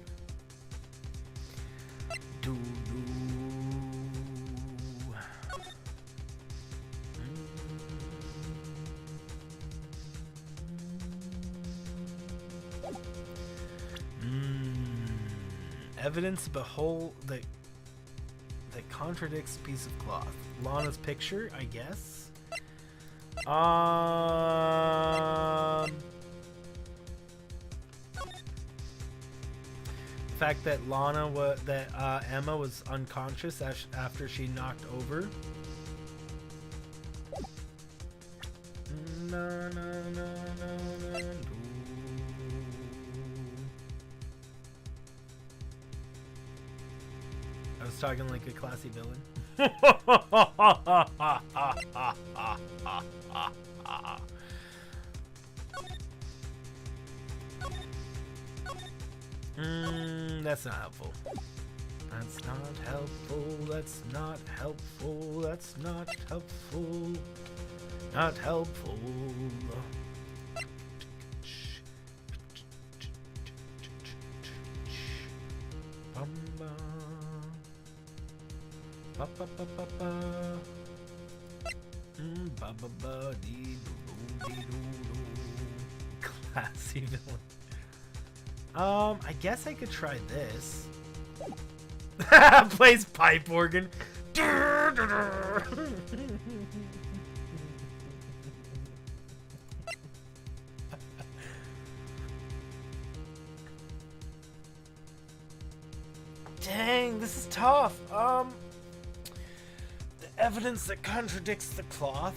Evidence behold that contradicts piece of cloth. Lana's picture, I guess. The fact that Emma was unconscious after she knocked over. I was talking like a classy villain. That's not helpful. That's not helpful. That's not helpful. That's not helpful. Not helpful. Classy villain. I guess I could try this. Plays pipe organ. Dang, this is tough. The evidence that contradicts the cloth.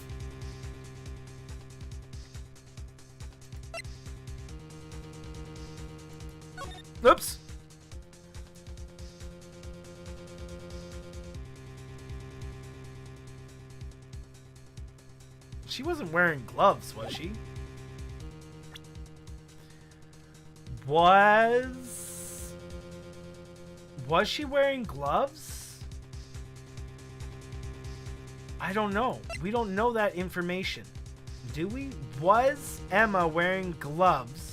Oops. She wasn't wearing gloves, was she? Was she wearing gloves? I don't know. We don't know that information. Do we? Was Emma wearing gloves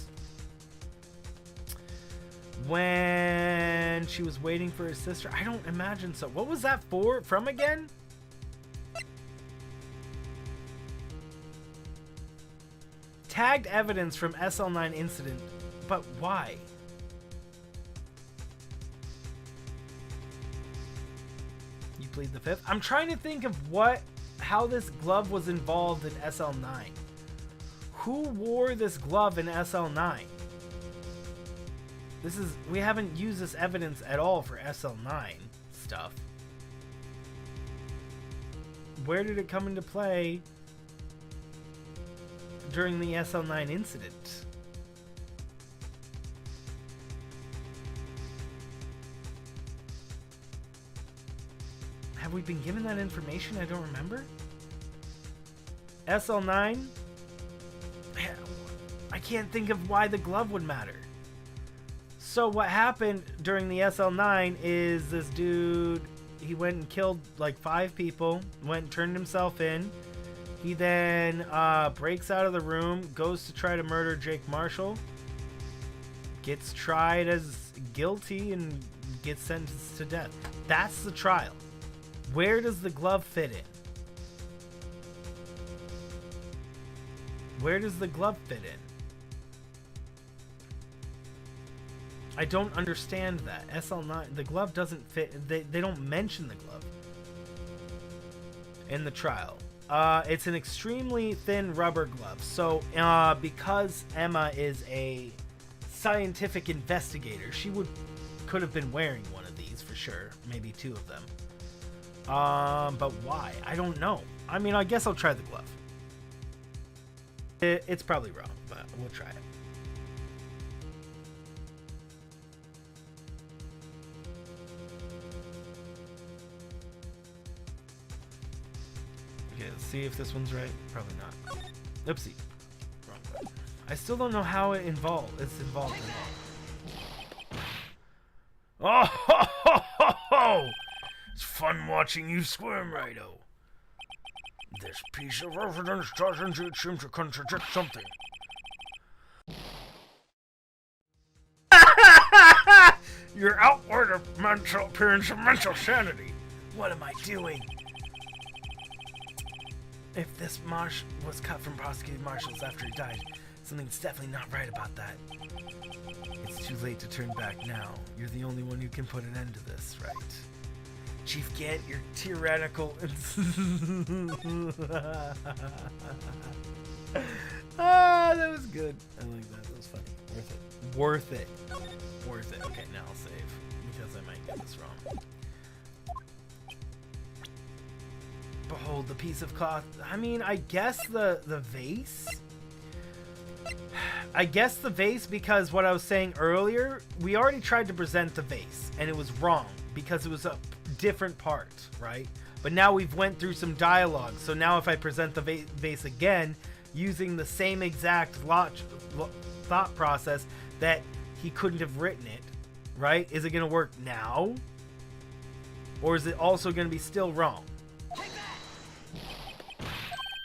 when she was waiting for her sister? I don't imagine so. What was that from again? Tagged evidence from SL9 incident. But why? You plead the fifth? I'm trying to think of how this glove was involved in SL9. Who wore this glove in SL9? We haven't used this evidence at all for SL9 stuff. Where did it come into play during the SL9 incident? Have we been given that information? I don't remember. SL9? I can't think of why the glove would matter. So what happened during the SL9 is this dude, he went and killed like 5 people, went and turned himself in. He then breaks out of the room, goes to try to murder Jake Marshall, gets tried as guilty, and gets sentenced to death. That's the trial. Where does the glove fit in? Where does the glove fit in? I don't understand that. SL9, the glove doesn't fit. They don't mention the glove in the trial. It's an extremely thin rubber glove. So, because Emma is a scientific investigator, she could have been wearing one of these for sure. Maybe two of them. But why? I don't know. I mean, I guess I'll try the glove. It's probably wrong, but we'll try it. Okay, let's see if this one's right. Probably not. Oopsie. Wrong one. I still don't know how it's involved in it. Oh, ho, ho, ho, ho! It's fun watching you squirm, Righto. This piece of evidence doesn't seem to contradict something. Your outward mental appearance of mental sanity. What am I doing? If this marsh was cut from prosecuted marshals after he died, something's definitely not right about that. It's too late to turn back now. You're the only one who can put an end to this, right? Chief Gant, you're tyrannical. Ah, that was good. I like that. That was funny. Worth it. Worth it. Worth it. Okay, now I'll save because I might get this wrong. Behold the piece of cloth. I mean, I guess the vase. I guess the vase, because what I was saying earlier, we already tried to present the vase and it was wrong because it was a different part, right? But now we've went through some dialogue, so now if I present the vase again using the same exact thought process that he couldn't have written it, right? Is it going to work now? Or is it also going to be still wrong?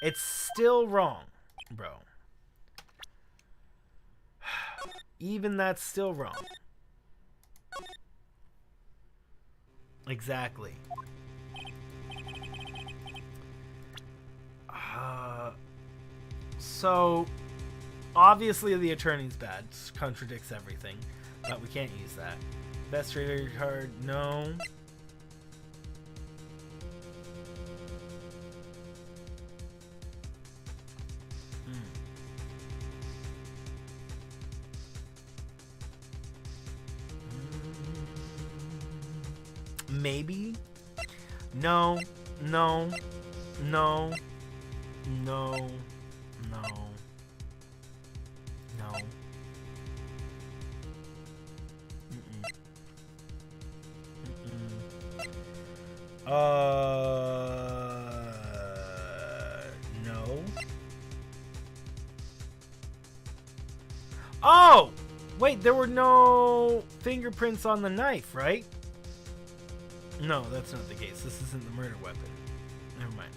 It's still wrong, bro. Even that's still wrong. Exactly. So, obviously the attorney's bad. Contradicts everything. But we can't use that. Best trader card, no. Maybe? No. No. No. No. No. No. No. Oh! Wait, there were no fingerprints on the knife, right? No, that's not the case. This isn't the murder weapon. Never mind.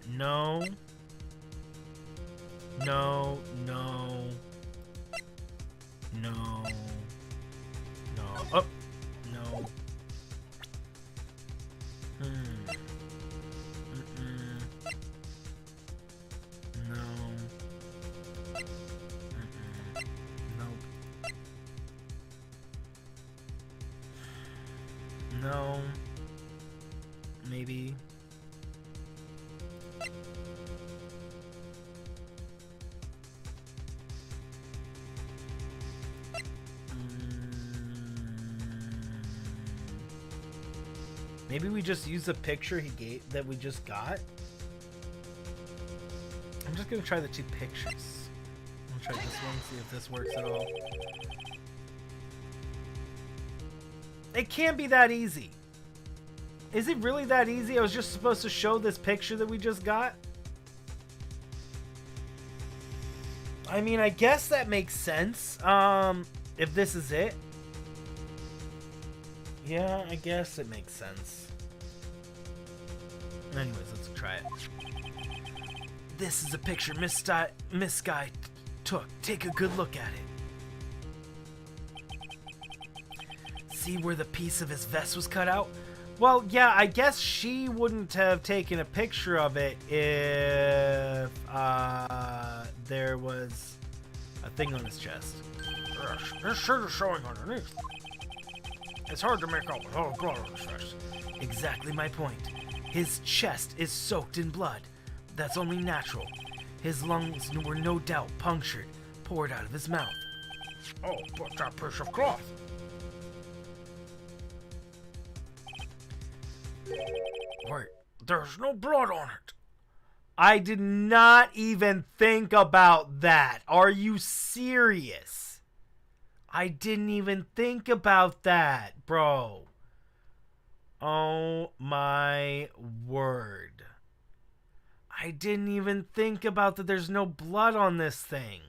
No. No, no. No. No. Oh! No. No. No. Maybe. Maybe we just use the picture he gave that we just got. I'm just gonna try the two pictures. I'll try this one, see if this works at all. It can't be that easy. Is it really that easy? I was just supposed to show this picture that we just got? I mean, I guess that makes sense. If this is it. Yeah, I guess it makes sense. Anyways, let's try it. This is a picture Miss Guy took. Take a good look at it. See where the piece of his vest was cut out? Well, yeah, I guess she wouldn't have taken a picture of it if there was a thing on his chest. Yes, his shirt is showing underneath. It's hard to make out with all the blood on his face. Exactly my point. His chest is soaked in blood. That's only natural. His lungs were no doubt punctured, poured out of his mouth. Oh, but that piece of cloth. Wait, there's no blood on it. I did not even think about that. Are you serious? I didn't even think about that, bro. Oh my word. I didn't even think about that there's no blood on this thing.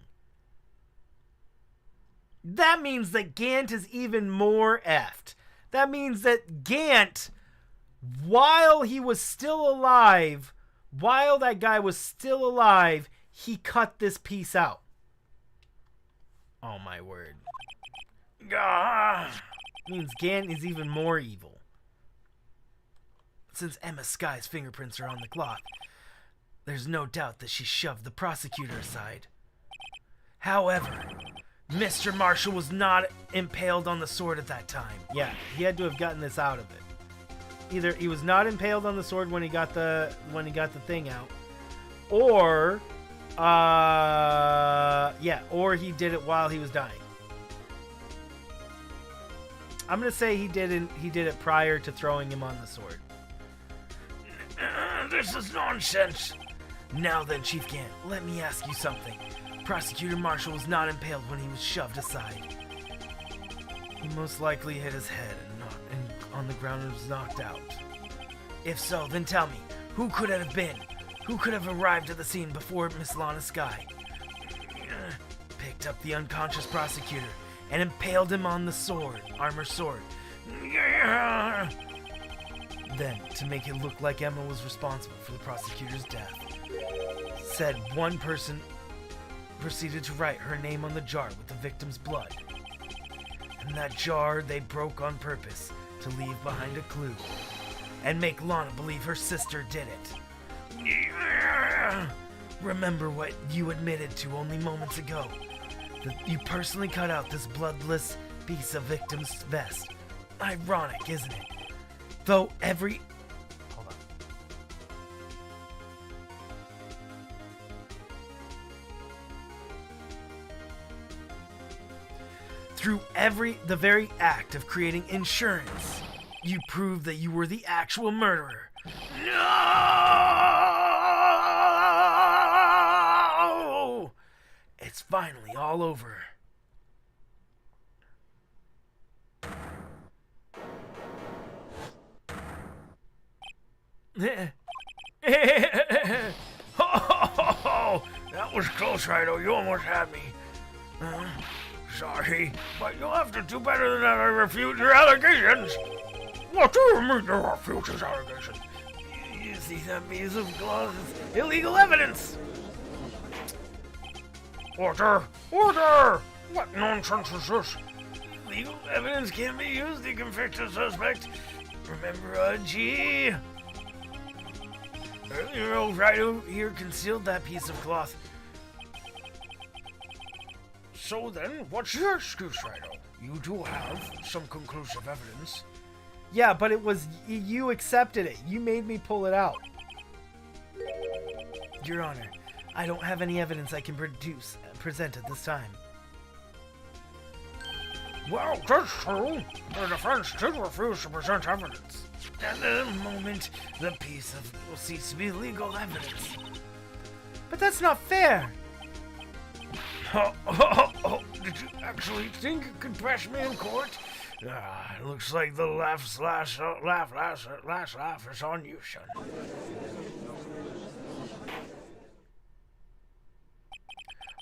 That means that Gant is even more effed. That means that Gant, while he was still alive, while that guy was still alive, he cut this piece out. Oh my word. Means Gant is even more evil. Since Emma Sky's fingerprints are on the cloth, there's no doubt that she shoved the prosecutor aside. However, Mr. Marshall was not impaled on the sword at that time. Yeah, he had to have gotten this out of it. Either he was not impaled on the sword when he got the thing out, or or he did it while he was dying. I'm gonna say he did it prior to throwing him on the sword. This is nonsense. Now then, Chief Gant, let me ask you something. Prosecutor Marshall was not impaled when he was shoved aside. He most likely hit his head and on the ground and was knocked out. If so, then tell me, who could it have been? Who could have arrived at the scene before Miss Lana Sky? Picked up the unconscious prosecutor and impaled him on the sword, armor sword. Then, to make it look like Emma was responsible for the prosecutor's death, said one person proceeded to write her name on the jar with the victim's blood. And that jar they broke on purpose to leave behind a clue and make Lana believe her sister did it. Remember what you admitted to only moments ago, that you personally cut out this bloodless piece of victim's vest. Ironic, isn't it? Though every... Hold on. Through the very act of creating insurance, you proved that you were the actual murderer. No! It's finally all over. Oh, that was close, Rido. You almost had me. Sorry, but you'll have to do better than that. I refute your allegations. What do you mean you refute his allegations? You see that piece of cloth is illegal evidence. Order! Order! What nonsense is this? Legal evidence can't be used to convict a suspect. Remember, G? Earlier, old Rido here concealed that piece of cloth. So then, what's your excuse, Rido? You do have some conclusive evidence. Yeah, but it was you accepted it. You made me pull it out. Your Honor, I don't have any evidence I can present at this time. Well, that's true. The defense did refuse to present evidence. At the moment, the piece will cease to be legal evidence. But that's not fair. Did you actually think you could press me in court? Looks like the last laugh is on you, son.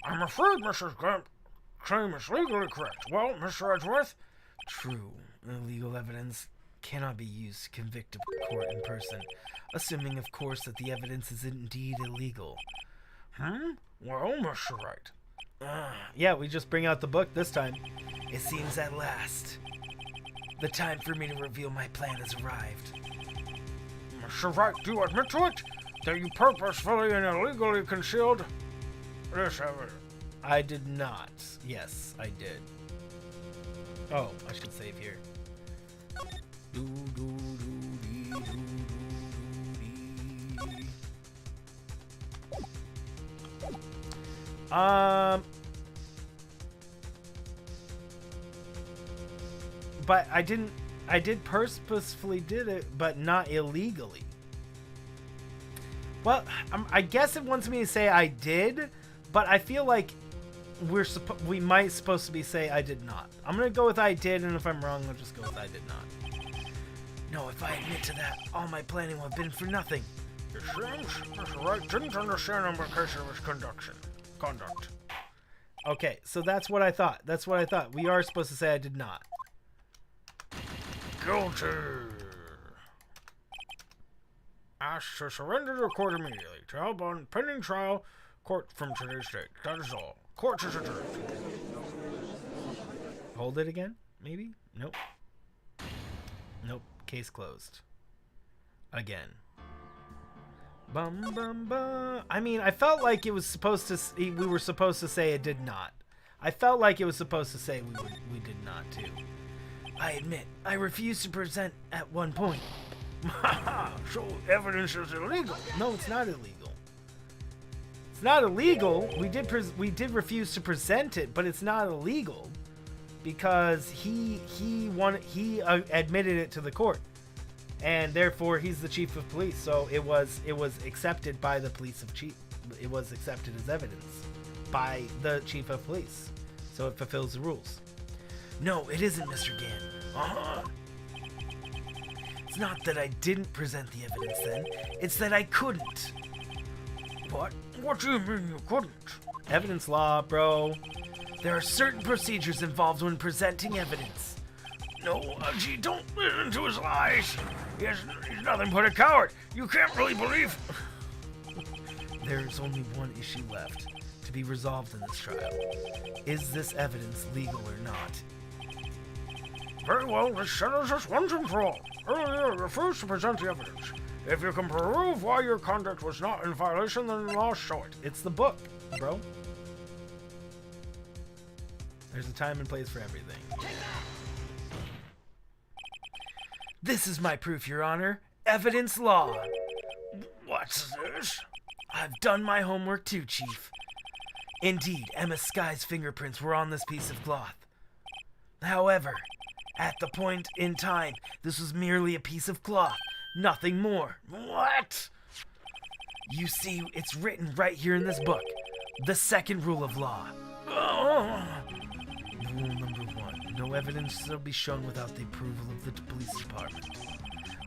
I'm afraid Mrs. Gant's claim is legally correct. Well, Mr. Edgeworth? True. Illegal evidence cannot be used to convict a court in person, assuming, of course, that the evidence is indeed illegal. Well, Mr. Wright. Yeah, we just bring out the book this time. It seems at last the time for me to reveal my plan has arrived. Mr. Wright, do you admit to it? That you purposefully and illegally concealed this evidence? I did not. Yes, I did. Oh, I should save here. But I did purposefully did it, but not illegally. Well, I guess it wants me to say I did, but I feel like we might supposed to be say I did not. I'm gonna go with I did, and if I'm wrong, I'll just go with I did not. No, if I admit to that, all my planning would have been for nothing. It seems Mr. Wright didn't understand implication of his conduct. Okay, so that's what I thought. That's what I thought. We are supposed to say I did not. Guilty. Asked to surrender to court immediately. To help on pending trial, court from today's date. That is all. Court is adjourned. Hold it again? Maybe? Nope. Nope. Case closed. Again. Bum bum bum. I mean, I felt like it was supposed to. We were supposed to say it did not. I felt like it was supposed to say we did not too. I admit, I refused to present at one point. So evidence is illegal. No, it's not illegal. It's not illegal. We did refuse to present it, but it's not illegal because he admitted it to the court, and therefore he's the chief of police. So it was accepted by the police of chief. It was accepted as evidence by the chief of police. So it fulfills the rules. No, it isn't, Mr. Gann. It's not that I didn't present the evidence then. It's that I couldn't. What? What do you mean you couldn't? Evidence law, bro. There are certain procedures involved when presenting evidence. No, gee, don't listen to his lies. He's nothing but a coward. You can't really believe. There's only one issue left to be resolved in this trial. Is this evidence legal or not? Very well, let's settle this once and for all. Earlier, you refused to present the evidence. If you can prove why your conduct was not in violation, then the law show it. It's the book, bro. There's a time and place for everything. This is my proof, Your Honor. Evidence law. What's this? I've done my homework too, Chief. Indeed, Emma Sky's fingerprints were on this piece of cloth. However, at the point in time, this was merely a piece of cloth, nothing more. What? You see, it's written right here in this book. The second rule of law. Oh. Rule number 1. No evidence shall be shown without the approval of the police department.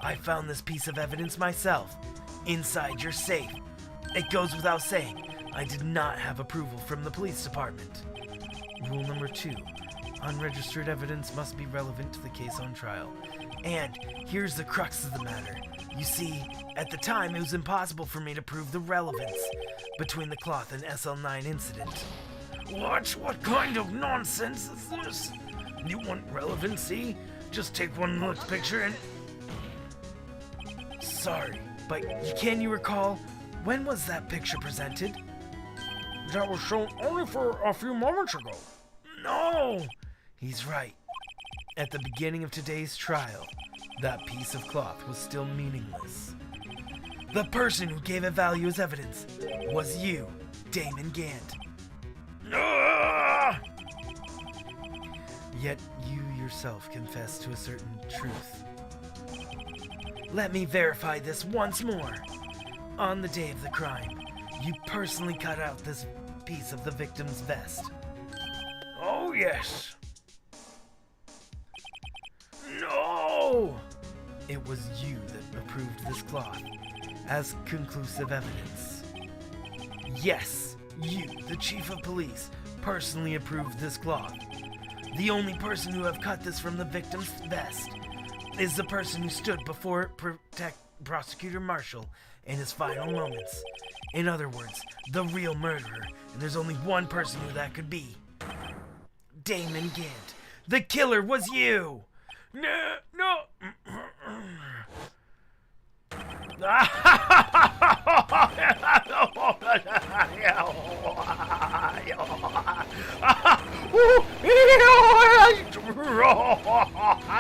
I found this piece of evidence myself, inside your safe. It goes without saying, I did not have approval from the police department. Rule number 2. Unregistered evidence must be relevant to the case on trial. And here's the crux of the matter. You see, at the time, it was impossible for me to prove the relevance between the cloth and SL9 incident. What kind of nonsense is this? You want relevancy? Just take one look picture and... Sorry, but can you recall, when was that picture presented? That was shown only for a few moments ago. No! He's right. At the beginning of today's trial, that piece of cloth was still meaningless. The person who gave it value as evidence was you, Damon Gant. Yet you yourself confessed to a certain truth. Let me verify this once more. On the day of the crime, you personally cut out this piece of the victim's vest. Oh, yes. No! It was you that approved this cloth as conclusive evidence. Yes, you, the chief of police, personally approved this cloth. The only person who have cut this from the victim's vest is the person who stood before Prosecutor Marshall in his final moments. In other words, the real murderer, and there's only one person who that could be. Damon Gant. The killer was you! No.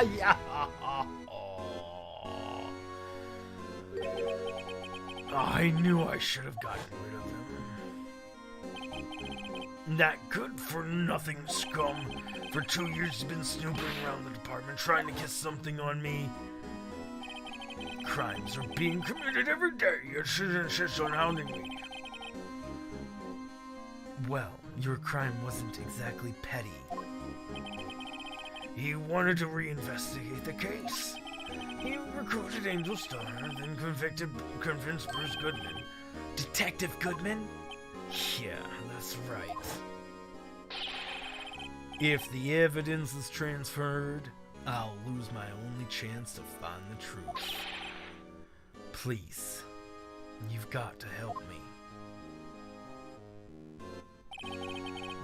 Yeah. I knew I should have gotten rid of him. That good-for-nothing scum. For 2 years he's been snooping around the department trying to get something on me. Crimes are being committed every day, yet she insists on hounding me. Well, your crime wasn't exactly petty. He wanted to reinvestigate the case. He recruited Angel Star, then convinced Bruce Goodman. Detective Goodman? Yeah, that's right. If the evidence is transferred, I'll lose my only chance to find the truth. Please, you've got to help me.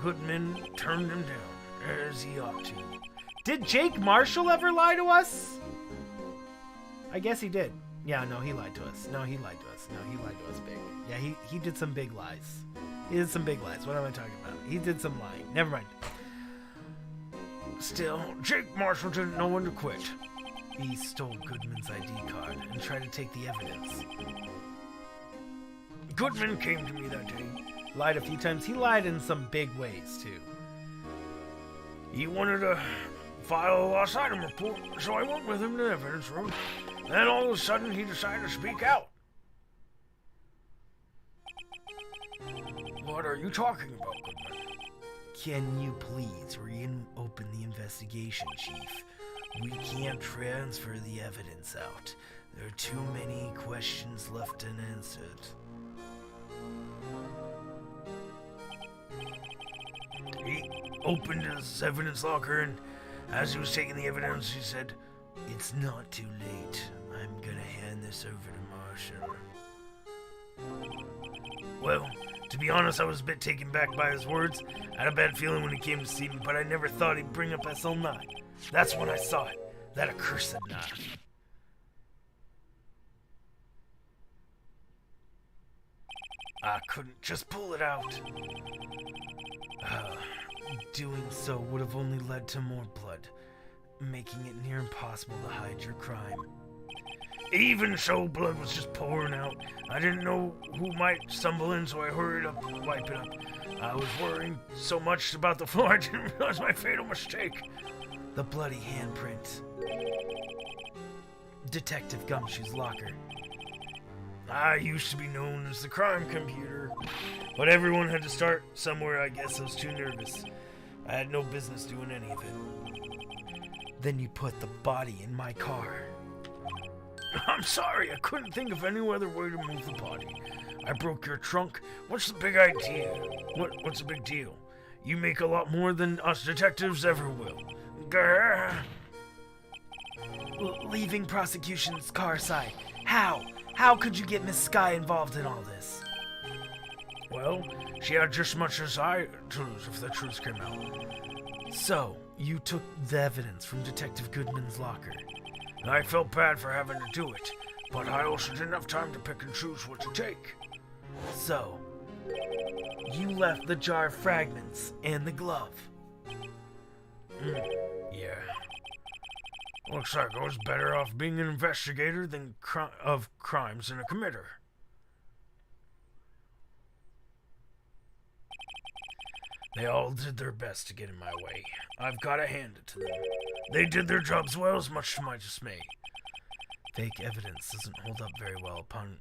Goodman turned him down, as he ought to. Did Jake Marshall ever lie to us? I guess he did. Yeah, no, he lied to us. No, he lied to us. No, he lied to us big. Yeah, he did some big lies. He did some big lies. What am I talking about? He did some lying. Never mind. Still, Jake Marshall didn't know when to quit. He stole Goodman's ID card and tried to take the evidence. Goodman came to me that day. Lied a few times. He lied in some big ways, too. He wanted to file a lost item report, so I went with him to the evidence room. Then all of a sudden he decided to speak out. What are you talking about, Goodman? Can you please reopen the investigation, Chief? We can't transfer the evidence out. There are too many questions left unanswered. He opened his evidence locker, and as he was taking the evidence, he said, "It's not too late. I'm gonna hand this over to Marshall." Well, to be honest, I was a bit taken back by his words. I had a bad feeling when he came to see me, but I never thought he'd bring up SL9. That's when I saw it. That accursed knife. I couldn't just pull it out. Doing so would have only led to more blood, making it near impossible to hide your crime. Even so, blood was just pouring out. I didn't know who might stumble in, so I hurried up to wipe it up. I was worrying so much about the floor, I didn't realize my fatal mistake. The bloody handprint. Detective Gumshoe's locker. I used to be known as the crime computer, but everyone had to start somewhere. I guess I was too nervous. I had no business doing any of it. Then you put the body in my car. I'm sorry, I couldn't think of any other way to move the body. I broke your trunk. What's the big idea? What's the big deal? You make a lot more than us detectives ever will. Grr. Leaving prosecution's car side. How? How could you get Miss Sky involved in all this? Well, she had just as much as I to lose if the truth came out. So, you took the evidence from Detective Goodman's locker. I felt bad for having to do it, but I also didn't have time to pick and choose what to take. So, you left the jar of fragments and the glove. Yeah. Looks like I was better off being an investigator than of crimes than a committer. They all did their best to get in my way. I've got to hand it to them. They did their jobs well, as much to my dismay. Fake evidence doesn't hold up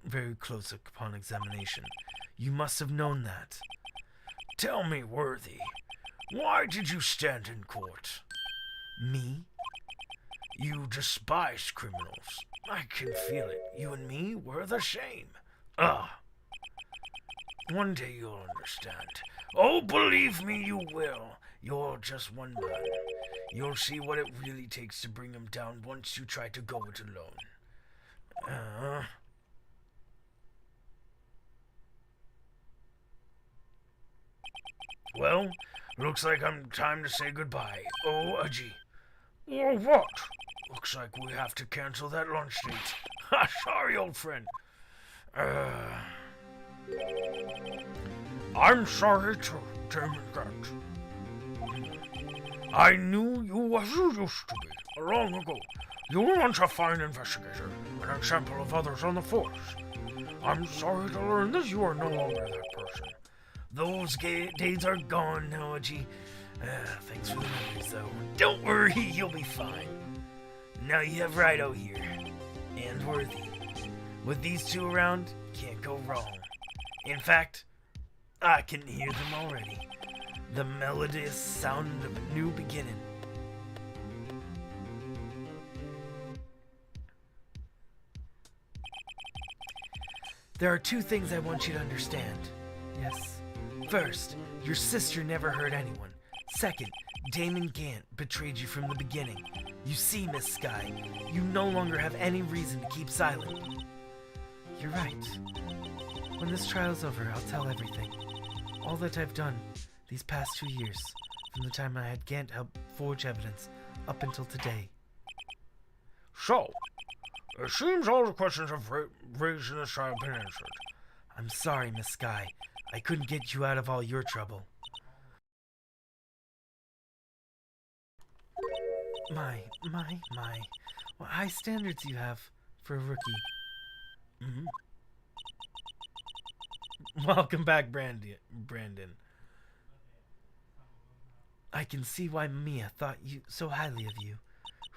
very close upon examination. You must have known that. Tell me, Worthy, why did you stand in court? Me? You despise criminals. I can feel it. You and me were the same. One day you'll understand. Oh, believe me, you will. You're just one man. You'll see what it really takes to bring him down once you try to go it alone. Well, looks like I'm time to say goodbye. Oh, Udgy. Or what? Looks like we have to cancel that lunch date. Sorry, old friend. I'm sorry too, Damon Grant. I knew you as you used to be, long ago. You were once a fine investigator, an example of others on the force. I'm sorry to learn that you are no longer that person. Those days are gone now, G. Thanks for the memories, though. Don't worry, you'll be fine. Now you have Rido here, and Worthy. With these two around, can't go wrong. In fact, I can hear them already. The melodious sound of a new beginning. There are two things I want you to understand. Yes. First, your sister never hurt anyone. Second, Damon Gant betrayed you from the beginning. You see, Miss Sky, you no longer have any reason to keep silent. You're right. When this trial's over, I'll tell everything. All that I've done these past 2 years, from the time I had Gant help forge evidence, up until today. So, it seems all the questions I've raised in this trial have been answered. I'm sorry, Miss Sky. I couldn't get you out of all your trouble. My. What high standards you have for a rookie. Mm-hmm. Welcome back, Brandon. I can see why Mia thought you so highly of you.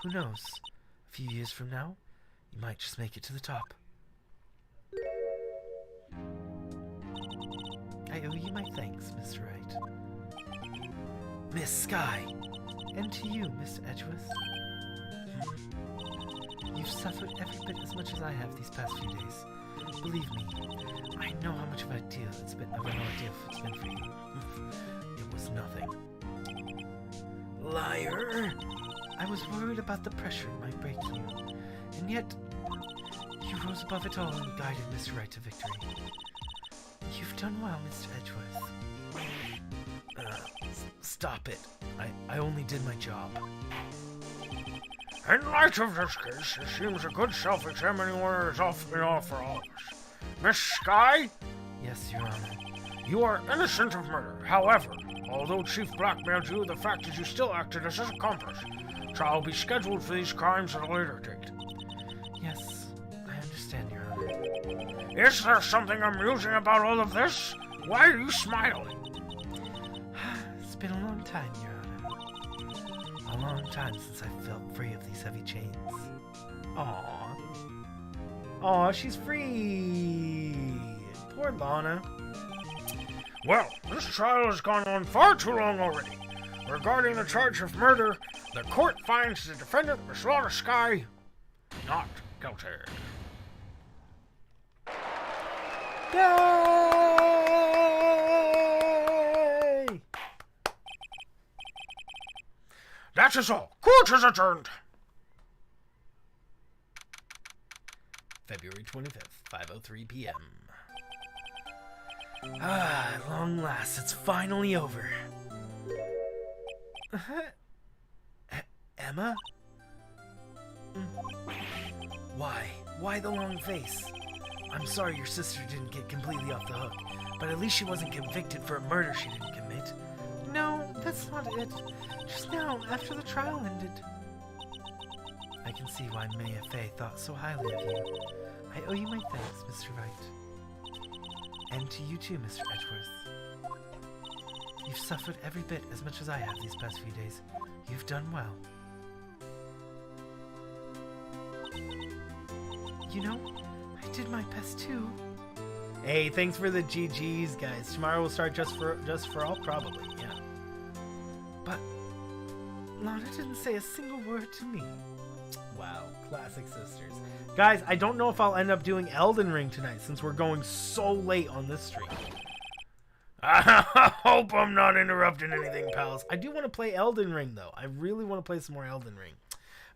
Who knows? A few years from now, you might just make it to the top. I owe you my thanks, Mr. Wright. Miss Sky, and to you, Mr. Edgeworth. You've suffered every bit as much as I have these past few days. Believe me, I know how much of an ordeal it's been for you. It was nothing. Liar! I was worried about the pressure it might break you, and yet you rose above it all and guided Mr. Wright to victory. You've done well, Mr. Edgeworth. Stop it. I only did my job. In light of this case, it seems a good self-examining order is off and off for all of us. Miss Sky? Yes, Your Honor. You are innocent of murder. However, although Chief blackmailed you, the fact is you still acted as his accomplice. Trial will be scheduled for these crimes at a later date. Yes, I understand, Your Honor. Is there something amusing about all of this? Why are you smiling? It's been a long time, Your Honor. A long time since I felt free of these heavy chains. Aww. Aw, she's free! Poor Lana. Well, this trial has gone on far too long already. Regarding the charge of murder, the court finds the defendant, Miss Lana Sky, not guilty. Yay! That is all. Court is adjourned. February 25th, 5:03 p.m. At long last, it's finally over. Emma? Why? Why the long face? I'm sorry your sister didn't get completely off the hook, but at least she wasn't convicted for a murder she didn't commit. No, that's not it. Just now, after the trial ended. I can see why Maya Fey thought so highly of you. I owe you my thanks, Mr. Wright. And to you too, Mr. Edgeworth. You've suffered every bit as much as I have these past few days. You've done well. You know, I did my best too. Hey, thanks for the GGs, guys. Tomorrow we'll start just for all, probably, yeah. But Lana didn't say a single word to me. Wow, classic sisters. Guys, I don't know if I'll end up doing Elden Ring tonight since we're going so late on this stream. I hope I'm not interrupting anything, pals. I do want to play Elden Ring, though. I really want to play some more Elden Ring.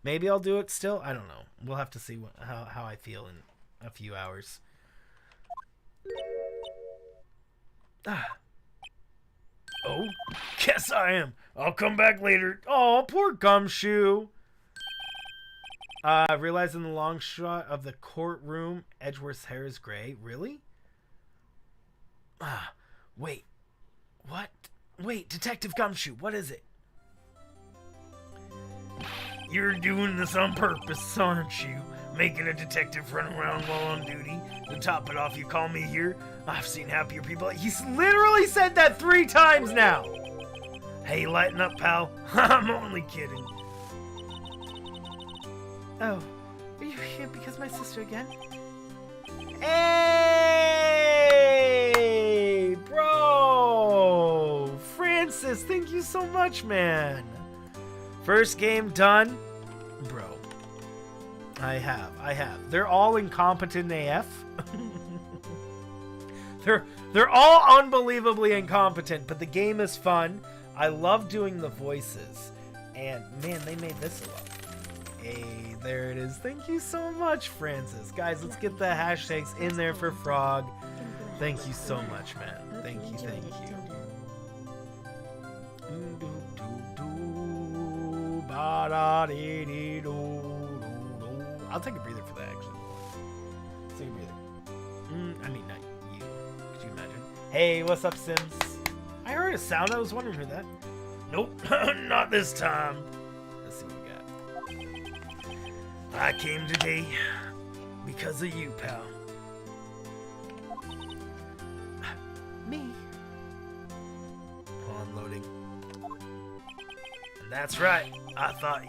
Maybe I'll do it still. I don't know. We'll have to see how I feel in a few hours. Oh, guess I am. I'll come back later. Oh, poor Gumshoe. Realizing the long shot of the courtroom, Edgeworth's hair is gray. Really? Wait. What? Wait, Detective Gumshoe, what is it? You're doing this on purpose, aren't you? Making a detective run around while on duty. To top it off, you call me here? I've seen happier people. He's literally said that 3 times now. Hey, lighten up, pal. I'm only kidding. Oh, are you here because my sister again? Hey, bro! Francis, thank you so much, man. First game done. Bro. I have. They're all incompetent AF. They're all unbelievably incompetent, but the game is fun. I love doing the voices. And man, they made this a lot. Hey, there it is. Thank you so much, Francis. Guys, let's get the hashtags in there for Frog. Thank you so much, man. Thank you. I'll take a breather for that, actually. Let's take a breather. I mean, not you. Could you imagine? Hey, what's up, Sims? I heard a sound. I was wondering who that. Nope, not this time. Let's see what we got. I came today because of you, pal. Me? Unloading. And that's right. I thought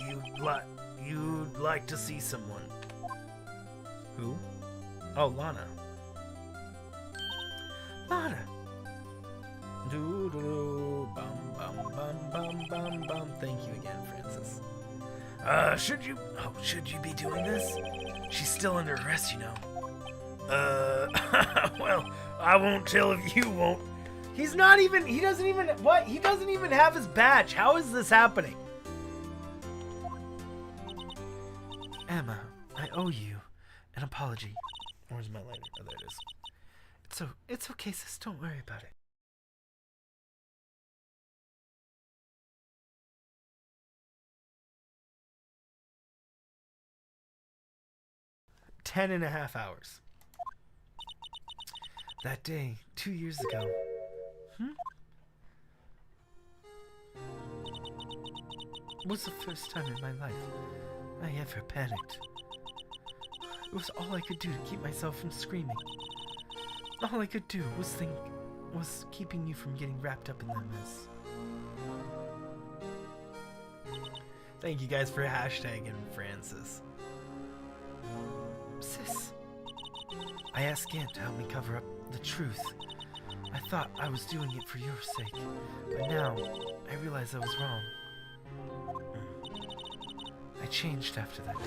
you'd like to see someone. Who? Oh, Lana. Lana. Doo-doo-doo, bum, bum, bum, bum, bum, bum. Thank you again, Francis. Should you be doing this? She's still under arrest, you know. Well, I won't tell if you won't. He doesn't even have his badge. How is this happening? Emma, I owe you an apology. Where's my lighter? Oh, there it is. It's okay, sis. Don't worry about it. Ten and a half hours. That day, 2 years ago. Was the first time in my life I ever panicked. It was all I could do to keep myself from screaming. All I could do was keeping you from getting wrapped up in that mess. Thank you guys for hashtagging Francis. Sis, I asked Aunt to help me cover up the truth. I thought I was doing it for your sake, but now I realize I was wrong. I changed after that day.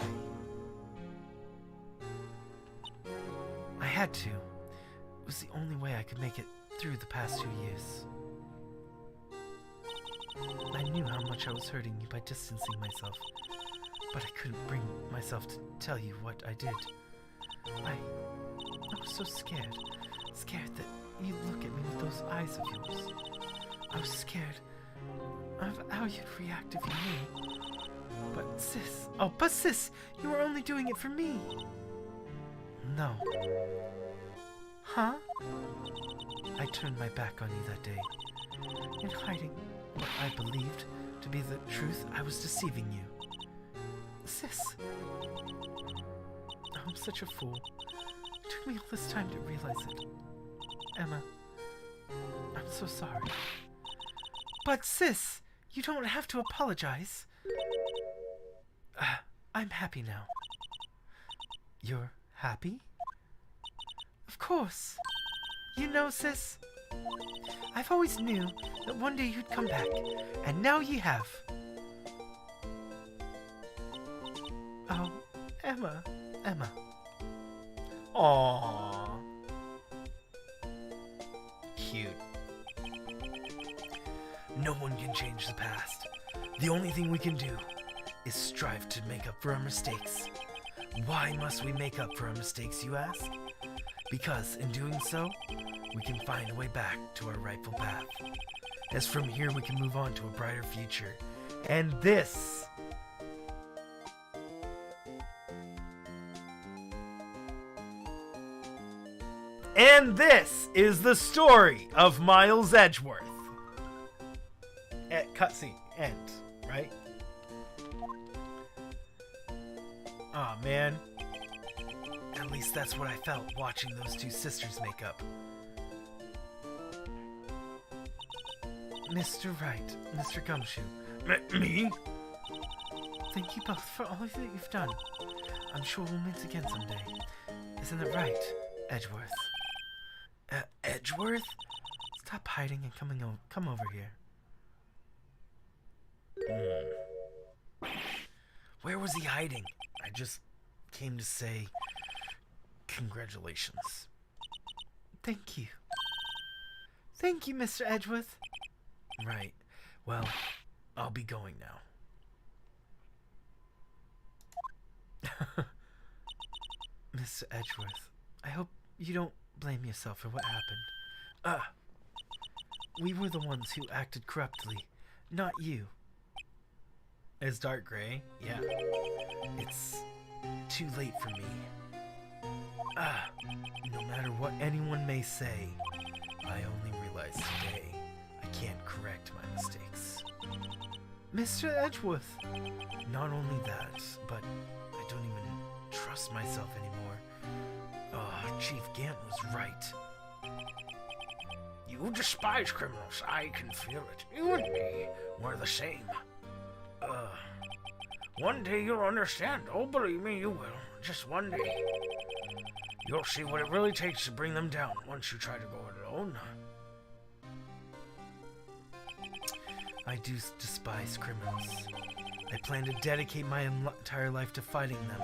I had to. It was the only way I could make it through the past 2 years. I knew how much I was hurting you by distancing myself, but I couldn't bring myself to tell you what I did. I was so scared that you'd look at me with those eyes of yours. I was scared of how you'd react if you knew. But sis, you were only doing it for me. No. Huh? I turned my back on you that day. In hiding what I believed to be the truth, I was deceiving you. Sis. I'm such a fool. It took me all this time to realize it. Emma, I'm so sorry. But sis, you don't have to apologize. I'm happy now. You're happy? Of course. You know, sis, I've always knew that one day you'd come back, and now you have. Oh, Emma. Aww. Cute. No one can change the past. The only thing we can do is strive to make up for our mistakes. Why must we make up for our mistakes, you ask? Because in doing so, we can find a way back to our rightful path. As from here we can move on to a brighter future. And this is the story of Miles Edgeworth. Cutscene end, right? Aw, man. At least that's what I felt watching those two sisters make up. Mr. Wright, Mr. Gumshoe. Me? Thank you both for all that you've done. I'm sure we'll meet again someday. Isn't that right, Edgeworth? Edgeworth? Stop hiding and come over here. Where was he hiding? I just came to say congratulations. Thank you. Thank you, Mr. Edgeworth. Right. Well, I'll be going now. Mr. Edgeworth, I hope you don't blame yourself for what happened. We were the ones who acted corruptly, not you. It's dark gray. Yeah. It's too late for me. No matter what anyone may say, I only realize today I can't correct my mistakes. Mr. Edgeworth. Not only that, but I don't even trust myself anymore. Chief Gant was right. You despise criminals. I can feel it. You and me, we're the same. One day you'll understand. Oh, believe me, you will. Just one day. You'll see what it really takes to bring them down once you try to go it alone. I do despise criminals. I plan to dedicate my entire life to fighting them.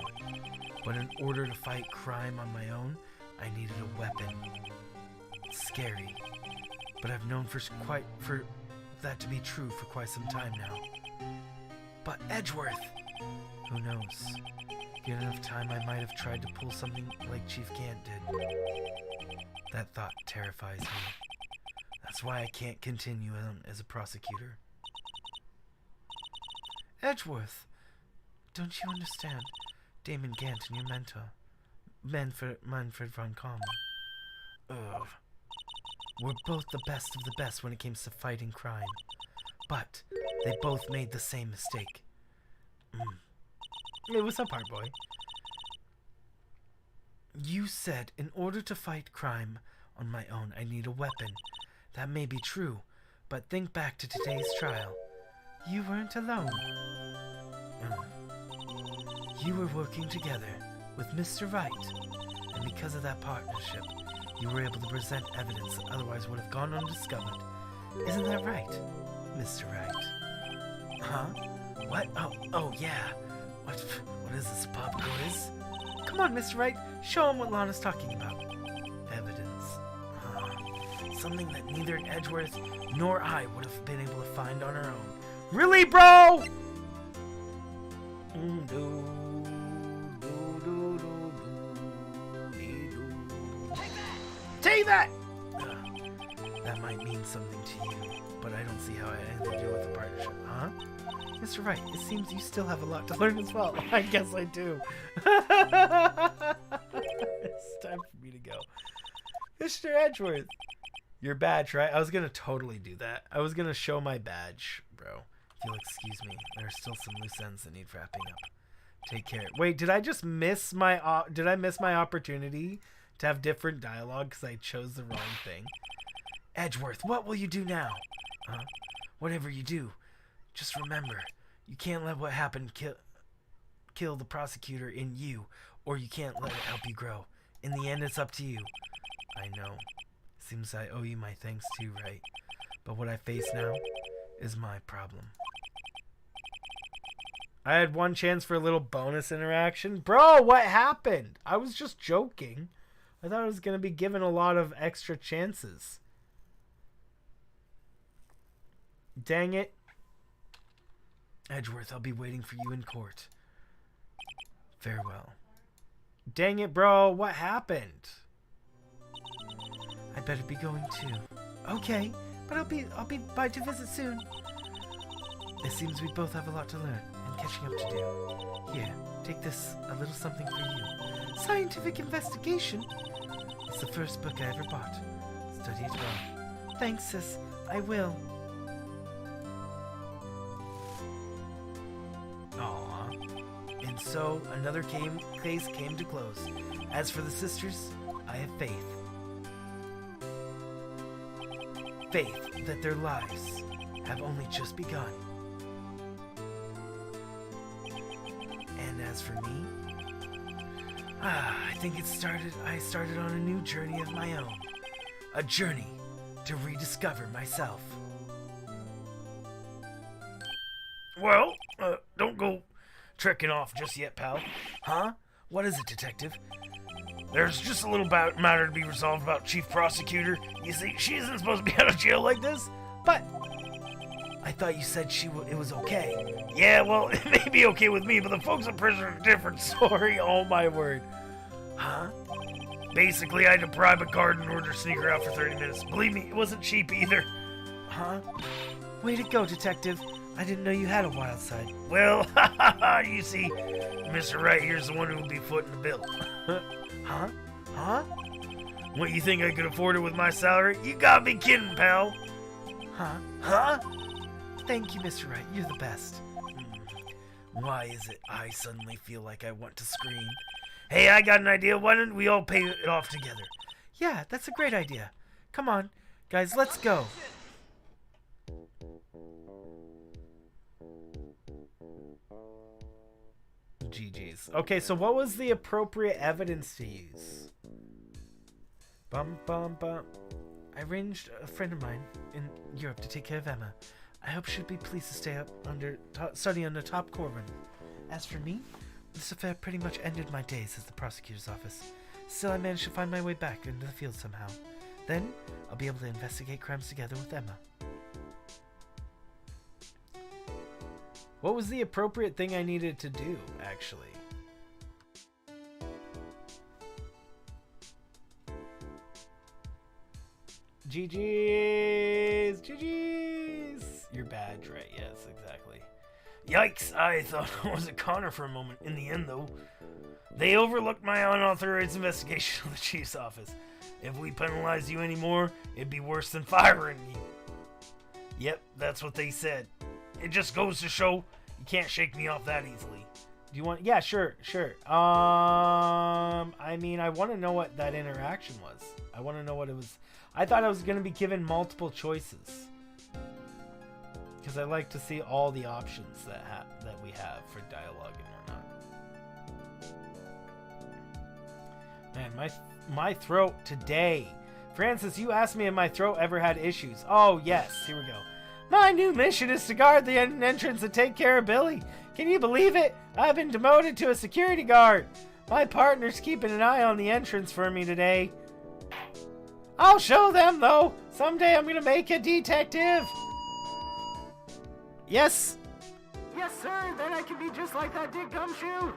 But in order to fight crime on my own, I needed a weapon. It's scary, but I've known for that to be true for quite some time now. But Edgeworth! Who knows? Given enough time, I might have tried to pull something like Chief Gant did. That thought terrifies me. That's why I can't continue on as a prosecutor. Edgeworth, don't you understand? Damon Gant and your mentor, Manfred von Kalmer. We're both the best of the best when it comes to fighting crime. But they both made the same mistake. Hey, what's up, hard boy? You said in order to fight crime on my own, I need a weapon. That may be true, but think back to today's trial. You weren't alone. You were working together with Mr. Wright, and because of that partnership, you were able to present evidence that otherwise would have gone undiscovered. Isn't that right, Mr. Wright? Huh? What? Oh yeah. What is this, a pop quiz? Come on, Mr. Wright, show him what Lana's talking about. Evidence. Something that neither Edgeworth nor I would have been able to find on our own. Really, bro? Take that! That might mean something to you, but I don't see how it had anything to do with the partnership, huh? Mr. Wright, it seems you still have a lot to learn as well. I guess I do. It's time for me to go. Mr. Edgeworth. Your badge, right? I was going to totally do that. I was going to show my badge, bro. If you'll excuse me, there are still some loose ends that need wrapping up. Take care. Wait, did I just miss my opportunity to have different dialogue because I chose the wrong thing? Edgeworth, what will you do now? Whatever you do, just remember, you can't let what happened kill the prosecutor in you, or you can't let it help you grow. In the end, it's up to you. I know. Seems I owe you my thanks too, right? But what I face now is my problem. I had one chance for a little bonus interaction. Bro, what happened? I was just joking. I thought I was going to be given a lot of extra chances. Dang it. Edgeworth, I'll be waiting for you in court. Farewell. Dang it, bro. What happened? I better be going too. Okay, but I'll be by to visit soon. It seems we both have a lot to learn and catching up to do. Here, take this, a little something for you. Scientific investigation? It's the first book I ever bought. Study it well. Thanks, sis. I will. Aww. And so, another case came to close. As for the sisters, I have faith. Faith that their lives have only just begun. And as for me, I think I started on a new journey of my own. A journey to rediscover myself. Well, don't go trekking off just yet, pal. Huh? What is it, Detective? There's just a little matter to be resolved about Chief Prosecutor. You see, she isn't supposed to be out of jail like this. But I thought you said it was okay. Yeah, well, it may be okay with me, but the folks in prison are different. Sorry, oh my word. Huh? Basically, I had to bribe a guard in order to sneak her out for 30 minutes. Believe me, it wasn't cheap either. Huh? Way to go, Detective. I didn't know you had a wild side. Well, you see, Mr. Wright here's the one who will be footing the bill. Huh? Huh? What, you think I could afford it with my salary? You gotta be kidding, pal. Huh? Huh? Thank you, Mr. Wright. You're the best. Why is it I suddenly feel like I want to scream? Hey, I got an idea. Why don't we all pay it off together? Yeah, that's a great idea. Come on, guys, let's go. GG's. Okay, so what was the appropriate evidence to use? Bum, bum, bum. I arranged a friend of mine in Europe to take care of Emma. I hope she'll be pleased to stay up study under top Corbin. As for me, this affair pretty much ended my days at the prosecutor's office. Still, I managed to find my way back into the field somehow. Then, I'll be able to investigate crimes together with Emma. What was the appropriate thing I needed to do, actually? GG's! GG's! Your badge, right? Yes, exactly. Yikes, I thought it was a Connor for a moment. In the end, though, they overlooked my unauthorized investigation of the chief's office. If we penalize you anymore, it'd be worse than firing me. Yep, that's what they said. It just goes to show you can't shake me off that easily. Do you want... Yeah, sure. I mean, I want to know what that interaction was. I want to know what it was. I thought I was going to be given multiple choices. Because I like to see all the options that we have for dialogue and whatnot. Man, my throat today. Francis, you asked me if my throat ever had issues. Oh, yes. Here we go. My new mission is to guard the entrance and take care of Billy. Can you believe it? I've been demoted to a security guard. My partner's keeping an eye on the entrance for me today. I'll show them, though. Someday I'm going to make a detective. Yes. Yes, sir. Then I can be just like that Dick Gumshoe.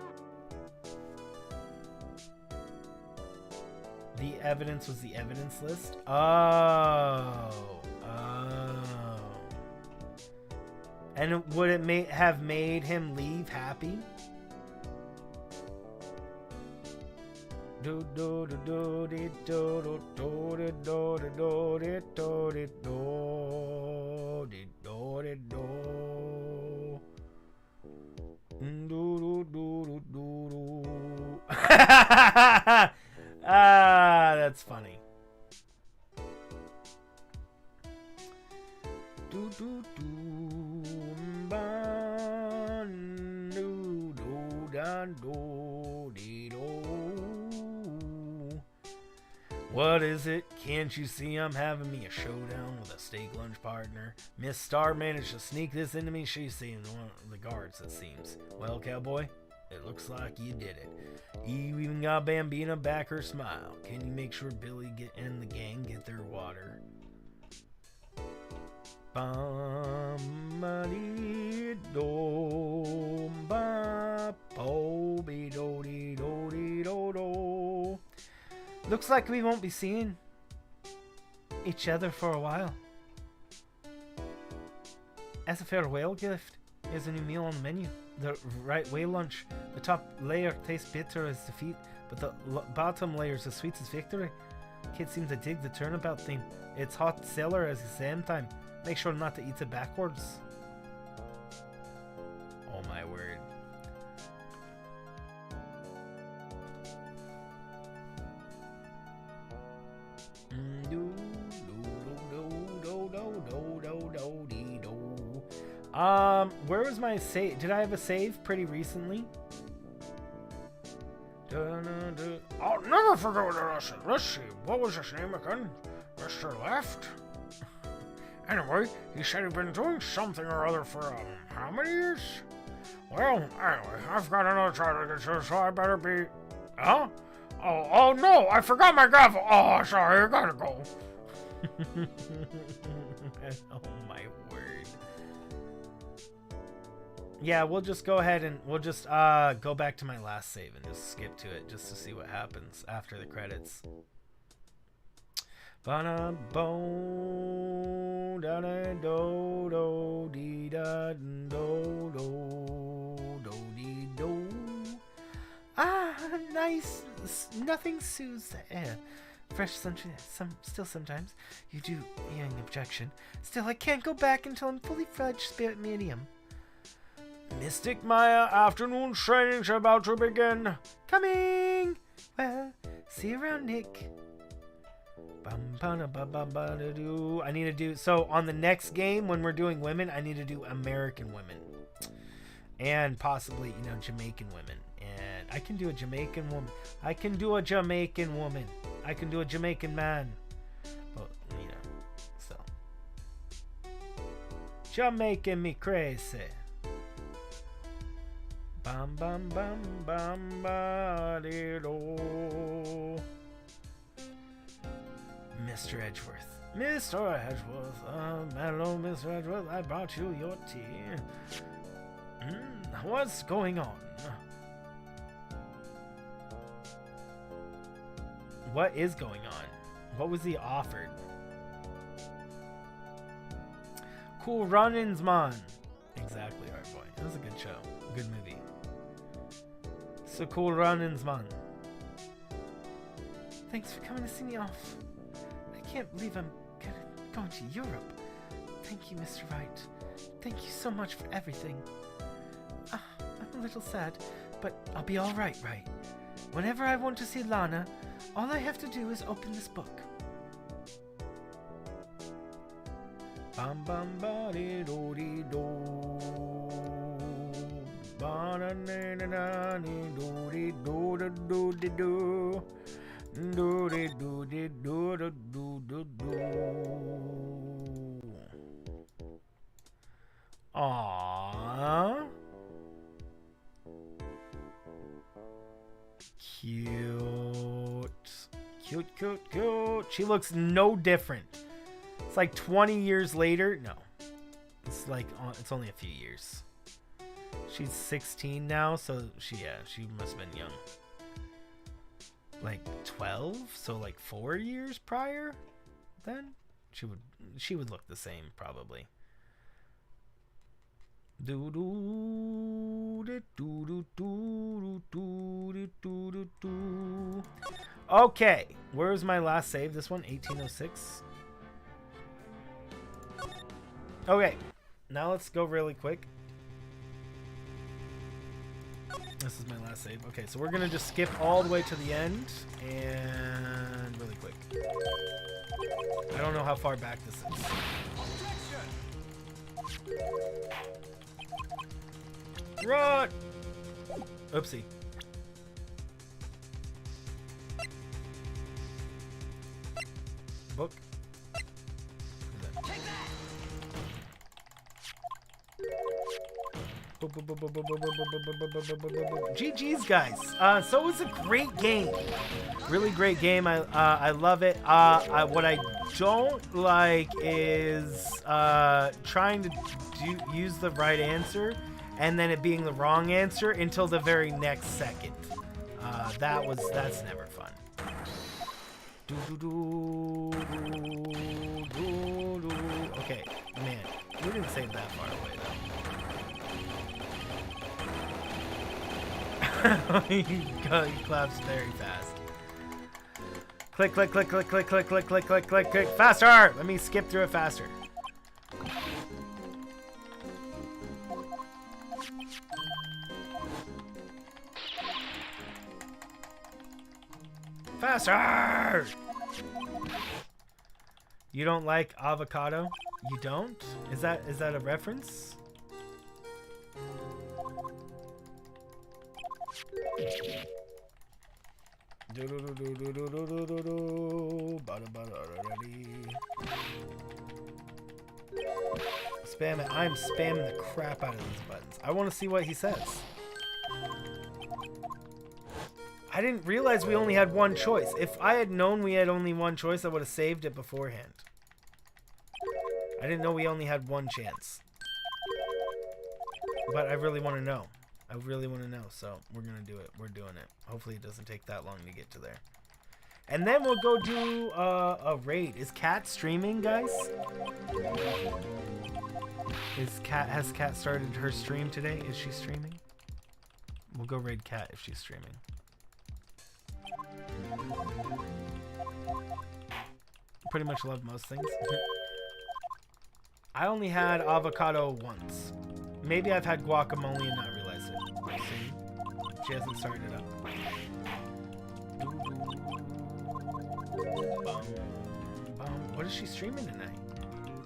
The evidence was the evidence list? Oh. And would it have made him leave happy? Ah, that's funny. What is it? Can't you see I'm having me a showdown with a steak lunch partner? Miss Star managed to sneak this into me. She's seeing one of the guards, it seems. Well, cowboy, it looks like you did it. You even got Bambina back her smile. Can you make sure Billy and the gang get their water? Looks like we won't be seeing each other for a while. As a farewell gift, here's a new meal on the menu. The right whale lunch. The top layer tastes bitter as defeat, but the bottom layer is as sweet as victory. Kids seem to dig the turnabout theme. It's hot cellar at the same time. Make sure not to eat it backwards. Oh my word. Where was my save? Did I have a save pretty recently? I'll never forget what I said. Let's see, what was his name again? Mr. Left? Anyway, he said he'd been doing something or other for, how many years? Well, anyway, I've got another child to get to, so I better be... Huh? Oh no, I forgot my gavel. Oh, sorry, I gotta go. Oh my word. Yeah, we'll just go ahead and we'll just go back to my last save and just skip to it just to see what happens after the credits. Ba-da-bo, da-da-do-do-dee-da-do-do-do-dee-do. Ah, nice. Nothing soothes the air. Fresh sunshine. Still sometimes you do hearing objection. Still, I can't go back until I'm fully fledged spirit medium. Mystic Maya, afternoon training's about to begin. Coming. Well, see you around, Nick. I need to do so on the next game when we're doing women. I need to do American women and possibly Jamaican women. And I can do a Jamaican woman. I can do a Jamaican woman. I can do a Jamaican man. But so Jamaican me crazy. Bam bam bam bam ba-de-do. Mr. Edgeworth. Mr. Edgeworth. Hello, Mr. Edgeworth. I brought you your tea. What's going on? What is going on? What was he offered? Cool Runnings, man. Exactly, Art Boy. It was a good show. Good movie. So Cool Runnings, man. Thanks for coming to see me off. I can't believe I'm going to Europe. Thank you, Mr. Wright. Thank you so much for everything. I'm a little sad, but I'll be all right, right? Whenever I want to see Lana, all I have to do is open this book. Bam bam ba dee do dee do. Ba na na na na do dee do do do dee do. Do dee do dee do do do do. Aww. Cute. She looks no different. It's like 20 years later. No. It's like, it's only a few years. She's 16 now, so she must have been young. Like 12? So like 4 years prior? Then? She would look the same, probably. Okay, where's my last save? This one, 1806. Okay, now let's go really quick. This is my last save. Okay, so we're gonna just skip all the way to the end and really quick. I don't know how far back this is. Run! Oopsie. Book. GG's, guys. So it was a great game. Really great game. I love it. What I don't like is trying to use the right answer and then it being the wrong answer until the very next second. That's never fun. Okay, man, we didn't save that far away though. He claps very fast. Click, click, click, click, click, click, click, click, click, click, click. Faster! Let me skip through it faster. Faster! You don't like avocado? You don't? Is that a reference? Spam it. I'm spamming the crap out of these buttons. I want to see what he says. I didn't realize we only had one choice. If I had known we had only one choice, I would have saved it beforehand. I didn't know we only had one chance. But I really want to know. I really want to know, so we're going to do it. We're doing it. Hopefully it doesn't take that long to get to there. And then we'll go do a raid. Is Kat streaming, guys? Has Kat started her stream today? Is she streaming? We'll go raid Kat if she's streaming. Pretty much love most things. I only had avocado once. Maybe I've had guacamole and not realized it. See? She hasn't started it up. What is she streaming tonight?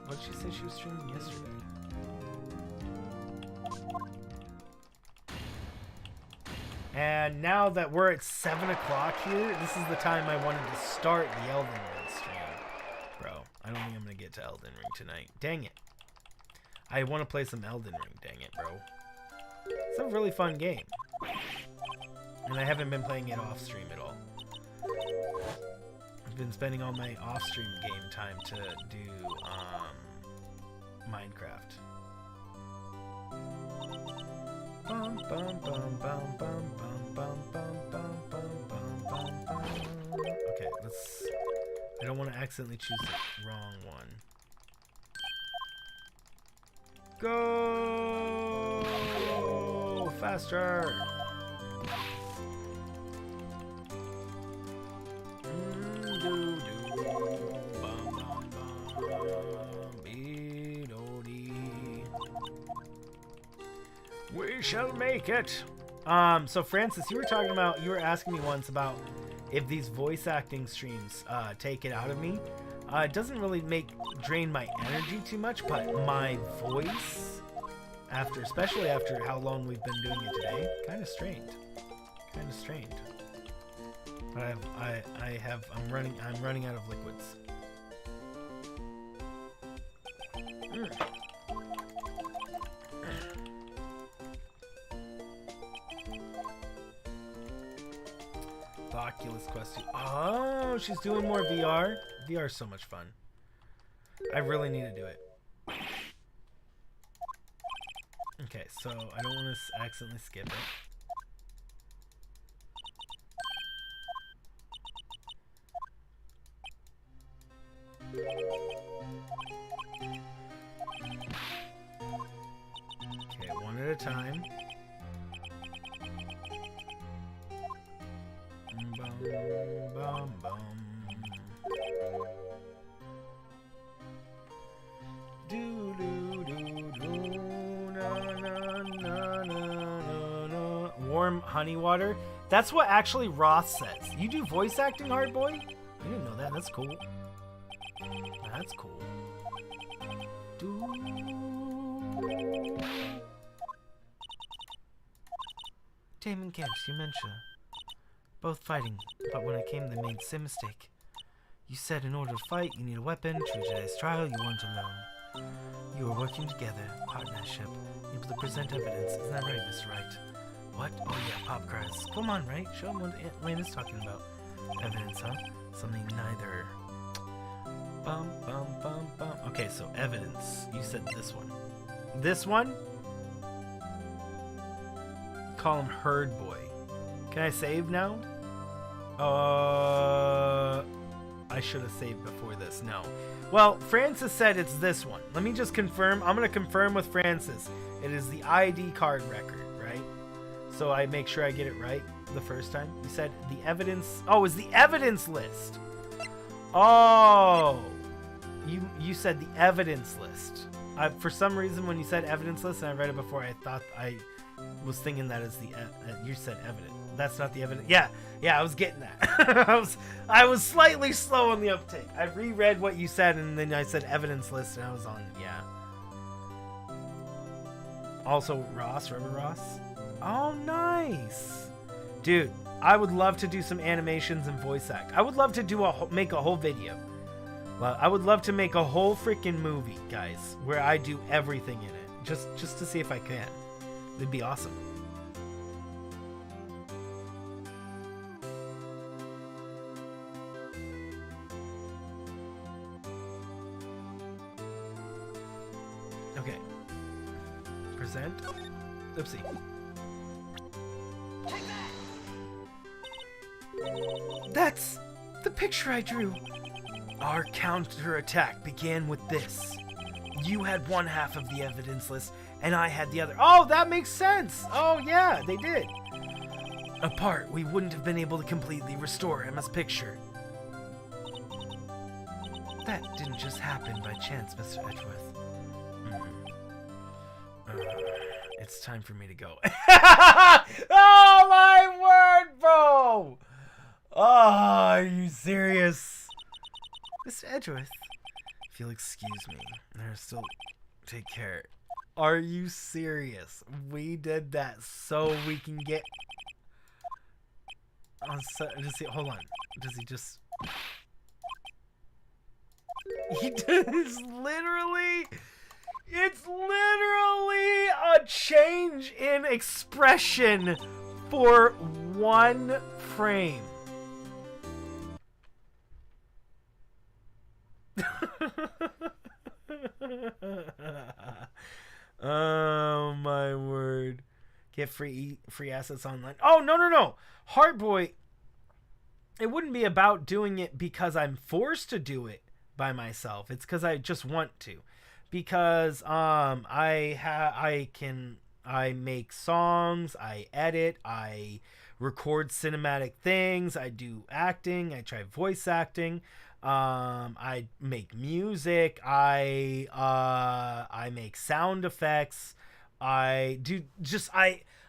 What did she say she was streaming yesterday? And now that we're at 7 o'clock here, this is the time I wanted to start the Elden Ring stream. Bro, I don't think I'm going to get to Elden Ring tonight. Dang it. I want to play some Elden Ring, dang it, bro. It's a really fun game. And I haven't been playing it off stream at all. I've been spending all my off stream game time to do Minecraft. Okay, let's... I don't want to accidentally choose the wrong one. Go faster. We shall make it. So Francis, you were asking me once about if these voice acting streams take it out of me. It doesn't really drain my energy too much, but my voice, especially after how long we've been doing it today, kind of strained. But I'm running out of liquids. The Oculus Quest 2. Oh, she's doing more VR. VR is so much fun. I really need to do it. Okay, so I don't want to accidentally skip it. Okay, one at a time. Bum, bum. Do do do do na na na na na. Warm honey water. That's what actually Ross says. You do voice acting, hard boy? I didn't know that. That's cool. That's cool. Damon Camps, you mentioned both fighting, but when it came, they made the same mistake. You said in order to fight, you need a weapon. To today's trial, you weren't alone. You were working together, partnership, able to present evidence. Isn't that right, Mr. Wright? What? Oh yeah, Pop cries. Come on, Wright. Show him what Lane is talking about. Evidence, huh? Something neither. Bum, bum, bum, bum. Okay, so evidence. You said this one. This one? Call him Herd Boy. Can I save now? I should have saved before this. No. Well, Francis said it's this one. Let me just confirm. I'm going to confirm with Francis. It is the ID card record, right? So I make sure I get it right the first time. You said the evidence. Oh, it's the evidence list. Oh. You said the evidence list. For some reason, when you said evidence list and I read it before, I thought I was thinking that is the you said evidence. That's not the evidence. Yeah, I was getting that. I was slightly slow on the uptake. I reread what you said and then I said evidence list and I was on. Yeah. Also Ross, Reverend Ross. Oh, nice. Dude, I would love to do some animations and voice act. I would love to do make a whole video. Well, I would love to make a whole freaking movie, guys, where I do everything in it. Just to see if I can. It'd be awesome. Okay. Present. Oopsie. That's the picture I drew. Our counterattack began with this. You had one half of the evidence list, and I had the other. Oh, that makes sense. Oh, yeah, they did. Apart, we wouldn't have been able to completely restore Emma's picture. That didn't just happen by chance, Mr. Edgeworth. It's time for me to go. Oh, my word, bro! Oh, are you serious? Mr. Edgeworth, if you'll excuse me, there's still... Take care. Are you serious? We did that so we can get... Hold on. Does he just... He does literally... It's literally a change in expression for one frame. Oh my word. Get free assets online. Oh, no. Heartboy, it wouldn't be about doing it because I'm forced to do it by myself. It's because I just want to. Because I make songs, I edit, I record cinematic things, I do acting, I try voice acting, I make music, I make sound effects, I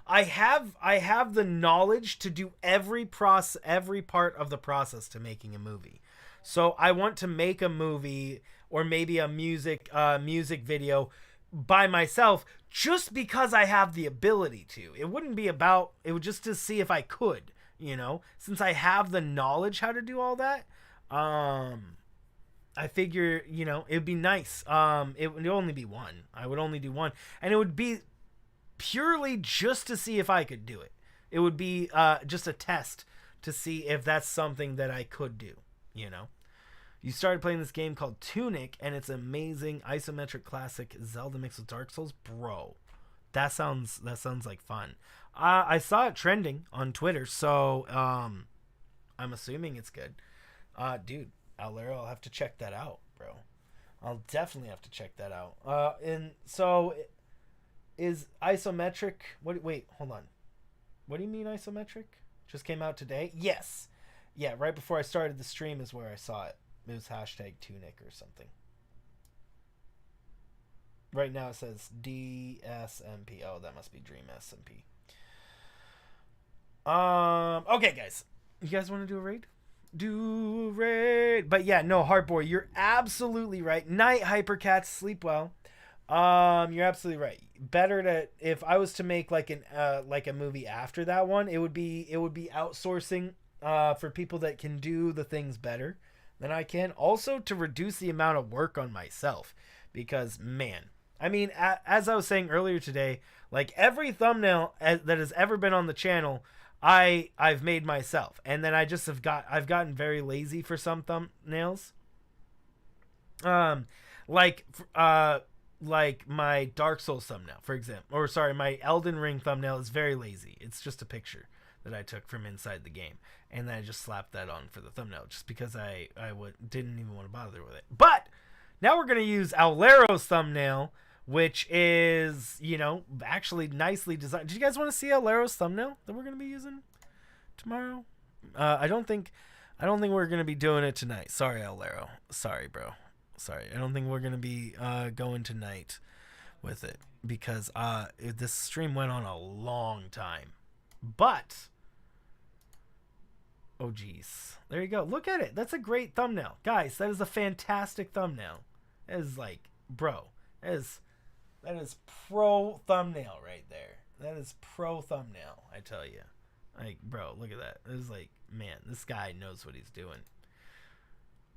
have the knowledge to do every part of the process to making a movie. So I want to make a movie or maybe a music video by myself just because I have the ability to. It wouldn't be about, it would just to see if I could, since I have the knowledge how to do all that. I figure, it'd be nice. It would only be one. I would only do one, and it would be purely just to see if I could do it. It would be just a test to see if that's something that I could do, You started playing this game called Tunic, and it's amazing isometric classic Zelda mixed with Dark Souls. Bro, that sounds like fun. I saw it trending on Twitter, so I'm assuming it's good. Dude, Owlero, I'll have to check that out, bro. I'll definitely have to check that out. And so, is isometric... Wait, hold on. What do you mean isometric? Just came out today? Yes. Yeah, right before I started the stream is where I saw it. It was #Tunic or something. Right now it says DSMP. Oh, that must be Dream SMP. Okay, guys. You guys want to do a raid? Do a raid. But yeah, no, Heartboy, you're absolutely right. Night, Hypercats, sleep well. You're absolutely right. Better to, if I was to make like a movie after that one, it would be outsourcing for people that can do the things better than I can. Also to reduce the amount of work on myself, because man, I mean, as I was saying earlier today, like every thumbnail that has ever been on the channel, I've made myself, and then I've gotten very lazy for some thumbnails. Like my Dark Souls thumbnail, for example, or sorry, my Elden Ring thumbnail is very lazy. It's just a picture that I took from inside the game, and then I just slapped that on for the thumbnail just because I didn't even want to bother with it. But now we're gonna use Owlero's thumbnail, which is, actually nicely designed. Do you guys want to see Owlero's thumbnail that we're gonna be using tomorrow? I don't think we're gonna be doing it tonight. Sorry, Owlero. Sorry, bro. Sorry. I don't think we're gonna be going tonight with it because this stream went on a long time. But oh geez, there you go. Look at it. That's a great thumbnail, guys. That is a fantastic thumbnail. That is like, bro, that is pro thumbnail right there. That is pro thumbnail, I tell you. Like, bro, look at that. It was like, man, this guy knows what he's doing.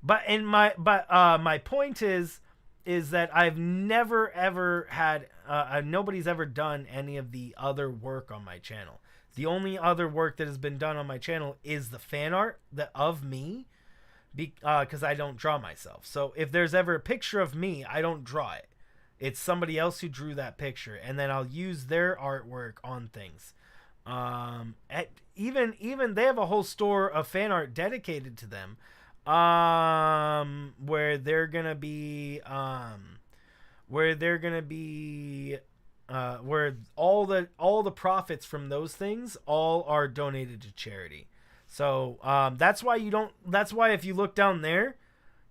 But my point is that I've never ever had nobody's ever done any of the other work on my channel. The only other work that has been done on my channel is the fan art of me, because I don't draw myself. So if there's ever a picture of me, I don't draw it. It's somebody else who drew that picture, and then I'll use their artwork on things. Even they have a whole store of fan art dedicated to them, where they're gonna be where all the profits from those things all are donated to charity. So that's why if you look down there,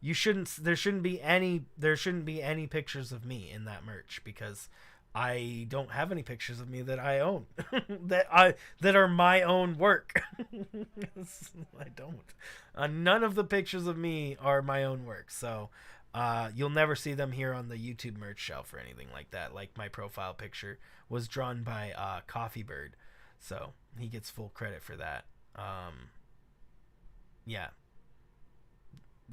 there shouldn't be any pictures of me in that merch, because I don't have any pictures of me that I own that are my own work. I don't. None of the pictures of me are my own work. So you'll never see them here on the YouTube merch shelf or anything like that. Like, my profile picture was drawn by Coffee Bird, so he gets full credit for that. Yeah.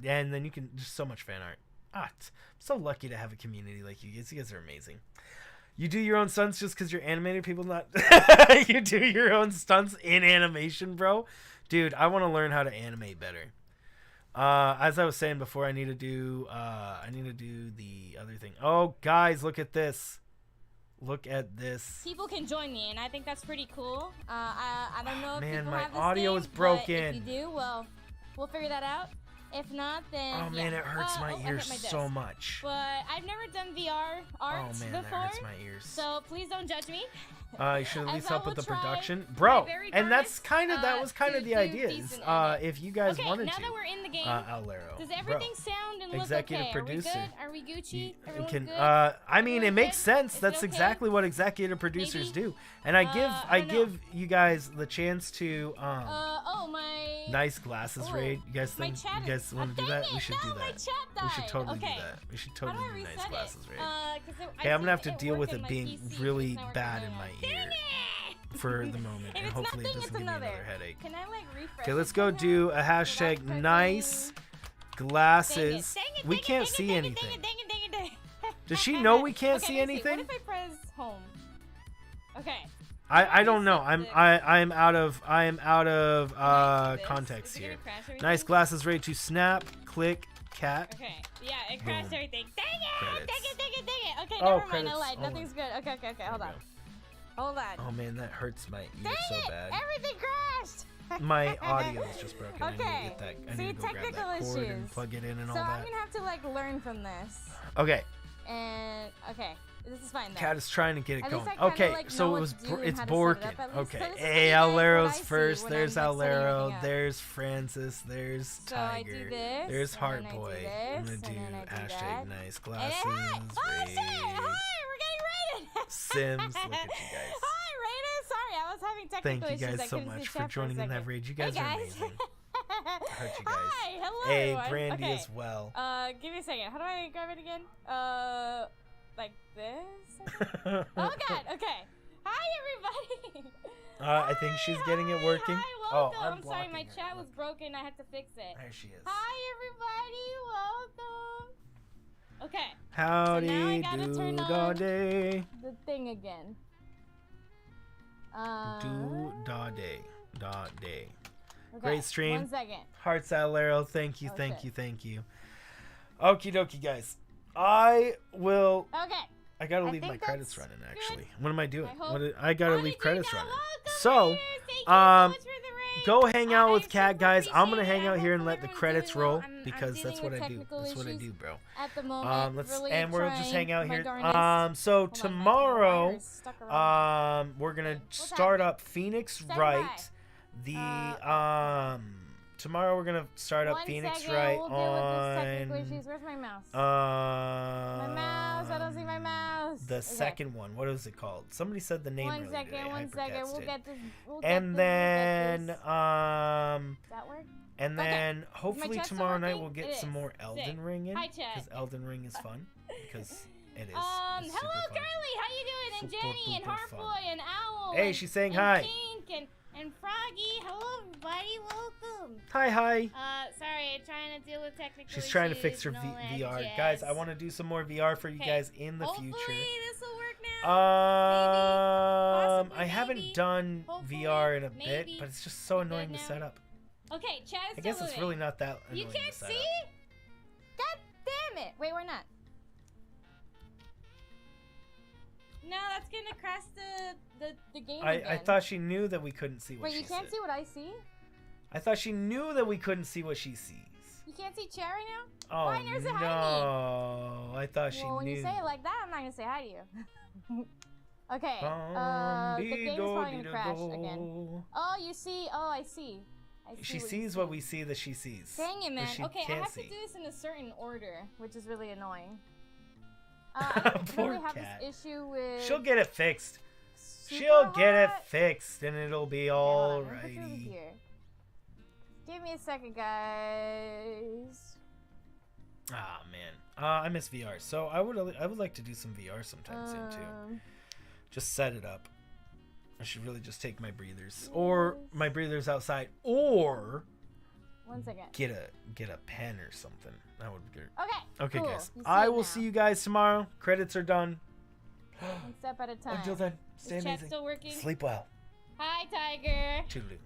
And then you can just so much fan art. I'm so lucky to have a community like you guys. You guys are amazing. You do your own stunts just because you're animated? People not. You do your own stunts in animation, bro? Dude, I want to learn how to animate better. As I was saying before, I need to do the other thing. Oh, guys, look at this. Look at this. People can join me, and I think that's pretty cool. I don't know if man, people my have this audio thing, is broken. But if you do, well, we'll figure that out. If not, then oh man, yeah. it hurts my ears so much. But I've never done VR art oh man, before, that hurts my ears. So please don't judge me. You should at least help with the production, my bro. very And that's darndest, that was kind of the do idea. If you guys wanted now to, that we're in the game, Owlero, does everything sound and look executive okay? producer. Are we good? Are we Gucci? Everyone can good? I mean, it makes sense. Is That's it okay? exactly what executive producers do. And I give you guys the chance to my nice glasses raid. You guys think you guys want to do that? We should do my that. chat died. We should totally do Okay. that. We should How do totally I do nice reset glasses it? raid. 'Cause Okay, I'm gonna have to it deal worked with in it my being PC, really it's not bad working in my Dang ear it! for the moment, If and it's hopefully it nothing, doesn't it's give me another another. headache. Can I refresh? Okay, let's it go somehow? do a hashtag Without nice glasses. We can't see anything. Does she know we can't see anything? What if I press home? Okay. I don't know. I'm out of context Is it here. gonna crash everything? Nice glasses ready to snap, click, cat. Okay. Yeah, it crashed Boom. everything. Dang it! Credits. Dang it! Okay, Oh, never mind. credits. I lied. Hold Nothing's good. Okay. There Hold we on. go. Hold on. Oh man, that hurts my ear Dang so it! bad. Everything crashed. My audio is just broken. I need to Okay. get that. I See, need to go grab technical that cord and issues. plug it in and So all I'm that. gonna have to like learn from this. Okay, And okay, this is fine though. Cat is trying to get it At going. least I kinda, Okay, like, so know it what was to do and it's how to set it Borkin. up at least. Okay, So this is hey, kinda what Owlero's I see first. when There's I'm, like, setting Owlero. everything up. There's Francis. There's So I do Tiger. this, There's and Heart then I do Boy. this, I'm gonna and do then I do hashtag that. nice And glasses. hi! Oh shit! raid. Hi, we're getting raided. Sims, look at you guys. Hi, raiders. Sorry, I was having technical Thank you issues. guys I so couldn't see much for chat joining a in that second. raid. You guys hey, are guys. amazing. I heard you guys. Hi, hello Hey, everyone. Brandy okay. as well. Give me a second. How do I grab it again? Like this? Oh god, okay. Hi everybody! I think she's getting it working. Hi, Oh, welcome. I'm I'm sorry, my blocking her. chat was broken. I had to fix it. There she is. Hi everybody, welcome. Okay, Howdy so now I gotta turn do on da day. the thing again. Do da day. Da day. Okay, Great stream. 1 second. Hearts Owlero, thank you, Oh, thank shit. you, thank you. Okie dokie, guys. I will. Okay. I gotta I leave my think credits that's running. good. Actually, what am I doing? I hope- I gotta How leave did credits you running. welcome, So, raiders. Thank you so um, much for the raid. go hang out I with Cat, super guys. I'm gonna appreciate hang it. out I here and hope let the everyone's credits doing well. roll I'm because dealing that's what with I do. technical That's what I issues do, bro. At the moment, Let's really and we'll just trying hang out my here. darndest. So Hold on, my tomorrow, wire is stuck around. we're gonna What's start happening? up Phoenix Stand Wright. by. Tomorrow we're gonna start up 1 Phoenix second, Wright we'll deal with this technical issues. Where's my mouse? my My mouse. I don't see my mouse. The Okay. second one. What is it called? Somebody said the name One earlier second. today. One second. Hypercats We'll did. get this. We'll And get then this. um Does that work? and Okay. then hopefully chat still tomorrow night working? we'll get It some is. more Elden Sick. Ring in Hi, chat. because Elden Ring is fun because it is. It's Hello, super fun. Carly. How you doing? And Super Jenny and duper Heartboy fun. and Owl. Hey, and, she's saying and hi. Pink And Froggy, hello everybody, welcome. Hi. Sorry, trying to deal with technical She's trying to issues fix her and all that VR. jazz. Guys, I want to do some more VR for you Okay. guys in the Hopefully future. this will work now. Possibly, I haven't maybe. done Hopefully, VR in a bit, maybe. but it's just so We're good annoying to now. set up. Okay, chat is I guess still it's moving. really not that You annoying can't to set see? up. God damn it! Wait, we're not. No, that's gonna crash the game I again. thought she knew that we couldn't see what Wait, she you can't said. see what I see? I thought she knew that we couldn't see what she sees. You can't see Chair right now? Oh Why didn't you say hi to me? no! I thought she Well, when knew. you say it like that, I'm not gonna say hi to you. Okay, the game is probably gonna crash again. Oh, you see? Oh, I see. She what you sees see. what we see that she sees. Dang it, That man. she Okay, I can't have see. to do this in a certain order, which is really annoying. I don't Poor really have cat. this issue with. She'll get it fixed. Super She'll get it Hot. fixed, and it'll be Okay, hold on, let me put you over alrighty. here. Give me a second, guys. Ah man, I miss VR. So I would like to do some VR sometime soon too. Just set it up. I should really just take my breathers, or my breathers outside, or 1 second. get a pen or something. That would be good. Okay. Okay, cool. guys. You see I it will now. see you guys tomorrow. Credits are done. One step at a time. Until then, stay Is chat amazing. still working? Sleep well. Hi, Tiger. Toodaloo.